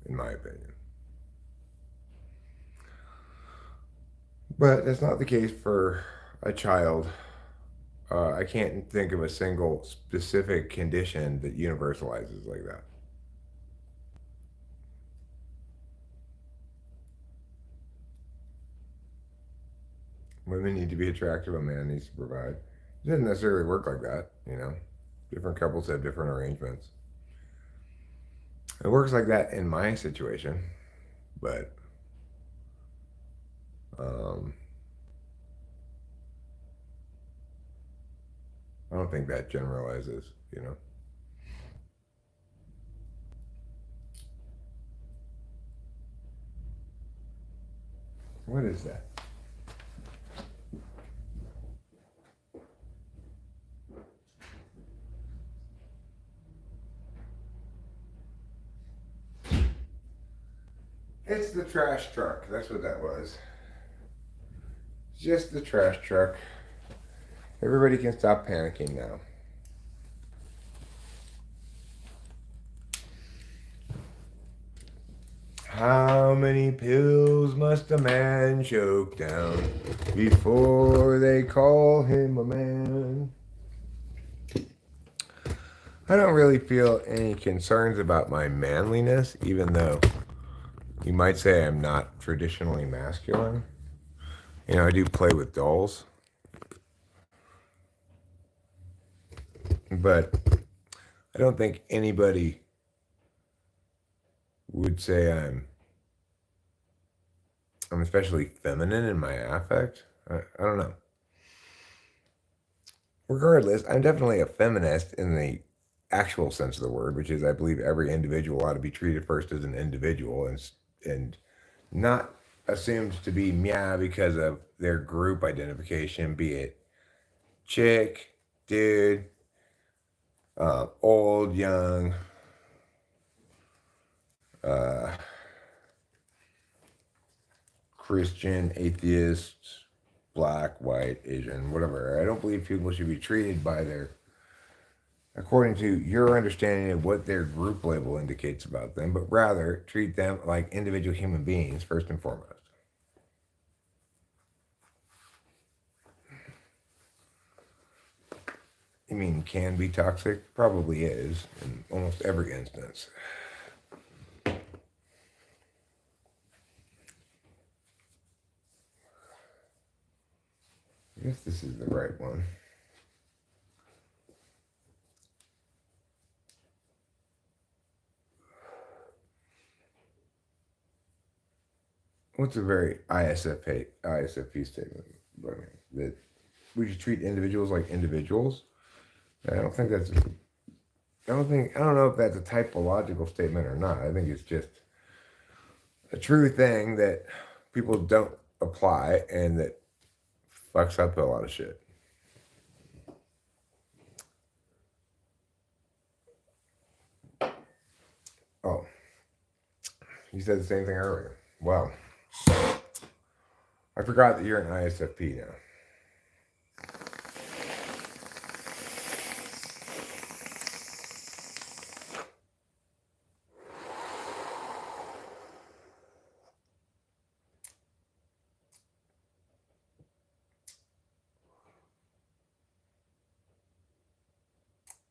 in my opinion. But that's not the case for a child. I can't think of a single specific condition that universalizes like that. Women need to be attractive, a man needs to provide. It doesn't necessarily work like that, you know. Different couples have different arrangements. It works like that in my situation, but um, I don't think that generalizes, you know. What is that? It's the trash truck. That's what that was. Just the trash truck. Everybody can stop panicking now. How many pills must a man choke down before they call him a man? I don't really feel any concerns about my manliness, even though you might say I'm not traditionally masculine. You know, I do play with dolls. But I don't think anybody would say I'm especially feminine in my affect. I don't know. Regardless, I'm definitely a feminist in the actual sense of the word, which is I believe every individual ought to be treated first as an individual and not assumed to be meow because of their group identification, be it chick, dude, old, young, uh, Christian, atheist, black, white, Asian, whatever. I don't believe people should be treated by their, according to your understanding of what their group label indicates about them, but rather treat them like individual human beings first and foremost. You mean can be toxic? Probably is in almost every instance. I guess this is the right one. What's a very ISFP statement? I mean, that we should treat individuals like individuals. I don't think that's. I don't know if that's a typological statement or not. I think it's just a true thing that people don't apply and that fucks up a lot of shit. Oh, you said the same thing earlier. Wow. I forgot that you're an ISFP now.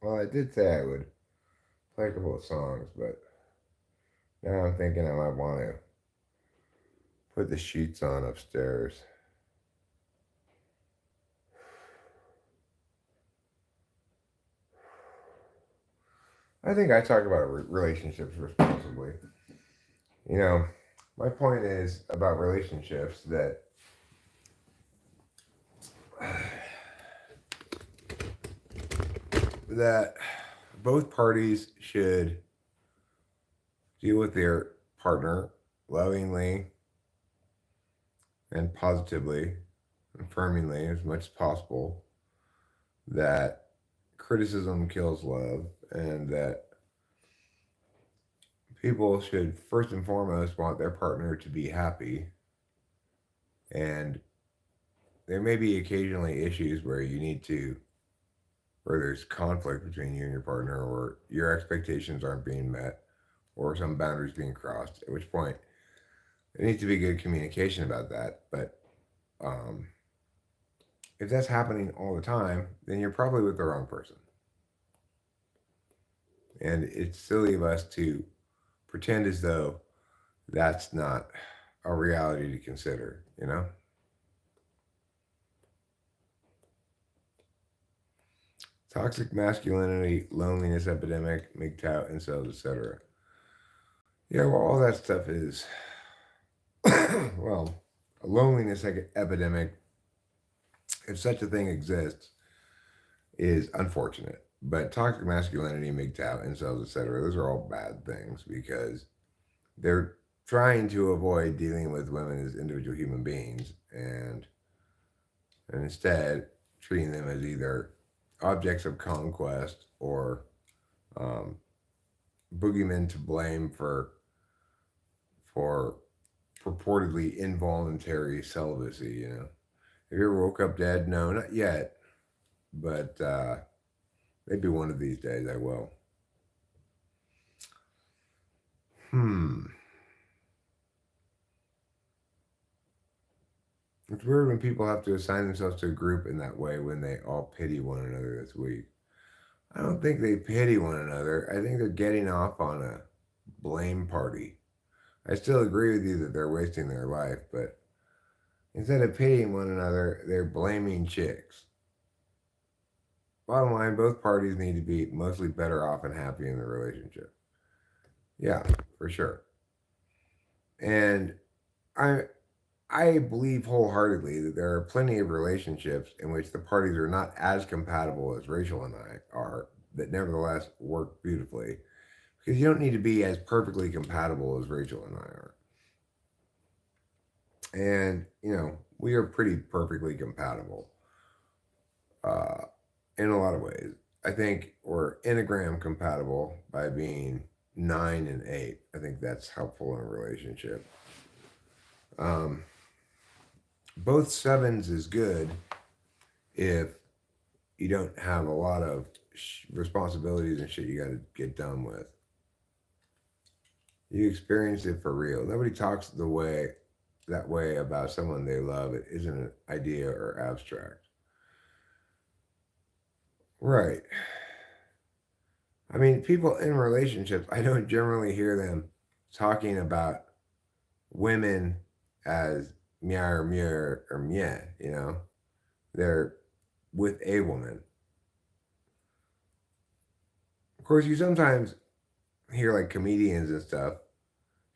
Well, I did say I would play a couple of songs, but now I'm thinking I might want to put the sheets on upstairs. I think I talk about relationships responsibly. You know, my point is about relationships that both parties should deal with their partner lovingly and positively, affirmingly as much as possible, that criticism kills love, and that people should first and foremost want their partner to be happy. And there may be occasionally issues where there's conflict between you and your partner, or your expectations aren't being met, or some boundaries being crossed, at which point there needs to be good communication about that. But if that's happening all the time, then you're probably with the wrong person. And it's silly of us to pretend as though that's not a reality to consider, you know? Toxic masculinity, loneliness epidemic, MGTOW, incels, etc. Yeah, well, all that stuff is, well, a loneliness epidemic, if such a thing exists, is unfortunate. But toxic masculinity, MGTOW, incels, etc., those are all bad things because they're trying to avoid dealing with women as individual human beings and instead treating them as either objects of conquest or um, boogeymen to blame for purportedly involuntary celibacy. Have you ever woke up dead? No, not yet, but maybe one of these days I will. Hmm. It's weird when people have to assign themselves to a group in that way when they all pity one another this week. I don't think they pity one another. I think they're getting off on a blame party. I still agree with you that they're wasting their life, but instead of pitying one another, they're blaming chicks. Bottom line, both parties need to be mostly better off and happy in the relationship. Yeah, for sure. And I I believe wholeheartedly that there are plenty of relationships in which the parties are not as compatible as Rachel and I are, that nevertheless work beautifully. Because you don't need to be as perfectly compatible as Rachel and I are. And, we are pretty perfectly compatible uh, in a lot of ways. I think we're Enneagram compatible by being 9 and 8. I think that's helpful in a relationship. Um, both sevens is good if you don't have a lot of responsibilities and shit you got to get done with. You experience it for real. Nobody talks that way about someone they love. It isn't an idea or abstract. Right. I mean, people in relationships, I don't generally hear them talking about women as mia or mia or mia. They're with a woman. Of course, you sometimes hear like comedians and stuff.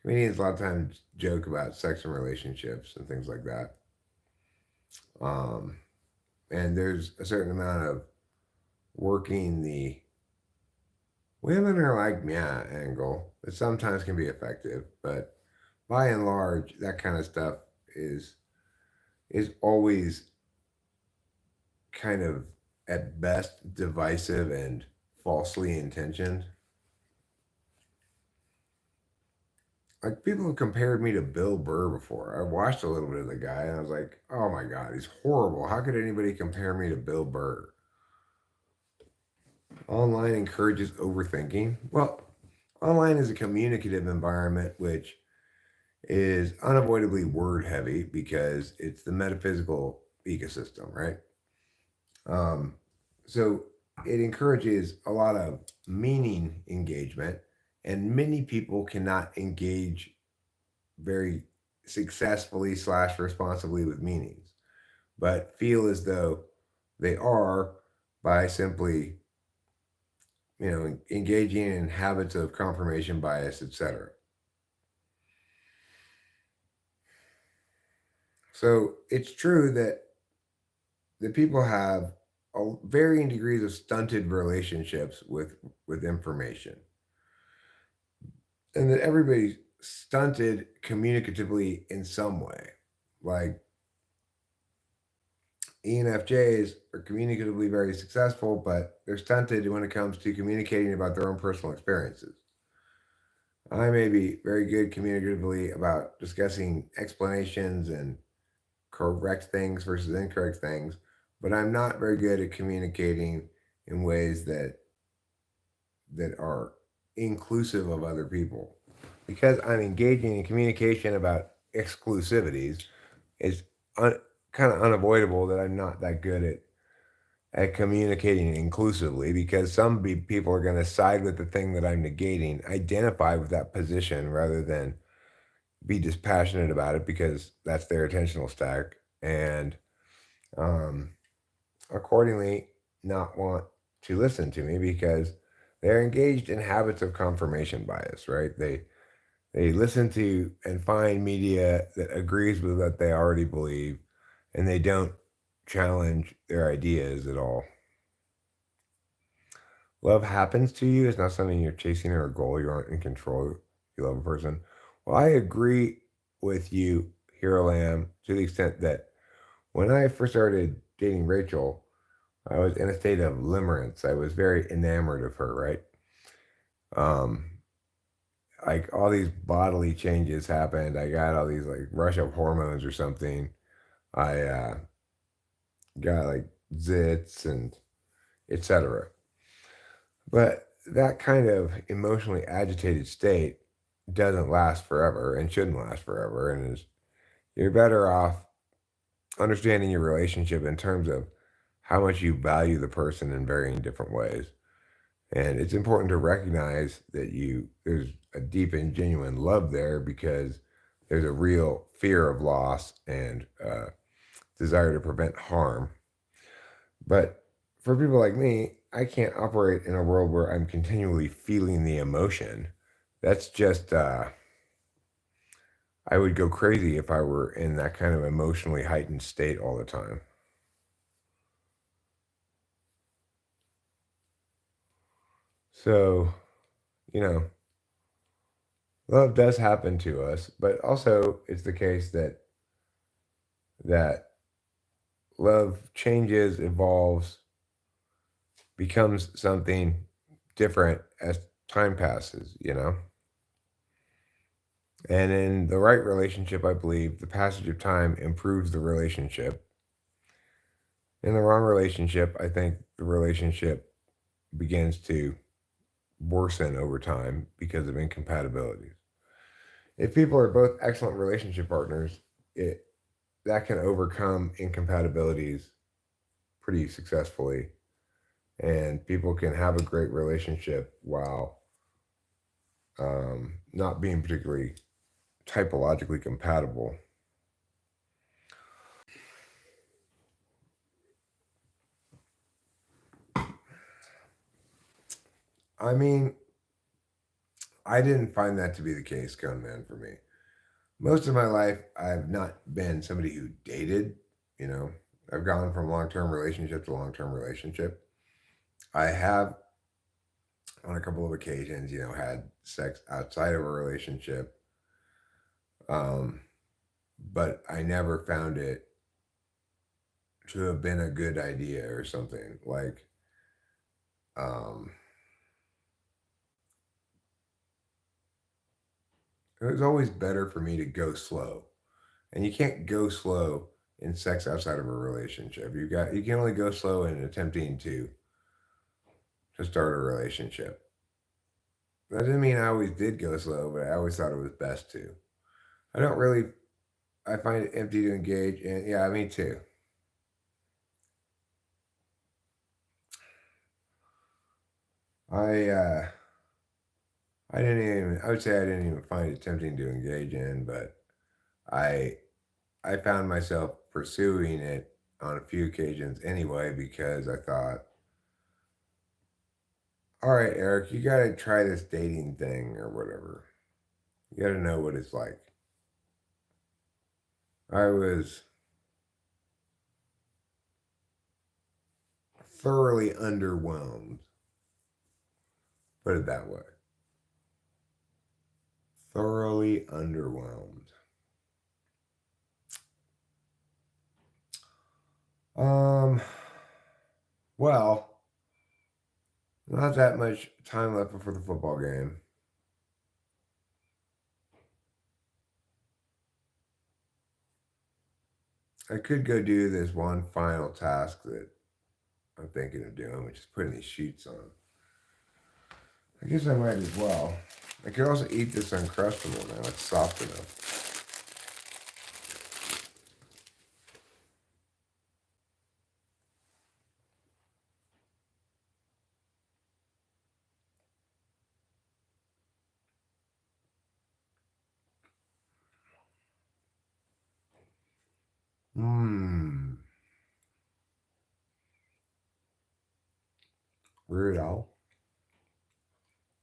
Comedians a lot of times joke about sex and relationships and things like that. Um, and there's a certain amount of working the women are like meh angle that sometimes can be effective, but by and large, that kind of stuff is is always kind of at best divisive and falsely intentioned. Like people have compared me to Bill Burr before. I watched a little bit of the guy and I was like, oh my god, he's horrible. How could anybody compare me to Bill Burr? Online encourages overthinking. Well, online is a communicative environment which is unavoidably word heavy because it's the metaphysical ecosystem, right? Um, so it encourages a lot of meaning engagement, and many people cannot engage very successfully slash responsibly with meanings, but feel as though they are by simply engaging in habits of confirmation bias, etc. So it's true that people have varying degrees of stunted relationships with information, and that everybody's stunted communicatively in some way. Like ENFJs are communicatively very successful, but they're stunted when it comes to communicating about their own personal experiences. I may be very good communicatively about discussing explanations and correct things versus incorrect things, but I'm not very good at communicating in ways that are inclusive of other people. Because I'm engaging in communication about exclusivities, it's kind of unavoidable that I'm not that good at communicating inclusively because some people are going to side with the thing that I'm negating, identify with that position rather than be dispassionate about it because that's their attentional stack, and um, accordingly not want to listen to me because they're engaged in habits of confirmation bias, right? They listen to and find media that agrees with what they already believe, and they don't challenge their ideas at all. Love happens to you. It's not something you're chasing or a goal. You aren't in control. You love a person. Well, I agree with you, Hero Lamb, to the extent that when I first started dating Rachel, I was in a state of limerence. I was very enamored of her, right? Um, like all these bodily changes happened. I got all these like rush of hormones or something. I got like zits and etc. But that kind of emotionally agitated state doesn't last forever and shouldn't last forever. And is you're better off understanding your relationship in terms of how much you value the person in varying different ways. And it's important to recognize that there's a deep and genuine love there because there's a real fear of loss and desire to prevent harm. But for people like me, I can't operate in a world where I'm continually feeling the emotion. That's just, I would go crazy if I were in that kind of emotionally heightened state all the time. So, you know, love does happen to us, but also it's the case that love changes, evolves, becomes something different as time passes, you know? And in the right relationship, I believe the passage of time improves the relationship. In the wrong relationship, I think the relationship begins to worsen over time because of incompatibilities. If people are both excellent relationship partners, it that can overcome incompatibilities pretty successfully, and people can have a great relationship while not being particularly typologically compatible. I mean, I didn't find that to be the case, Gunman, for me. Most of my life, I've not been somebody who dated, you know. I've gone from long term relationship to long term relationship. I have, on a couple of occasions, had sex outside of a relationship, um, but I never found it to have been a good idea or something. Like, um, it was always better for me to go slow. And you can't go slow in sex outside of a relationship. You can only go slow in attempting to start a relationship. That doesn't mean I always did go slow, but I always thought it was best to. I don't really. I find it empty to engage, and yeah, me too. I I didn't even. I would say I didn't even find it tempting to engage in, but I I found myself pursuing it on a few occasions anyway because I thought, all right, Eric, you got to try this dating thing or whatever. You got to know what it's like. I was thoroughly underwhelmed. Put it that way. Thoroughly underwhelmed. Um, well, not that much time left before the football game. I could go do this one final task that I'm thinking of doing, which is putting these sheets on. I guess I might as well. I could also eat this Uncrustable now. It's soft enough. Mmm. Weird Al.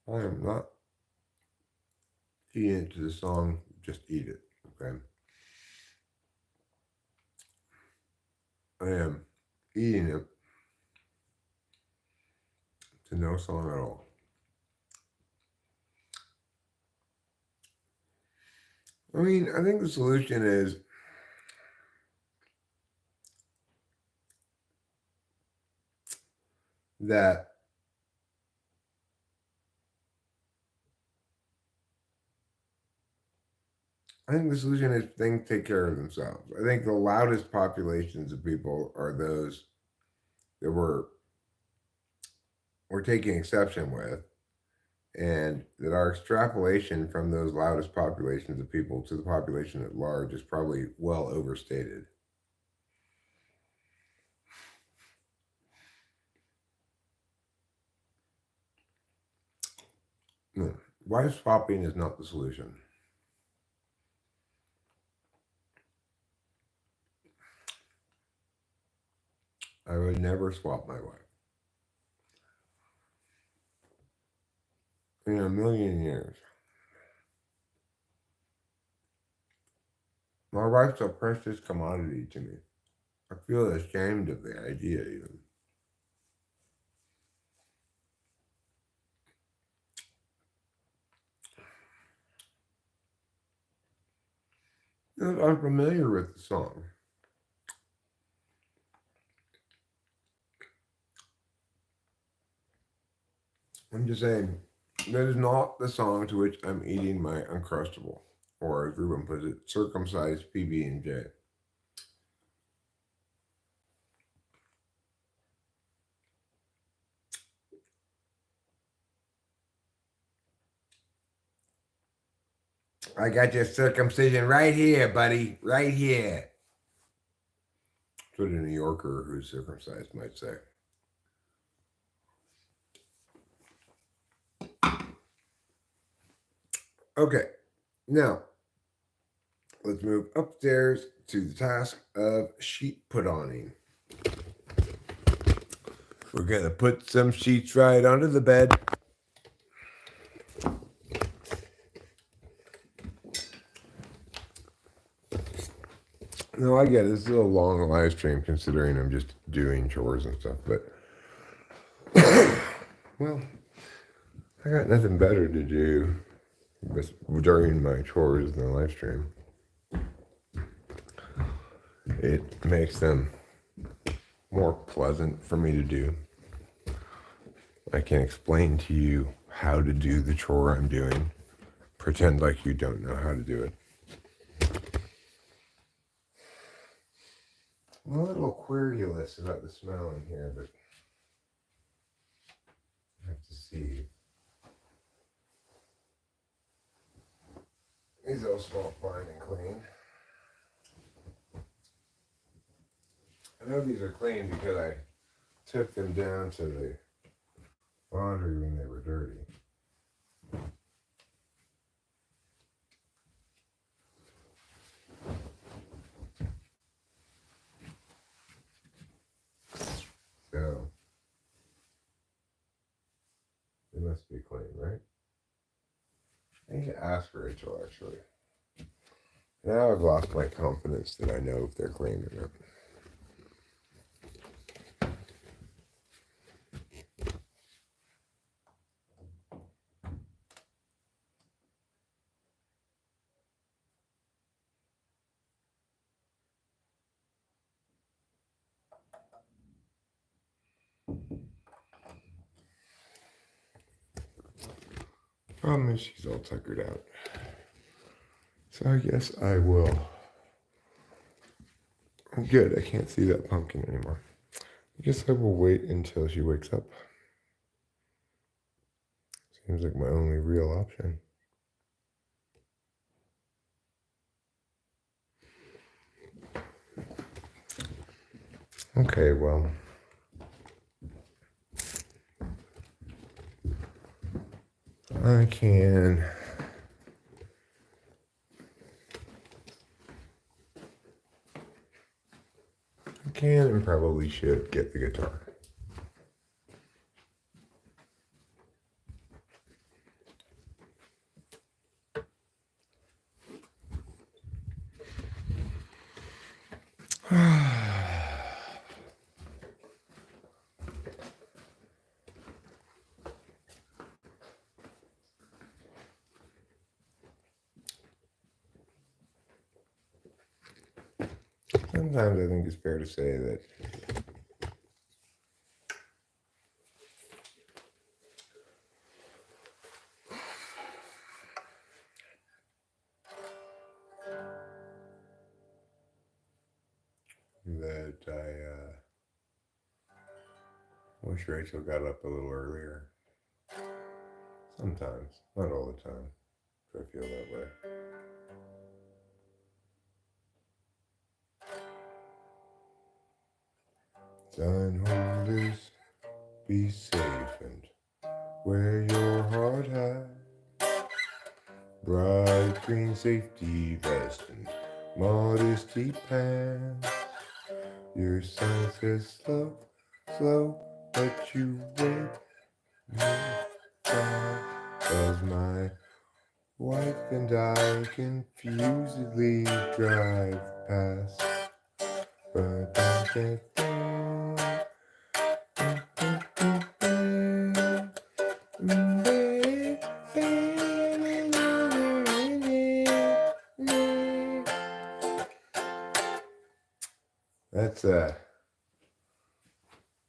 I am not eating it to the song, just eat it. Okay. I am eating it to no song at all. I mean, I think the solution is that things take care of themselves. I think the loudest populations of people are those that we're taking exception with, and that our extrapolation from those loudest populations of people to the population at large is probably well overstated. No. Wife swapping is not the solution. I would never swap my wife. In a million years. My wife's a precious commodity to me. I feel ashamed of the idea, even. I'm familiar with the song. I'm just saying, that is not the song to which I'm eating my Uncrustable, or as Ruben puts it, circumcised PB&J. I got your circumcision right here, buddy, right here. That's what a New Yorker who's circumcised might say. Okay, now let's move upstairs to the task of sheet put-oning. We're gonna put some sheets right under the bed. No, I get it. This is a long live stream considering I'm just doing chores and stuff, but well, I got nothing better to do during my chores than live stream. It makes them more pleasant for me to do. I can explain to you how to do the chore I'm doing. Pretend like you don't know how to do it. I'm a little querulous about the smell in here, but I have to see. These all smell fine and clean. I know these are clean because I took them down to the laundry when they were dirty. So, they must be clean, right? I need to ask Rachel, actually. Now I've lost my confidence that I know if they're clean or not. Problem is, she's all tuckered out. So I guess I will. Good, I can't see that pumpkin anymore. I guess I will wait until she wakes up. Seems like my only real option. Okay, well. I can and probably should get the guitar. sometimes I think it's fair to say that I wish Rachel got up a little earlier. Sometimes, not all the time, do I feel that way. Sign holders, be safe and wear your hard hat. Bright green safety vest and modesty pants. Your sign says slow, slow, but you wait. As my wife and I confusedly drive past.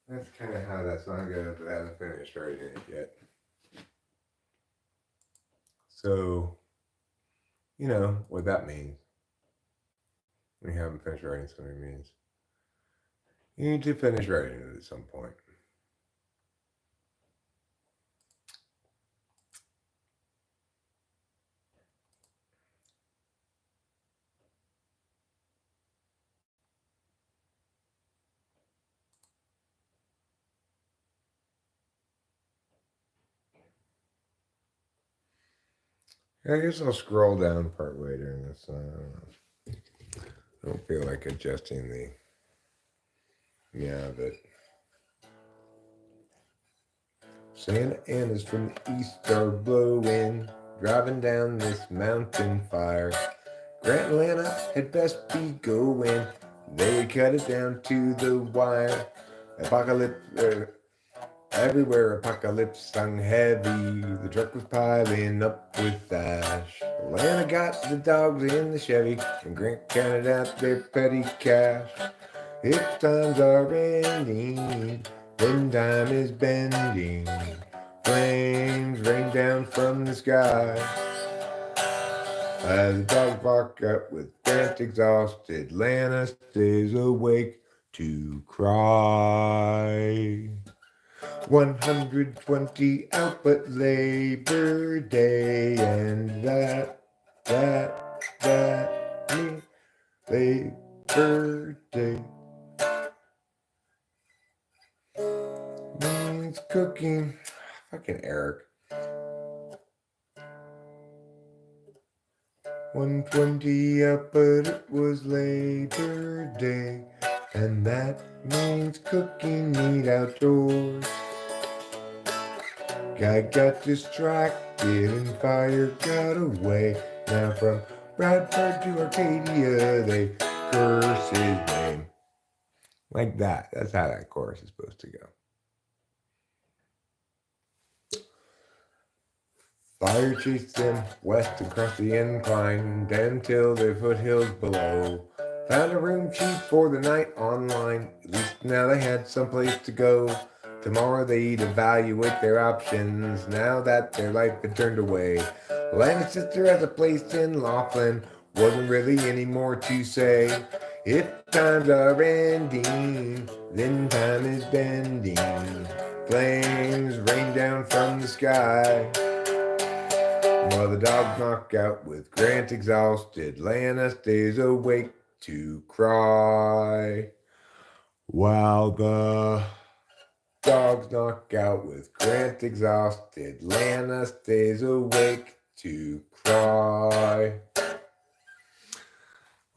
That's kind of how that song goes, but I haven't finished writing it yet. So, you know what that means. When you haven't finished writing something means you need to finish writing it at some point. I guess I'll scroll down part way during this song. I don't know. I don't feel like adjusting the but Santa Ana's from the east are blowing, driving down this mountain fire. Grant and Lana had best be going. They cut it down to the wire. Apocalypse everywhere, apocalypse hung heavy. The truck was piling up with ash. Lana got the dogs in the Chevy, and Grant counted out their petty cash. If times are ending, then time is bending. Flames rain down from the sky. As the dogs bark up with Grant exhausted, Lana stays awake to cry. 120 out but Labor Day, and me, Labor Day. Means cooking. Fucking Eric. 120 up, but it was Labor Day, and that means cooking meat outdoors. Guy got distracted and fire got away. Now from Bradford to Arcadia, they curse his name. Like that. That's how that chorus is supposed to go. Fire chased them west across the incline, then till the foothills below. Found a room cheap for the night online. At least now they had someplace to go. Tomorrow they'd evaluate their options, now that their life had turned away. Lana's sister has a place in Laughlin, wasn't really any more to say. If times are ending, then time is bending. Flames rain down from the sky. While the dogs knock out with Grant exhausted, Lana stays awake to cry. While the dogs knock out with Grant exhausted, Lana stays awake to cry.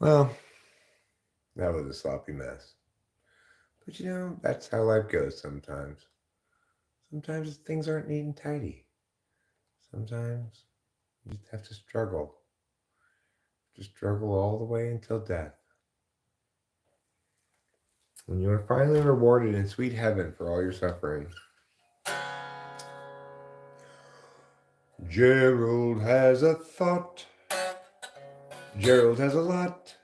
Well, that was a sloppy mess. But you know, that's how life goes sometimes. Sometimes things aren't neat and tidy. Sometimes you just have to struggle. Just struggle all the way until death. When you are finally rewarded in sweet heaven for all your suffering. Gerald has a thought. Gerald has a lot.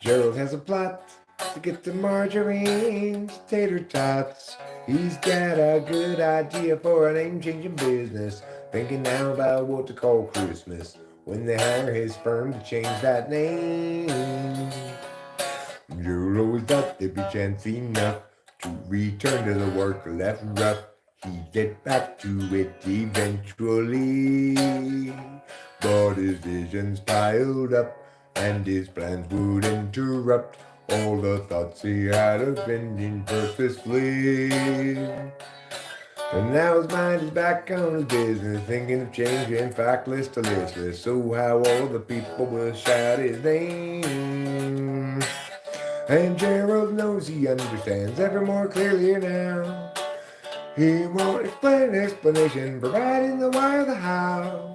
Gerald has a plot to get the margarine tater tots. He's got a good idea for a name-changing business. Thinking now about what to call Christmas when they hire his firm to change that name. Gerald always thought there'd be chance enough to return to the work left rough. He'd get back to it eventually. But his visions piled up and his plans would interrupt all the thoughts he had of ending purposefully. And now his mind is back on his business, thinking of changing factless to listless, so how all the people will shout his name. And Gerald knows he understands ever more clearly now. He won't explain an explanation, providing the why or the how.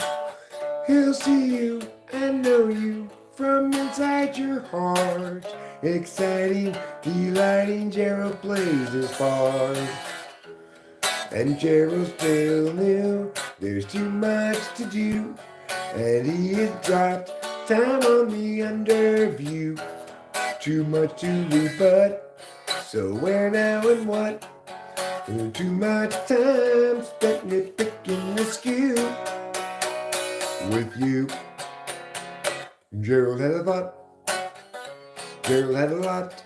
He'll see you and know you from inside your heart. Exciting, delighting, Gerald plays his part. And Gerald still knew there's too much to do, and he had dropped time on the underview. Too much to rebut, so where now and what? Too much time spent nitpicking the skew with you. Gerald had a thought. Gerald had a lot.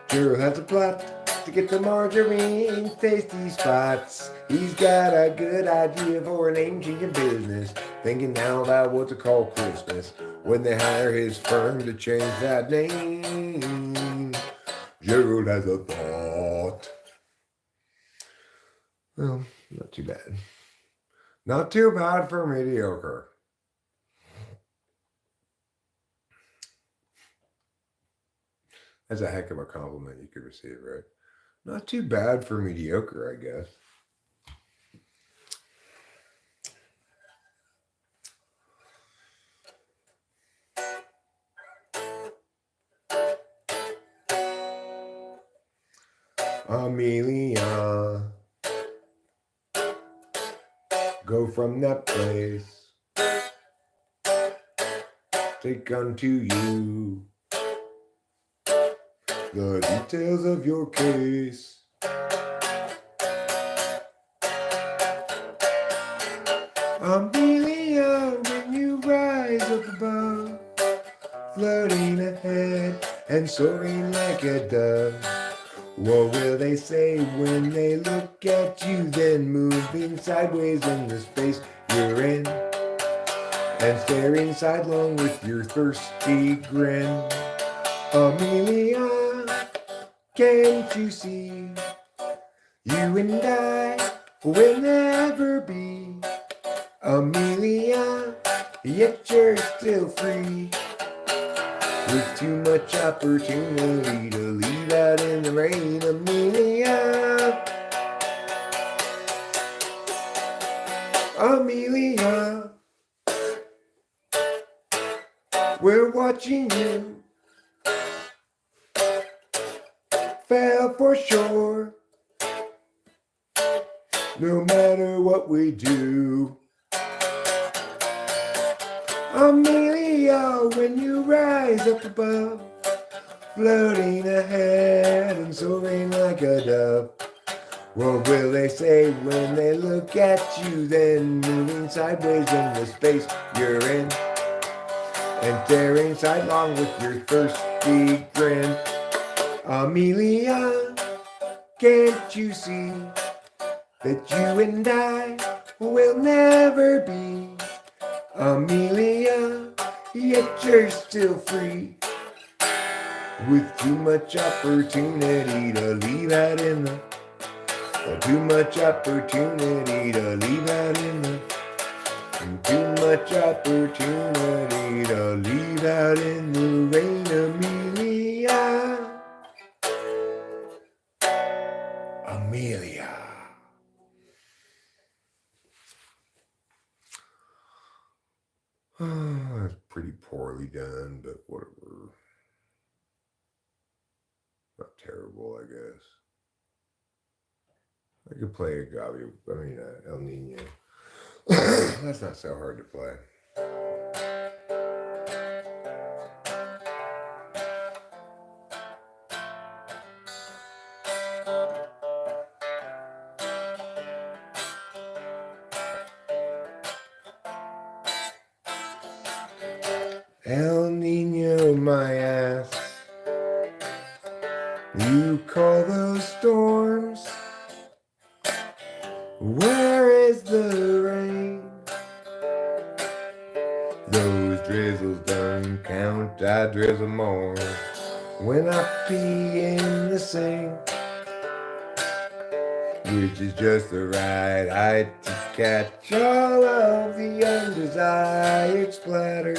Gerald has a plot to get the margarine tasty spots. He's got a good idea for a name-changing business. Thinking now about what to call Christmas when they hire his firm to change that name. Gerald has a thought. Well, not too bad. Not too bad for mediocre. That's a heck of a compliment you could receive, right? Not too bad for mediocre, I guess. Amelia, go from that place, take unto you the details of your case. Amelia, when you rise up above, floating ahead and soaring like a dove, what will they say when they look at you, then moving sideways in the space you're in, and staring sidelong with your thirsty grin? Amelia, can't you see? You and I will never be Amelia, yet you're still free, with too much opportunity to leave out in the rain. Amelia, Amelia, we're watching you, fell for sure, no matter what we do. Amelia, when you rise up above, floating ahead and soaring like a dove, what will they say when they look at you, then moving sideways in the space you're in, and staring sidelong with your thirsty grin? Amelia, can't you see that you and I will never be Amelia, yet you're still free, with too much opportunity to leave out in the, too much opportunity to leave out in the, too much opportunity to leave out in the rain. Amelia, Amelia. That's pretty poorly done, but whatever. Not terrible, I guess. I could play El Nino. That's not so hard to play. El Nino, my ass. You call those storms? Where is the rain? Those drizzles don't count, I drizzle more. When I pee in the sink, which is just the right height to catch all of the undesired splatter.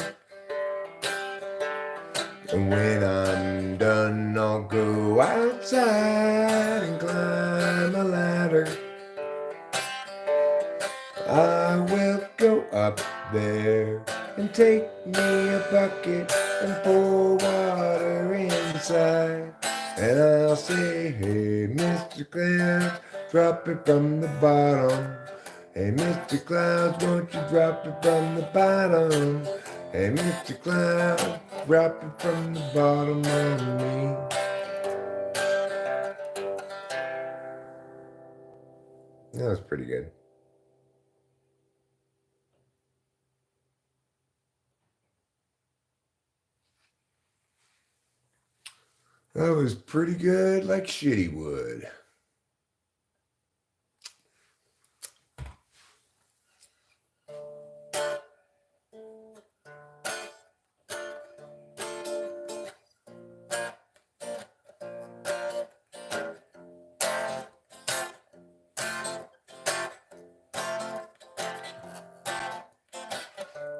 And when I'm done, I'll go outside and climb a ladder. I will go up there and take me a bucket and pour water inside. And I'll say, hey, Mr. Cloud, drop it from the bottom. Hey, Mr. Clouds, won't you drop it from the bottom? Hey, Mr. Cloud, drop it from the bottom on me. That was pretty good. That was pretty good, like shitty wood.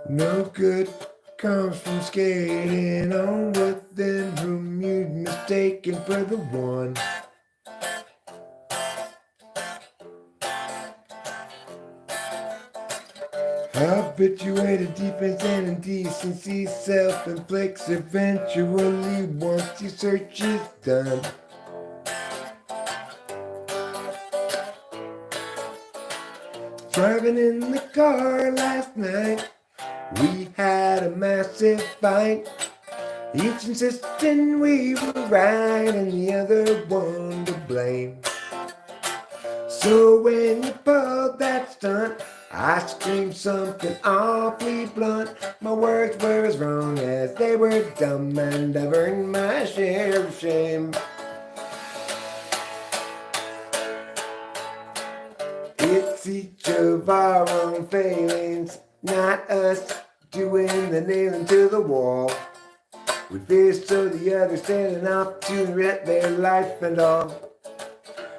No good comes from skating on with them whom you'd mistaken for the one. Habituated defense and indecency self-inflicts eventually once your search is done. Driving in the car last night, we had a massive fight, each insisting we were right and the other one to blame. So when you pulled that stunt, I screamed something awfully blunt. My words were as wrong as they were dumb, and I've earned my share of shame. It's each of our own failings, not us doing the nailing to the wall. We fear so the other standing off to wreck their life and all.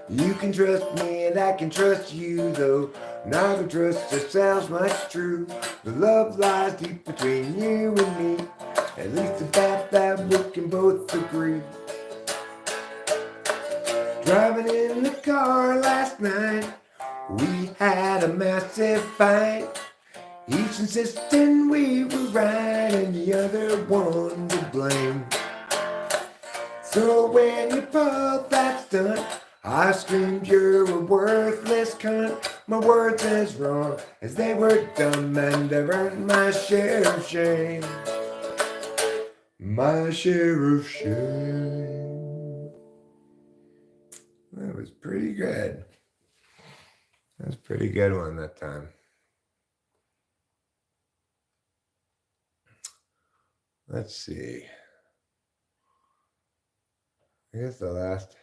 You can trust me and I can trust you, though neither trust ourselves much true. The love lies deep between you and me, at least about that we can both agree. Driving in the car last night, we had a massive fight, each insisting we were right and the other one to blame. So when you pulled that stunt, I screamed you're a worthless cunt. My words as wrong as they were dumb, and I've earned my share of shame. My share of shame. That was pretty good. That was a pretty good one that time. Let's see. I guess the last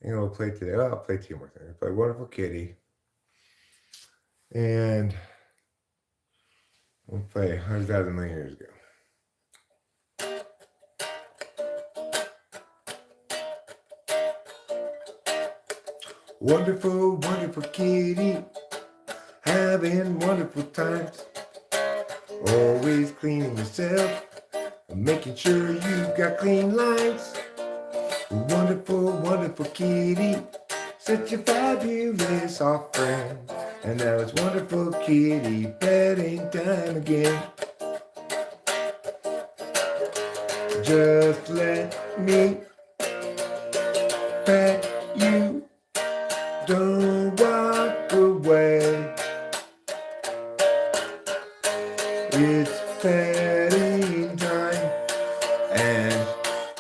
thing we'll play today. Well, I'll play two more things. I'll play Wonderful Kitty. And we'll play 100,000 Million Years Ago. Wonderful, wonderful kitty, having wonderful times. Always cleaning yourself, making sure you've got clean lines. Wonderful, wonderful kitty, such a fabulous offering. And now it's wonderful kitty petting time again. Just let me pet you, don't walk away. It's petting time, and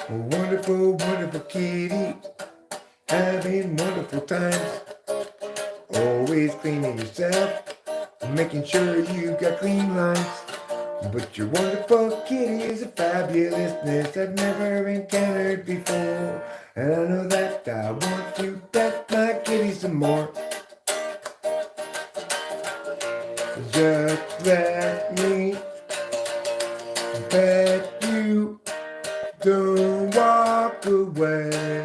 a wonderful, wonderful kitty, having wonderful times. Always cleaning yourself, making sure you got clean lines. But your wonderful kitty is a fabulousness I've never encountered before. And I know that I want to pet my kitty some more. Just let me pet you. Don't walk away.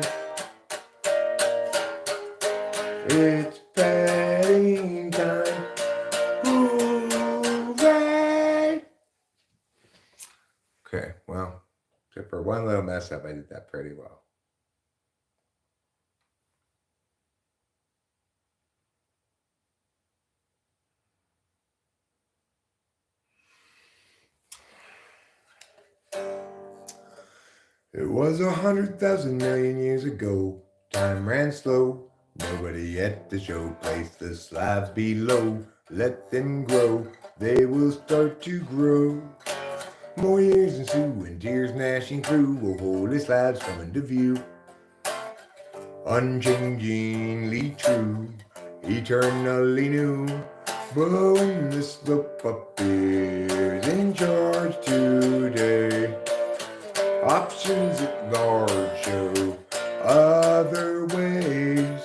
It's petting time. Hooray! Okay, well, except for one little mess up, I did that pretty well. It was 100,000 million years ago. Time ran slow. Nobody at the show. Place the slabs below. Let them grow. They will start to grow. More years ensue and tears gnashing through. Will holy slabs come into view. Unchangingly true. Eternally new. But when the slope appears in charge today, options at large show other ways.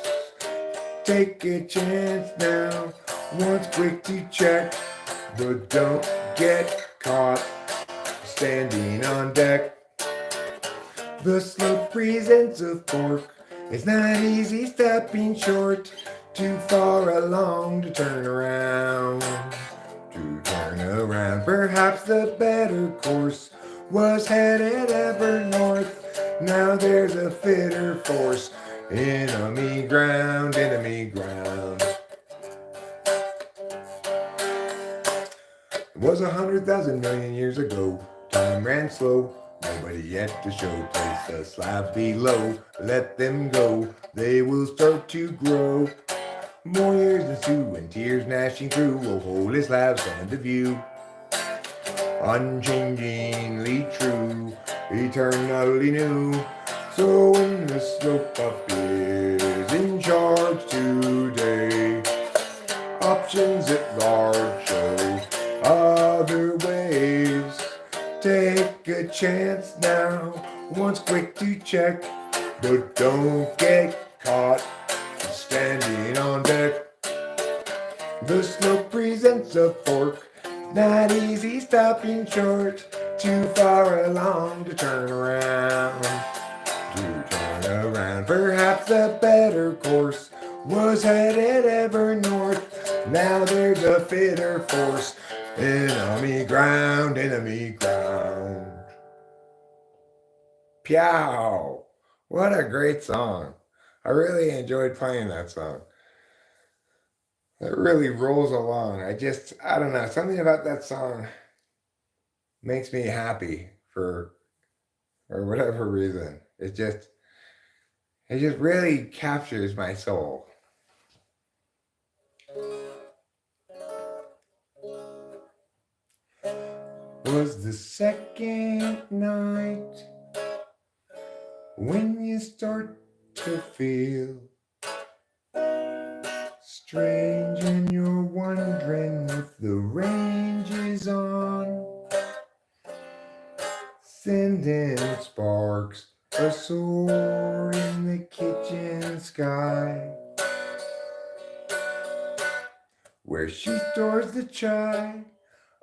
Take a chance now, once quick to check, but don't get caught standing on deck. The slope presents a fork. It's not easy stepping short, too far along to turn around. Perhaps the better course was headed ever north. Now there's a fitter force. Enemy ground, enemy ground. It was 100,000 million years ago. Time ran slow. Nobody yet to show. Place the slabs below. Let them go. They will start to grow. More years ensue and tears gnashing through. Oh, holy slabs come into view. Unchangingly true, eternally new. So when the slope appears in charge today, options at large show other ways. Take a chance now, once quick to check, but don't get caught standing on deck. The slope presents a fork. Not easy stopping short, too far along to turn around. Perhaps a better course was headed ever north. Now there's a fitter force. Enemy ground, enemy ground. Pew! What a great song. I really enjoyed playing that song. It really rolls along. I don't know, something about that song makes me happy for whatever reason. It just really captures my soul. Was the second night when you start to feel strange and you're wondering if the range is on, sending sparks a soar in the kitchen sky, where she stores the chai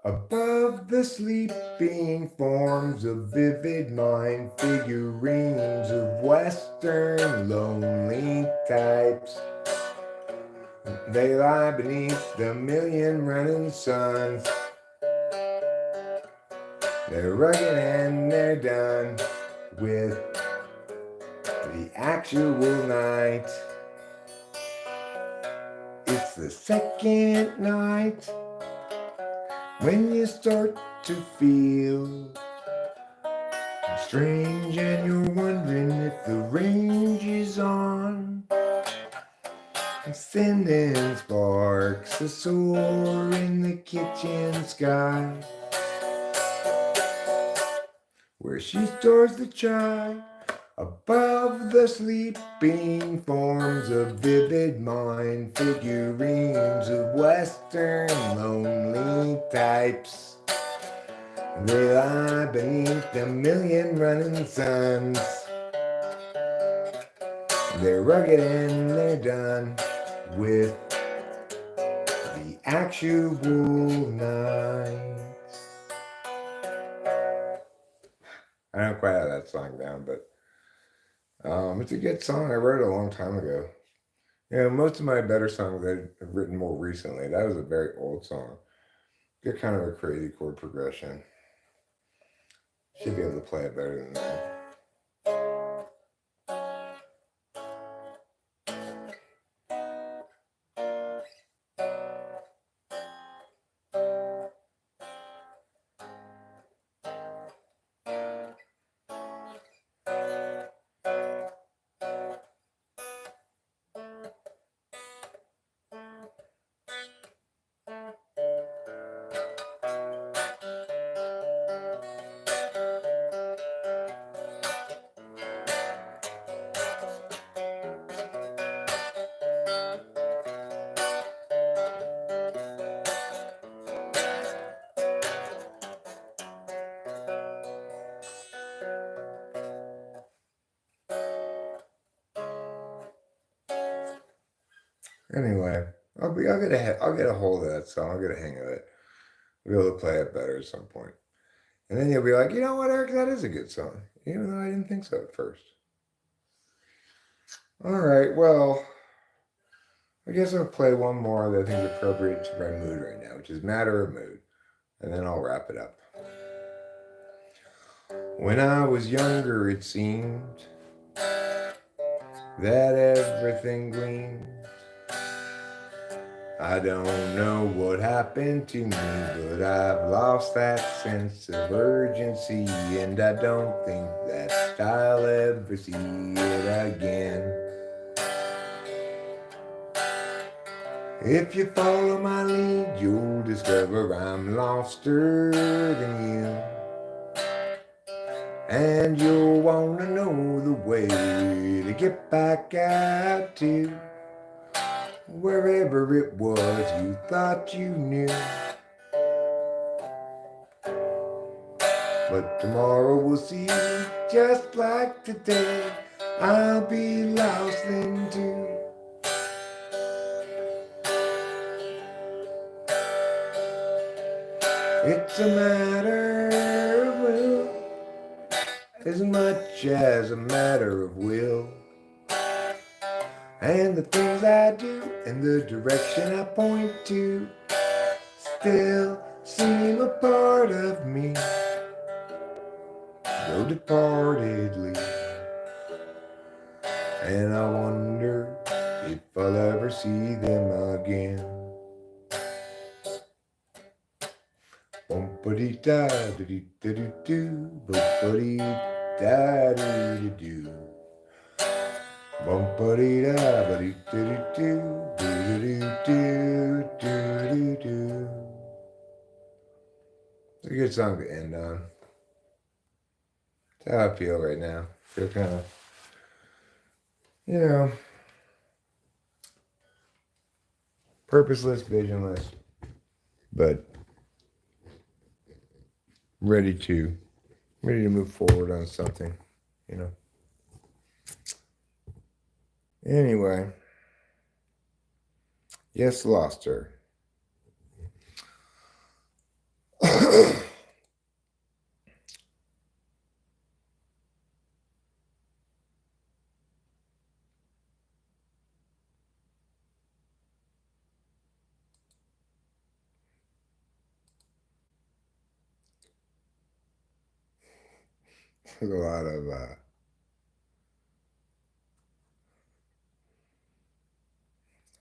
above the sleeping forms of vivid mind figurines of Western lonely types. They lie beneath the million running suns. They're rugged and they're done with the actual night. It's the second night when you start to feel strange and you're wondering if the range is on. Sending sparks a soar in the kitchen sky, where she stores the chai above the sleeping forms of vivid mind figurines of Western lonely types. They lie beneath a million running suns. They're rugged and they're done with the actual night. I don't quite have that song down, but it's a good song. I wrote it a long time ago. Most of my better songs I've written more recently. That was a very old song. Get kind of a crazy chord progression. Should be able to play it better than that. Anyway, I'll get a hold of that song. I'll get a hang of it. We'll be able to play it better at some point. And then you'll be like, you know what, Eric, that is a good song. Even though I didn't think so at first. All right, well, I guess I'll play one more that I think is appropriate to my mood right now, which is Matter of Mood. And then I'll wrap it up. When I was younger, it seemed that everything gleamed. I don't know what happened to me, but I've lost that sense of urgency, and I don't think that I'll ever see it again. If you follow my lead, you'll discover I'm loster than you, and you'll want to know the way to get back out to wherever it was you thought you knew. But tomorrow we'll see, just like today, I'll be lost then too. It's a matter of will, as much as a matter of will. And the things I do and the direction I point to still seem a part of me, though departedly. And I wonder if I'll ever see them again. Bum-ba-dee-da-dee-dee-dee-doo, bum-ba-dee-da-dee-dee-doo. Bum-ba-dee-da-ba-dee-dee-dee-doo, doo-doo-doo-doo-doo-doo. It's a good song to end on. That's how I feel right now. I feel kind of, purposeless, visionless, but ready to move forward on something, Anyway, yes, lost her. There's a lot of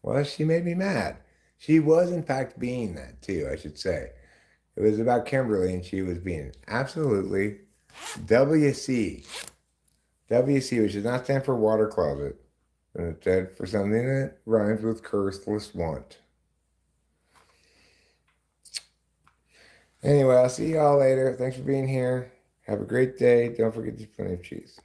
well, she made me mad. She was, in fact, being that, too, I should say. It was about Kimberly, and she was being absolutely WC. WC, which does not stand for water closet. And it stands for something that rhymes with curseless want. Anyway, I'll see you all later. Thanks for being here. Have a great day. Don't forget to eat plenty of cheese.